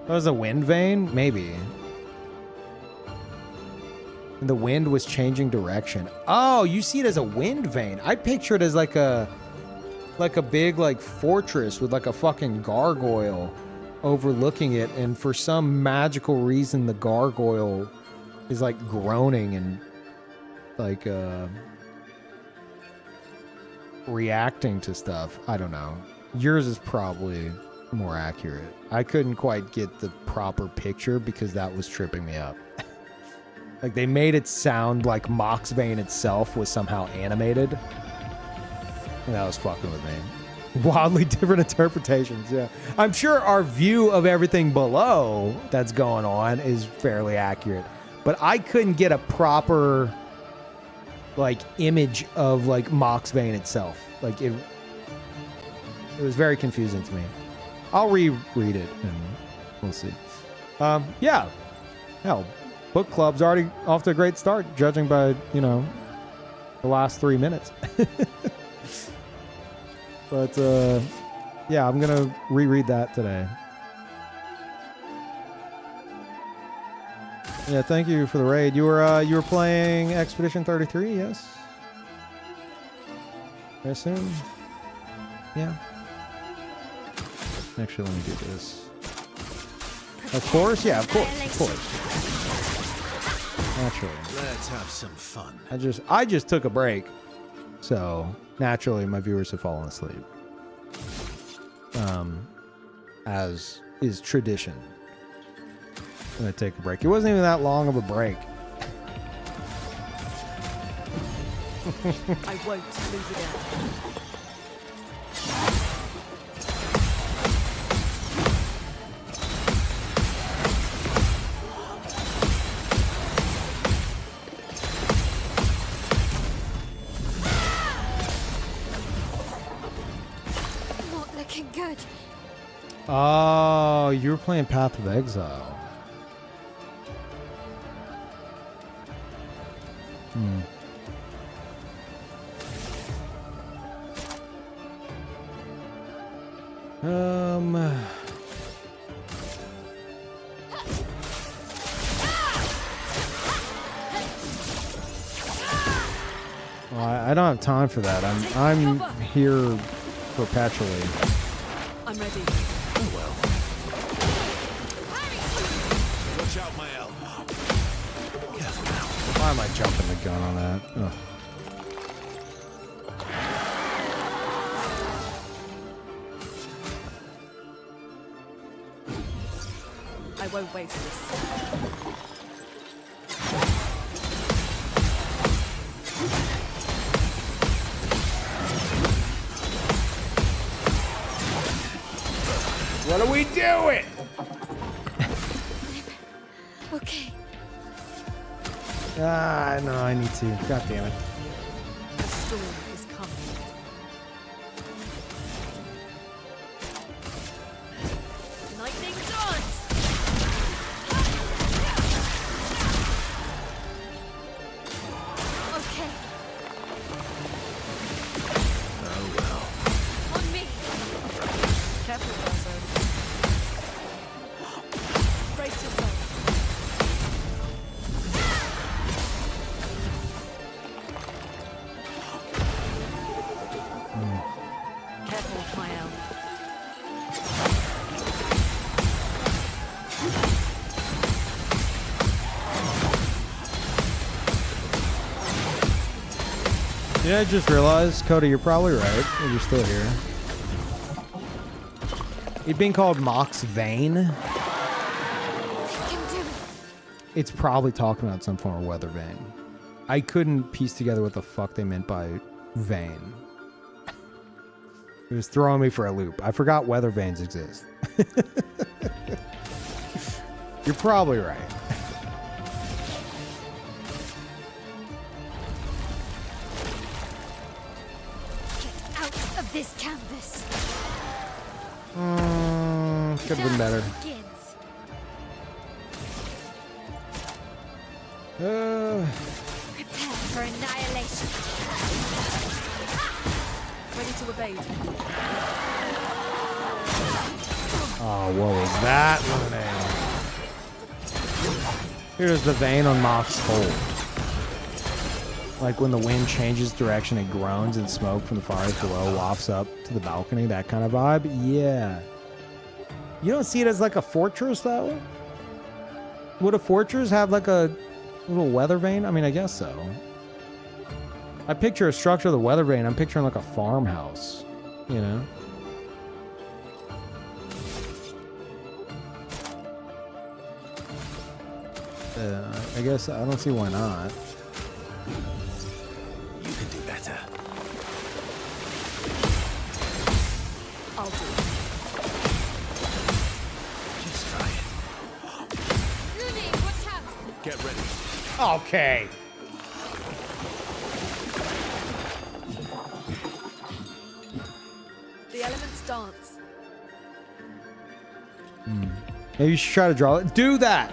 That was a wind vein? Maybe. And the wind was changing direction. Oh, you see it as a wind vane. I picture it as like a big like fortress with like a fucking gargoyle overlooking it, and for some magical reason the gargoyle is like groaning and like reacting to stuff. I don't know. Yours is probably more accurate. I couldn't quite get the proper picture because that was tripping me up. Like they made it sound like Mox Vane itself was somehow animated. And that was fucking with me. Wildly different interpretations, yeah. I'm sure our view of everything below that's going on is fairly accurate. But I couldn't get a proper like image of like Mox Vane itself. Like it was very confusing to me. I'll reread it and we'll see. Yeah. Hell, book club's already off to a great start, judging by, you know, the last 3 minutes. But yeah, I'm gonna reread that today. Yeah, thank you for the raid. You were playing Expedition 33, yes? I assume. Yeah. Actually, let me do this. Of course, yeah, of course. Naturally. Let's have some fun. I just took a break, so naturally my viewers have fallen asleep. As is tradition. I'm gonna take a break. It wasn't even that long of a break. I won't lose again. Not looking good. Oh, you were playing Path of Exile. Well, I don't have time for that. I'm here perpetually. I'm ready. Oh well. Watch out, my elbow. Careful now. Why am I jumping the gun on that? Ugh. I won't waste this. What are we doing? Okay. Ah, no, I need to. God damn it. The storm is coming. Lightning dance! Okay. Oh well. On me. Careful, Brazo. Brace yourself. Careful, Mael. Yeah, I just realized, Cody, you're probably right. You're still here. It being called Mox Vane, Can do it. it's probably talking about some form of weather vane. I couldn't piece together what the fuck they meant by vane. It was throwing me for a loop. I forgot weather vanes exist. You're probably right. Get out of this canvas. Could have been better. Begins. Prepare for annihilation. Ready to evade. Oh, what was that, Lumina? Here's the vein on Mox's hole. Like when the wind changes direction, it groans and smoke from the forest below wafts up to the balcony. That kind of vibe. Yeah. You don't see it as like a fortress though? Would a fortress have like a little weather vane? I mean, I guess so. I picture a structure of the weather vane. I'm picturing like a farmhouse, you know? I guess I don't see why not. You can do better. I'll do it. Just try it. Lumi, watch out! Get ready. Okay. The elements dance. Maybe you should try to draw it. Do that.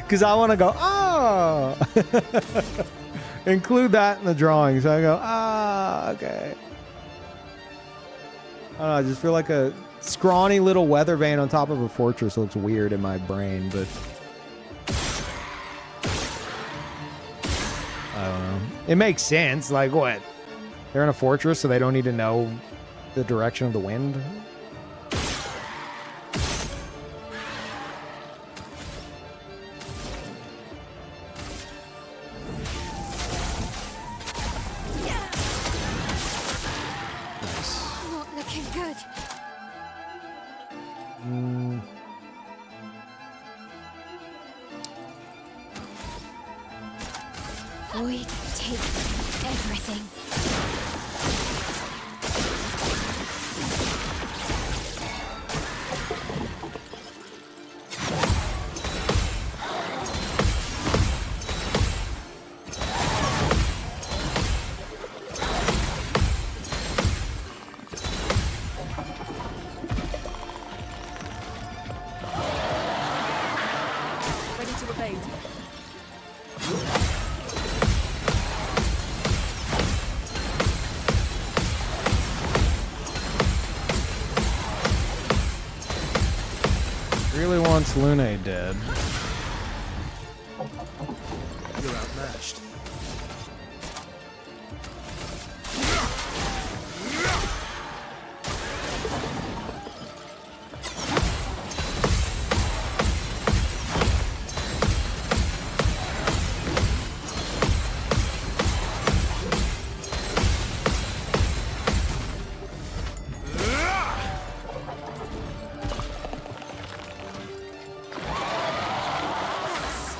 Because I want to go, oh. Include that in the drawing. So I go, okay. I don't know. I just feel like a scrawny little weather vane on top of a fortress looks weird in my brain, but I don't know. It makes sense. Like what? They're in a fortress, so they don't need to know the direction of the wind. Not looking good. Void, take everything. Ready to evade. Really wants Luna dead. You're outmatched.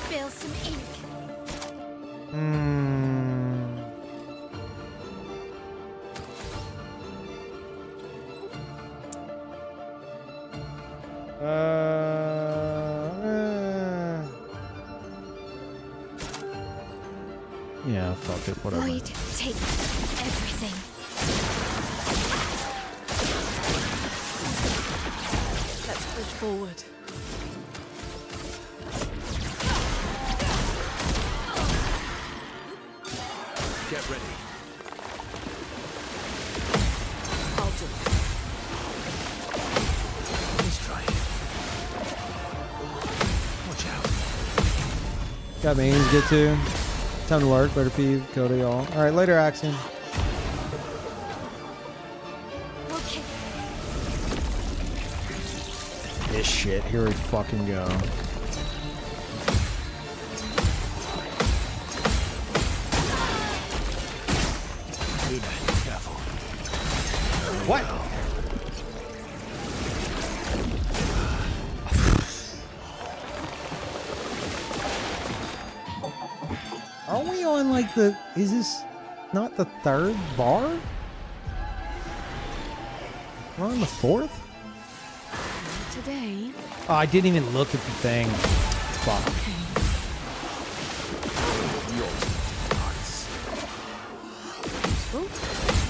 Spill some ink. Yeah, fuck it, whatever. Void, take everything. Let's push forward. Get ready. I'll do it. Just try it. Watch out. Got mains to get to. Time to lurk. Later, Peeve. Go to y'all. All right, later, Axiom. Okay. This shit. Here we fucking go. Luna, careful. What? Are we on like the... Is this not the third bar? We're on the fourth? Today. Oh, I didn't even look at the thing. Fuck.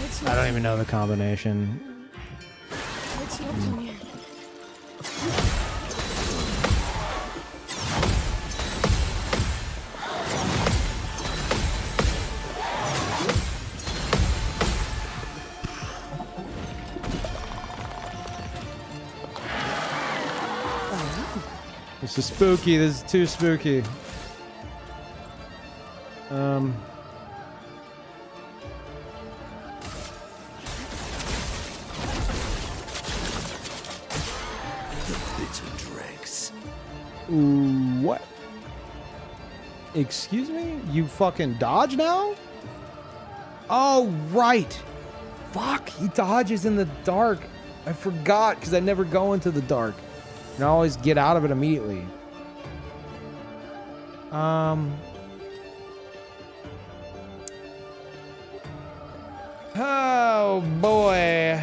It's I don't even know the combination. It's locked on you. This is spooky. This is too spooky. What? Excuse me? You fucking dodge now? Oh, right. Fuck, he dodges in the dark. I forgot because I never go into the dark. And I always get out of it immediately. Oh, boy.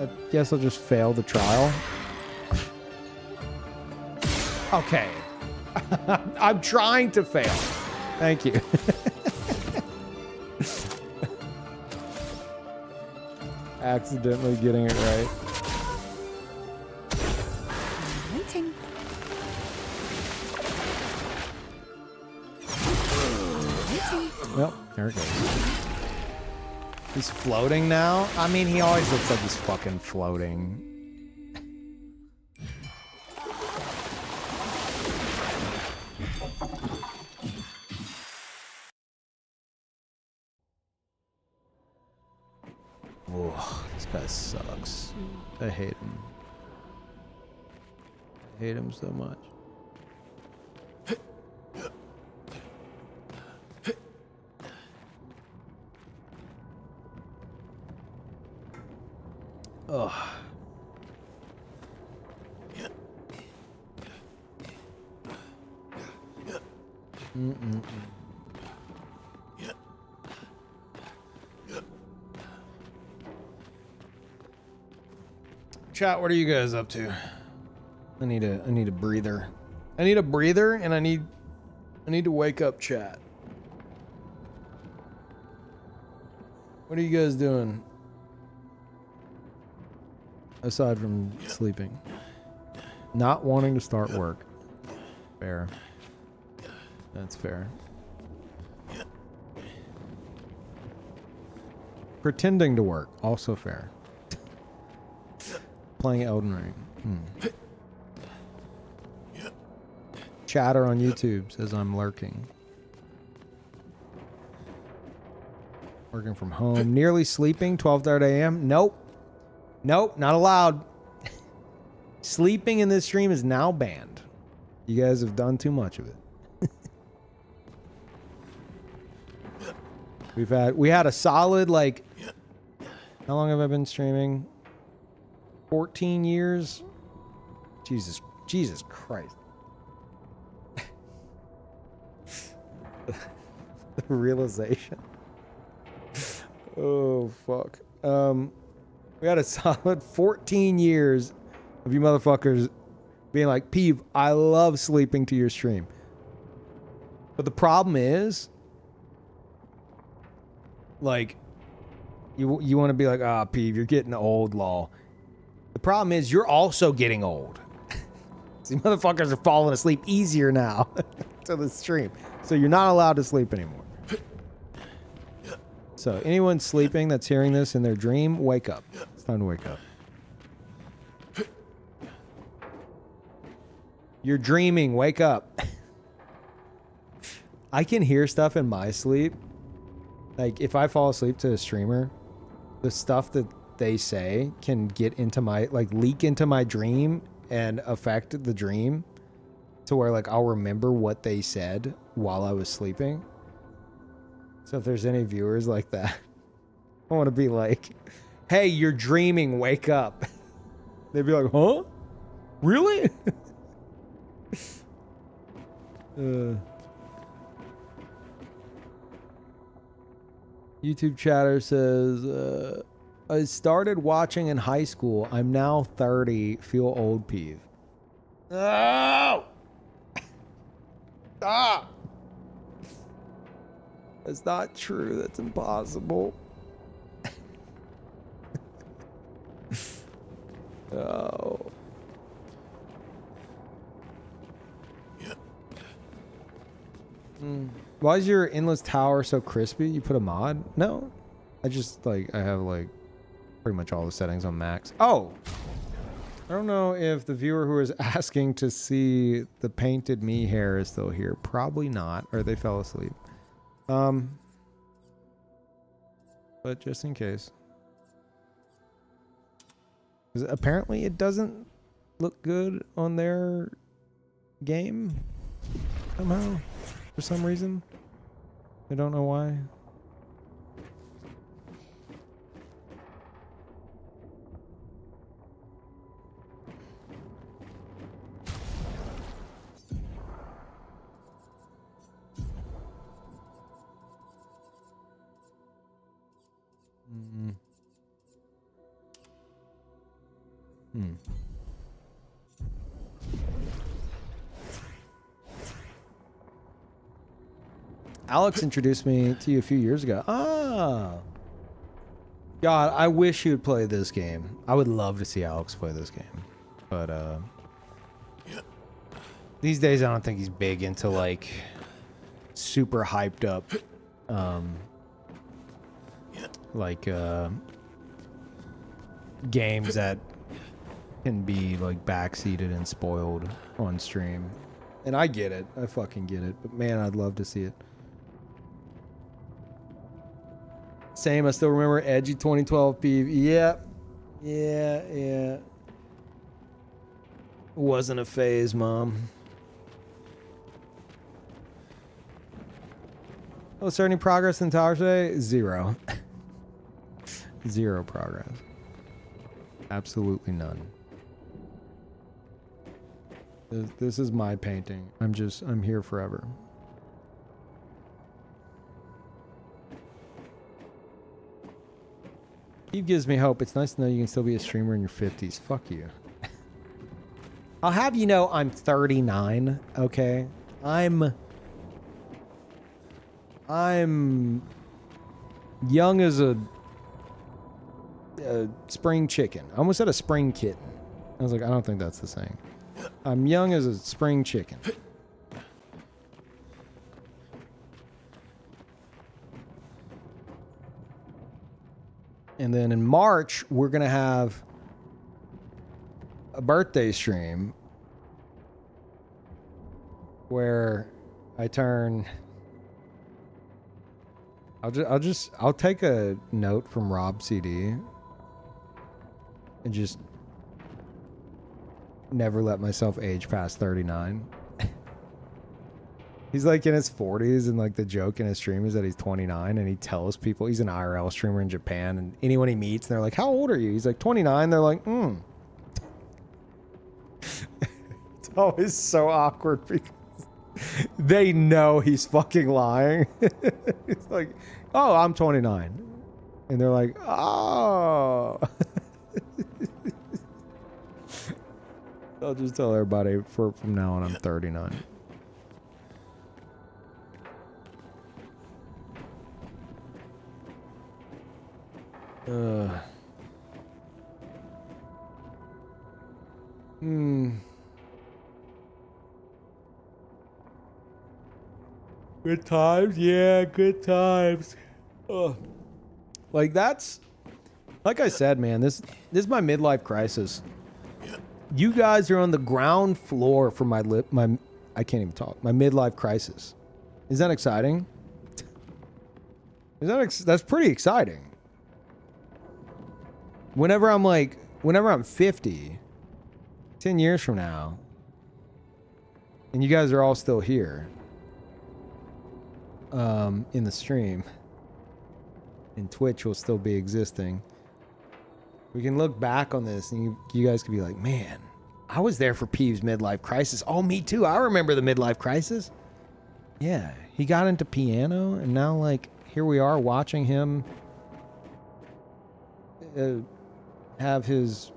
I guess I'll just fail the trial. Okay. I'm trying to fail. Thank you. Accidentally getting it right. Waiting. Well, there it goes. He's floating now? I mean, he always looks like he's fucking floating. Oh, this guy sucks. I hate him. I hate him so much. Ugh. Chat, what are you guys up to? I need a breather. I need a breather, and I need to wake up, chat. What are you guys doing? Aside from sleeping. Not wanting to start work. Fair. That's fair. Pretending to work. Also fair. Playing Elden Ring. Chatter on YouTube says I'm lurking. Working from home. Nearly sleeping. 12:30 a.m. Nope. Nope, not allowed. Sleeping in this stream is now banned. You guys have done too much of it. We had a solid, like, how long have I been streaming? 14 years? Jesus Christ. The realization. Oh, fuck. We had a solid 14 years of you motherfuckers being like, Peeve, I love sleeping to your stream. But the problem is, like, you want to be like, ah, Peeve, you're getting old, lol. The problem is you're also getting old. These motherfuckers are falling asleep easier now to the stream. So you're not allowed to sleep anymore. So anyone sleeping that's hearing this in their dream, wake up. It's time to wake up. You're dreaming, wake up. I can hear stuff in my sleep. Like if I fall asleep to a streamer, the stuff that they say can get into my, like, leak into my dream and affect the dream to where, like, I'll remember what they said while I was sleeping. So if there's any viewers like that, I want to be like, hey, you're dreaming, wake up. They'd be like, huh? Really? YouTube chatter says, I started watching in high school. I'm now 30. Feel old, Peeve. No! Stop! That's not true. That's impossible. Oh. Why is your endless tower so crispy? You put a mod? No. I just, like, I have, like, pretty much all the settings on max. Oh! I don't know if the viewer who is asking to see the painted me hair is still here. Probably not, or they fell asleep. But just in case. 'Cause apparently it doesn't look good on their game somehow for some reason. I don't know why. Alex introduced me to you a few years ago. Ah. God, I wish he would play this game. I would love to see Alex play this game. But these days I don't think he's big into like super hyped up like games that can be like backseated and spoiled on stream. And I get it. I fucking get it. But man, I'd love to see it. Same, I still remember Edgy 2012 Peeve. Yep. Yeah. Wasn't a phase, Mom. Oh, is there any progress in Tower today? Zero. Zero progress. Absolutely none. This is my painting. I'm here forever. He gives me hope. It's nice to know you can still be a streamer in your 50s. Fuck you. I'll have you know I'm 39, okay? I'm young as a spring chicken. I almost said a spring kitten. I was like, I don't think that's the saying. I'm young as a spring chicken. And then in March, we're going to have a birthday stream where I turn... I'll take a note from Rob CD and just never let myself age past 39. He's like in his 40s, and like the joke in his stream is that he's 29, and he tells people he's an IRL streamer in Japan, and anyone he meets, they're like, how old are you? He's like 29. They're like, It's always so awkward because they know he's fucking lying. He's like, oh, I'm 29. And they're like, oh. I'll just tell everybody from now on I'm 39. Good times? Yeah, good times. Ugh. Like that's, like I said, man, this is my midlife crisis. You guys are on the ground floor for my I can't even talk. My midlife crisis. Is that exciting? That's pretty exciting. Whenever I'm 50, 10 years from now, and you guys are all still here, in the stream, and Twitch will still be existing, we can look back on this and you guys could be like, man, I was there for Peeve's midlife crisis. Oh, me too. I remember the midlife crisis. Yeah, he got into piano, and now like here we are watching him have his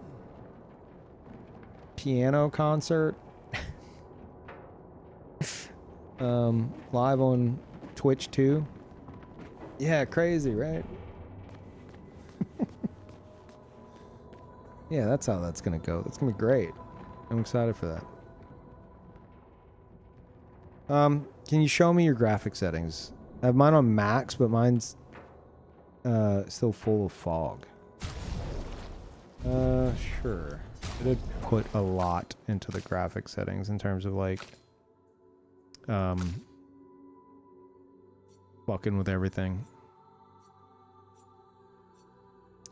piano concert live on Twitch too. Yeah, crazy, right? Yeah, that's how that's gonna go. That's gonna be great. I'm excited for that. Can you show me your graphic settings? I have mine on max, but mine's still full of fog. Sure. I did put a lot into the graphic settings in terms of like fucking with everything.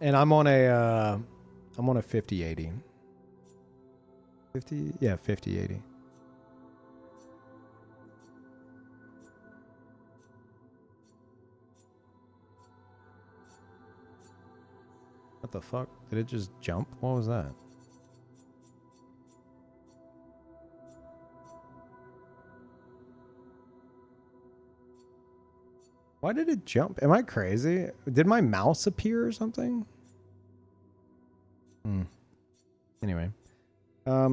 And I'm on a 5080. 50? Yeah, 5080. What the fuck? Did it just jump? What was that? Why did it jump? Am I crazy? Did my mouse appear or something? Anyway. Yeah.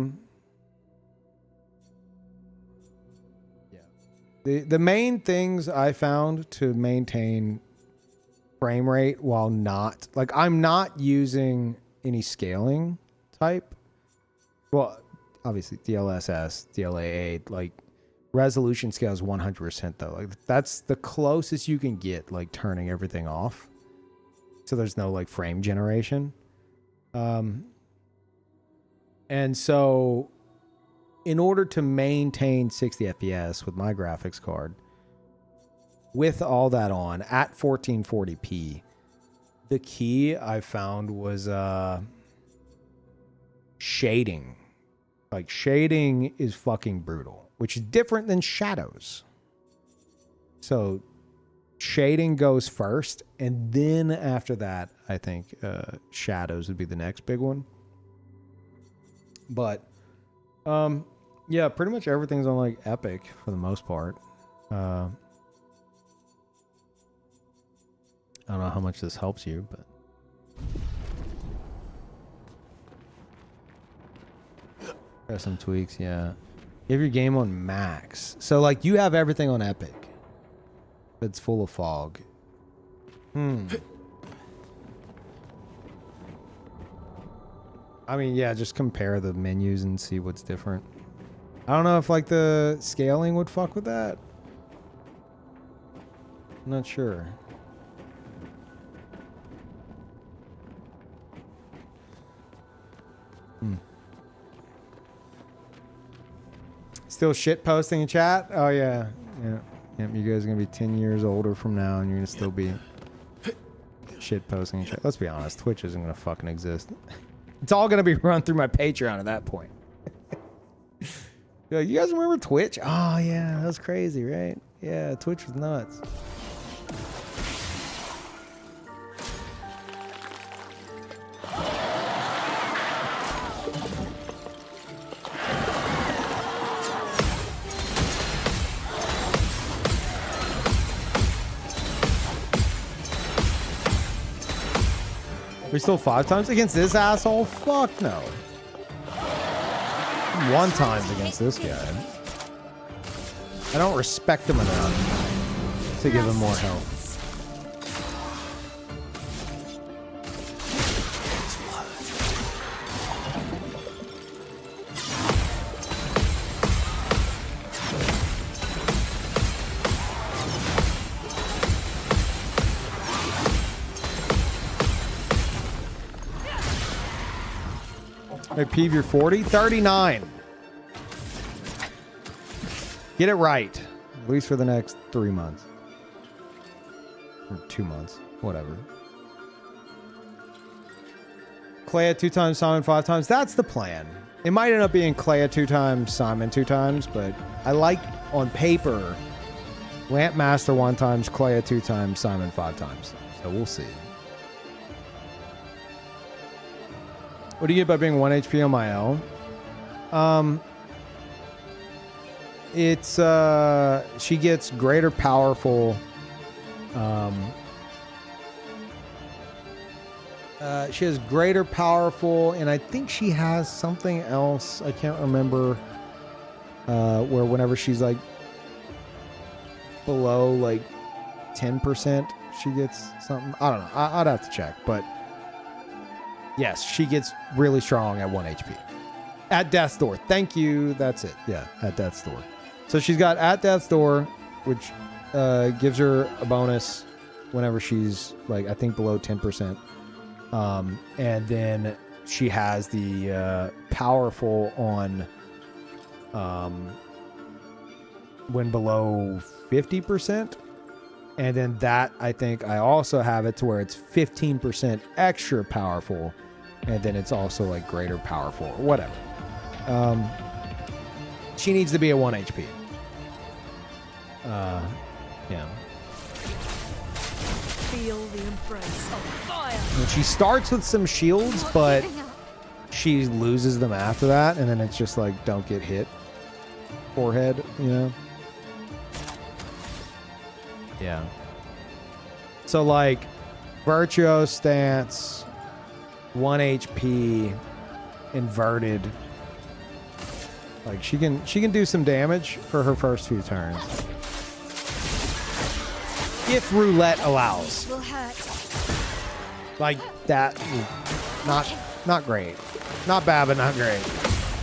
The main things I found to maintain frame rate while not, like, I'm not using any scaling type. Well, obviously DLSS, DLA8, like resolution scale is 100% though. Like that's the closest you can get, like turning everything off. So there's no like frame generation. And so in order to maintain 60 FPS with my graphics card, with all that on at 1440p, the key I found was shading. Like shading is fucking brutal, which is different than shadows. So shading goes first, and then after that, I think shadows would be the next big one. But yeah, pretty much everything's on like Epic for the most part. I don't know how much this helps you, but there's some tweaks, yeah. You have your game on max. So like you have everything on Epic. It's full of fog. I mean, yeah, just compare the menus and see what's different. I don't know if like the scaling would fuck with that. I'm not sure. Still shit posting in chat? Oh yeah. Yeah. Yep, you guys are gonna be 10 years older from now and you're gonna still be shit posting in chat. Let's be honest, Twitch isn't gonna fucking exist. It's all gonna be run through my Patreon at that point. You guys remember Twitch? Oh yeah, that was crazy, right? Yeah, Twitch was nuts. We're still 5 times against this asshole? Fuck no. 1 times against this guy. I don't respect him enough to give him more health. Hey, Peeve, you're 40? 39. Get it right. At least for the next 3 months. Or 2 months. Whatever. Clea 2 times, Simon 5 times. That's the plan. It might end up being Clea 2 times, Simon 2 times, but I like, on paper, Lampmaster 1 times, Clea 2 times, Simon 5 times. So we'll see. What do you get by being 1 HP on my L? It's she gets greater powerful. She has greater powerful, and I think she has something else. I can't remember. Where whenever she's like below like 10%, she gets something. I don't know. I'd have to check, but. Yes, she gets really strong at 1 HP. At Death's Door. Thank you. That's it. Yeah, at Death's Door. So she's got at Death's Door, which gives her a bonus whenever she's, like, I think below 10%. And then she has the powerful on when below 50%. And then that, I think I also have it to where it's 15% extra powerful. And then it's also like greater powerful or whatever. She needs to be at 1 HP. Yeah. Feel Feel the embrace of fire. And she starts with some shields, Not but giving up. she loses them after that, and then it's just like, don't get hit. Forehead, you know? Yeah. So like, Virtuo stance, 1 HP, inverted. Like she can do some damage for her first few turns. If roulette allows. Will hurt. Like that, not great. Not bad, but not great.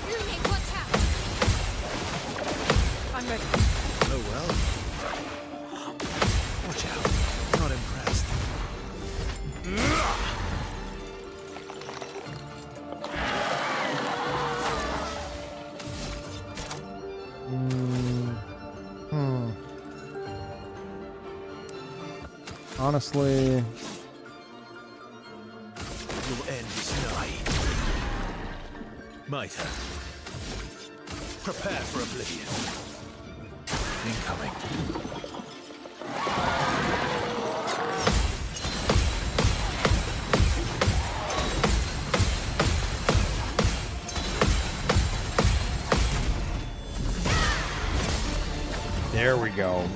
Roommate, watch out. I'm ready. Oh well. Watch out. Not impressed. Honestly, Your end is nigh. My turn. Prepare for oblivion. Incoming. there we go.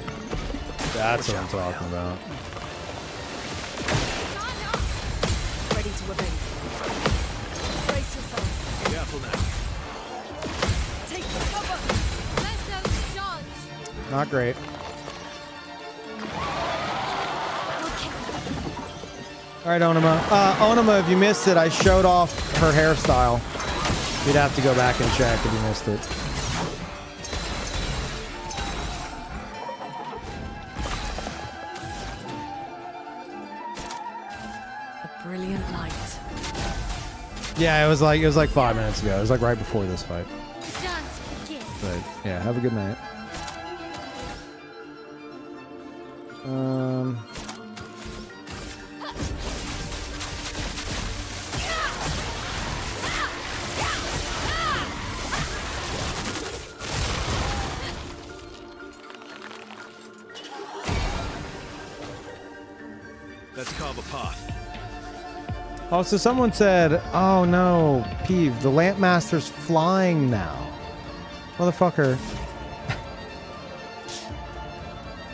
That's what I'm talking about. Ready to obey. Brace yourself. Careful now. Take cover. Let's go dodge. Not great. All right, Onima. Onima, if you missed it, I showed off her hairstyle. You'd have to go back and check if you missed it. A brilliant light. Yeah, it was like 5 minutes ago. It was like right before this fight. Dance begins. But yeah, have a good night. Let's carve a path. Oh, so someone said, oh no, Peeve, the Lampmaster's flying now. Motherfucker.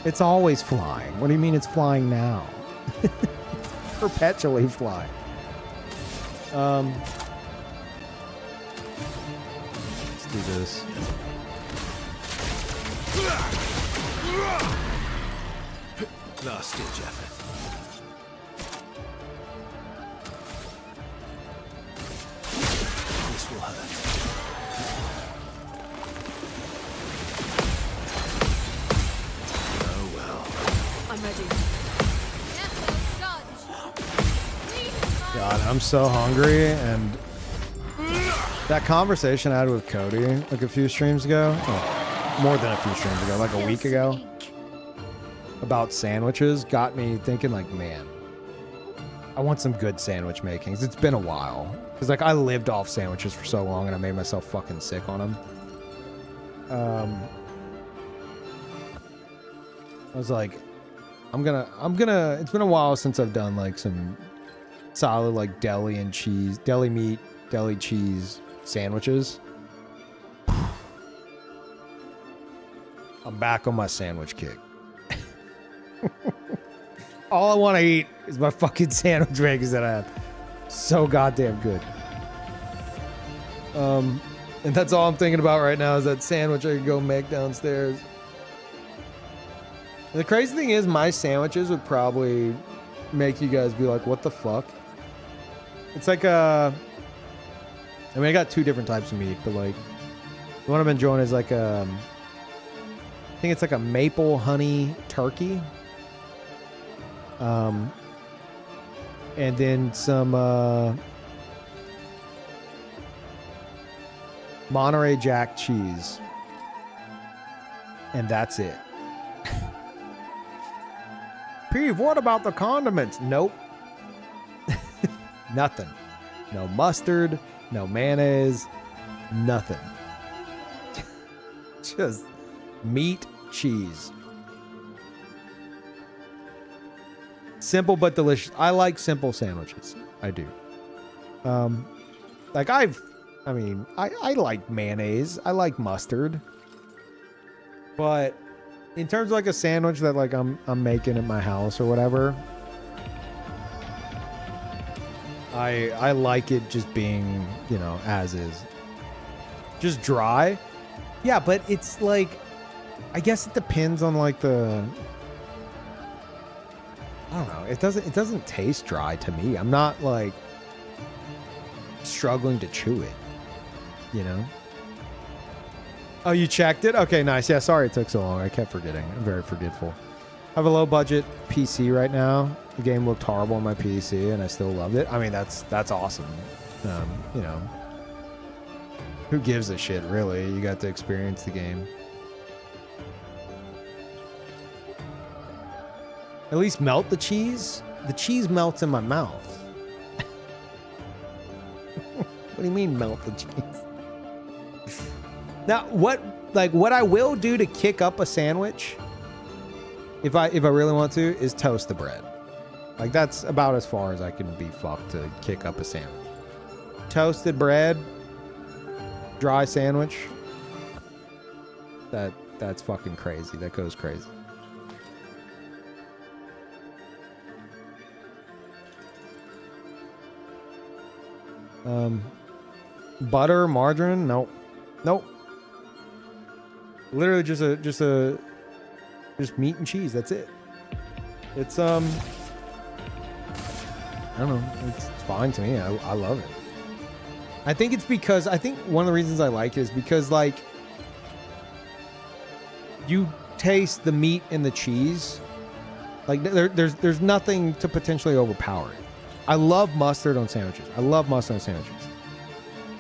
It's always flying. What do you mean it's flying now? Perpetually flying. Let's do this. Last ditch effort. This will hurt. Oh well. I'm ready. Let's go dodge. Please, God, I'm so hungry, and that conversation I had with Cody like a few streams ago, oh, more than a few streams ago, like a week ago, about sandwiches got me thinking like, man, I want some good sandwich makings. It's been a while. Because like I lived off sandwiches for so long and I made myself fucking sick on them. I was like, I'm gonna, it's been a while since I've done like some solid like deli and cheese, deli meat, deli cheese sandwiches. I'm back on my sandwich kick. All I want to eat is my fucking sandwich makers that I have. So goddamn good. And that's all I'm thinking about right now is that sandwich I could go make downstairs. And the crazy thing is my sandwiches would probably make you guys be like, what the fuck? It's like I mean, I got two different types of meat, but like the one I've been enjoying is like I think it's like a maple honey turkey. And then some Monterey Jack cheese. And that's it. Peeve, what about the condiments? Nope. Nothing. No mustard, no mayonnaise, nothing. Just meat, cheese. Simple but delicious. I like simple sandwiches. I do. Like I like mayonnaise. I like mustard. But in terms of like a sandwich that like I'm making at my house or whatever, I like it just being, you know, as is. Just dry. Yeah, but it's like, I guess it depends on like the, I don't know. It doesn't taste dry to me. I'm not like struggling to chew it, you know? Oh, you checked it? Okay, nice. Yeah, sorry it took so long. I kept forgetting. I'm very forgetful. I have a low budget PC right now. The game looked horrible on my PC and I still loved it. I mean, that's awesome. You know, who gives a shit, really? You got to experience the game. At least melt the cheese. The cheese melts in my mouth. What do you mean melt the cheese? Now, what I will do to kick up a sandwich, if I really want to, is toast the bread. Like that's about as far as I can be fucked to kick up a sandwich. Toasted bread, dry sandwich. That's fucking crazy. That goes crazy. Butter, margarine, nope. Literally just meat and cheese. That's it. It's I don't know. It's fine to me. I love it. I think it's because one of the reasons I like it is because like you taste the meat and the cheese. Like there's nothing to potentially overpower it. I love mustard on sandwiches.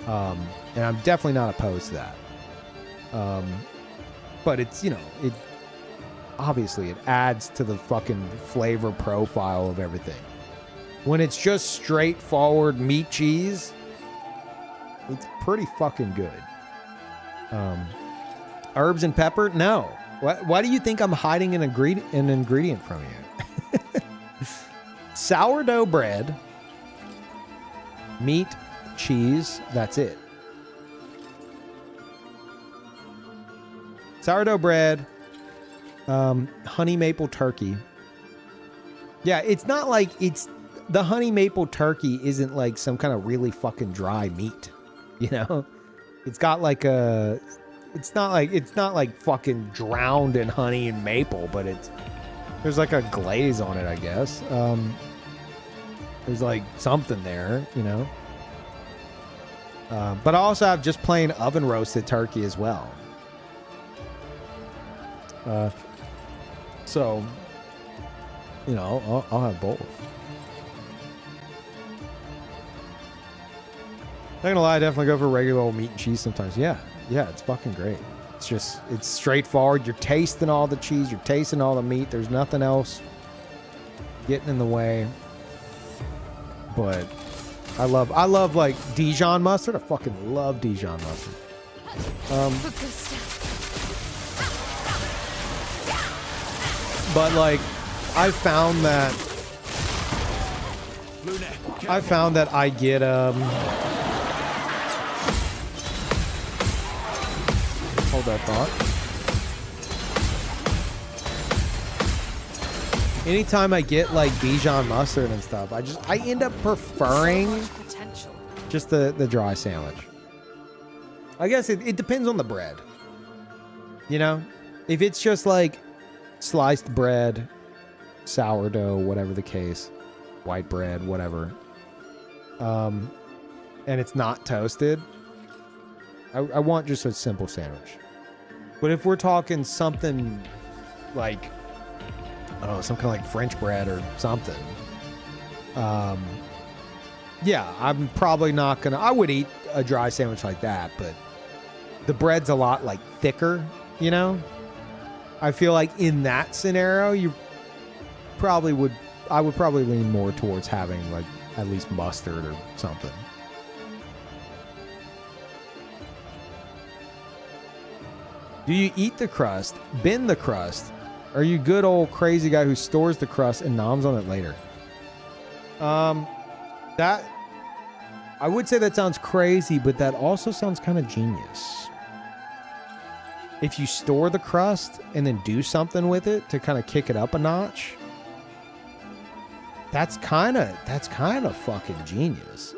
And I'm definitely not opposed to that. But it's, you know, it obviously it adds to the fucking flavor profile of everything. When it's just straightforward meat cheese, it's pretty fucking good. Herbs and pepper? No. Why do you think I'm hiding an ingredient from you? Sourdough bread, meat, cheese, that's it. Sourdough bread, honey maple turkey. Yeah, it's not like the honey maple turkey isn't like some kind of really fucking dry meat, you know? It's got like it's not like fucking drowned in honey and maple, but there's like a glaze on it, I guess. There's like something there, you know? But I also have just plain oven roasted turkey as well. So, you know, I'll have both. Not gonna lie, I definitely go for regular old meat and cheese sometimes. Yeah, it's fucking great. It's straightforward. You're tasting all the cheese, you're tasting all the meat. There's nothing else getting in the way. But I love like Dijon mustard. I fucking love Dijon mustard. But like I found that I get hold that thought. Anytime I get like Dijon mustard and stuff, I end up preferring just the dry sandwich. I guess it depends on the bread. You know? If it's just like sliced bread, sourdough, whatever the case, white bread, whatever, and it's not toasted, I want just a simple sandwich. But if we're talking something like, I don't know, some kind of like French bread or something, yeah, I'm probably not gonna, I would eat a dry sandwich like that, but the bread's a lot like thicker, you know? I feel like in that scenario, I would probably lean more towards having like at least mustard or something. Do you eat the crust, bend the crust, are you good old crazy guy who stores the crust and noms on it later? That I would say that sounds crazy, but that also sounds kind of genius. If you store the crust and then do something with it to kind of kick it up a notch, that's kind of fucking genius.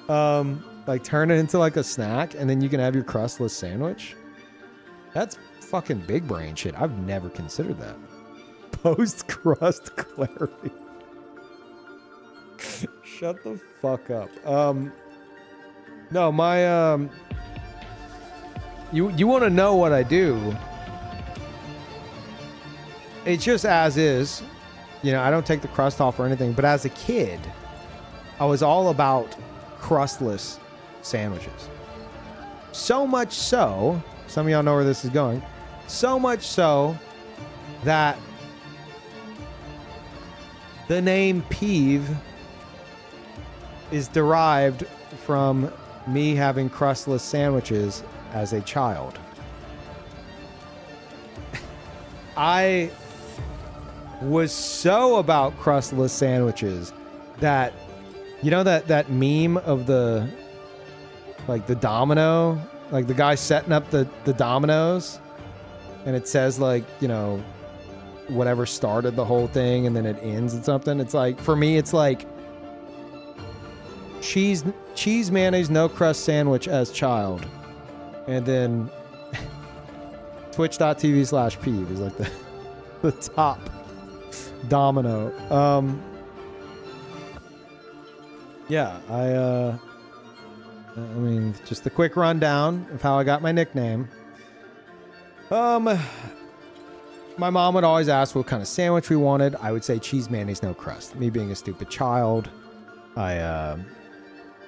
Like turn it into like a snack and then you can have your crustless sandwich. That's fucking big brain shit. I've never considered that. Post crust clarity. Shut the fuck up. No, my you want to know what I do? It's just as is. You know, I don't take the crust off or anything, but as a kid, I was all about crustless sandwiches. So much so, some of y'all know where this is going, so much so that the name Peeve is derived from me having crustless sandwiches as a child. I was so about crustless sandwiches that, you know, that meme of the domino, like the guy setting up the dominoes and it says like, you know, whatever started the whole thing and then it ends at something. It's like, for me, it's like cheese mayonnaise no crust sandwich as child, and then twitch.tv/Peeve is like the top domino. Yeah, I mean, just a quick rundown of how I got my nickname. My mom would always ask what kind of sandwich we wanted. I would say cheese mayonnaise no crust. Me being a stupid child, I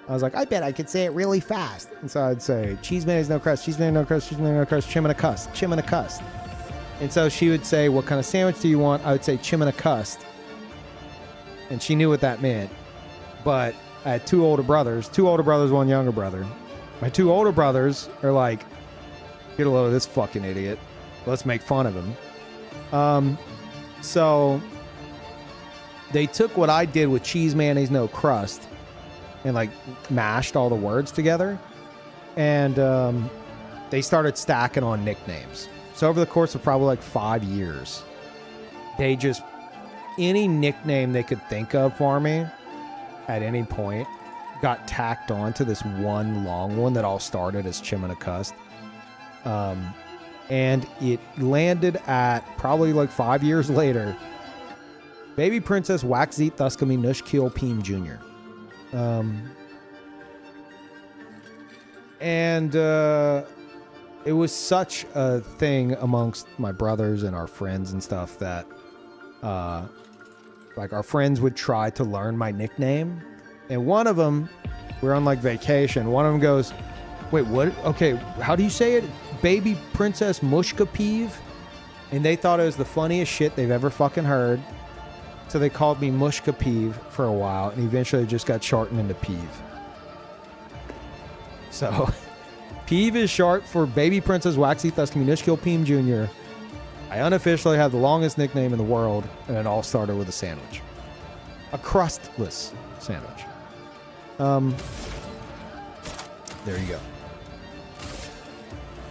was like, I bet I could say it really fast. And so I'd say cheese mayonnaise no crust, cheese mayonnaise no crust, cheese mayonnaise no crust, chimney-a-cust. And so she would say, what kind of sandwich do you want? I would say chimney-a-cust. And she knew what that meant. But I had two older brothers, one younger brother. My two older brothers are like, get a load of this fucking idiot. Let's make fun of him. So they took what I did with cheese mayonnaise no crust and like mashed all the words together, and they started stacking on nicknames. So over the course of probably like 5 years, they just, any nickname they could think of for me at any point got tacked on to this one long one that all started as chimney-a-cust. And it landed at, probably like 5 years later, Baby Princess Waxeat Thuskamy Nushkiel Peem Jr. And it was such a thing amongst my brothers and our friends and stuff that like our friends would try to learn my nickname. And one of them, we're on like vacation, one of them goes, wait, what? Okay, how do you say it? Baby Princess Mushka Peeve? And they thought it was the funniest shit they've ever fucking heard. So they called me Mushka Peeve for a while, and eventually just got shortened into Peeve. So, Peeve is short for Baby Princess Waxeat Thuskamy Nushkiel Peem Jr. I unofficially have the longest nickname in the world, and it all started with a sandwich. A crustless sandwich. There you go.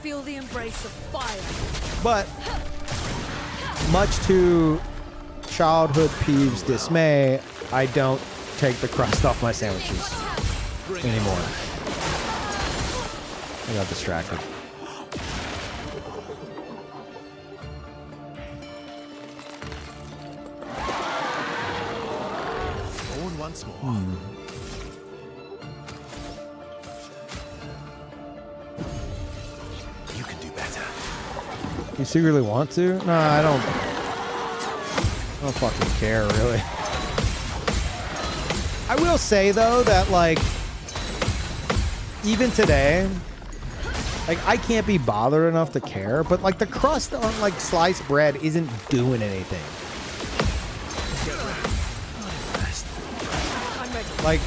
Feel the embrace of fire. But, much to childhood Peeve's dismay, I don't take the crust off my sandwiches anymore. I got distracted. Going once more. You can do better. You secretly want to? No, I don't fucking care, really. I will say, though, that, like, even today, like, I can't be bothered enough to care, but, like, the crust on, like, sliced bread isn't doing anything. Like,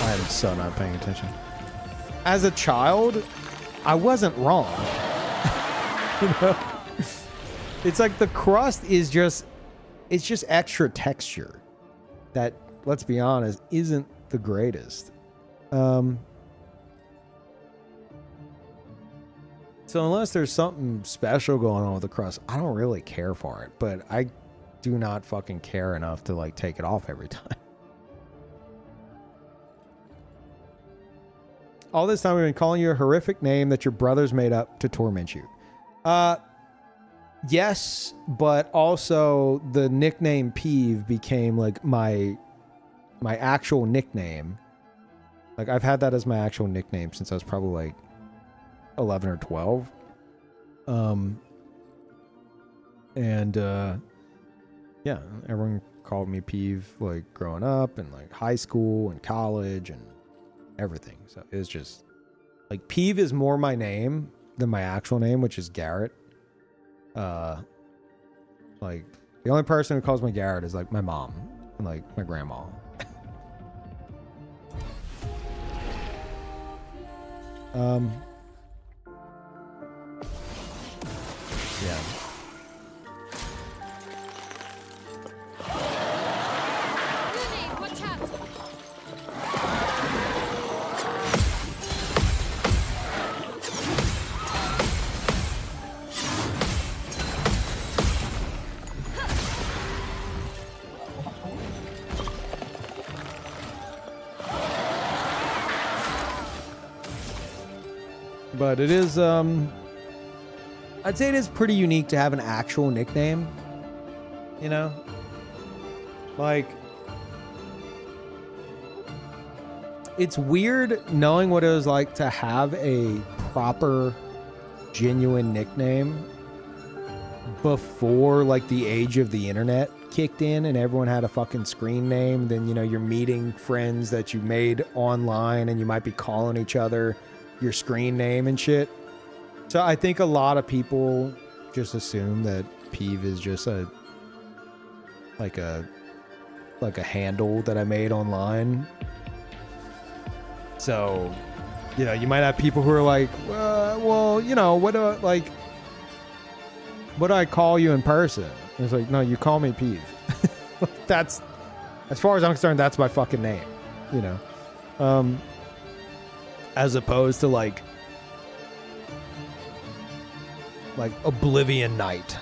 I am so not paying attention. As a child, I wasn't wrong. You know? It's like the crust is just, it's just extra texture that, let's be honest, isn't the greatest. So unless there's something special going on with the crust, I don't really care for it. But I do not fucking care enough to like take it off every time. All this time we've been calling you a horrific name that your brothers made up to torment you. Yes, but also the nickname Peeve became like my actual nickname. Like I've had that as my actual nickname since I was probably like 11 or 12. Yeah, everyone called me Peeve like growing up and like high school and college and everything. So it's just like Peeve is more my name than my actual name, which is Garrett. Like the only person who calls me Garrett is like my mom and like my grandma. Yeah. Looney, watch out! But it is, I'd say it is pretty unique to have an actual nickname, you know? Like, it's weird knowing what it was like to have a proper, genuine nickname before, like, the age of the internet kicked in and everyone had a fucking screen name. Then, you know, you're meeting friends that you made online and you might be calling each other your screen name and shit. So I think a lot of people just assume that Peeve is just a handle that I made online. So, you know, you might have people who are like, well, you know, what do I call you in person? And it's like, no, you call me Peeve. That's, as far as I'm concerned, that's my fucking name, you know? As opposed to like Oblivion Knight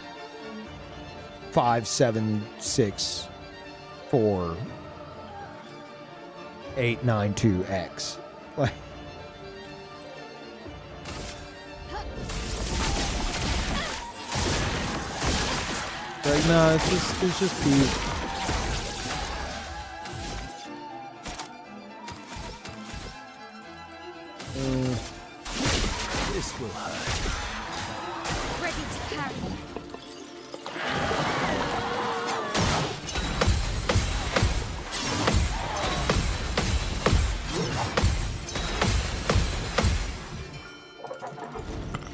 5764892X. Like, no, it's just Peeve. This will hurt. Ready to carry.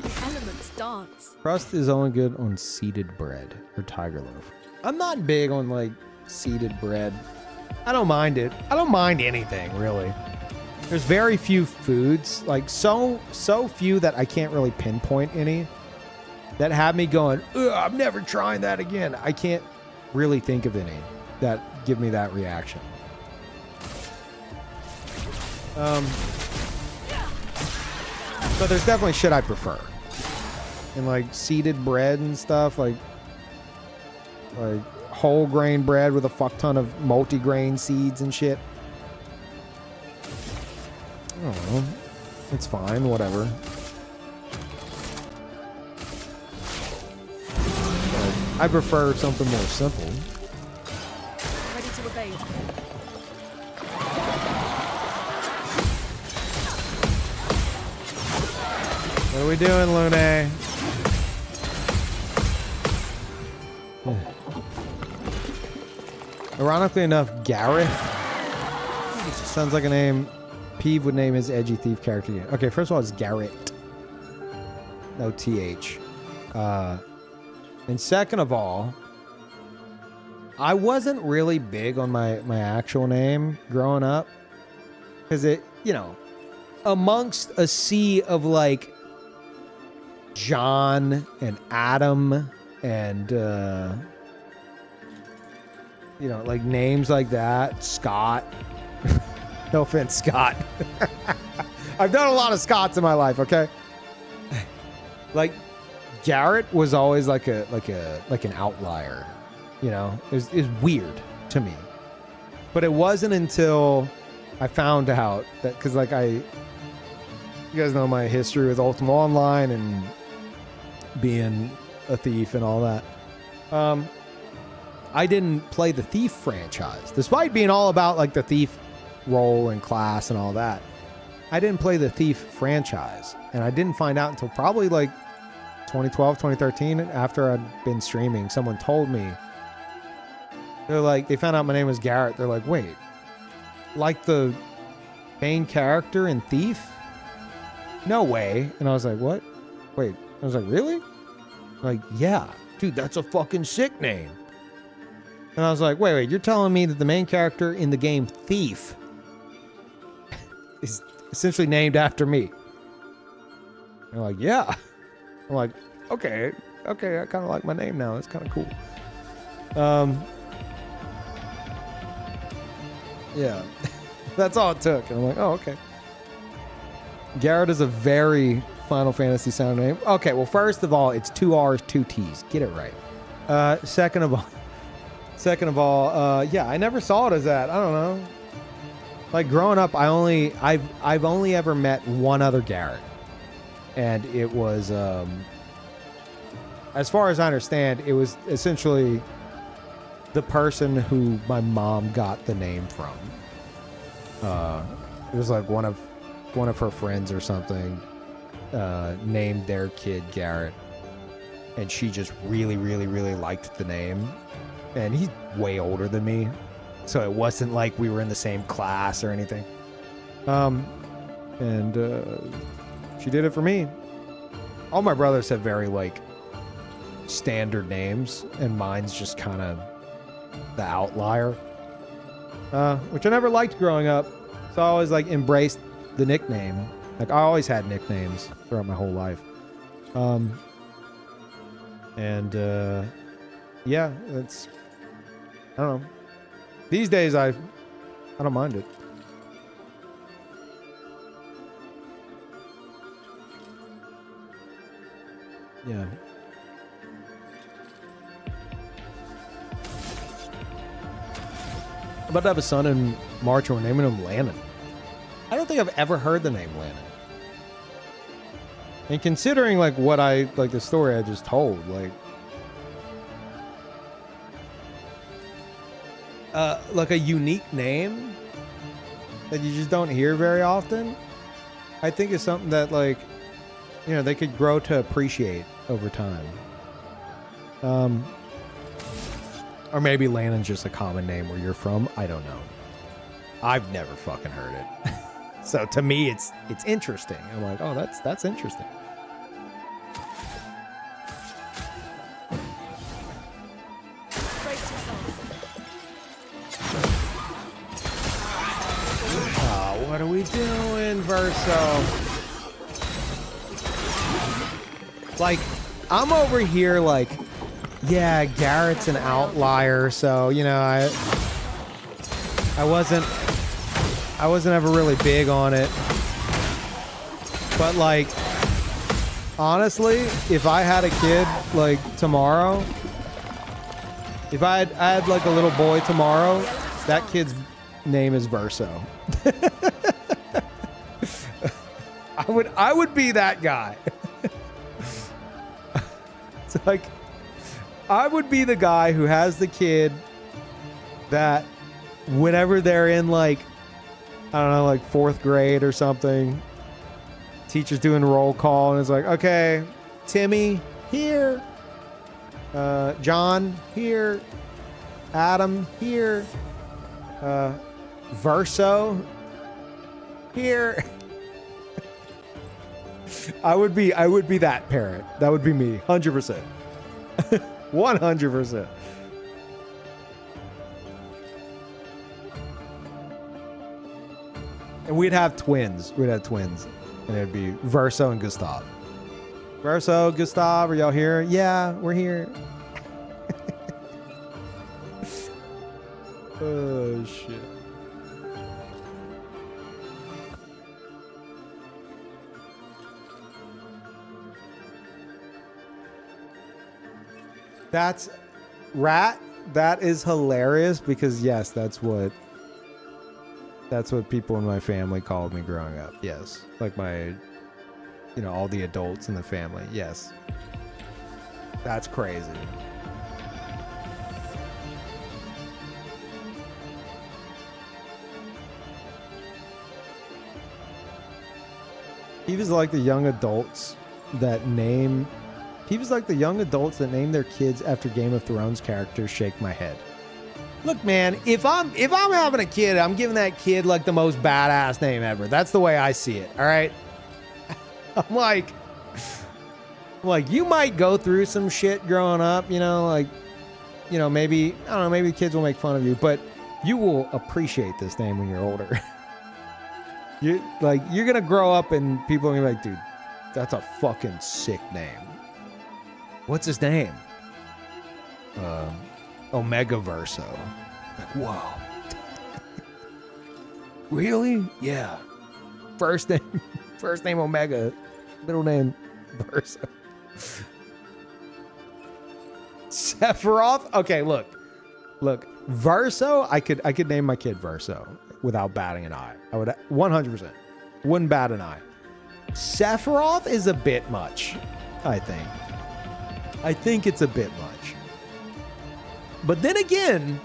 The elements dance. Crust is only good on seeded bread or tiger loaf. I'm not big on like seeded bread. I don't mind it. I don't mind anything really. There's very few foods, like so few that I can't really pinpoint any that have me going, ugh, I'm never trying that again. I can't really think of any that give me that reaction. But there's definitely shit I prefer. And like seeded bread and stuff, like whole grain bread with a fuck ton of multi-grain seeds and shit. I don't know. It's fine, whatever. But I prefer something more simple. Ready to evade. What are we doing, Lune? Ironically enough, Gareth sounds like a name Peeve would name his edgy thief character. Okay, first of all, it's Garrett. No TH. And second of all, I wasn't really big on my actual name growing up. Because it, you know, amongst a sea of like John and Adam and you know, like names like that. Scott. No offense, Scott. I've done a lot of Scotts in my life, okay? Like Garrett was always like an outlier, you know? It was weird to me. But it wasn't until I found out that, because like you guys know my history with Ultima Online and being a thief and all that. I didn't play the Thief franchise, despite being all about like the Thief role and class and all that. I didn't play the Thief franchise, and I didn't find out until probably like 2012, 2013, after I'd been streaming. Someone told me. They're like, they found out my name was Garrett. They're like, wait, like the main character in Thief? No way. And I was like, what? Wait. I was like, really? Like, yeah. Dude, that's a fucking sick name. And I was like, wait, you're telling me that the main character in the game Thief is essentially named after me? And they're like, yeah. I'm like, okay, I kind of like my name now. It's kind of cool. Yeah, that's all it took. And I'm like, oh, okay. Garrett is a very Final Fantasy sound name. Okay, well, first of all, it's 2 R's, 2 T's. Get it right. Second of all, yeah, I never saw it as that. I don't know. Like growing up, I've only ever met one other Garrett, and it was, as far as I understand, it was essentially the person who my mom got the name from. It was like one of her friends or something named their kid Garrett, and she just really, really, really liked the name. And he's way older than me, so it wasn't like we were in the same class or anything. And she did it for me. All my brothers have very like standard names, and mine's just kind of the outlier, which I never liked growing up. So I always like embraced the nickname. Like I always had nicknames throughout my whole life. Yeah, it's, I don't know. These days I don't mind it. Yeah. I'm about to have a son in March, and we're naming him Lannon. I don't think I've ever heard the name Lannon. And considering like what the story I just told, like a unique name that you just don't hear very often, I think is something that like, you know, they could grow to appreciate over time. Or maybe Lannon's just a common name where you're from. I don't know. I've never fucking heard it. So to me, it's interesting. I'm like, oh, that's interesting. Oh, what are we doing, Verso? Like, I'm over here like, yeah, Garrett's an outlier, so you know, I wasn't ever really big on it. But like, honestly, if I had a kid like tomorrow, if I had like a little boy tomorrow, that kid's name is Verso. I would be that guy. It's like, I would be the guy who has the kid that whenever they're in like, I don't know, like 4th grade or something, teacher's doing roll call and it's like, okay, Timmy here, John here, Adam here, Verso here. I would be that parent. That would be me, 100%. 100%. And we'd have twins. And it'd be Verso and Gustav. Verso, Gustav, are y'all here? Yeah, we're here. Oh, shit. That's Rat. That is hilarious because yes, that's what people in my family called me growing up. Yes. Like my, all the adults in the family. Yes. That's crazy. He was like the young adults that name their kids after Game of Thrones characters. Shake my head. Look, man, if I'm having a kid, I'm giving that kid like the most badass name ever. That's the way I see it. All right. I'm like you might go through some shit growing up, maybe, I don't know, maybe the kids will make fun of you, but you will appreciate this name when you're older. You're going to grow up and people are going to be like, dude, that's a fucking sick name. What's his name? Omega Verso. Like, whoa. Really? Yeah. First name Omega, middle name Verso. Sephiroth? Okay, look. Verso, I could name my kid Verso without batting an eye. I would 100%. Wouldn't bat an eye. Sephiroth is a bit much, I think. I think it's a bit much. But then again,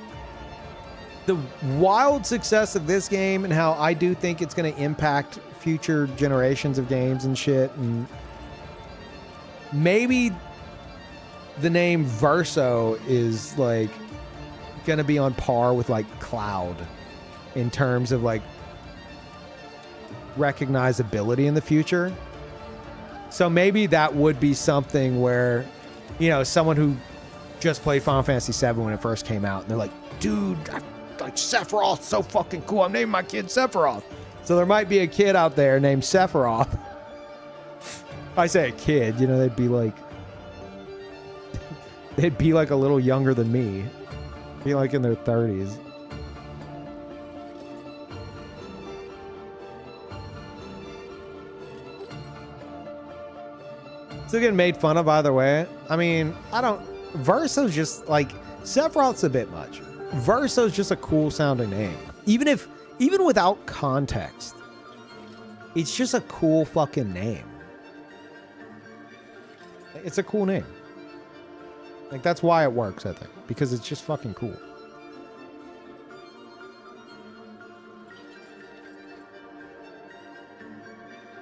the wild success of this game and how I do think it's going to impact future generations of games and shit, and maybe the name Verso is like going to be on par with like Cloud in terms of like recognizability in the future. So maybe that would be something where, someone who just played Final Fantasy VII when it first came out, and they're like, dude, like Sephiroth's so fucking cool. I'm naming my kid Sephiroth. So there might be a kid out there named Sephiroth. I say a kid, they'd be like a little younger than me. Be like in their 30s. Still getting made fun of either way. I mean, Verso's just like, Sephiroth's a bit much. Verso's just a cool sounding name. Even without context, it's just a cool fucking name. It's a cool name. Like, that's why it works, I think. Because it's just fucking cool.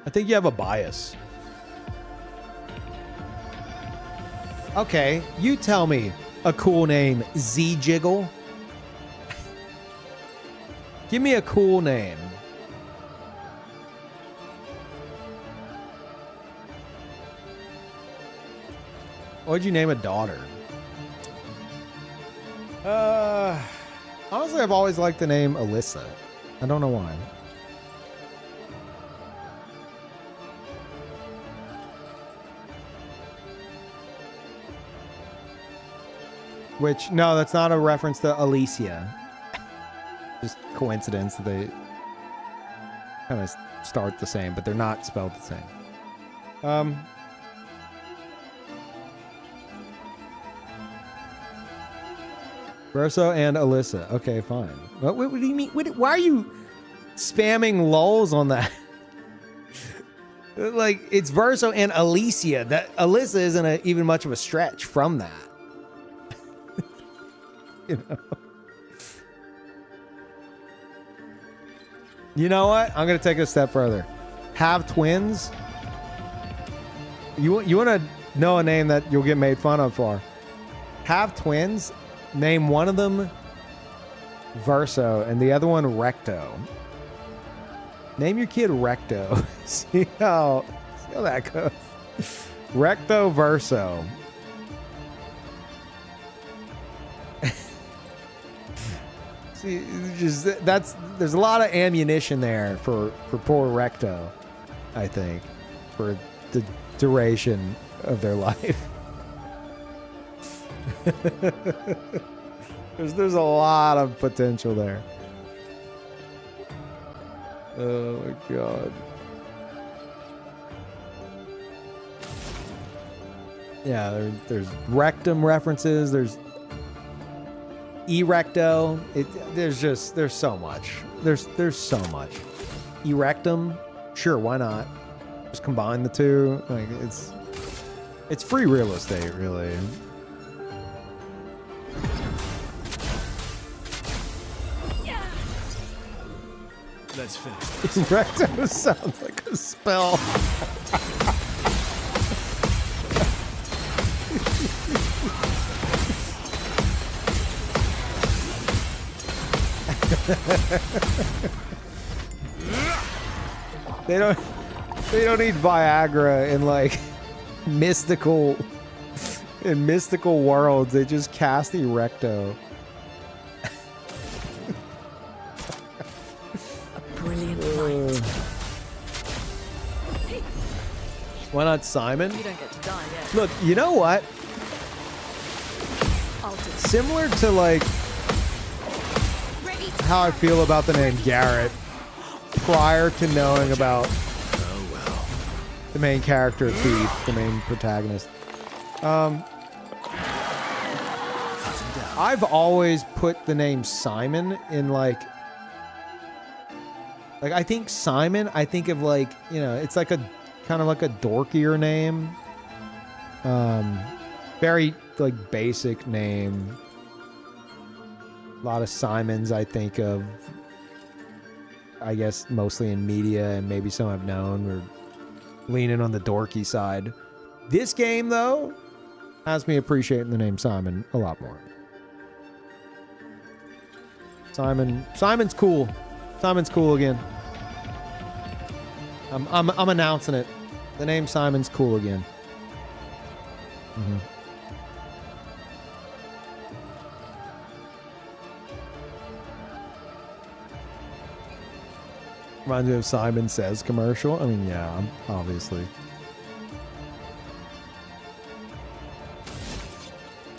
I think you have a bias. Okay, you tell me a cool name, Z-Jiggle. Give me a cool name. What'd you name a daughter? Honestly, I've always liked the name Alyssa. I don't know why. Which, no, that's not a reference to Alicia. Just coincidence that they kind of start the same, but they're not spelled the same. Verso and Alyssa. Okay, fine. What do you mean? Why are you spamming lulls on that? Like, it's Verso and Alicia. That Alyssa isn't even much of a stretch from that. You know what? I'm gonna take it a step further. Have twins. You want to know a name that you'll get made fun of for? Have twins. Name one of them Verso and the other one Recto. Name your kid Recto. see how that goes. Recto Verso. There's a lot of ammunition there for poor Recto, I think, for the duration of their life. there's a lot of potential there. Oh my god. Yeah, there's rectum references. There's erecto. There's so much. There's so much. Erectum, sure, why not? Just combine the two. Like it's free real estate, really. Let's finish. Erecto sounds like a spell. They don't need Viagra in like mystical worlds. They just cast Erecto. Brilliant night. Why not Simon? You don't get to die yet. Look, you know what? I'll do it. Similar to like how I feel about the name Garrett prior to knowing about the main character, Peeve, the main protagonist. I've always put the name Simon in like I think Simon, I think of like, you know, it's like a kind of like a dorkier name. Very like basic name. A lot of Simons I think of, I guess mostly in media, and maybe some I've known or leaning on the dorky side. This game though has me appreciating the name Simon a lot more. Simon's cool. Simon's cool again. I'm announcing it. The name Simon's cool again. Mm-hmm. Reminds me of Simon Says commercial. I mean, yeah, obviously.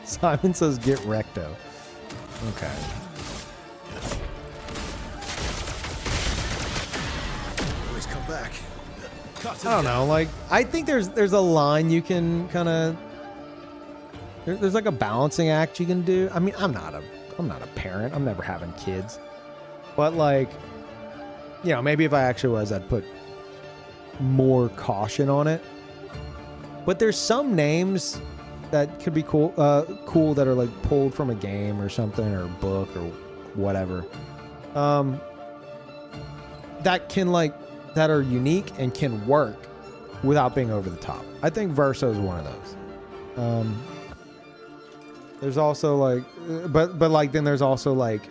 Simon Says get recto. Okay. Always come back. I don't know. Like, I think there's a line you can kind of. There's like a balancing act you can do. I mean, I'm not a parent. I'm never having kids. But like, you know, maybe if I actually was, I'd put more caution on it. But there's some names that could be cool that are like pulled from a game or something, or a book or whatever. That can that are unique and can work without being over the top. I think Verso is one of those. There's also like, but like then there's also like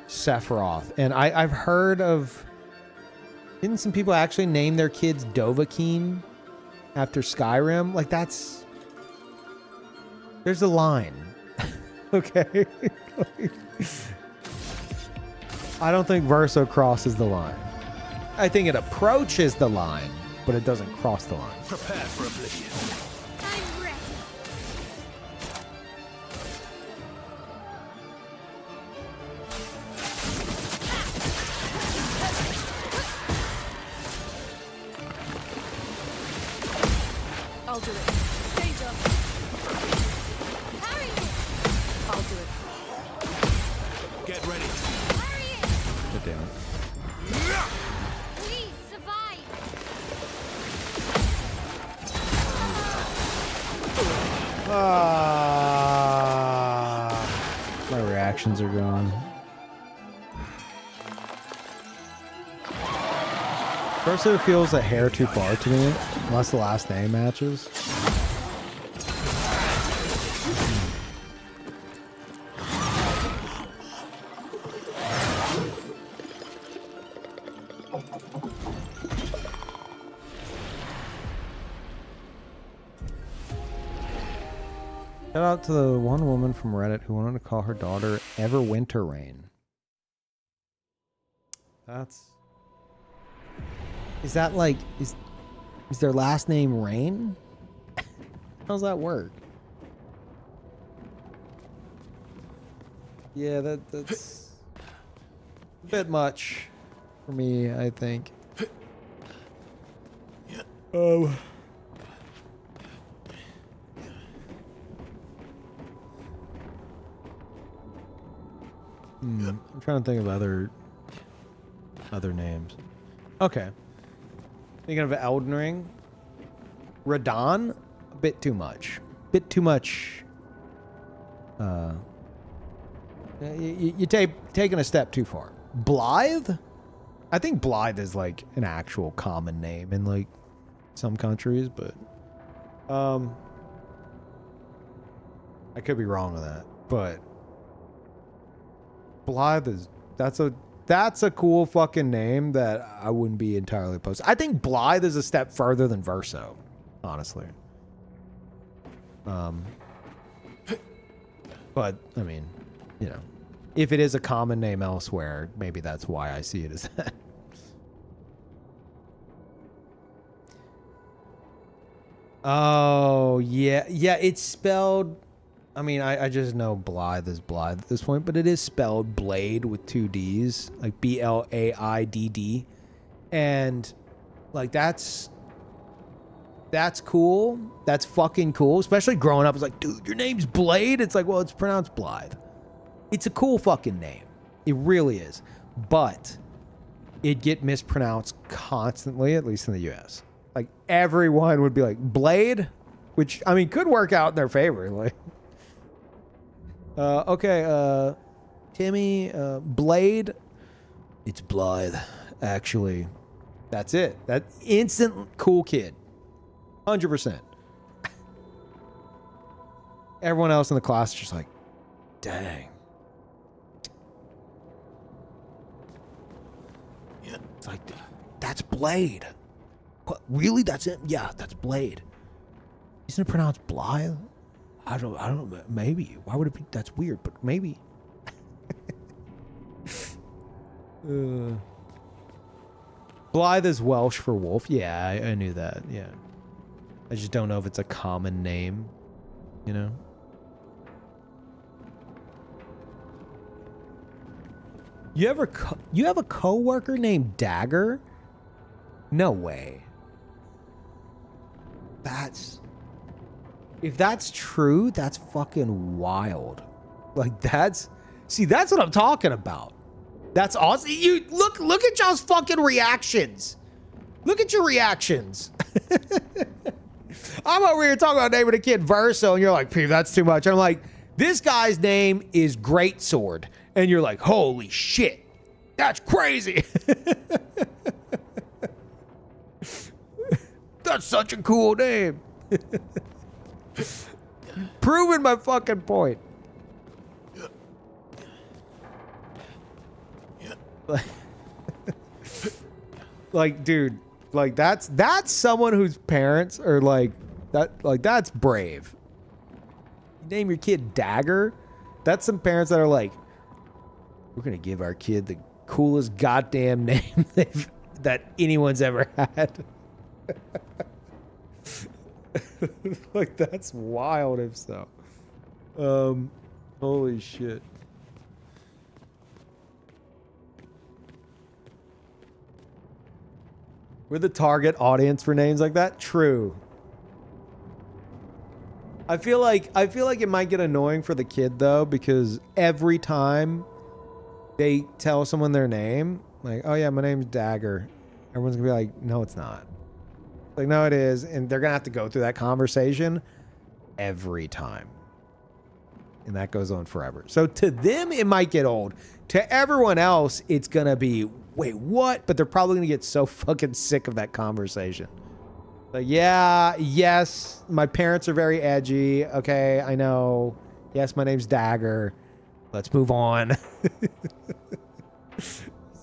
Sephiroth, and I've heard of. Didn't some people actually name their kids Dovahkiin after Skyrim? Like that's. There's a line, okay. I don't think Verso crosses the line. I think it approaches the line, but it doesn't cross the line. Prepare for oblivion. I'm ready. I'll do it. Danger. Parry it. I'll do it. Get ready. Parry it. Get down. Please survive. My reactions are gone. Verso feels a hair too far to me, unless the last name matches. Shout out to the one woman from Reddit who wanted to call her daughter Everwinter Rain. That's... Is that like... Is their last name Rain? How's that work? Yeah, that's a bit much for me, I think. Oh. I'm trying to think of other names. Okay. Thinking of Elden Ring. Radon, a bit too much. Bit too much. You taking a step too far. Blythe? I think Blythe is like an actual common name in like some countries, but I could be wrong with that. But Blythe is that's a cool fucking name that I wouldn't be entirely opposed to. I think Blythe is a step further than Verso, honestly. But I mean, you know, if it is a common name elsewhere, maybe that's why I see it as that. Oh, yeah. Yeah, it's spelled... I mean, I just know Blythe is Blythe at this point, but it is spelled Blade with 2 Ds, like B-L-A-I-D-D. And, like, that's cool. That's fucking cool. Especially growing up, it's like, dude, your name's Blade? It's like, well, it's pronounced Blythe. It's a cool fucking name. It really is. But it get mispronounced constantly, at least in the U.S. Like, everyone would be like, Blade? Which, I mean, could work out in their favor. Like, okay, Timmy, Blade. It's Blythe, actually. That's it. That instant cool kid. 100%. Everyone else in the class is just like, dang. Yeah. It's like, that's Blade. What, really? That's it? Yeah, that's Blade. Isn't it pronounced Blythe? I don't know. Maybe. Why would it be? That's weird, but maybe. Blythe is Welsh for wolf. Yeah, I knew that. Yeah. I just don't know if it's a common name, you know? You have a coworker named Dagger? No way. If that's true, that's fucking wild. Like, that's what I'm talking about. That's awesome. You look at y'all's fucking reactions. Look at your reactions. I'm over here talking about naming a kid Verso, and you're like, Peeve, that's too much. And I'm like, this guy's name is Greatsword. And you're like, holy shit. That's crazy. That's such a cool name. Proving my fucking point. Like, dude, like that's someone whose parents are like that. Like, that's brave. You name your kid Dagger. That's some parents that are like, we're gonna give our kid the coolest goddamn name that anyone's ever had. Like, that's wild if so. Holy shit. We're the target audience for names like that? True. I feel like it might get annoying for the kid though, because every time they tell someone their name, like, oh yeah, my name's Dagger, everyone's gonna be like, no, it's not. Like, no, it is. And they're gonna have to go through that conversation every time. And that goes on forever. So to them, it might get old. To everyone else, it's gonna be, wait, what? But they're probably gonna get so fucking sick of that conversation. Like, yeah, yes, my parents are very edgy. Okay, I know. Yes, my name's Dagger. Let's move on.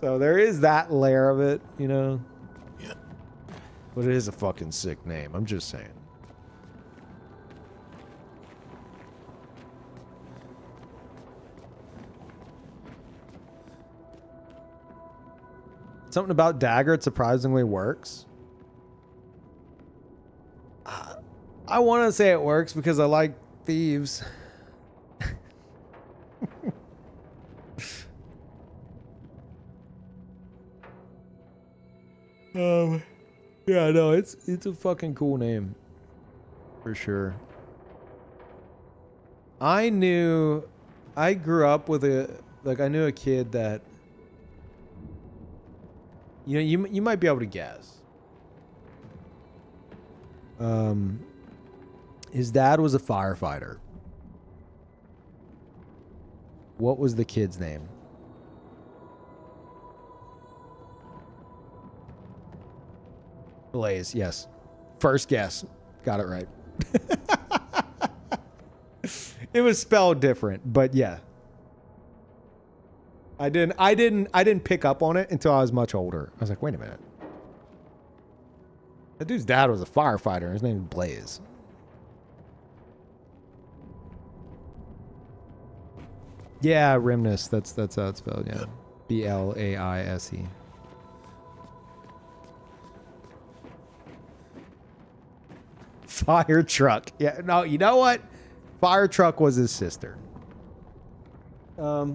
So there is that layer of it, you know? Yeah. But it is a fucking sick name. I'm just saying. Something about Dagger, it surprisingly works. I want to say it works because I like thieves. Yeah, no, it's a fucking cool name. For sure. I grew up with I knew a kid that, you might be able to guess. His dad was a firefighter. What was the kid's name? Blaze, yes. First guess. Got it right. It was spelled different, but yeah. I didn't pick up on it until I was much older. I was like, wait a minute. That dude's dad was a firefighter. His name is Blaze. Yeah, Rimnus. That's how it's spelled, yeah. B-L-A-I-S-E. Fire truck. Yeah, no, you know what? Fire truck was his sister. Yeah.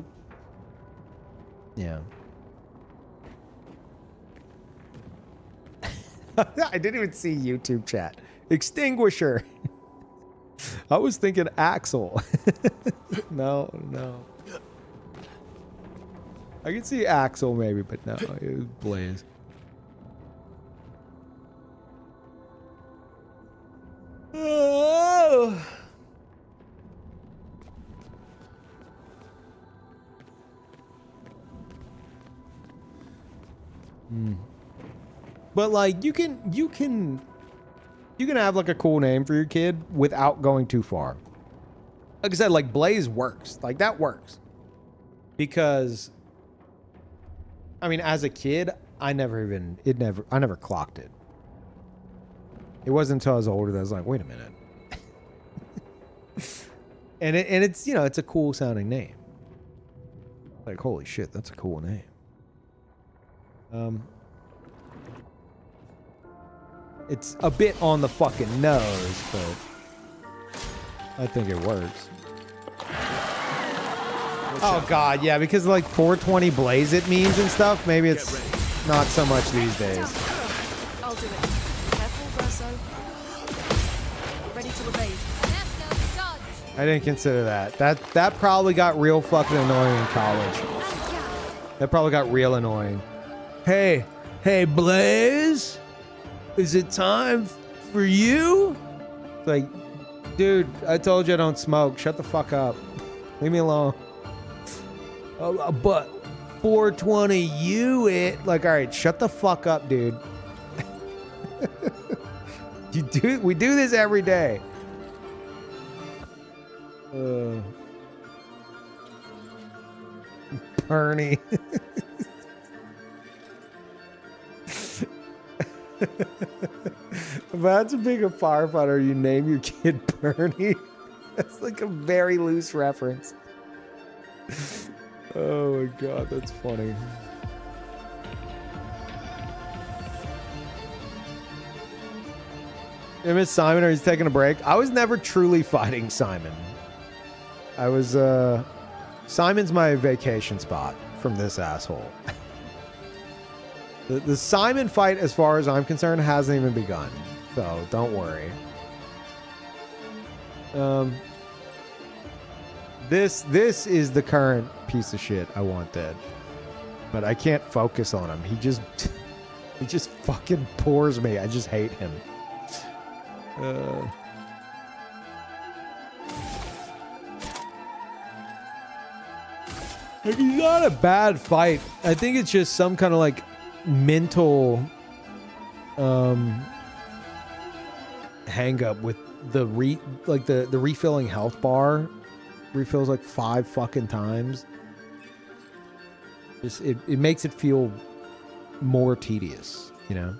I didn't even see YouTube chat. Extinguisher. I was thinking Axel. No. I can see Axel maybe, but no, it was Blaze. Oh. But like you can have like a cool name for your kid without going too far. Like I said, like Blaze works. Like that works. Because I mean, as a kid, I never clocked it. It wasn't until I was older that I was like, wait a minute. and it's, it's a cool sounding name. Like, holy shit, that's a cool name. It's a bit on the fucking nose, but I think it works. Oh god, yeah, because like 420 blaze it means and stuff, maybe it's not so much these days. I'll do it. Careful, Verso. Ready to evade. I didn't consider that. That probably got real fucking annoying in college. That probably got real annoying. Hey, Blaze? Is it time for you? It's like, dude, I told you I don't smoke. Shut the fuck up. Leave me alone. But 420 you it. Like, all right, shut the fuck up, dude. We do this every day. Bernie. That's being a firefighter. You name your kid Bernie. That's like a very loose reference. Oh my god, that's funny. You miss Simon, or he's taking a break? I was never truly fighting Simon. I was, Simon's my vacation spot from this asshole. The Simon fight, as far as I'm concerned, hasn't even begun. So, don't worry. This is the current piece of shit I want dead. But I can't focus on him. He just fucking pours me. I just hate him. Like, he's not a bad fight. I think it's just some kind of like mental hang up with the refilling health bar. Refills like 5 fucking times. Just it makes it feel more tedious, you know?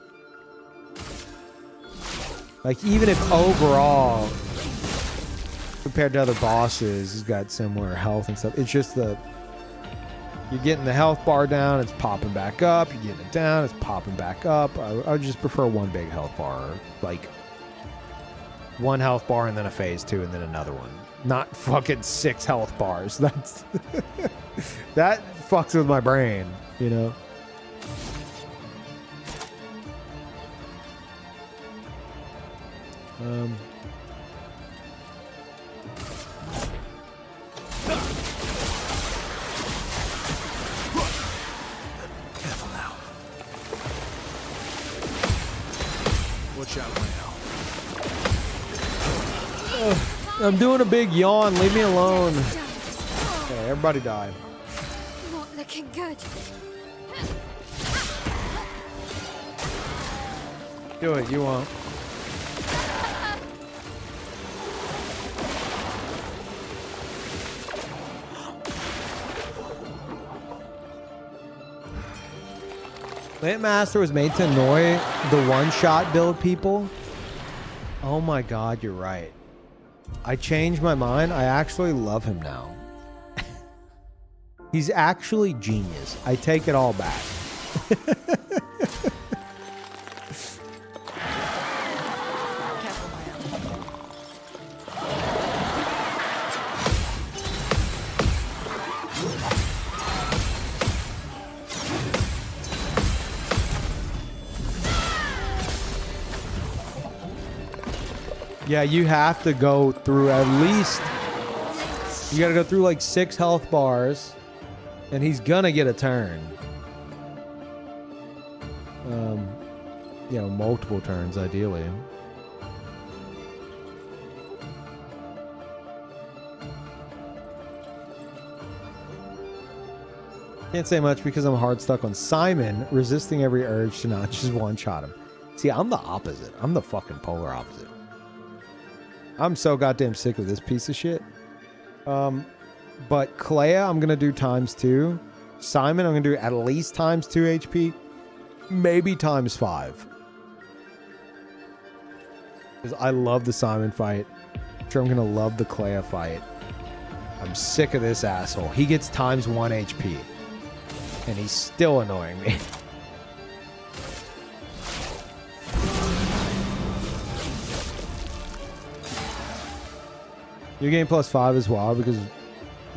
Like, even if overall, compared to other bosses, he's got similar health and stuff, it's just you're getting the health bar down, it's popping back up, you're getting it down, it's popping back up. I would just prefer one big health bar, like, 1 health bar and then a phase 2 and then another one. Not fucking 6 health bars. That's that fucks with my brain, you know. Careful now. Watch out, my I'm doing a big yawn. Leave me alone. Okay, everybody die. Not looking good. Do it. You won't. Plant Master was made to annoy the one-shot build people. Oh my god, you're right. I changed my mind. I actually love him now. He's actually genius. I take it all back. Careful, Maya. Yeah, you have to go through at least... You gotta go through like 6 health bars. And he's gonna get a turn. You know, multiple turns, ideally. Can't say much because I'm hard stuck on Simon, resisting every urge to not just one-shot him. See, I'm the opposite. I'm the fucking polar opposite. I'm so goddamn sick of this piece of shit. But Clea, I'm going to do ×2. Simon, I'm going to do at least ×2 HP. Maybe ×5. Because I love the Simon fight. I'm sure I'm going to love the Clea fight. I'm sick of this asshole. He gets ×1 HP. And he's still annoying me. You gain +5 as well because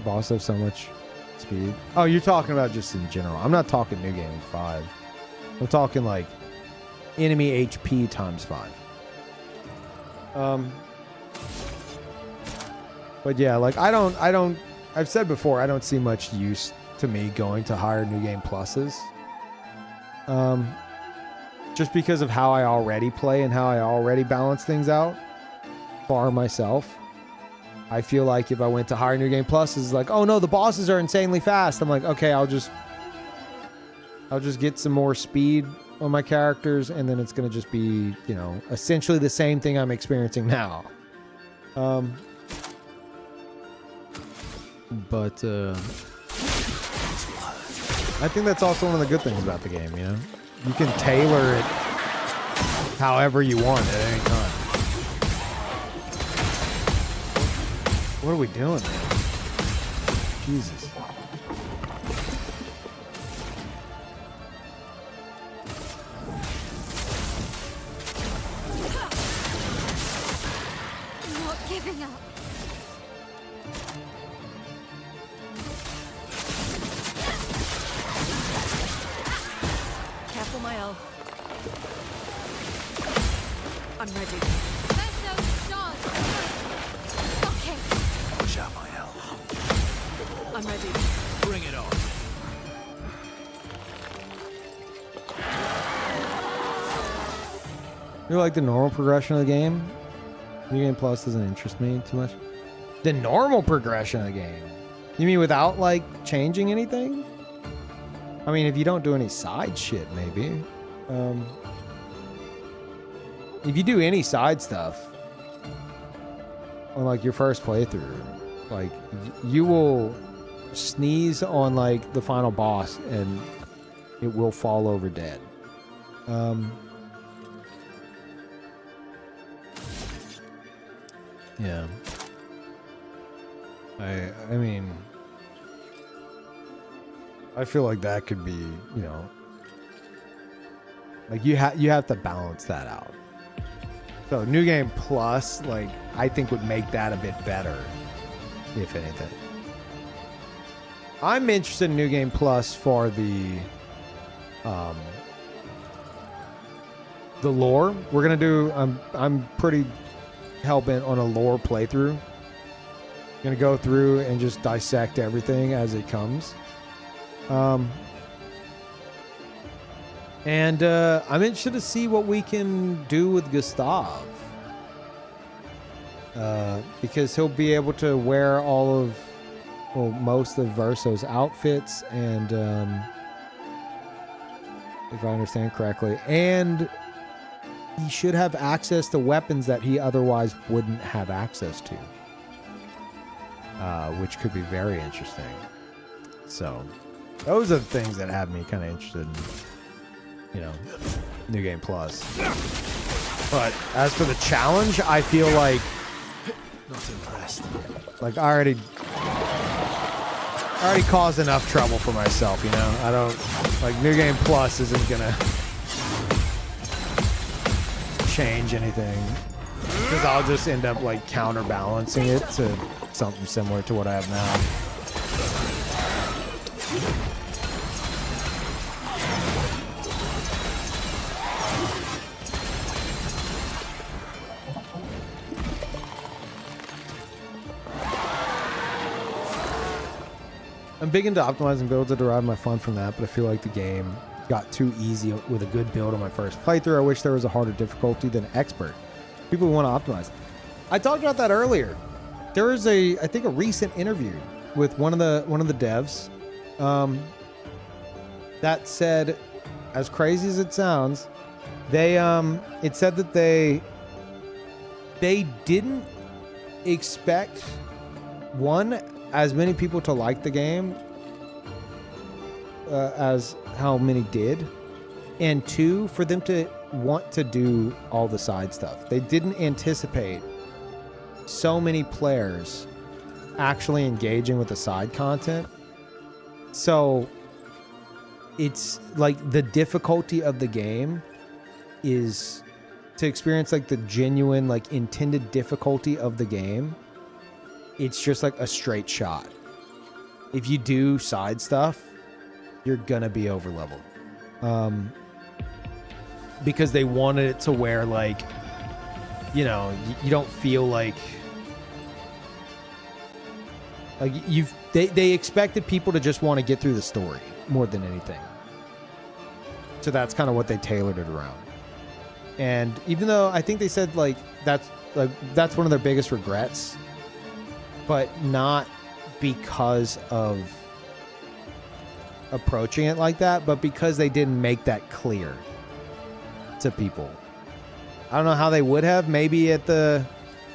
boss have so much speed. Oh, you're talking about just in general. I'm not talking new game 5. I'm talking like enemy HP ×5. But yeah, like I've said before, I don't see much use to me going to higher new game pluses. Just because of how I already play and how I already balance things out for myself. I feel like if I went to higher new game pluses, it's like, oh no, the bosses are insanely fast. I'm like, okay, I'll just get some more speed on my characters, and then it's gonna just be, you know, essentially the same thing I'm experiencing now. But I think that's also one of the good things about the game, you know? You can tailor it however you want at any time. What are we doing, man? Jesus. I'm not giving up. Careful, Mael. I'm ready. Verso start. Okay. Watch out, my hell. I'm ready. Bring it on. You like the normal progression of the game? New Game Plus doesn't interest me too much. The normal progression of the game? You mean without, like, changing anything? I mean, if you don't do any side shit, maybe. If you do any side stuff on, like, your first playthrough, like, you will sneeze on, like, the final boss and it will fall over dead. Yeah. I mean, I feel like that could be, you know, like you have to balance that out. So New Game Plus, like, I think would make that a bit better, if anything. I'm interested in New Game Plus for the lore. We're gonna do. I'm pretty hell-bent on a lore playthrough. Gonna go through and just dissect everything as it comes. And I'm interested to see what we can do with Gustav. Because he'll be able to wear all of, well, most of Verso's outfits, and if I understand correctly, and he should have access to weapons that he otherwise wouldn't have access to, which could be very interesting. So those are the things that have me kind of interested in, you know, New Game Plus. But as for the challenge, I feel like, Not impressed. like I already caused enough trouble for myself, you know. I don't like New Game Plus isn't gonna change anything, because I'll just end up like counterbalancing it to something similar to what I have now. I'm big into optimizing builds. I derive my fun from that, but I feel like the game got too easy with a good build on my first playthrough. I wish there was a harder difficulty than expert. People who want to optimize. I talked about that earlier. There was I think a recent interview with one of the devs that said, as crazy as it sounds, it said that they didn't expect as many people to like the game as how many did, and 2, for them to want to do all the side stuff. They didn't anticipate so many players actually engaging with the side content. So it's like the difficulty of the game is to experience like the genuine, like intended difficulty of the game. It's just like a straight shot. If you do side stuff, you're gonna be over leveled. Because they wanted it to where, like, you know, you don't feel like they expected people to just want to get through the story more than anything. So that's kind of what they tailored it around. And even though I think they said that's one of their biggest regrets, but not because of approaching it like that, but because they didn't make that clear to people. I don't know how they would have. Maybe at the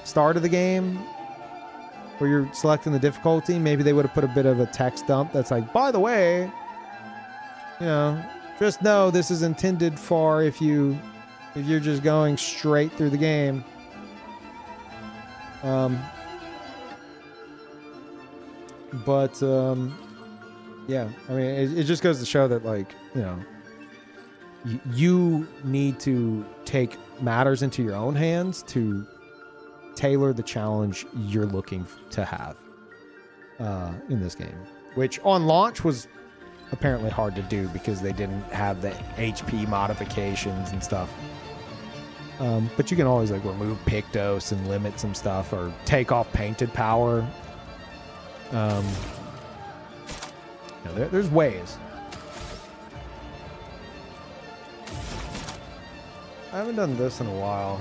start of the game where you're selecting the difficulty, maybe they would have put a bit of a text dump that's like, by the way, you know, just know this is intended for if you're just going straight through the game. Yeah, I mean, it just goes to show that, like, you know, you need to take matters into your own hands to tailor the challenge you're looking to have in this game, which on launch was apparently hard to do because they didn't have the HP modifications and stuff. But you can always like remove Pictos and limit some stuff or take off painted power. You know, there's ways. I haven't done this in a while.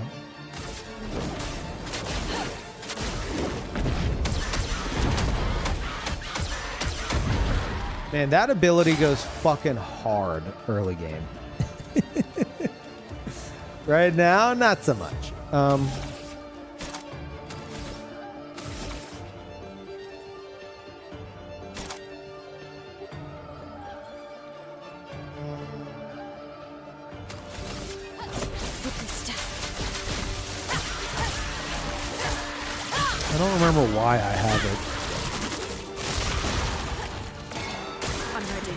Man, that ability goes fucking hard early game. Right now, not so much. I don't remember why I have it. I'm ready.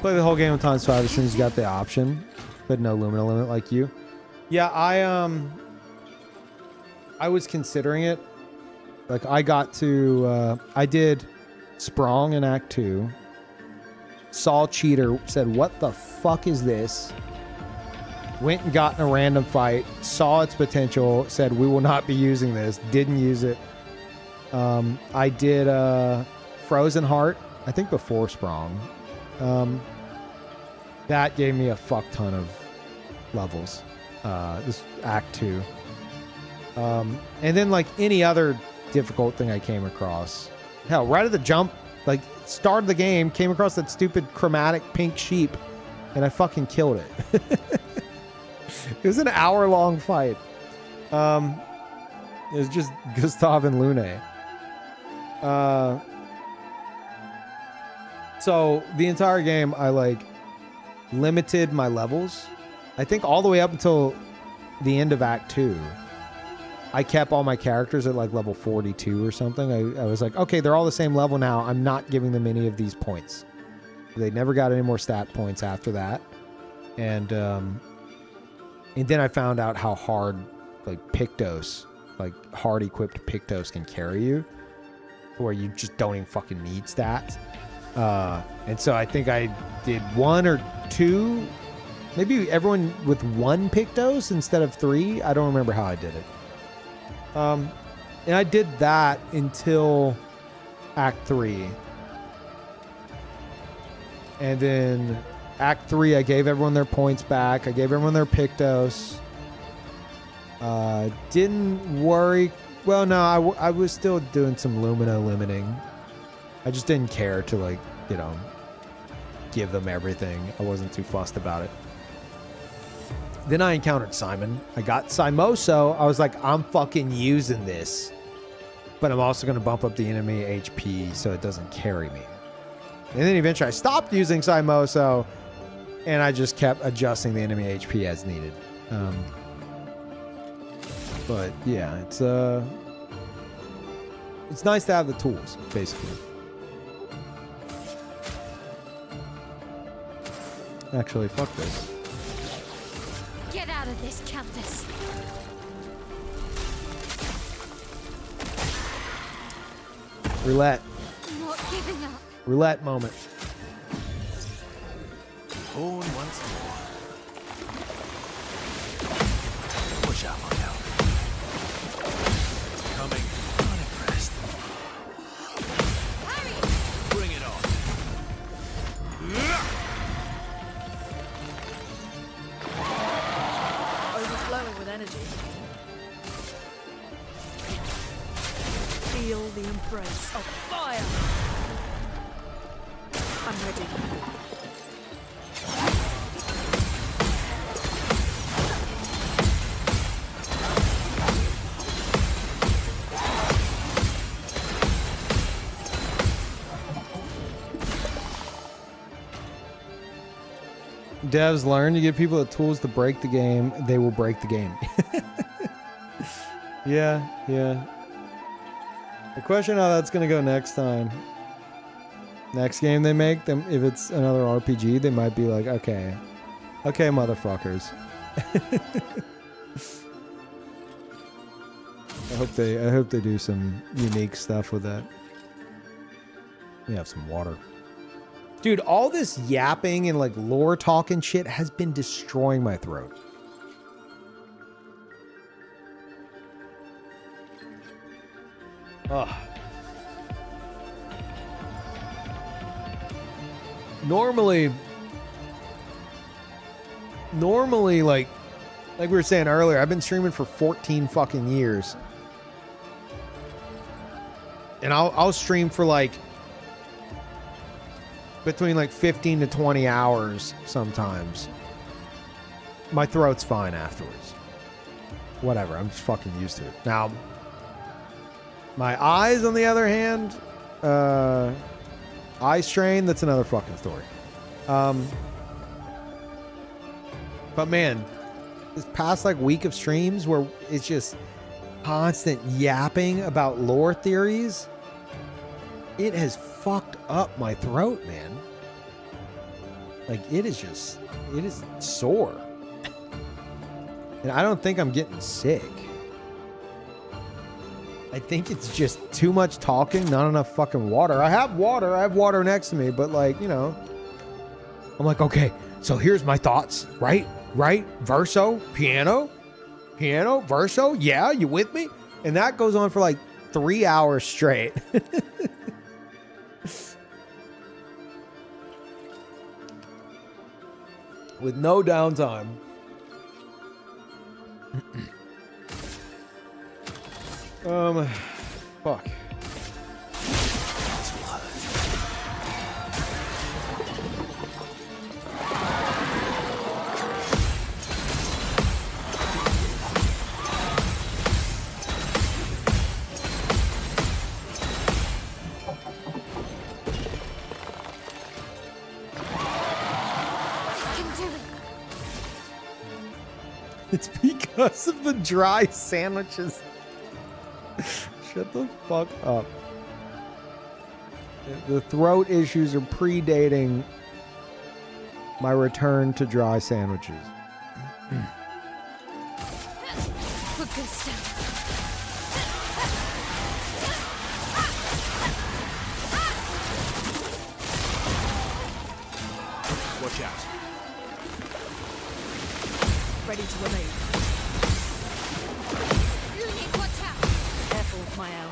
Play the whole game on times 5 as soon as you got the option, but no Lumina limit like you. Yeah, I was considering it. Like I got to, I did Sprong in Act 2. Saw Cheater, said, "What the fuck is this?" Went and got in a random fight, saw its potential, said, "We will not be using this." Didn't use it. I did Frozen Heart, I think before Sprong. That gave me a fuck ton of levels. This Act 2. And then like any other difficult thing I came across. Hell, right at the jump, like start of the game, came across that stupid chromatic pink sheep, and I fucking killed it. It was an hour-long fight. It was just Gustav and Lune. So the entire game, I like limited my levels. I think all the way up until the end of Act 2. I kept all my characters at like level 42 or something. I was like, okay, they're all the same level now. I'm not giving them any of these points. They never got any more stat points after that. And then I found out how hard like Pictos, like hard equipped Pictos can carry you, where you just don't even fucking need stats. And so I think I did 1 or 2, maybe everyone with 1 Pictos instead of 3. I don't remember how I did it. And I did that until Act 3. And then Act 3, I gave everyone their points back. I gave everyone their Pictos. Didn't worry. Well, no, I was still doing some Lumina limiting. I just didn't care to, like, you know, give them everything. I wasn't too fussed about it. Then I encountered Simon. I got Simoso. I was like, I'm fucking using this. But I'm also going to bump up the enemy HP so it doesn't carry me. And then eventually I stopped using Simoso. And I just kept adjusting the enemy HP as needed. But yeah, it's nice to have the tools, basically. Actually, fuck this. Get out of this, Countess. Roulette. Not giving up. Roulette moment. Horn once more. Push out my help. Coming. Unimpressed. Parries! Bring it on. Overflowing with energy. Feel the embrace of fire. I'm ready. Devs learn, you give people the tools to break the game, they will break the game. Yeah. The question how that's gonna go next time. Next game they make them, if it's another RPG, they might be like, okay, motherfuckers. I hope they do some unique stuff with that. We have some water. Dude, all this yapping and like lore talking shit has been destroying my throat. Ugh. Normally, like we were saying earlier, I've been streaming for 14 fucking years. And I'll stream for like between like 15 to 20 hours sometimes. My throat's fine afterwards. Whatever, I'm just fucking used to it. Now, my eyes, on the other hand, eye strain, that's another fucking story. But man, this past like week of streams where it's just constant yapping about lore theories, it has fucked up my throat, man. Like, it is sore. And I don't think I'm getting sick. I think it's just too much talking, not enough fucking water. I have water next to me, but like, you know, I'm like, okay, so here's my thoughts, right? Verso, piano, verso. Yeah, you with me? And that goes on for like 3 hours straight. With no downtime. Fuck. It's because of the dry sandwiches. Shut the fuck up. The throat issues are predating my return to dry sandwiches. We're good stuff. Watch out. Ready to evade. You need to watch out. Careful, my L.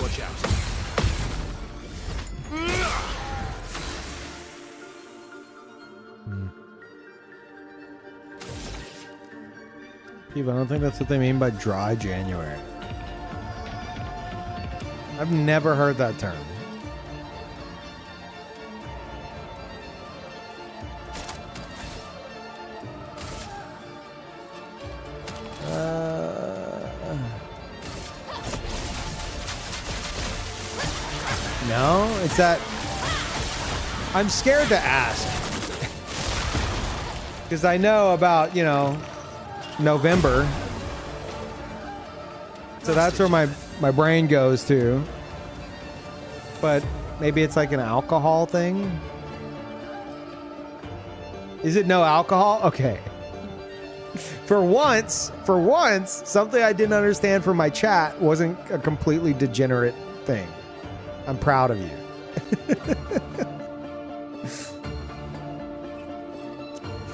Watch out. Peeve, I don't think that's what they mean by dry January. I've never heard that term. No, it's that I'm scared to ask because I know about, you know, November, so that's where my brain goes to. But maybe it's like an alcohol thing. Is it no alcohol? Okay. For once, something I didn't understand from my chat wasn't a completely degenerate thing. I'm proud of you.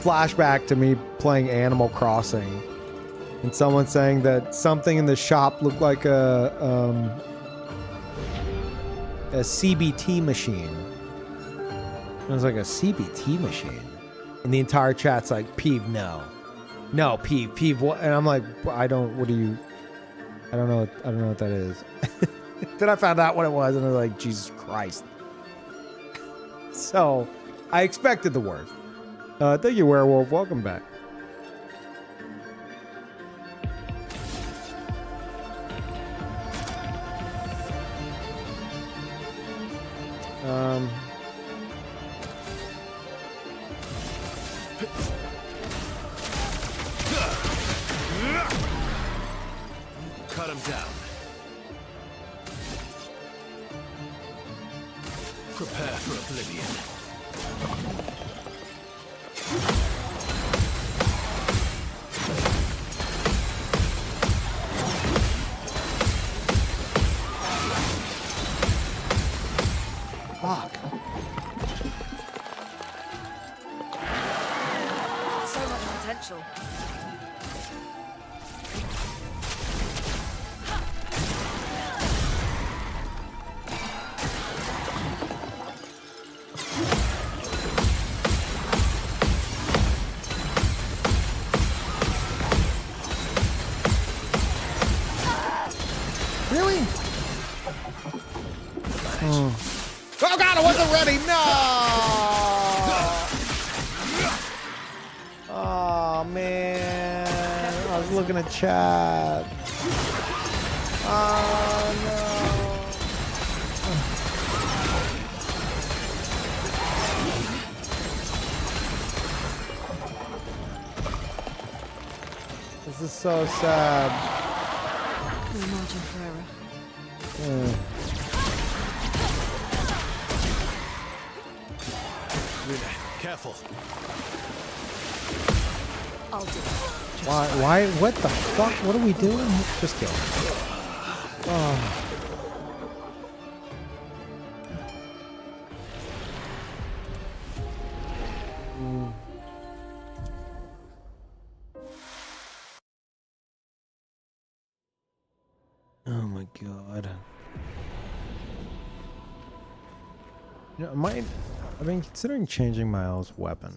Flashback to me playing Animal Crossing and someone saying that something in the shop looked like a CBT machine. It was like a CBT machine. And the entire chat's like, Peeve, no, Peeve, what? And I'm like, I don't know what that is. Then I found out what it was, and I was like, Jesus Christ. So, I expected the worst. Thank you, Werewolf. Welcome back. Cut him down. Prepare for oblivion. Fuck. So much potential. Really? Oh God, I wasn't ready. No. Oh man, I was looking at chat. Oh no. This is so sad. No margin for error. Lumina, careful. I'll do it. Why? What the fuck? What are we doing? Just kill him. Oh. Oh my god. You know, I've been considering changing my owl's weapon.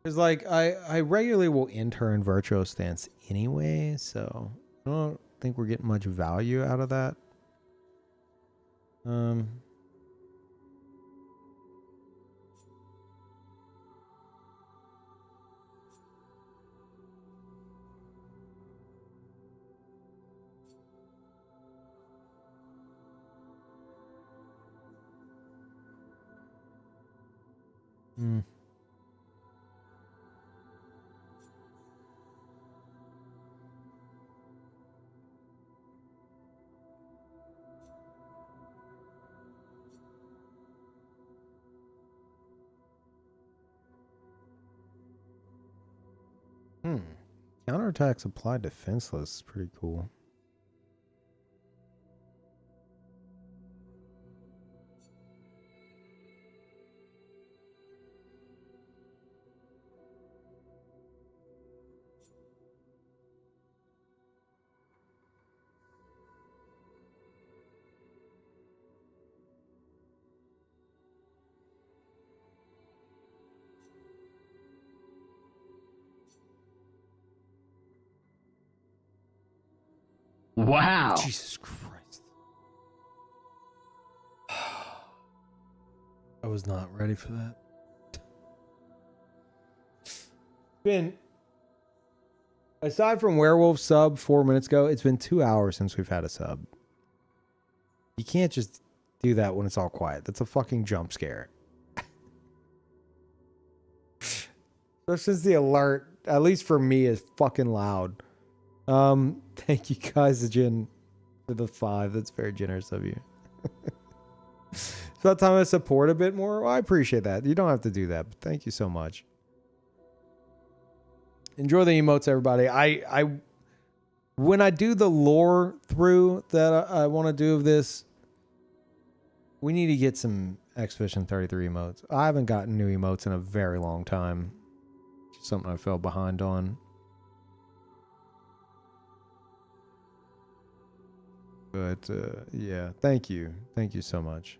Because, like, I regularly will end her in Virtuo Stance anyway, so I don't think we're getting much value out of that. Hmm. Counterattacks applied defenseless is pretty cool. Wow. Jesus Christ. I was not ready for that. Been, aside from Werewolf sub 4 minutes ago, it's been 2 hours since we've had a sub. You can't just do that when it's all quiet. That's a fucking jump scare. That's just the alert, at least for me, is fucking loud. Thank you guys, Jin, for the 5. That's very generous of you. It's about time I support a bit more. Well, I appreciate that. You don't have to do that, but thank you so much. Enjoy the emotes, everybody. I when I do the lore through that I want to do of this, we need to get some Expedition 33 emotes. I haven't gotten new emotes in a very long time. Something I fell behind on. But yeah, thank you. Thank you so much.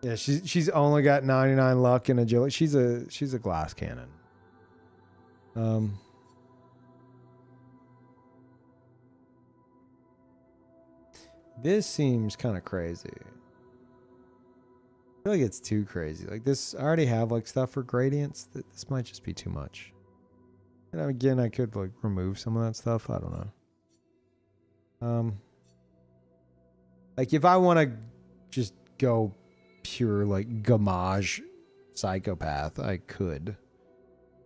Yeah, she's only got 99 luck and agility. She's a glass cannon. This seems kind of crazy. I feel like it's too crazy. Like this, I already have like stuff for gradients. This might just be too much. And again, I could like remove some of that stuff. I don't know. Like if I want to just go pure like gamage psychopath, I could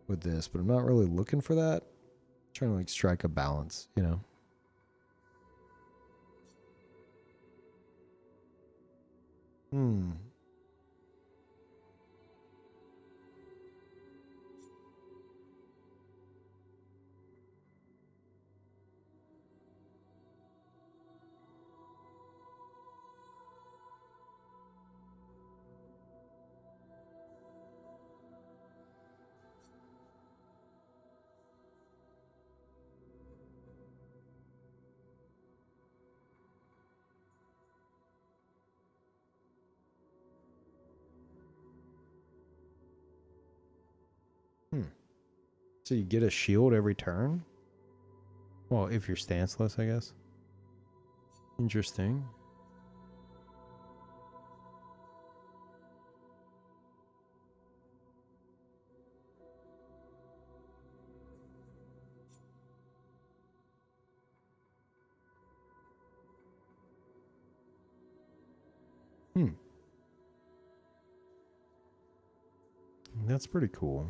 with this, but I'm not really looking for that. I'm trying to like strike a balance, you know. So you get a shield every turn? Well, if you're stanceless, I guess. Interesting. That's pretty cool.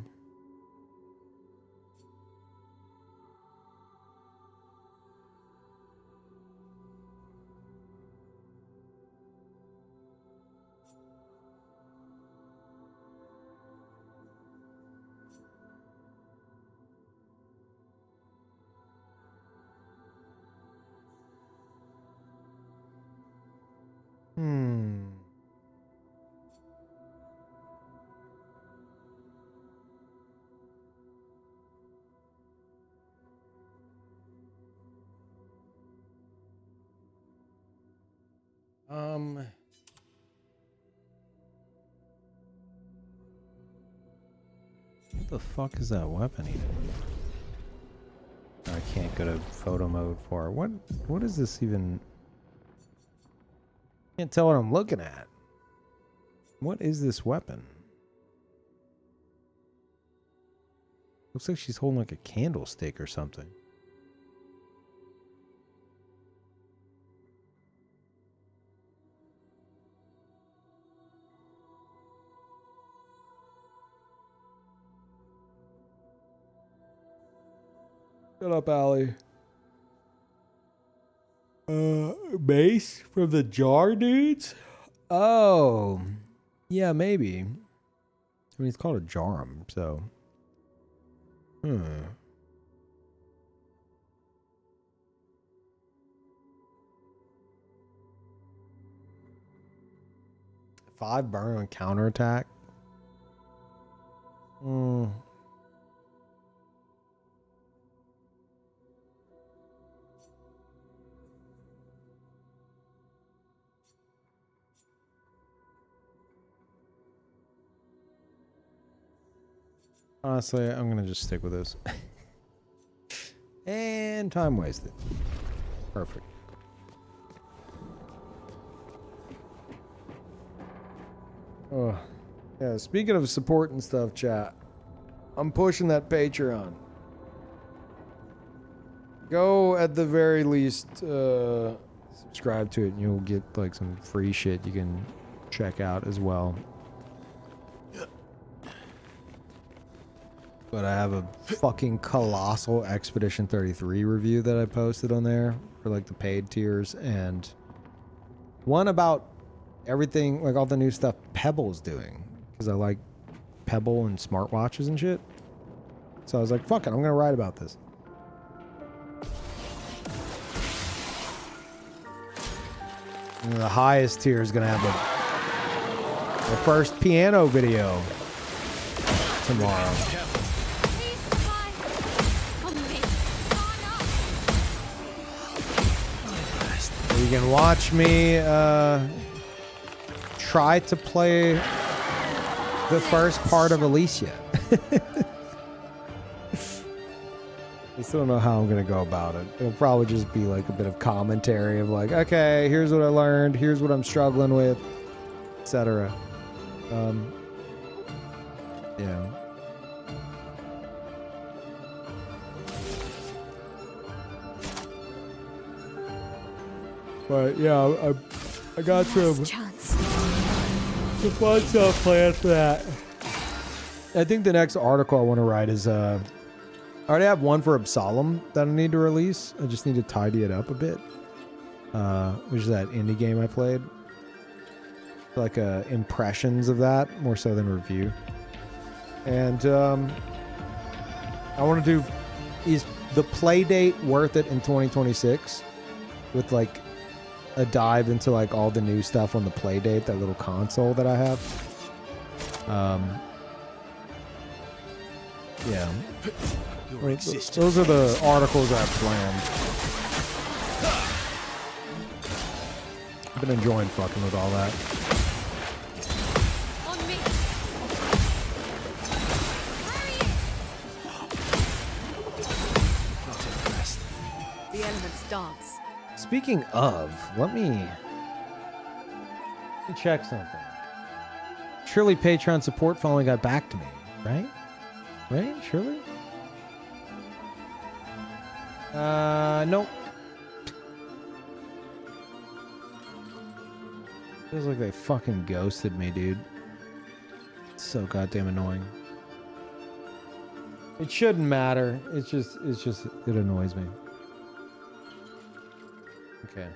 What the fuck is that weapon even? I can't go to photo mode for it. What is this even? Can't tell what I'm looking at. What is this weapon? Looks like she's holding like a candlestick or something. Shut up, Allie. Mace from the jar, dudes? Oh. Yeah, maybe. I mean, it's called a jarum, so. 5 burn on counterattack. Honestly, I'm gonna just stick with this. And time wasted. Perfect. Oh, yeah. Speaking of support and stuff, chat, I'm pushing that Patreon. Go at the very least subscribe to it, and you'll get like some free shit you can check out as well. But I have a fucking colossal Expedition 33 review that I posted on there for like the paid tiers, and one about everything, like all the new stuff Pebble's doing, because I like Pebble and smartwatches and shit. So I was like, fuck it, I'm gonna write about this. And the highest tier is gonna have the first piano video tomorrow. You can watch me try to play the first part of Alicia. I still don't know how I'm gonna go about it. It'll probably just be like a bit of commentary of like, okay, here's what I learned, here's what I'm struggling with, etc. Yeah. But yeah, I got some fun stuff planned for that. I think the next article I want to write is I already have one for Absalom that I need to release. I just need to tidy it up a bit. Which is that indie game I played. Like impressions of that more so than review. And I want to do, is the play date worth it in 2026 with like a dive into like all the new stuff on the play date, that little console that I have. Yeah. I mean, those are the articles I've planned. I've been enjoying fucking with all that. On me. Parries. The elements dance. Speaking of, let me check something. Surely Patreon support finally got back to me, right? Right? Surely? Nope. Feels like they fucking ghosted me, dude. It's so goddamn annoying. It shouldn't matter. It's just, it annoys me. Okay.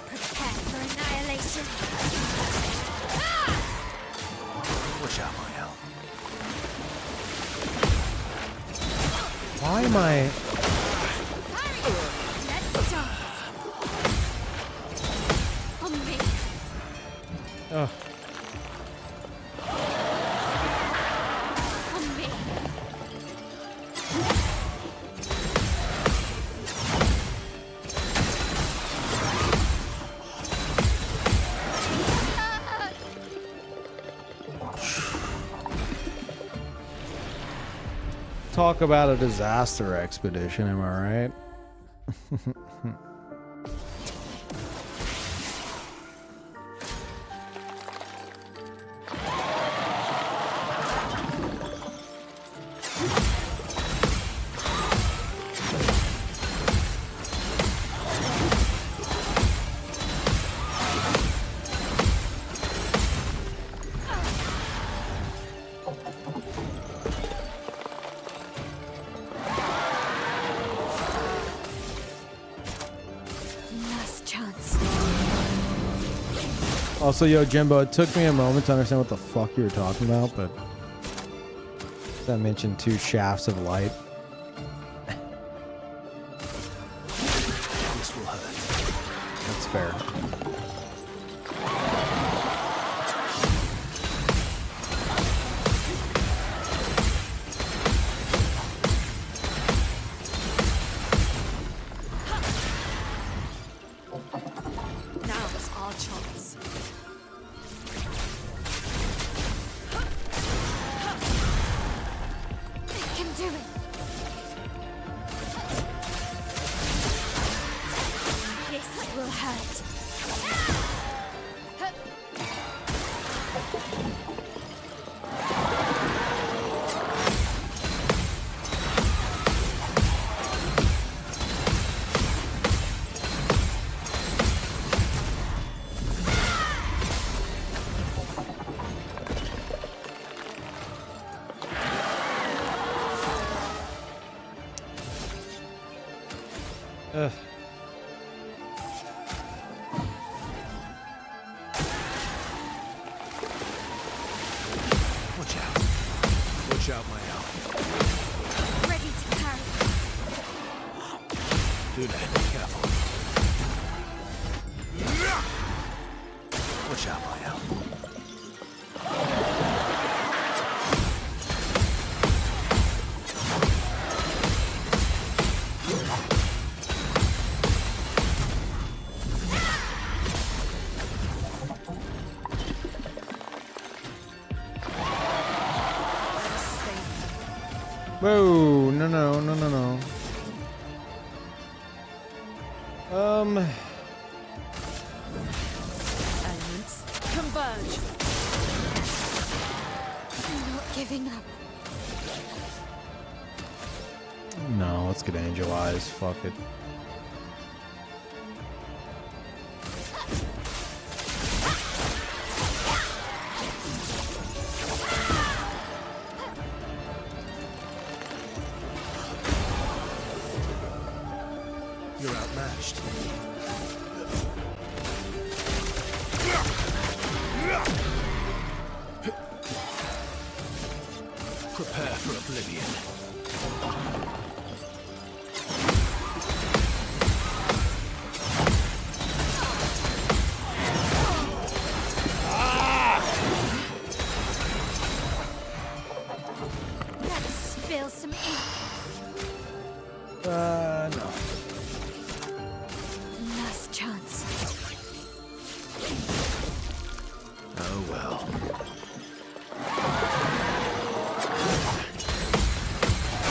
Prepare for annihilation. Watch out, my hell. Why am I... Let's dance. Ugh. On me. Talk about a disaster expedition, am I right? Last chance. Also, yo, Jimbo, it took me a moment to understand what the fuck you were talking about, but I mentioned 2 shafts of light. This will hurt. That's fair. Now's our chance. They can do it. This will hurt. Ugh. Watch out. Watch out, my Al. Ready to carry. Do that. Be careful. Watch out, my Al. Whoa, no, no, no, no, no. Elements converge. I'm not giving up. No, let's get Angel Eyes. Fuck it. You're outmatched. Prepare for oblivion. Let's spill some ink. No. Last chance. Oh well.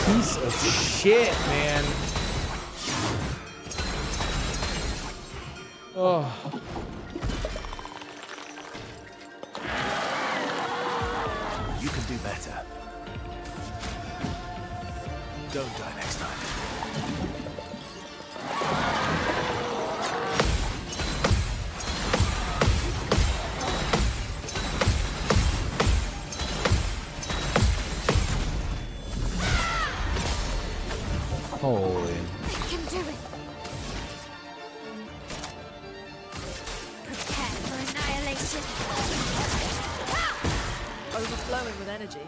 Piece of shit, man. Oh. You can do better. Don't die next time. Holy. I can do it. Prepare for annihilation. Overflowing with energy.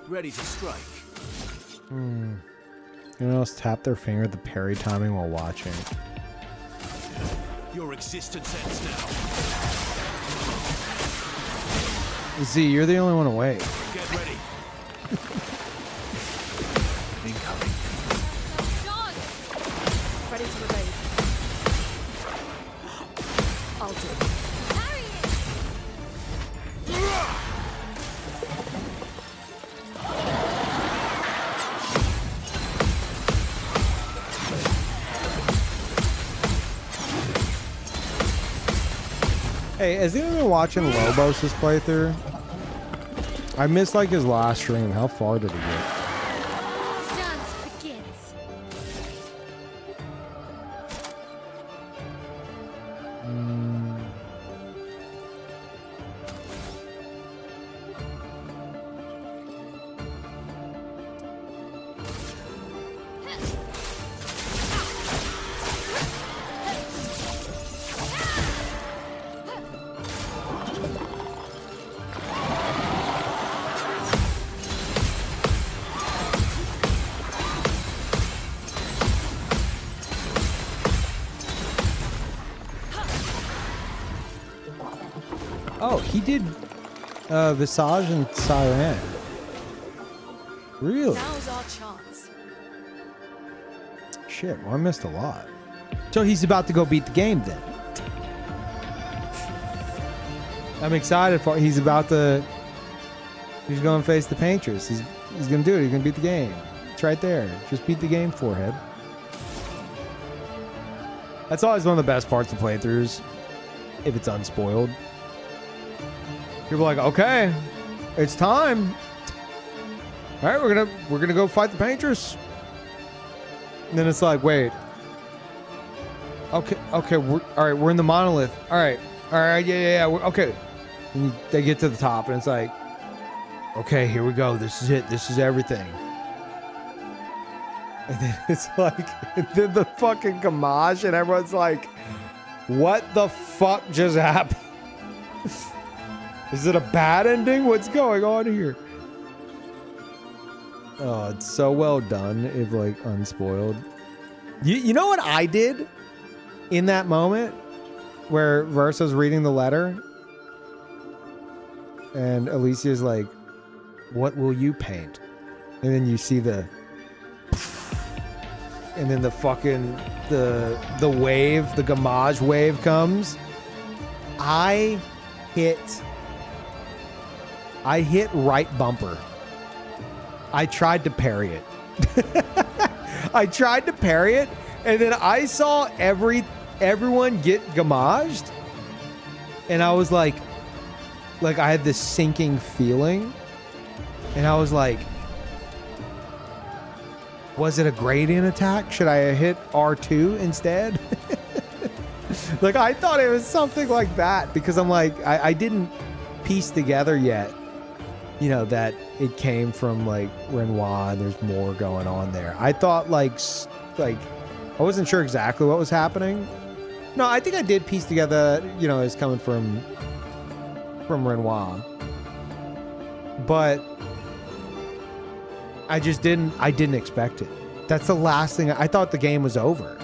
Ready to strike. Anyone else tap their finger at the parry timing while watching? Your existence ends now. Z, you're the only one awake. Get ready. Incoming. John! Ready to evade. I'll do it. Parry it! Hey, has anyone been watching Lobos' playthrough? I missed like his last stream. How far did he get? Dance begins. Oh, he did Visage and Siren. Really? Now's our chance. Shit, well, I missed a lot. So he's about to go beat the game then. I'm excited for he's about to he's going to face the Paintress. He's going to do it. He's going to beat the game. It's right there. Just beat the game, forehead. That's always one of the best parts of playthroughs if it's unspoiled. People are like, okay, it's time. All right, we're gonna go fight the Paintress. And then it's like, wait. Okay, all right, we're in the monolith. All right, yeah. Okay. And they get to the top, and it's like, okay, here we go. This is it. This is everything. And then it's like, and then the fucking Gamage, and everyone's like, what the fuck just happened? Is it a bad ending? What's going on here? Oh, it's so well done if like unspoiled. You know what I did in that moment where Versa's reading the letter and Alicia's like, what will you paint? And then you see the and then the fucking the wave, the Gamage wave comes. I hit right bumper. I tried to parry it. And then I saw everyone get gamaged, and I was like I had this sinking feeling, and I was like, was it a gradient attack? Should I have hit R2 instead? Like, I thought it was something like that, because I'm like, I didn't piece together yet, you know, that it came from like Renoir and there's more going on there. I thought like I wasn't sure exactly what was happening. No, I think I did piece together, you know, it's coming from Renoir. But I didn't expect it. That's the last thing. I thought the game was over.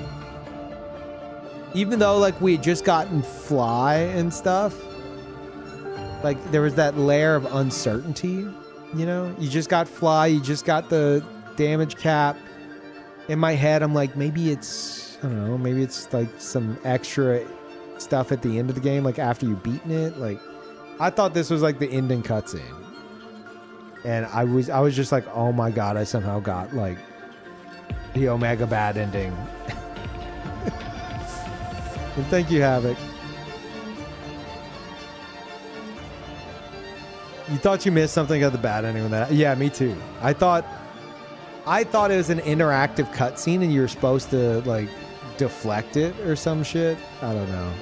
Even though like we had just gotten Fly and stuff, like there was that layer of uncertainty, you know? You just got Fly, you just got the damage cap. In my head, I'm like, maybe it's, I don't know, maybe it's like some extra stuff at the end of the game, like after you've beaten it. Like, I thought this was like the ending cutscene. And I was just like, oh my god, I somehow got like the Omega bad ending. And thank you, Havoc. You thought you missed something of the bad ending with that? Yeah, me too. I thought it was an interactive cutscene and you were supposed to like deflect it or some shit. I don't know.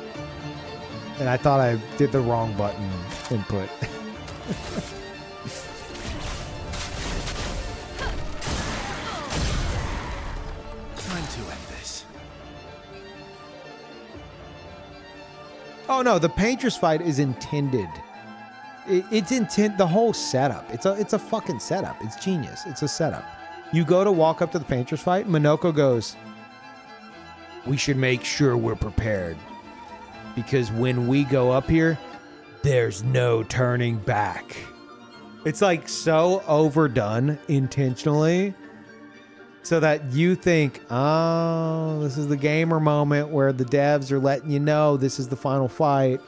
And I thought I did the wrong button input. Time to end this. Oh no, the Paintress fight is intended. it's intent. The whole setup. It's a fucking setup. It's genius. It's a setup. You go to walk up to the Painters fight. Minoko goes, "We should make sure we're prepared, because when we go up here, there's no turning back." It's like so overdone intentionally, so that you think, oh, this is the gamer moment where the devs are letting you know this is the final fight.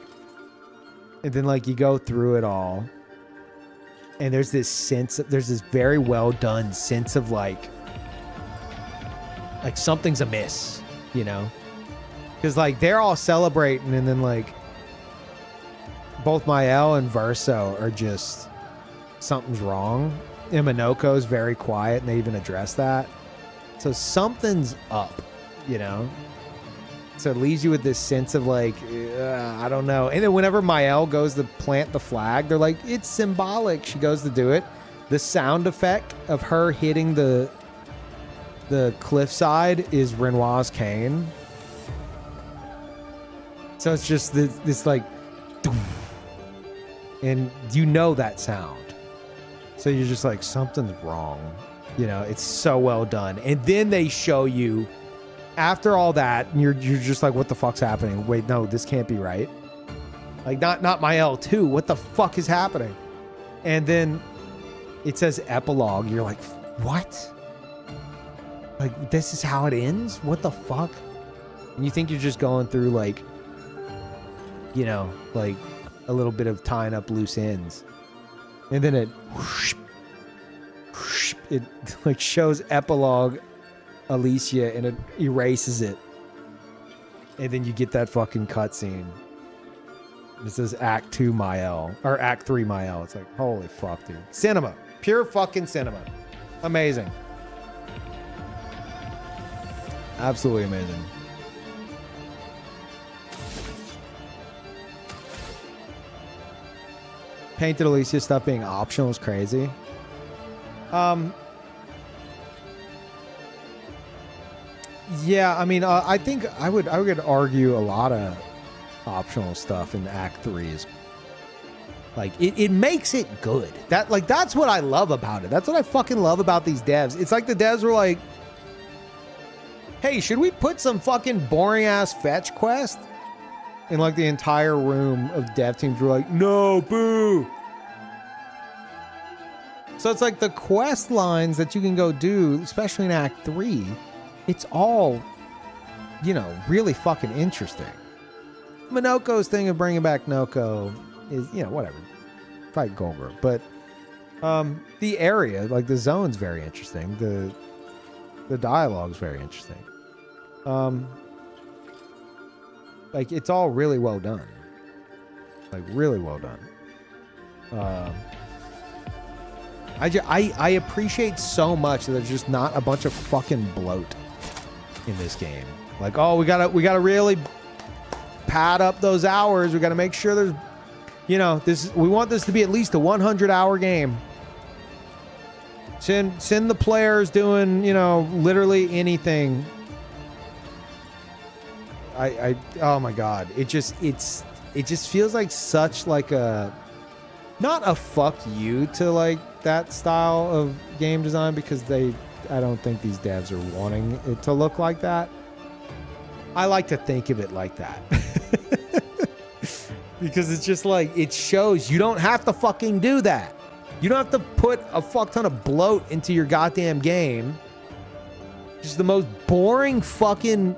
And then like you go through it all, and there's this very well done sense of like something's amiss, you know? Because like they're all celebrating, and then like both Mael and Verso are just, something's wrong. And Minoko's very quiet, and they even address that. So something's up, you know? So it leaves you with this sense of like, I don't know. And then whenever Mael goes to plant the flag, they're like, it's symbolic. She goes to do it. The sound effect of her hitting the cliffside is Renoir's cane. So it's just this like, and you know that sound. So you're just like, something's wrong. You know, it's so well done. And then they show you, after all that, and you're just like, what the fuck's happening? Wait, no, this can't be right. Like, not my L2. What the fuck is happening? And then it says epilogue. You're like, what? Like, this is how it ends? What the fuck? And you think you're just going through, like, you know, like a little bit of tying up loose ends. And then it, whoosh, whoosh, it like shows epilogue Alicia, and it erases it, and then you get that fucking cutscene. It says Act 2 Mael, or Act 3 Mael. It's like, holy fuck, dude. Cinema. Pure fucking cinema. Amazing. Absolutely amazing. Painted Alicia stuff being optional is crazy. Yeah, I mean, I think I would argue a lot of optional stuff in Act 3 is like it makes it good. That's what I love about it. That's what I fucking love about these devs. It's like the devs were like, hey, should we put some fucking boring ass fetch quest? And like the entire room of dev teams were like, no, boo. So it's like the quest lines that you can go do, especially in Act 3, it's all, you know, really fucking interesting. Minoko's thing of bringing back Noko is, you know, whatever. Fight Goldberg. But the area, like the zone's very interesting. The dialogue's very interesting. Like, it's all really well done. Like, really well done. I appreciate so much that there's just not a bunch of fucking bloat in this game. Like, oh, we gotta really pad up those hours. We gotta make sure there's, you know, we want this to be at least a 100-hour game. Send the players doing, you know, literally anything. Oh my god, it just feels like such like a, not a fuck you to like that style of game design, because I don't think these devs are wanting it to look like that. I like to think of it like that. Because it's just like, it shows you don't have to fucking do that. You don't have to put a fuck ton of bloat into your goddamn game. Just the most boring fucking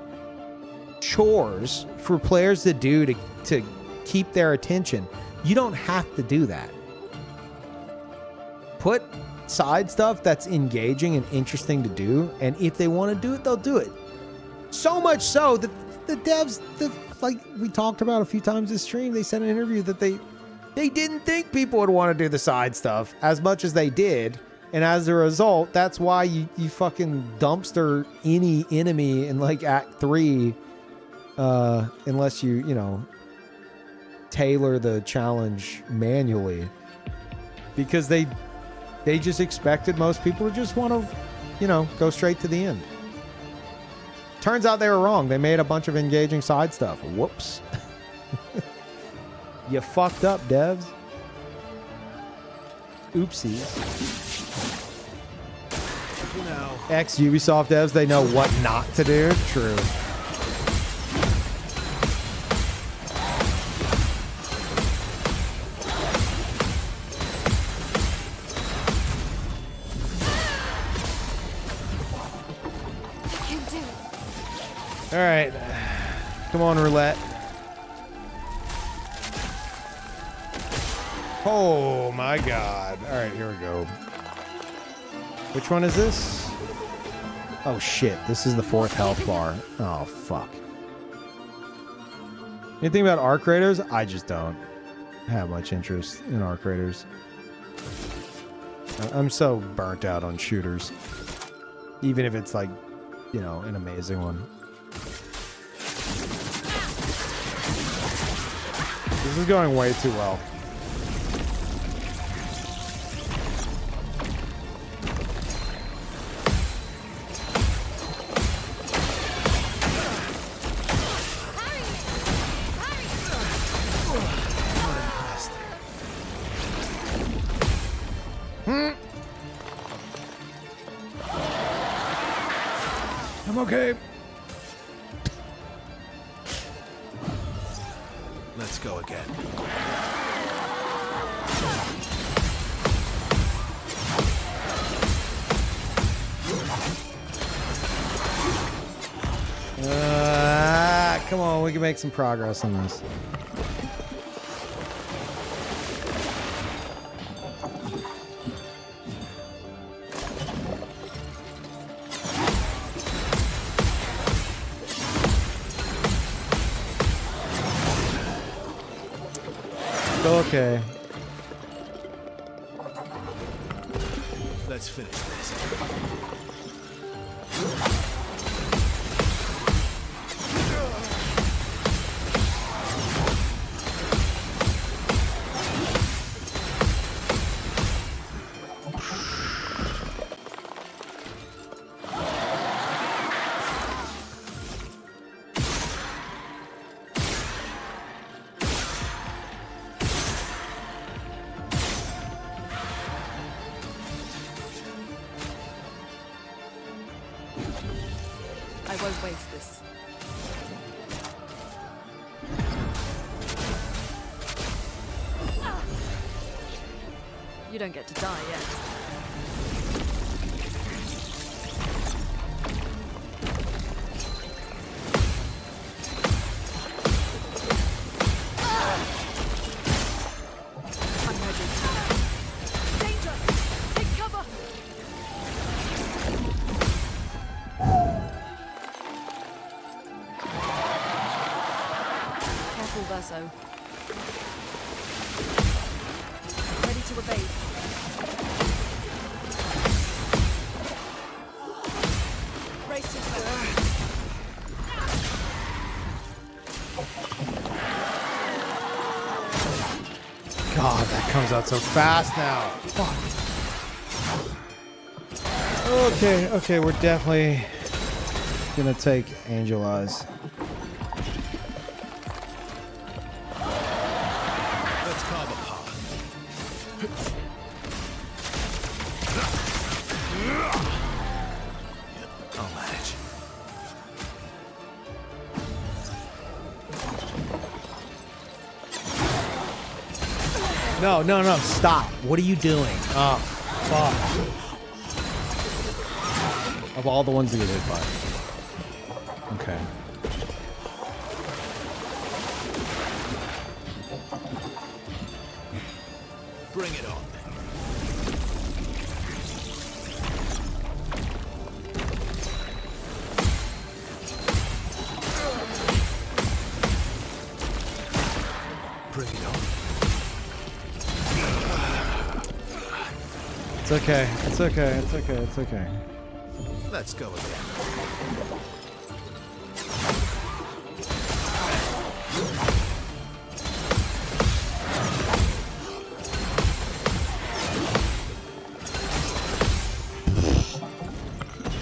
chores for players to do to keep their attention. You don't have to do that. Put side stuff that's engaging and interesting to do, and if they want to do it, they'll do it. So much so that the devs, like we talked about a few times this stream, they said in an interview that they didn't think people would want to do the side stuff as much as they did. And as a result, that's why you fucking dumpster any enemy in like Act 3, unless you know, tailor the challenge manually, because they just expected most people to just want to, you know, go straight to the end. Turns out they were wrong. They made a bunch of engaging side stuff. Whoops. You fucked up, devs. Oopsies. For now. Ex Ubisoft devs, they know what not to do. True. You can do it. All right. Come on, roulette. Oh my god. All right, here we go. Which one is this? Oh shit, this is the 4th health bar. Oh fuck. Anything about arc raiders? I just don't have much interest in arc raiders. I'm so burnt out on shooters. Even if it's like, you know, an amazing one. This is going way too well. I'm okay. Let's go again. Come on, we can make some progress on this. Okay. Let's finish this. I won't waste this. You don't get to die yet. I'm ready. Danger! Take cover! Careful, Verso. Ready to evade. Brace yourself. God, that comes out so fast now. Fuck. Okay, we're definitely gonna take Angel Eyes. Let's carve a path. I'll manage. No, stop. What are you doing? Oh, fuck. Of all the ones to get hit by. Okay. Bring it on. Bring it on. It's okay. It's okay. It's okay. It's okay. Let's go again.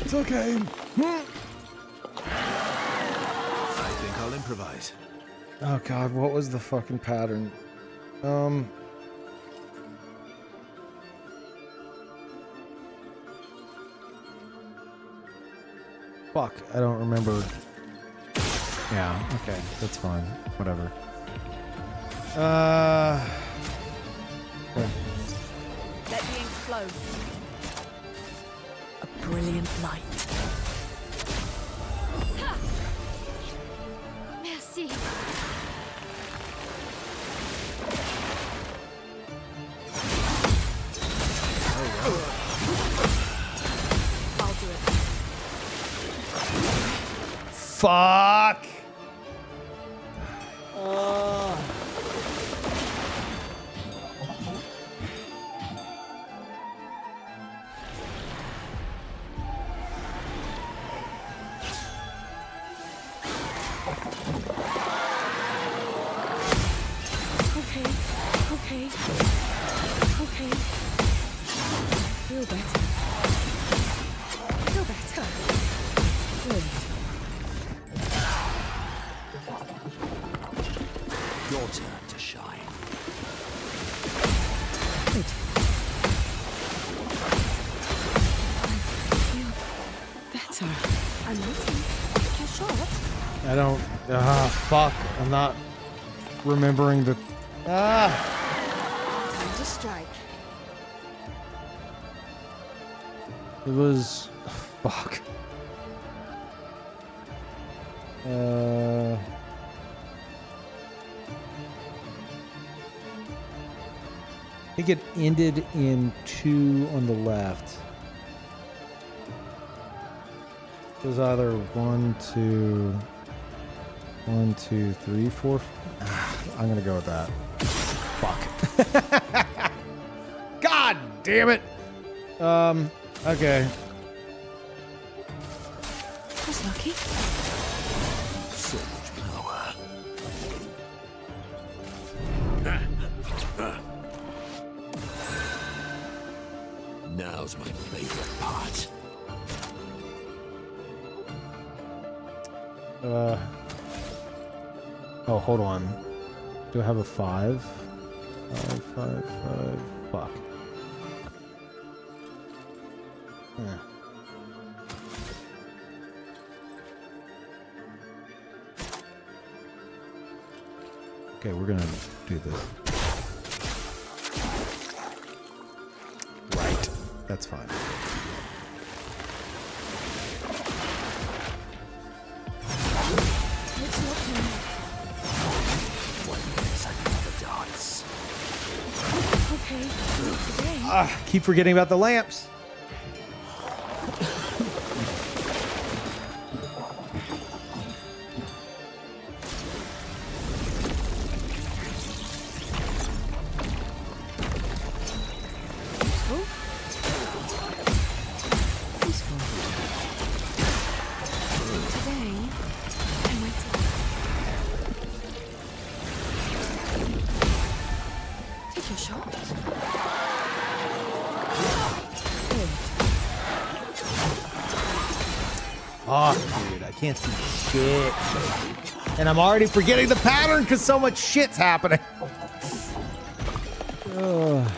It's okay. I think I'll improvise. Oh god, what was the fucking pattern? Fuck, I don't remember. Yeah, okay, that's fine. Whatever. Okay. Let the ink flow. A brilliant light. Merci. I'll do it. Fuck! Okay. Okay. Okay. Feel better. Feel better. Good. Your turn to shine. Good. I feel better. I'm listening. Take your shot. I don't. Fuck. I'm not remembering the. Time to strike. It was. Fuck. I think it ended in 2 on the left. It was either 1, 2, 1, 2, 3, 4. I'm gonna go with that. Fuck. God damn it. Okay. Was lucky. So much power. Now's my favorite part. Oh, hold on. Do I have a 5? 5, 5, 5. Fuck. Yeah. Okay, we're gonna do this. Right. That's fine. It's your turn. Dance. Okay. Today. Keep forgetting about the lamps. Peaceful. Today, I might take your shot. Good. Oh, dude, I can't see shit. And I'm already forgetting the pattern because so much shit's happening. Ugh.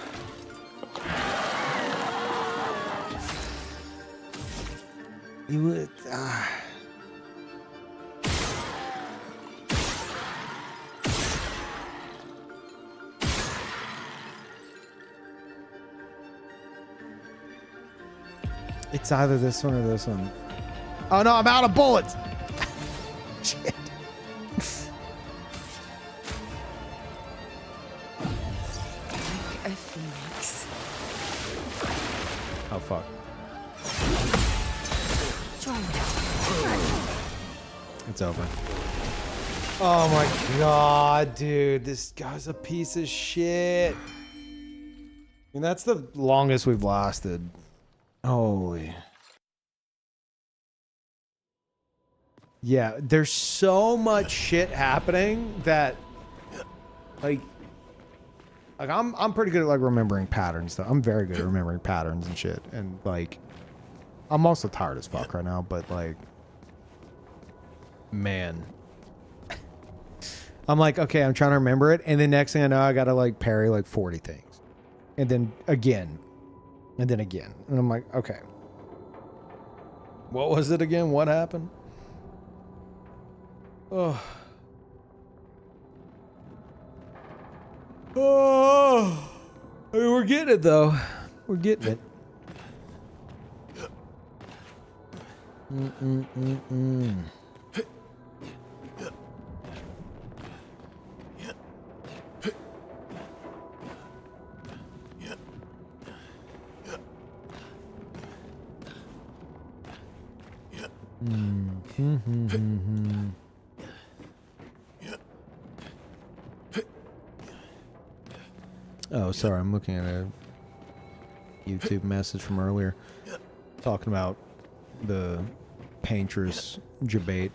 You would. It's either this one or this one. Oh no, I'm out of bullets. Shit. Like a phoenix. Oh fuck. Try it. It's over. Oh my god, dude. This guy's a piece of shit. And that's the longest we've lasted. Holy. Yeah, there's so much shit happening that like I'm pretty good at like remembering patterns though. I'm very good at remembering patterns and shit. And like I'm also tired as fuck right now, but like man. I'm like, okay, I'm trying to remember it, and then next thing I know I gotta like parry like 40 things. And then again. And then again. And I'm like, okay. What was it again? What happened? Oh. Oh. I mean, we're getting it though. We're getting it. Mm-mm-mm-mm. Mm-hmm. Oh, sorry, I'm looking at a YouTube message from earlier talking about the paintress debate.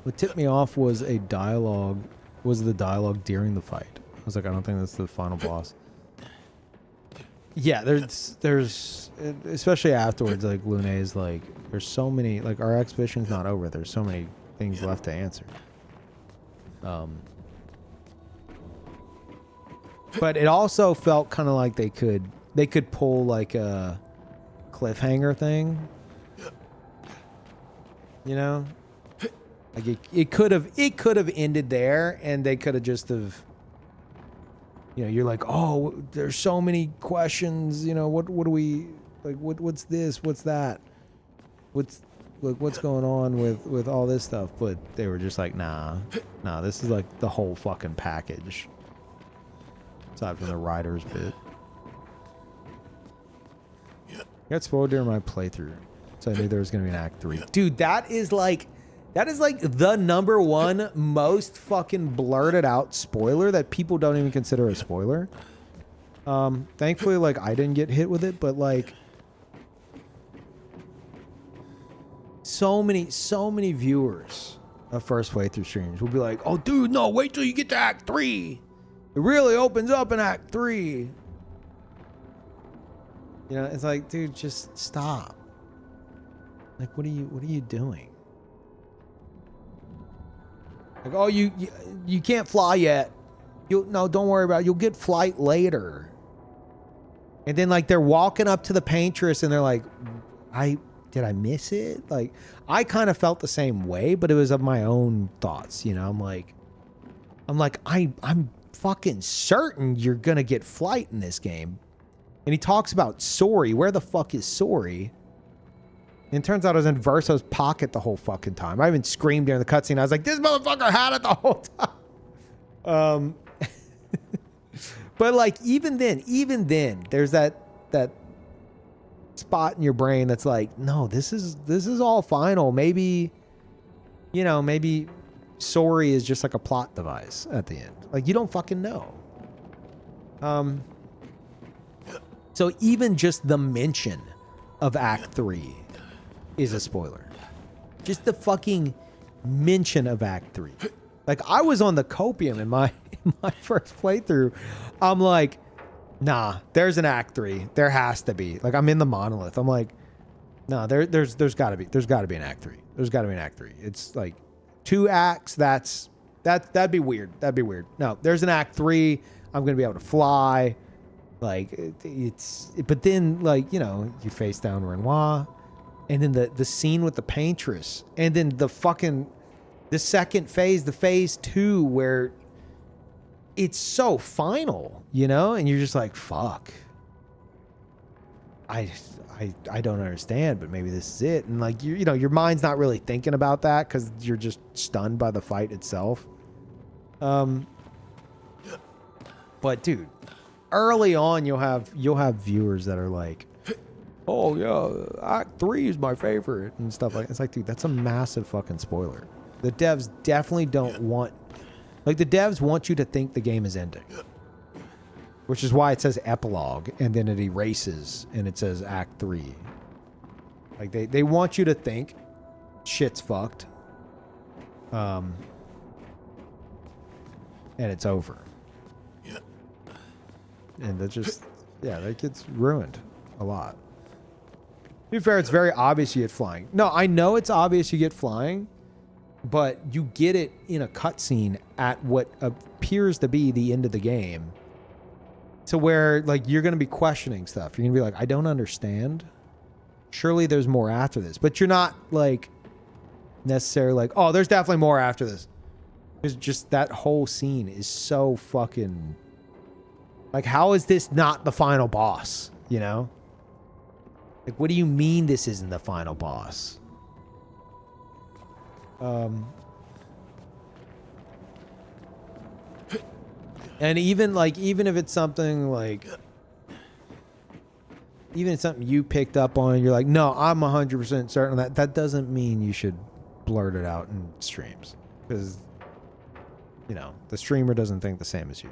What tipped me off was the dialogue during the fight. I was like, I don't think that's the final boss. Yeah, there's especially afterwards, like Luna's like, there's so many, like our exhibition's not over. There's so many things left to answer. But it also felt kind of like they could pull like a cliffhanger thing. You know? Like it could have ended there, and they could have just have, you know, you're like, oh, there's so many questions, you know, what do we, like, what's this, what's that, what's going on with all this stuff. But they were just like, nah, this is like the whole fucking package, aside from the writer's bit. I got spoiled during my playthrough, so I knew there was gonna be an Act 3. Dude, that is like the number one most fucking blurted out spoiler that people don't even consider a spoiler. Thankfully, like, I didn't get hit with it, but like so many viewers of first playthrough streams will be like, oh dude, no, wait till you get to Act 3. It really opens up in Act 3. You know, it's like, dude, just stop. Like, what are you doing? Like, oh, you can't fly yet. No, don't worry about it. You'll get flight later. And then, like, they're walking up to the paintress and they're like, did I miss it? Like, I kind of felt the same way, but it was of my own thoughts, you know? I'm like, I'm fucking certain you're gonna get flight in this game. And he talks about Sori. Where the fuck is Sori? And it turns out I was in Verso's pocket the whole fucking time. I even screamed during the cutscene. I was like, this motherfucker had it the whole time. But like, even then, there's that spot in your brain that's like, no, this is all final. Maybe, you know, maybe Sori is just like a plot device at the end. Like, you don't fucking know. So even just the mention of Act 3 is a spoiler. Just the fucking mention of Act 3. Like, I was on the copium in my first playthrough. I'm like, nah, there's an Act 3. There has to be. Like, I'm in the monolith. I'm like, nah, there's gotta be an Act 3. There's gotta be an Act 3. It's like 2 acts. That'd be weird. That'd be weird. No, there's an Act 3. I'm gonna be able to fly. Like, but then, like, you know, you face down Renoir, and then the scene with the paintress, and then the second phase, the phase 2, where it's so final, you know, and you're just like, fuck. I don't understand, but maybe this is it. And like, you know, your mind's not really thinking about that because you're just stunned by the fight itself. But dude, early on, you'll have viewers that are like, oh yeah, Act 3 is my favorite and stuff like that. It's like, dude, that's a massive fucking spoiler. The devs definitely don't want, like, the devs want you to think the game is ending, which is why it says epilogue and then it erases and it says Act 3. Like, they want you to think shit's fucked, and it's over. And that just, yeah, that gets ruined a lot. To be fair, it's very obvious you get flying. No, I know it's obvious you get flying, but you get it in a cutscene at what appears to be the end of the game. To where, like, you're going to be questioning stuff. You're going to be like, I don't understand. surely there's more after this. But you're not like necessarily like, oh, there's definitely more after this. Because just that whole scene is so fucking like, how is this not the final boss? You know? Like, what do you mean this isn't the final boss? And even if it's something like, even if it's something you picked up on and you're like, no, I'm 100% certain that doesn't mean you should blurt it out in streams. Because, you know, the streamer doesn't think the same as you.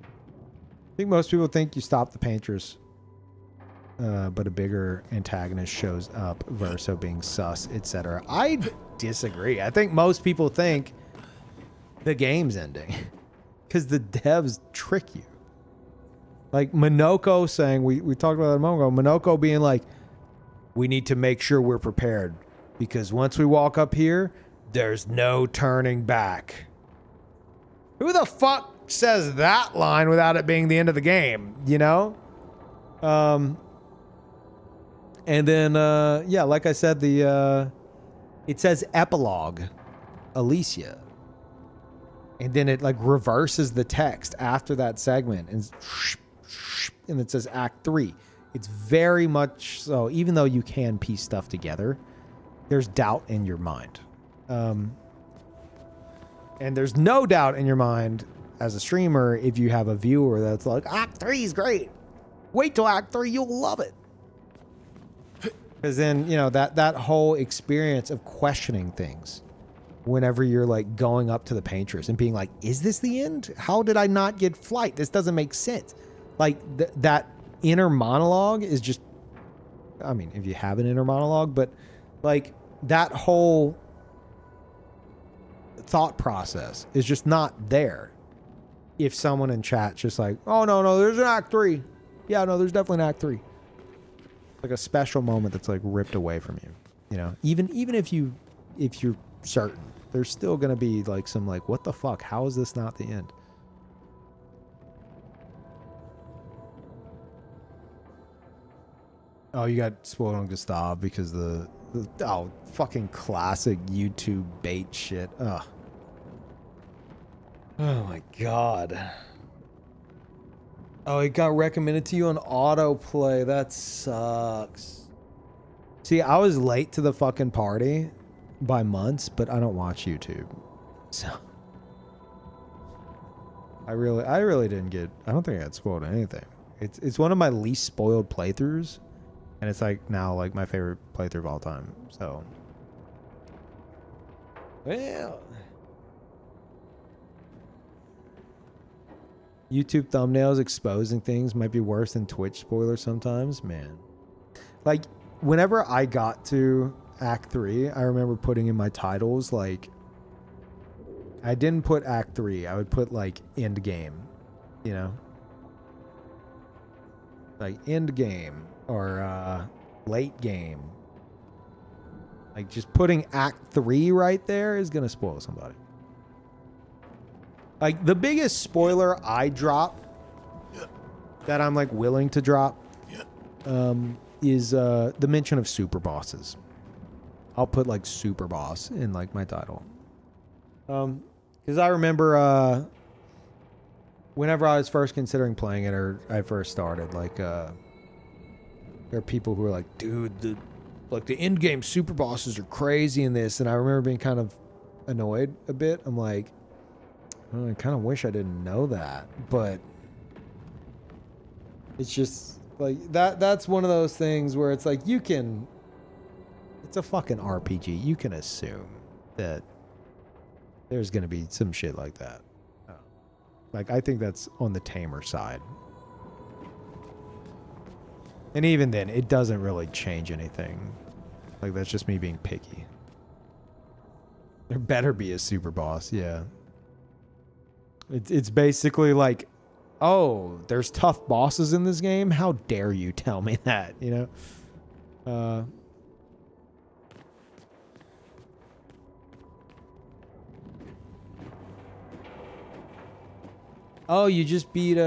I think most people think you stop the painters, but a bigger antagonist shows up, Verso being sus, etc. I disagree. I think most people think the game's ending because the devs trick you. Like Minoko saying, we talked about that a moment ago, Minoko being like, we need to make sure we're prepared because once we walk up here, there's no turning back. Who the fuck says that line without it being the end of the game, you know? And then, yeah, like I said, it says epilogue, Alicia. And then it like reverses the text after that segment and it says Act 3. It's very much so, even though you can piece stuff together, there's doubt in your mind. And there's no doubt in your mind as a streamer if you have a viewer that's like, Act 3 is great. Wait till Act 3, you'll love it. Because then, you know, that whole experience of questioning things whenever you're like going up to the painters and being like, is this the end? How did I not get flight? This doesn't make sense. Like that inner monologue is just, I mean, if you have an inner monologue, but like that whole thought process is just not there. If someone in chat's just like, oh no, there's an Act 3. Yeah, no, there's definitely an Act 3. Like a special moment that's like ripped away from you. You know, even if you're certain, there's still gonna be like some like, what the fuck? How is this not the end? Oh, you got spoiled on Gustav because the fucking classic YouTube bait shit. Ugh. Oh my god. Oh, it got recommended to you on autoplay. That sucks. See, I was late to the fucking party by months, but I don't watch YouTube. So I really didn't get, I don't think I got spoiled anything. It's one of my least spoiled playthroughs, and it's like now like my favorite playthrough of all time. So well, YouTube thumbnails exposing things might be worse than Twitch spoilers sometimes, man. Like whenever I got to Act 3, I remember putting in my titles like, I didn't put Act 3, I would put like end game, you know, like end game or late game. Like just putting Act 3 right there is gonna spoil somebody. Like the biggest spoiler I drop that I'm like willing to drop is the mention of super bosses. I'll put like super boss in like my title. Because I remember whenever I was first considering playing it or I first started, like there are people who are like, dude, the end game super bosses are crazy in this, and I remember being kind of annoyed a bit. I'm like, oh, I kind of wish I didn't know that, but it's just like that's one of those things where it's like you can, it's a fucking RPG. You can assume that there's going to be some shit like that. Like, I think that's on the tamer side. And even then, it doesn't really change anything. Like, that's just me being picky. There better be a super boss, yeah. It's basically like, oh, there's tough bosses in this game? How dare you tell me that, you know? Oh, you just beat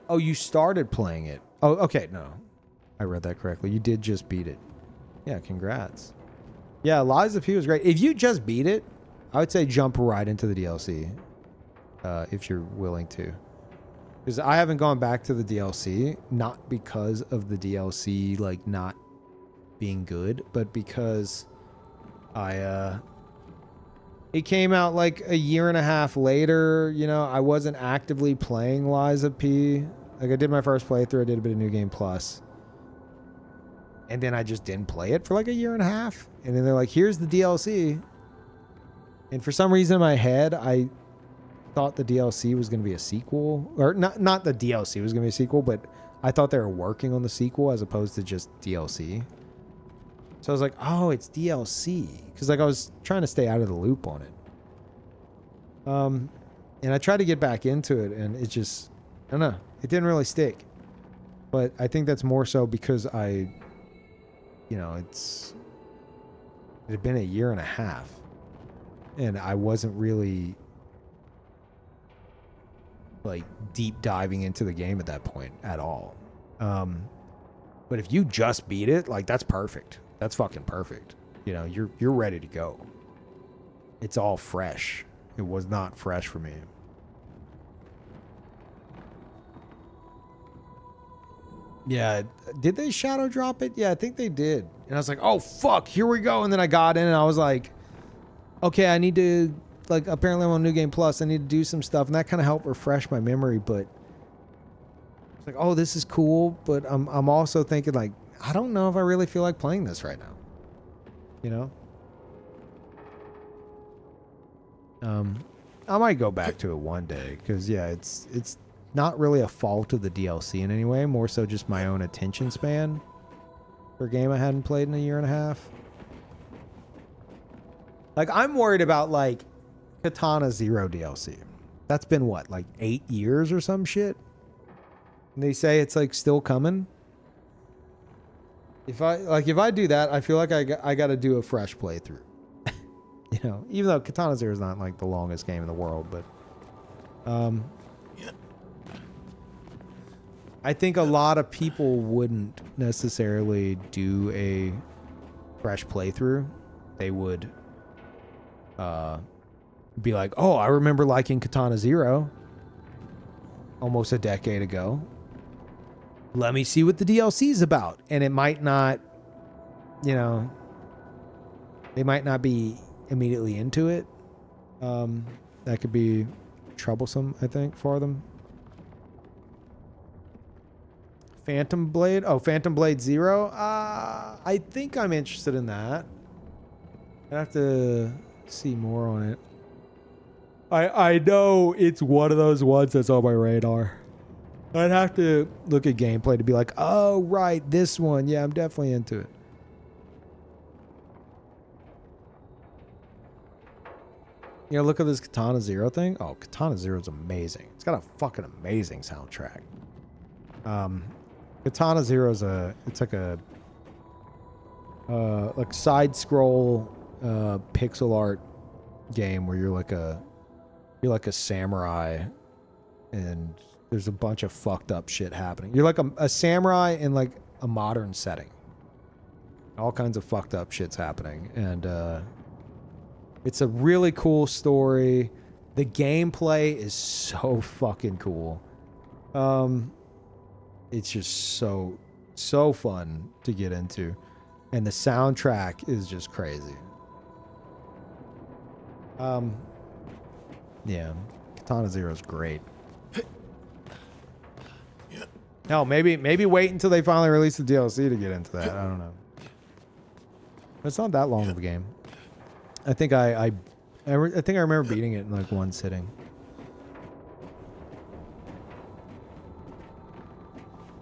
Oh, Oh, you started playing it. Oh, okay. No, I read that correctly. You did just beat it. Yeah, congrats. Yeah, Lies of P was great. If you just beat it, I would say jump right into the DLC. If you're willing to. Because I haven't gone back to the DLC, not because of the DLC like not being good, but because it came out like a year and a half later. You know, I wasn't actively playing Lies of P. Like I did my first playthrough, I did a bit of New Game Plus. And then I just didn't play it for like a year and a half. And then they're like, here's the DLC. And for some reason in my head, I thought the DLC was going to be a sequel. Or not the DLC was going to be a sequel, but I thought they were working on the sequel as opposed to just DLC. So I was like, oh, it's DLC. Because like I was trying to stay out of the loop on it. And I tried to get back into it, and it just, I don't know. It didn't really stick. But I think that's more so because it had been a year and a half. And I wasn't really like deep diving into the game at that point at all. But if you just beat it, like that's perfect. That's fucking perfect. You know, you're ready to go. It's all fresh. It was not fresh for me. Yeah, did they shadow drop it? Yeah, I think they did. And I was like, oh fuck, here we go. And then I got in and I was like, okay, I need to, like, apparently I'm on New Game Plus. I need to do some stuff, and that kind of helped refresh my memory. But it's like, oh, this is cool. But I'm also thinking like, I don't know if I really feel like playing this right now. You know. I might go back to it one day because yeah, it's not really a fault of the DLC in any way. More so just my own attention span for a game I hadn't played in a year and a half. Like, I'm worried about, like, Katana Zero DLC. That's been, what, like 8 years or some shit? And they say it's, like, still coming? If I do that, I feel like I got to do a fresh playthrough. You know, even though Katana Zero is not, like, the longest game in the world, but... I think a lot of people wouldn't necessarily do a fresh playthrough. They would... be like, oh, I remember liking Katana Zero almost a decade ago. Let me see what the DLC is about. And it might not, you know, they might not be immediately into it. That could be troublesome, I think, for them. Phantom Blade? Oh, Phantom Blade Zero? I think I'm interested in that. I have to see more on it. I know it's one of those ones that's on my radar. I'd have to look at gameplay to be like, oh, right, this one. Yeah, I'm definitely into it. You know, look at this Katana Zero thing. Oh, Katana Zero is amazing. It's got a fucking amazing soundtrack. Katana Zero is it's like a like side scroll pixel art game where you're like a samurai and there's a bunch of fucked up shit happening. You're like a samurai in like a modern setting. All kinds of fucked up shit's happening. And it's a really cool story. The gameplay is so fucking cool. It's just so fun to get into. And the soundtrack is just crazy. Yeah, Katana Zero is great. Hell, maybe wait until they finally release the DLC to get into that. I don't know. It's not that long of a game. I think I remember beating it in like one sitting.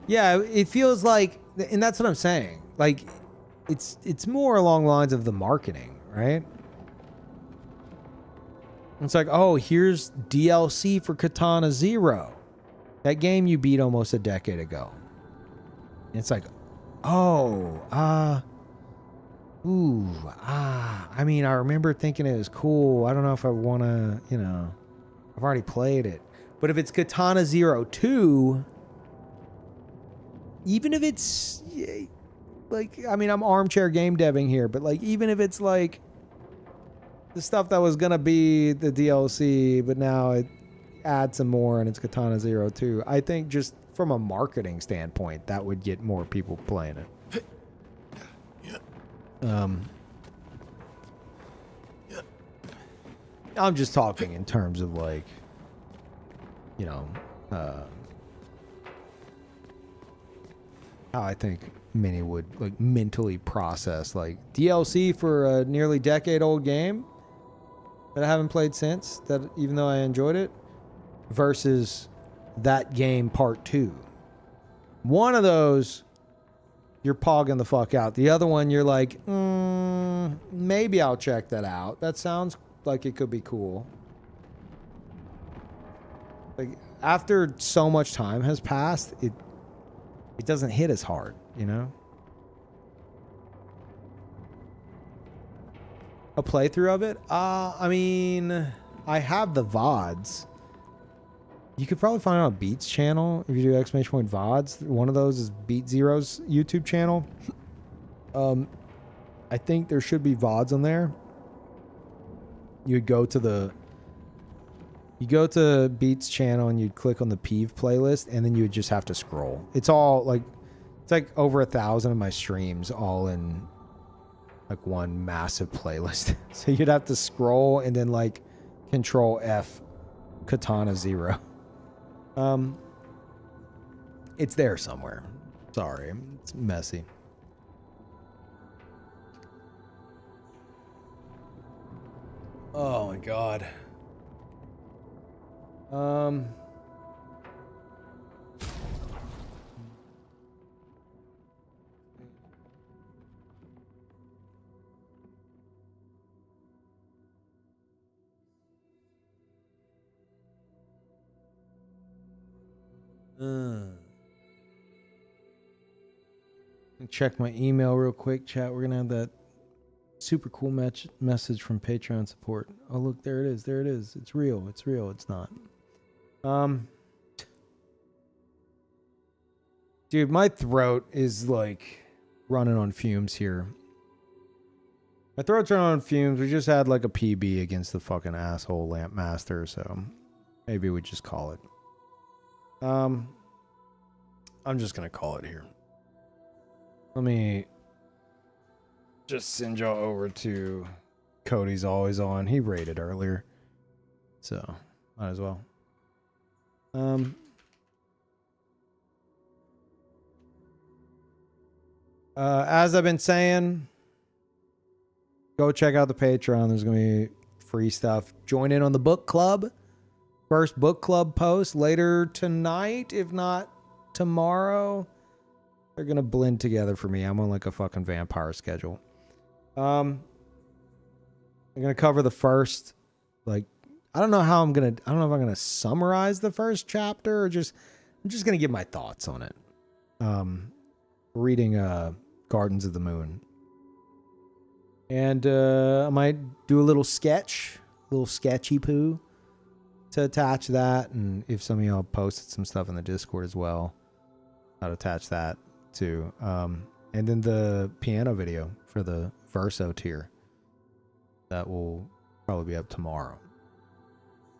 Yeah, it feels like, and that's what I'm saying. Like, it's more along the lines of the marketing, right? It's like, oh, here's DLC for Katana Zero. That game you beat almost a decade ago. And it's like, oh, I mean, I remember thinking it was cool. I don't know if I want to, you know, I've already played it. But if it's Katana Zero 2, even if it's like, I mean, I'm armchair game deving here, but like, even if it's like the stuff that was gonna be the DLC, but now it adds some more and it's Katana Zero 2, I think just from a marketing standpoint, that would get more people playing it. I'm just talking in terms of like, you know, how I think many would like mentally process like DLC for a nearly decade-old game that I haven't played since, that even though I enjoyed it, versus that game part 2. One of those, you're pogging the fuck out. The other one, you're like, maybe I'll check that out. That sounds like it could be cool. Like, after so much time has passed, it doesn't hit as hard, you know? A playthrough of it? I mean, I have the VODs. You could probably find it on Beat's channel if you do exclamation point VODs. One of those is Beat Zero's YouTube channel. I think there should be VODs on there. You go to Beat's channel and you'd click on the Peeve playlist, and then you would just have to scroll. It's all like, it's like over 1,000 of my streams all in like one massive playlist. So you'd have to scroll and then like Control F Katana Zero. It's there somewhere. Sorry, it's messy. Oh my god. Check my email real quick, chat. We're gonna have that super cool message from Patreon support. Oh look, there it is. There it is. It's real. It's real. It's not. Dude, my throat is like running on fumes here. My throat's running on fumes. We just had like a PB against the fucking asshole Lamp Master, so maybe we just call it. I'm just gonna call it here. Let me just send y'all over to Cody's Always On. He rated earlier, so might as well. As I've been saying, go check out the Patreon. There's gonna be free stuff. Join in on the book club. First book club post later tonight, if not tomorrow. They're gonna blend together for me. I'm on like a fucking vampire schedule. I'm gonna cover the first, like, I don't know if I'm gonna summarize the first chapter or I'm just gonna give my thoughts on it. Reading Gardens of the Moon. And I might do a little sketchy poo to attach that, and if some of y'all posted some stuff in the Discord as well, I'd attach that too. And then the piano video for the Verso tier. That will probably be up tomorrow.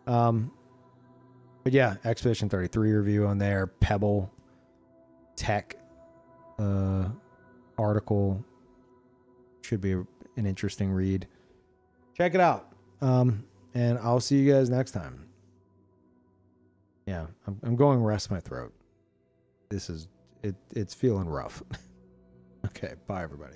But yeah, Expedition 33 review on there. Pebble Tech article. Should be an interesting read. Check it out. And I'll see you guys next time. Yeah, I'm going rest my throat. This is it's feeling rough. Okay, bye everybody.